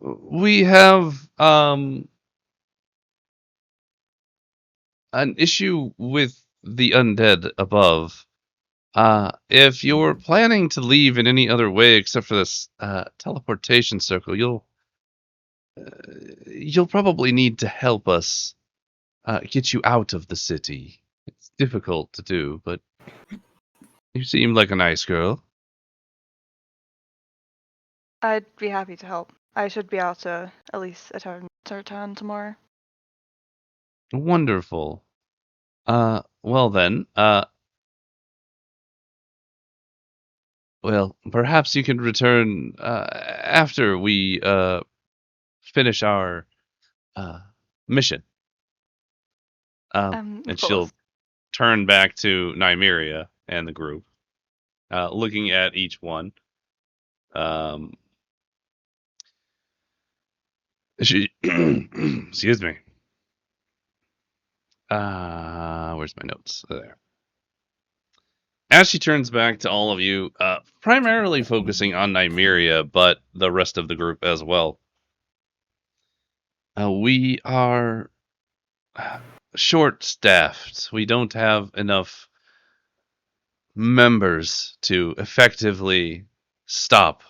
We have an issue with the undead above. If you're planning to leave in any other way except for this teleportation circle, you'll probably need to help us get you out of the city. It's difficult to do, but you seem like a nice girl. I'd be happy to help. I should be able to at least attempt to return tomorrow. Wonderful. Well then, well, perhaps you can return after we finish our mission. Of And she'll course. turn back to Nymeria and the group, looking at each one. She, excuse me. Where's my notes? There. As she turns back to all of you, primarily focusing on Nymeria, but the rest of the group as well. We are short-staffed. We don't have enough members to effectively stop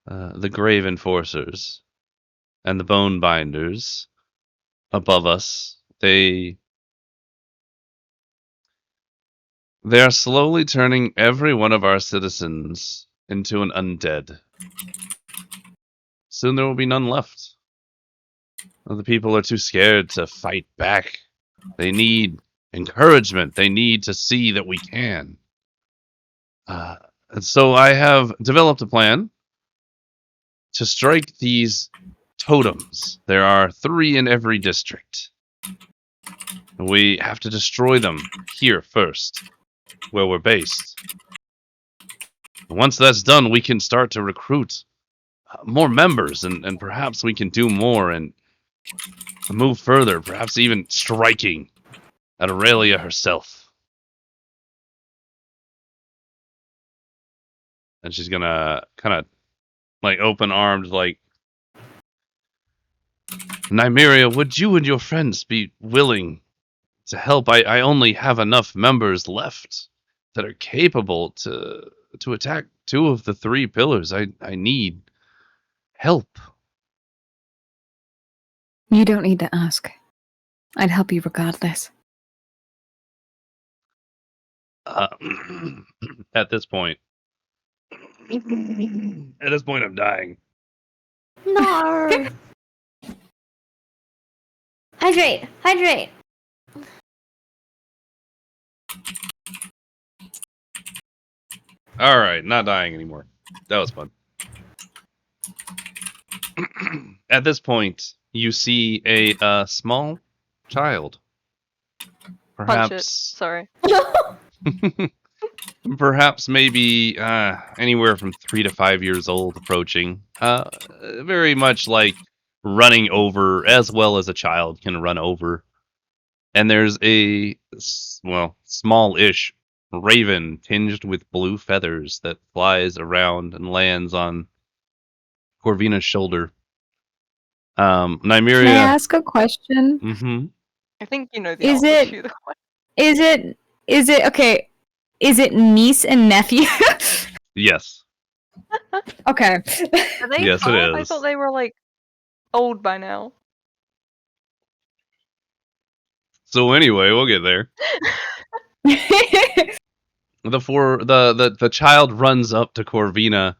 the Grave Enforcers and the Bone Binders above us. They are slowly turning every one of our citizens into an undead. Soon there will be none left. The people are too scared to fight back. They need encouragement. They need to see that we can. And so I have developed a plan to strike these totems. There are 3 in every district. We have to destroy them here first, where we're based. Once that's done, we can start to recruit more members, and perhaps we can do more and move further, perhaps even striking at Aurelia herself. And she's gonna kind of like open armed, like, Nymeria, would you and your friends be willing to help? I only have enough members left that are capable to attack 2 of the 3 pillars. I need help. You don't need to ask. I'd help you regardless. At this point, I'm dying. No. Hydrate. Hydrate. All right, not dying anymore. That was fun. At this point, you see a small child. Punch it. Perhaps, Sorry. perhaps maybe anywhere from 3 to 5 years old, approaching. Very much like running over, as well as a child can run over. And there's a small-ish raven tinged with blue feathers that flies around and lands on Corvina's shoulder. Nymeria. May I ask a question? Mm-hmm. I think you know the Is answer it- to the question. Is it okay? Is it niece and nephew? Yes. Okay. Are they Yes, it tall? I is. thought they were like old by now. So anyway, we'll get there. The child runs up to Corvina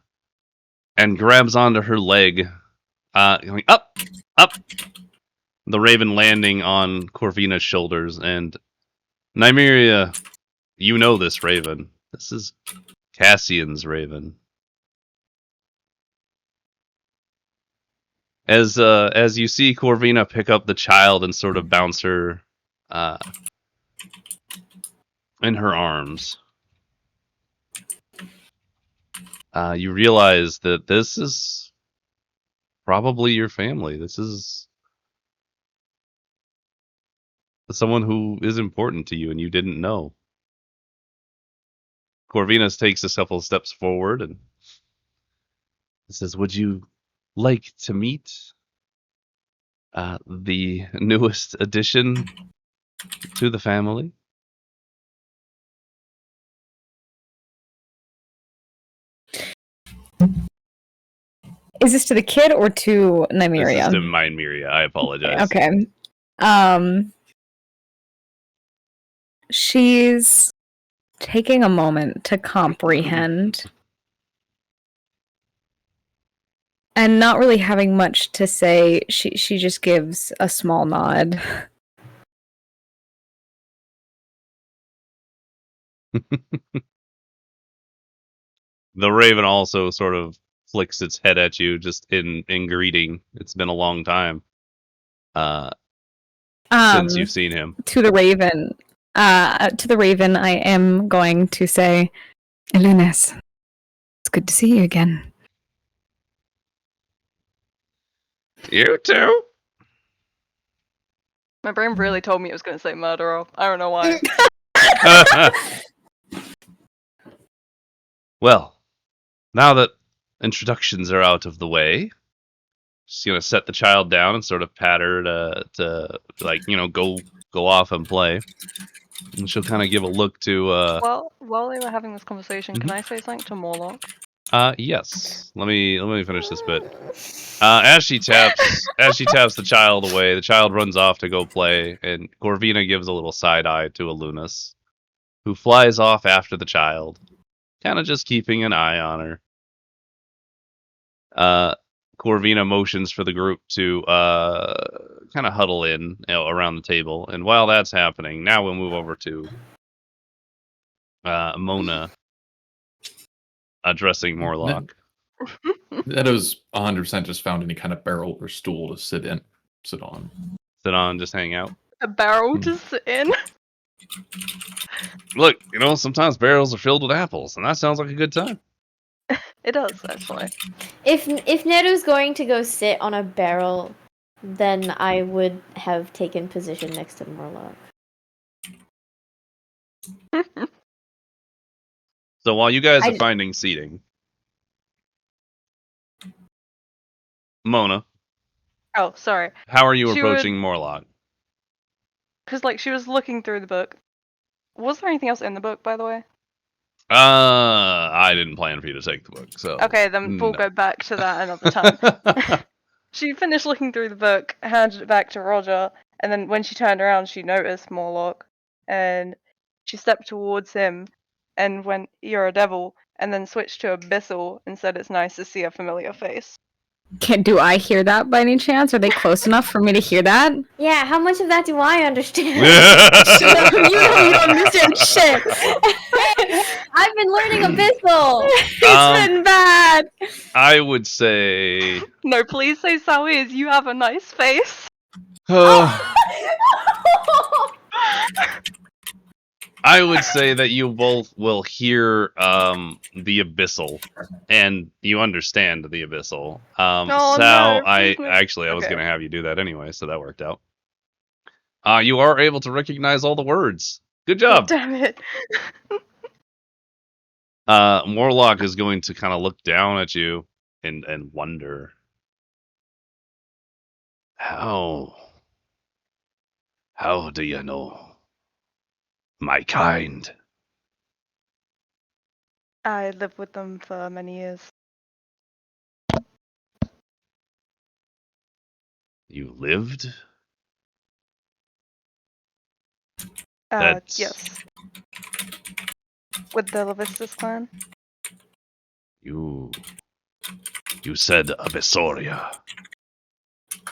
and grabs onto her leg, going up, up. The raven landing on Corvina's shoulders, and Nymeria, you know this raven. This is Cassian's raven. As you see Corvina pick up the child and sort of bounce her in her arms, you realize that this is probably your family. This is someone who is important to you and you didn't know. Corvina takes a couple of steps forward and says, "Would you like to meet the newest addition to the family?" Is this to the kid or to Nymeria? This is to Nymeria. I apologize. Okay. She's taking a moment to comprehend and not really having much to say. She just gives a small nod. The raven also sort of flicks its head at you, just in greeting. It's been a long time since you've seen him. To the raven, I am going to say, Lunas, it's good to see you again. You too. My brain really told me it was going to say murderer. I don't know why. Well, now that introductions are out of the way, just gonna set the child down and sort of pat her to like, go off and play. And she'll kind of give a look to Well, while they were having this conversation, can I say something to Morlock? yes. Let me finish this bit. As she taps the child away, the child runs off to go play, and Corvina gives a little side eye to Alunas, who flies off after the child, kind of just keeping an eye on her. Corvina motions for the group to kind of huddle in, around the table, and while that's happening, now we'll move over to Mona addressing Morlock. Neto's 100% just found any kind of barrel or stool to sit on. Sit on, just hang out. A barrel to sit in? Look, sometimes barrels are filled with apples, and that sounds like a good time. It does, actually. If Neru's going to go sit on a barrel, then I would have taken position next to Morlock. So while you guys are finding seating, Mona, Oh, sorry. how are you She approaching Morlock? Because, she was looking through the book. Was there anything else in the book, by the way? I didn't plan for you to take the book, so. Okay, then we'll go back to that another time. She finished looking through the book, handed it back to Roger, and then when she turned around, she noticed Morlock, and she stepped towards him and went, "You're a devil," and then switched to Abyssal and said, "It's nice to see a familiar face." Do I hear that by any chance? Are they close enough for me to hear that? Yeah, how much of that do I understand? You don't understand shit. I've been learning Abyssal. It's been bad. I would say. No, please say Sawiz, you have a nice face. I would say that you both will hear the Abyssal, and you understand the Abyssal. Oh, Sal, no, I please no. was Okay. going to have you do that anyway, so that worked out. You are able to recognize all the words. Good job. Damn it. Morlock is going to kind of look down at you and wonder, how do you know my kind? I lived with them for many years. You lived? That's Yes. With the Levistus clan. you. You said Abyssoria.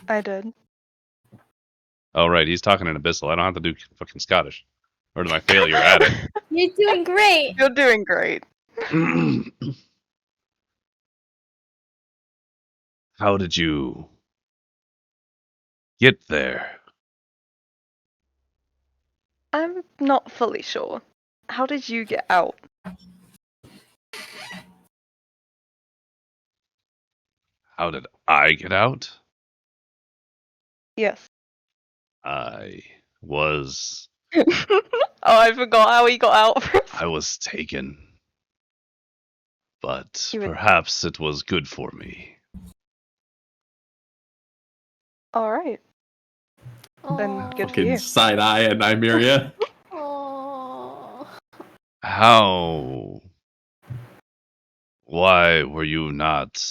I did. Oh right, he's talking in Abyssal. I don't have to do fucking Scottish, or did I failure at it? You're doing great. You're doing great. How did you get there? I'm not fully sure. How did you get out? How did I get out? Yes. I was Oh, I forgot how he got out. I was taken. But You were- perhaps it was good for me. Alright. Then Aw. good for Fucking you. side eye at Nymeria. Aw. How? Why were you not?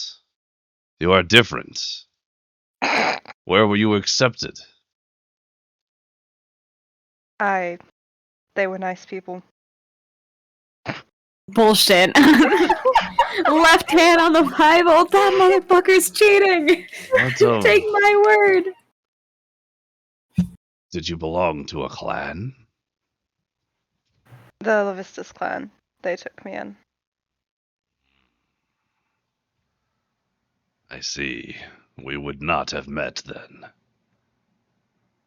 You are different. Where were you accepted? They were nice people. Bullshit. Left hand on the Bible. That motherfucker's cheating. What of- Take my word. Did you belong to a clan? The Levistus clan. They took me in. I see. We would not have met then.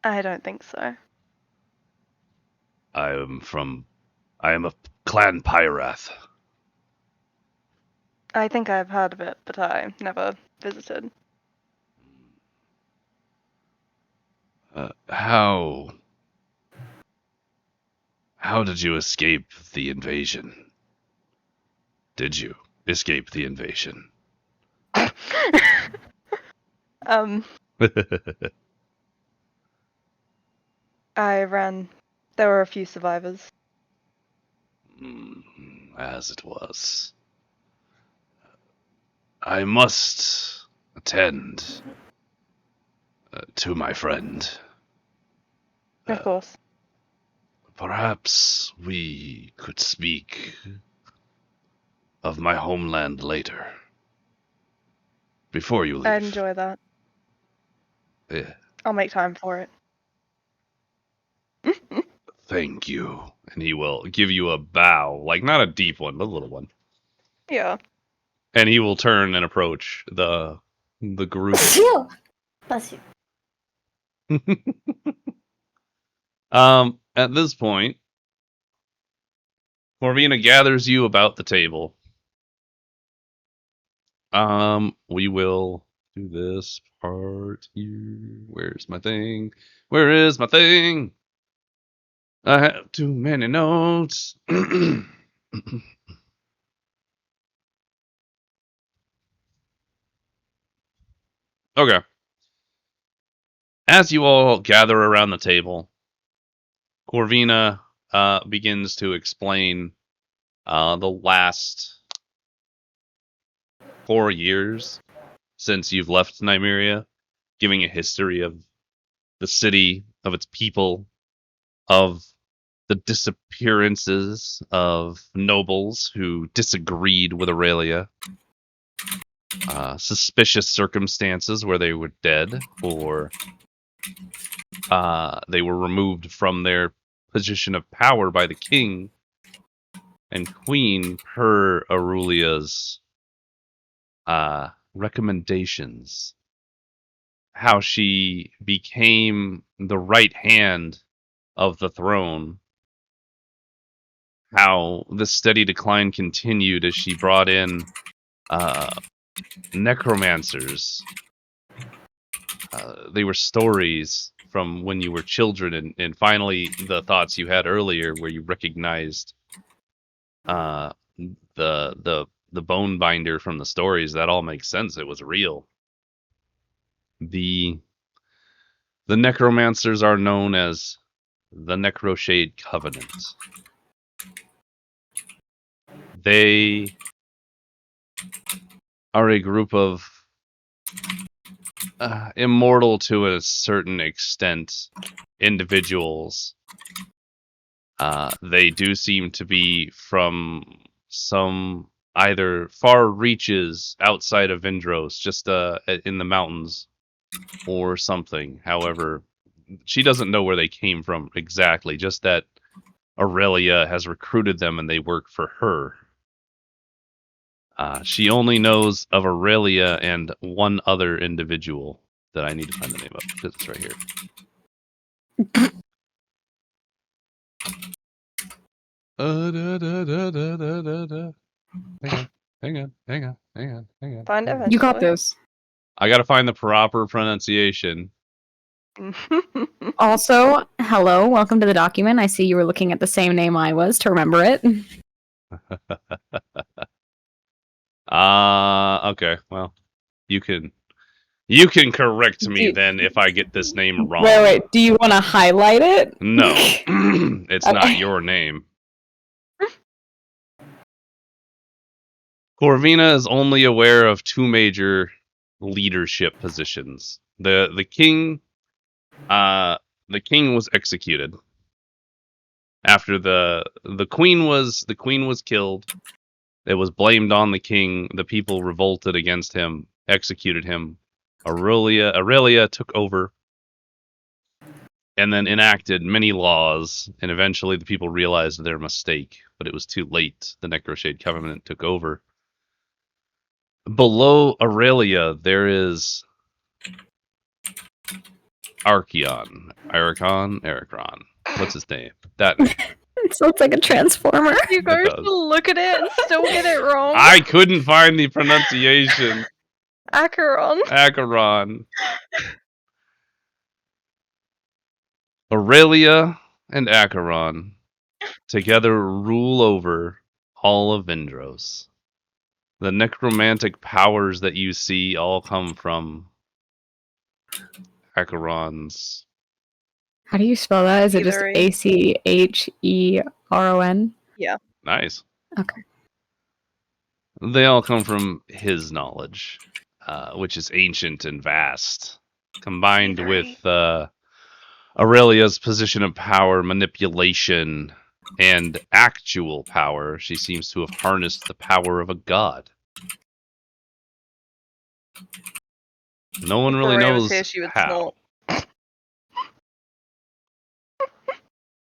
I don't think so. I am a clan Pyrath. I think I've heard of it, but I never visited. How did you escape the invasion? Did you escape the invasion? I ran. There were a few survivors. As it was. I must attend to my friend. Of course. Perhaps we could speak of my homeland later. Before you leave. I'd enjoy that. Yeah. I'll make time for it. Thank you. And he will give you a bow, like not a deep one, but a little one. Yeah. And he will turn and approach the group. Phew. Bless you. At this point, Corvina gathers you about the table. We will do this part here. Where's my thing? Where is my thing? I have too many notes. Okay. As you all gather around the table, Corvina begins to explain the last 4 years since you've left Nymeria, giving a history of the city, of its people, of the disappearances of nobles who disagreed with Aurelia, suspicious circumstances where they were dead or they were removed from their position of power by the king and queen per Aurelia's recommendations. How she became the right hand of the throne. How the steady decline continued as she brought in necromancers. They were stories from when you were children, and finally the thoughts you had earlier where you recognized the bone binder from the stories. That all makes sense. It was real. The necromancers are known as the Necroshade Covenant. They are a group of immortal to a certain extent individuals. They do seem to be from some either far reaches outside of Vindros, just in the mountains or something. However, she doesn't know where they came from exactly, just that Aurelia has recruited them and they work for her. She only knows of Aurelia and one other individual that I need to find the name of because it's right here. Hang on. Find eventually. You got this. I gotta find the proper pronunciation. Also, hello, welcome to the document. I see you were looking at the same name I was to remember it. Okay. Well, you can correct me then if I get this name wrong. Wait. Do you want to highlight it? No, it's not Okay. your name. Corvina is only aware of two major leadership positions. The king was executed after the queen was killed. It was blamed on the king. The people revolted against him, executed him. Aurelia took over and then enacted many laws, and eventually the people realized their mistake, but it was too late. The Necroshade Covenant took over. Below Aurelia, there is Archeon. What's his name? That name. It sounds like a transformer. You guys does. look at it and still get it wrong. I couldn't find the pronunciation. Acheron. Aurelia and Acheron together rule over all of Vindros. The necromantic powers that you see all come from Acheron's. How do you spell that? Is it just Either Acheron? Nice. Okay. They all come from his knowledge, which is ancient and vast, combined with Aurelia's position of power, manipulation, and actual power. She seems to have harnessed the power of a god. No one really knows here, she would how. snort.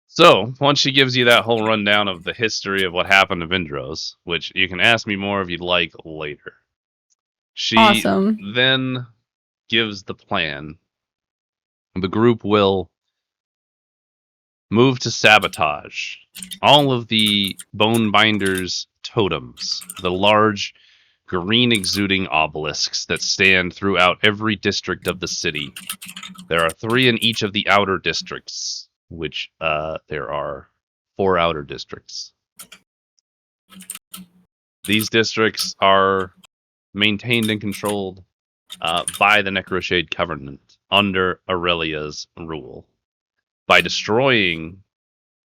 So, once she gives you that whole rundown of the history of what happened to Vindros, which you can ask me more if you'd like later, she Awesome. then gives the plan. The group will move to sabotage all of the Bonebinder's totems, the large green exuding obelisks that stand throughout every district of the city. There are 3 in each of the outer districts, which there are 4 outer districts. These districts are maintained and controlled by the Necroshade Covenant under Aurelia's rule. By destroying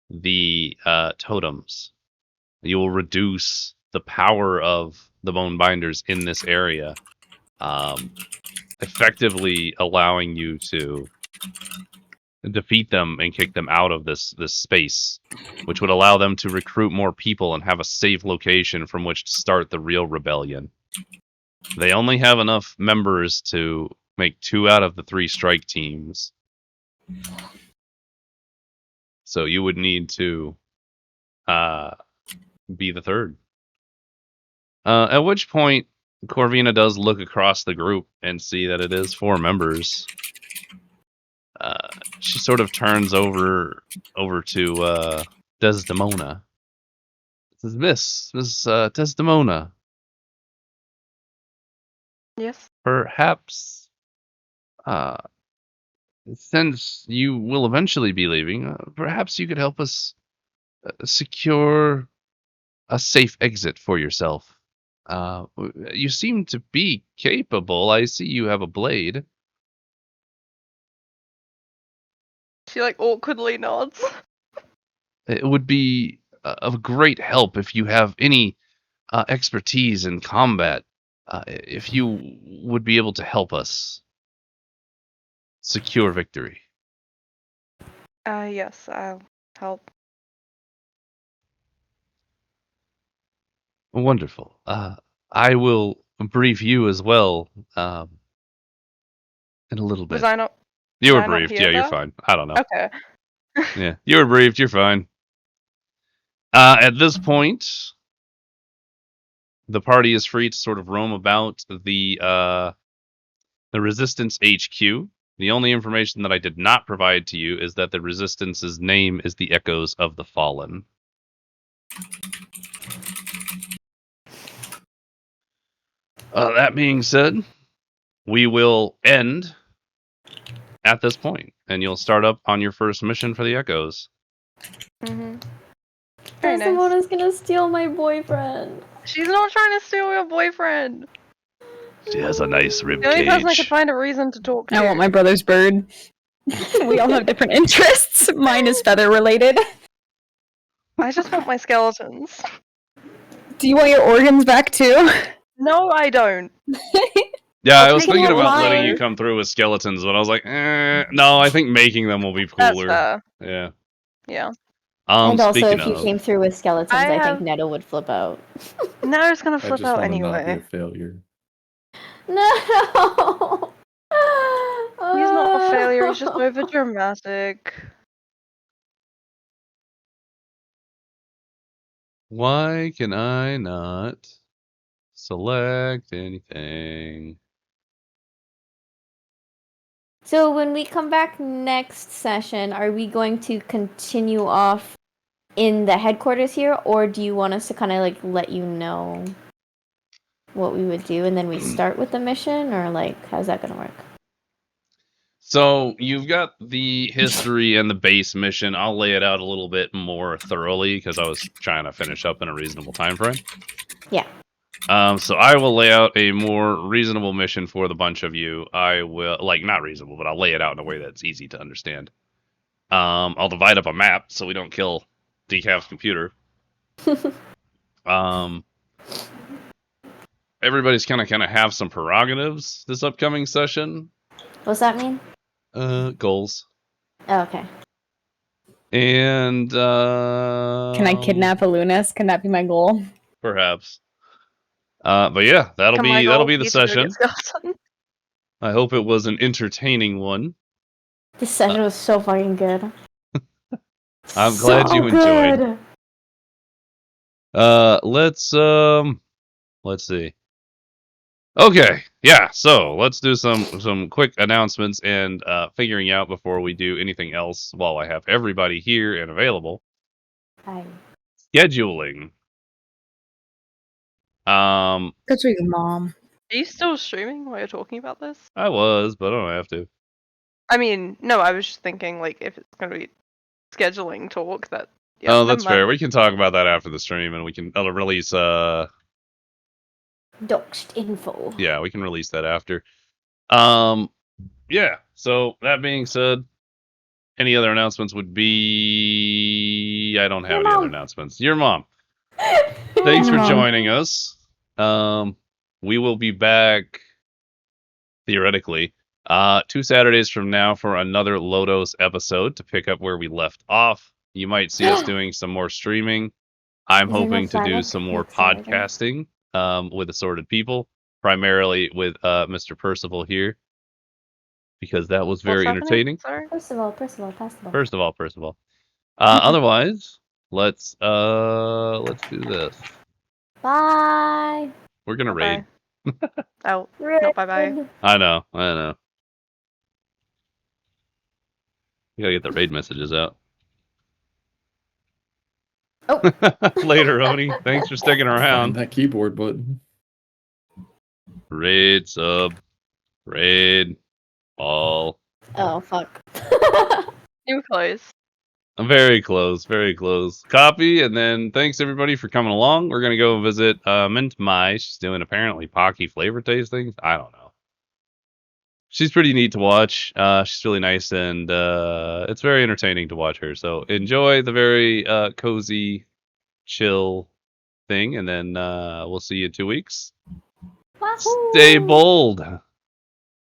the totems, you will reduce the power of the Bonebinders in this area, effectively allowing you to defeat them and kick them out of this space, which would allow them to recruit more people and have a safe location from which to start the real rebellion. They only have enough members to make 2 out of the 3 strike teams. So you would need to be the 3rd. At which point, Corvina does look across the group and see that it is 4 members. She sort of turns over to Desdemona. Says, Miss Desdemona. Yes. Perhaps, since you will eventually be leaving, perhaps you could help us secure a safe exit for yourself. You seem to be capable. I see you have a blade. She like awkwardly nods. It would be of great help if you have any expertise in combat, if you would be able to help us secure victory. Yes, I'll help. Wonderful. I will brief you as well in a little bit. Was I not? You did were I not briefed. hear Yeah, you're that? fine. I don't know. Okay. Yeah, you were briefed. You're fine. At this point, the party is free to sort of roam about the Resistance HQ. The only information that I did not provide to you is that the Resistance's name is the Echoes of the Fallen. That being said, we will end at this point, and you'll start up on your first mission for the Echoes. Mm-hmm. Very nice. Desdemona's gonna steal my boyfriend. She's not trying to steal your boyfriend. She has a nice rib The only person I could cage. find a reason to talk to. I want my brother's bird. We all have different interests. Mine is feather related. I just want my skeletons. Do you want your organs back too? No, I don't. Yeah, I'll I was take thinking it about live. letting you come through with skeletons, but I was like, no, I think making them will be That's cooler. fair. Yeah. Yeah. And also, Speaking if you of, came through with skeletons, I I have- think Netto would flip out. Naru's gonna I flip just out want to not be anyway. a failure. No! He's not a failure, he's just over dramatic. why can I not select anything? So when we come back next session, are we going to continue off in the headquarters here, or do you want us to kind of like let you know what we would do and then we start with the mission, or like how's that gonna work? So you've got the history and the base mission. I'll lay it out a little bit more thoroughly because I was trying to finish up in a reasonable time frame. Yeah. So I will lay out a more reasonable mission for the bunch of you. I will, like, not reasonable, but I'll lay it out in a way that's easy to understand. I'll divide up a map so we don't kill Decaf's computer. Everybody's kind of have some prerogatives this upcoming session. What's that mean? Goals. Oh, okay. And Can I kidnap a Lunas? Can that be my goal? perhaps. But yeah, that'll Can my be goal the be to go get session. skeleton? I hope it was an entertaining one. This session was so fucking good. I'm glad you enjoyed. Let's see. Okay, yeah, so let's do some quick announcements and figuring out before we do anything else while I have everybody here and available. Hi. Scheduling. Good for you, Mom. Are you still streaming while you're talking about this? I was, but I don't have to. I mean, no, I was just thinking, like, if it's gonna be scheduling talk, that... Yeah, Oh, never that's fair. mind. We can talk about that after the stream, and we can release. Doxed info. Yeah, we can release that after. Yeah. So that being said, any other announcements would be. I don't have Your any other mom. announcements. Your mom. Thanks for joining us. We will be back theoretically 2 Saturdays from now for another Lodos episode to pick up where we left off. You might see us doing some more streaming. I'm Is there no hoping to do Friday? some more Next Saturday? podcasting with assorted people, primarily with Mr. Percival here, because that was very What's happening? entertaining. Sorry. Percival, pass the ball. First of all. Otherwise, let's do this. Bye. We're gonna raid. Bye-bye. Oh, not bye-bye. I know. We gotta get the raid messages out. Oh. Later, Oni. Thanks for sticking Find around. that keyboard button. Raid sub. Raid. All. Oh, fuck. You were close. I'm very close. Very close. Copy, and then thanks everybody for coming along. We're gonna go visit Mint Mai. She's doing apparently Pocky flavor tastings. I don't know. She's pretty neat to watch. She's really nice, and it's very entertaining to watch her. So enjoy the very cozy, chill thing, and then we'll see you in 2 weeks. Wahoo! Stay bold.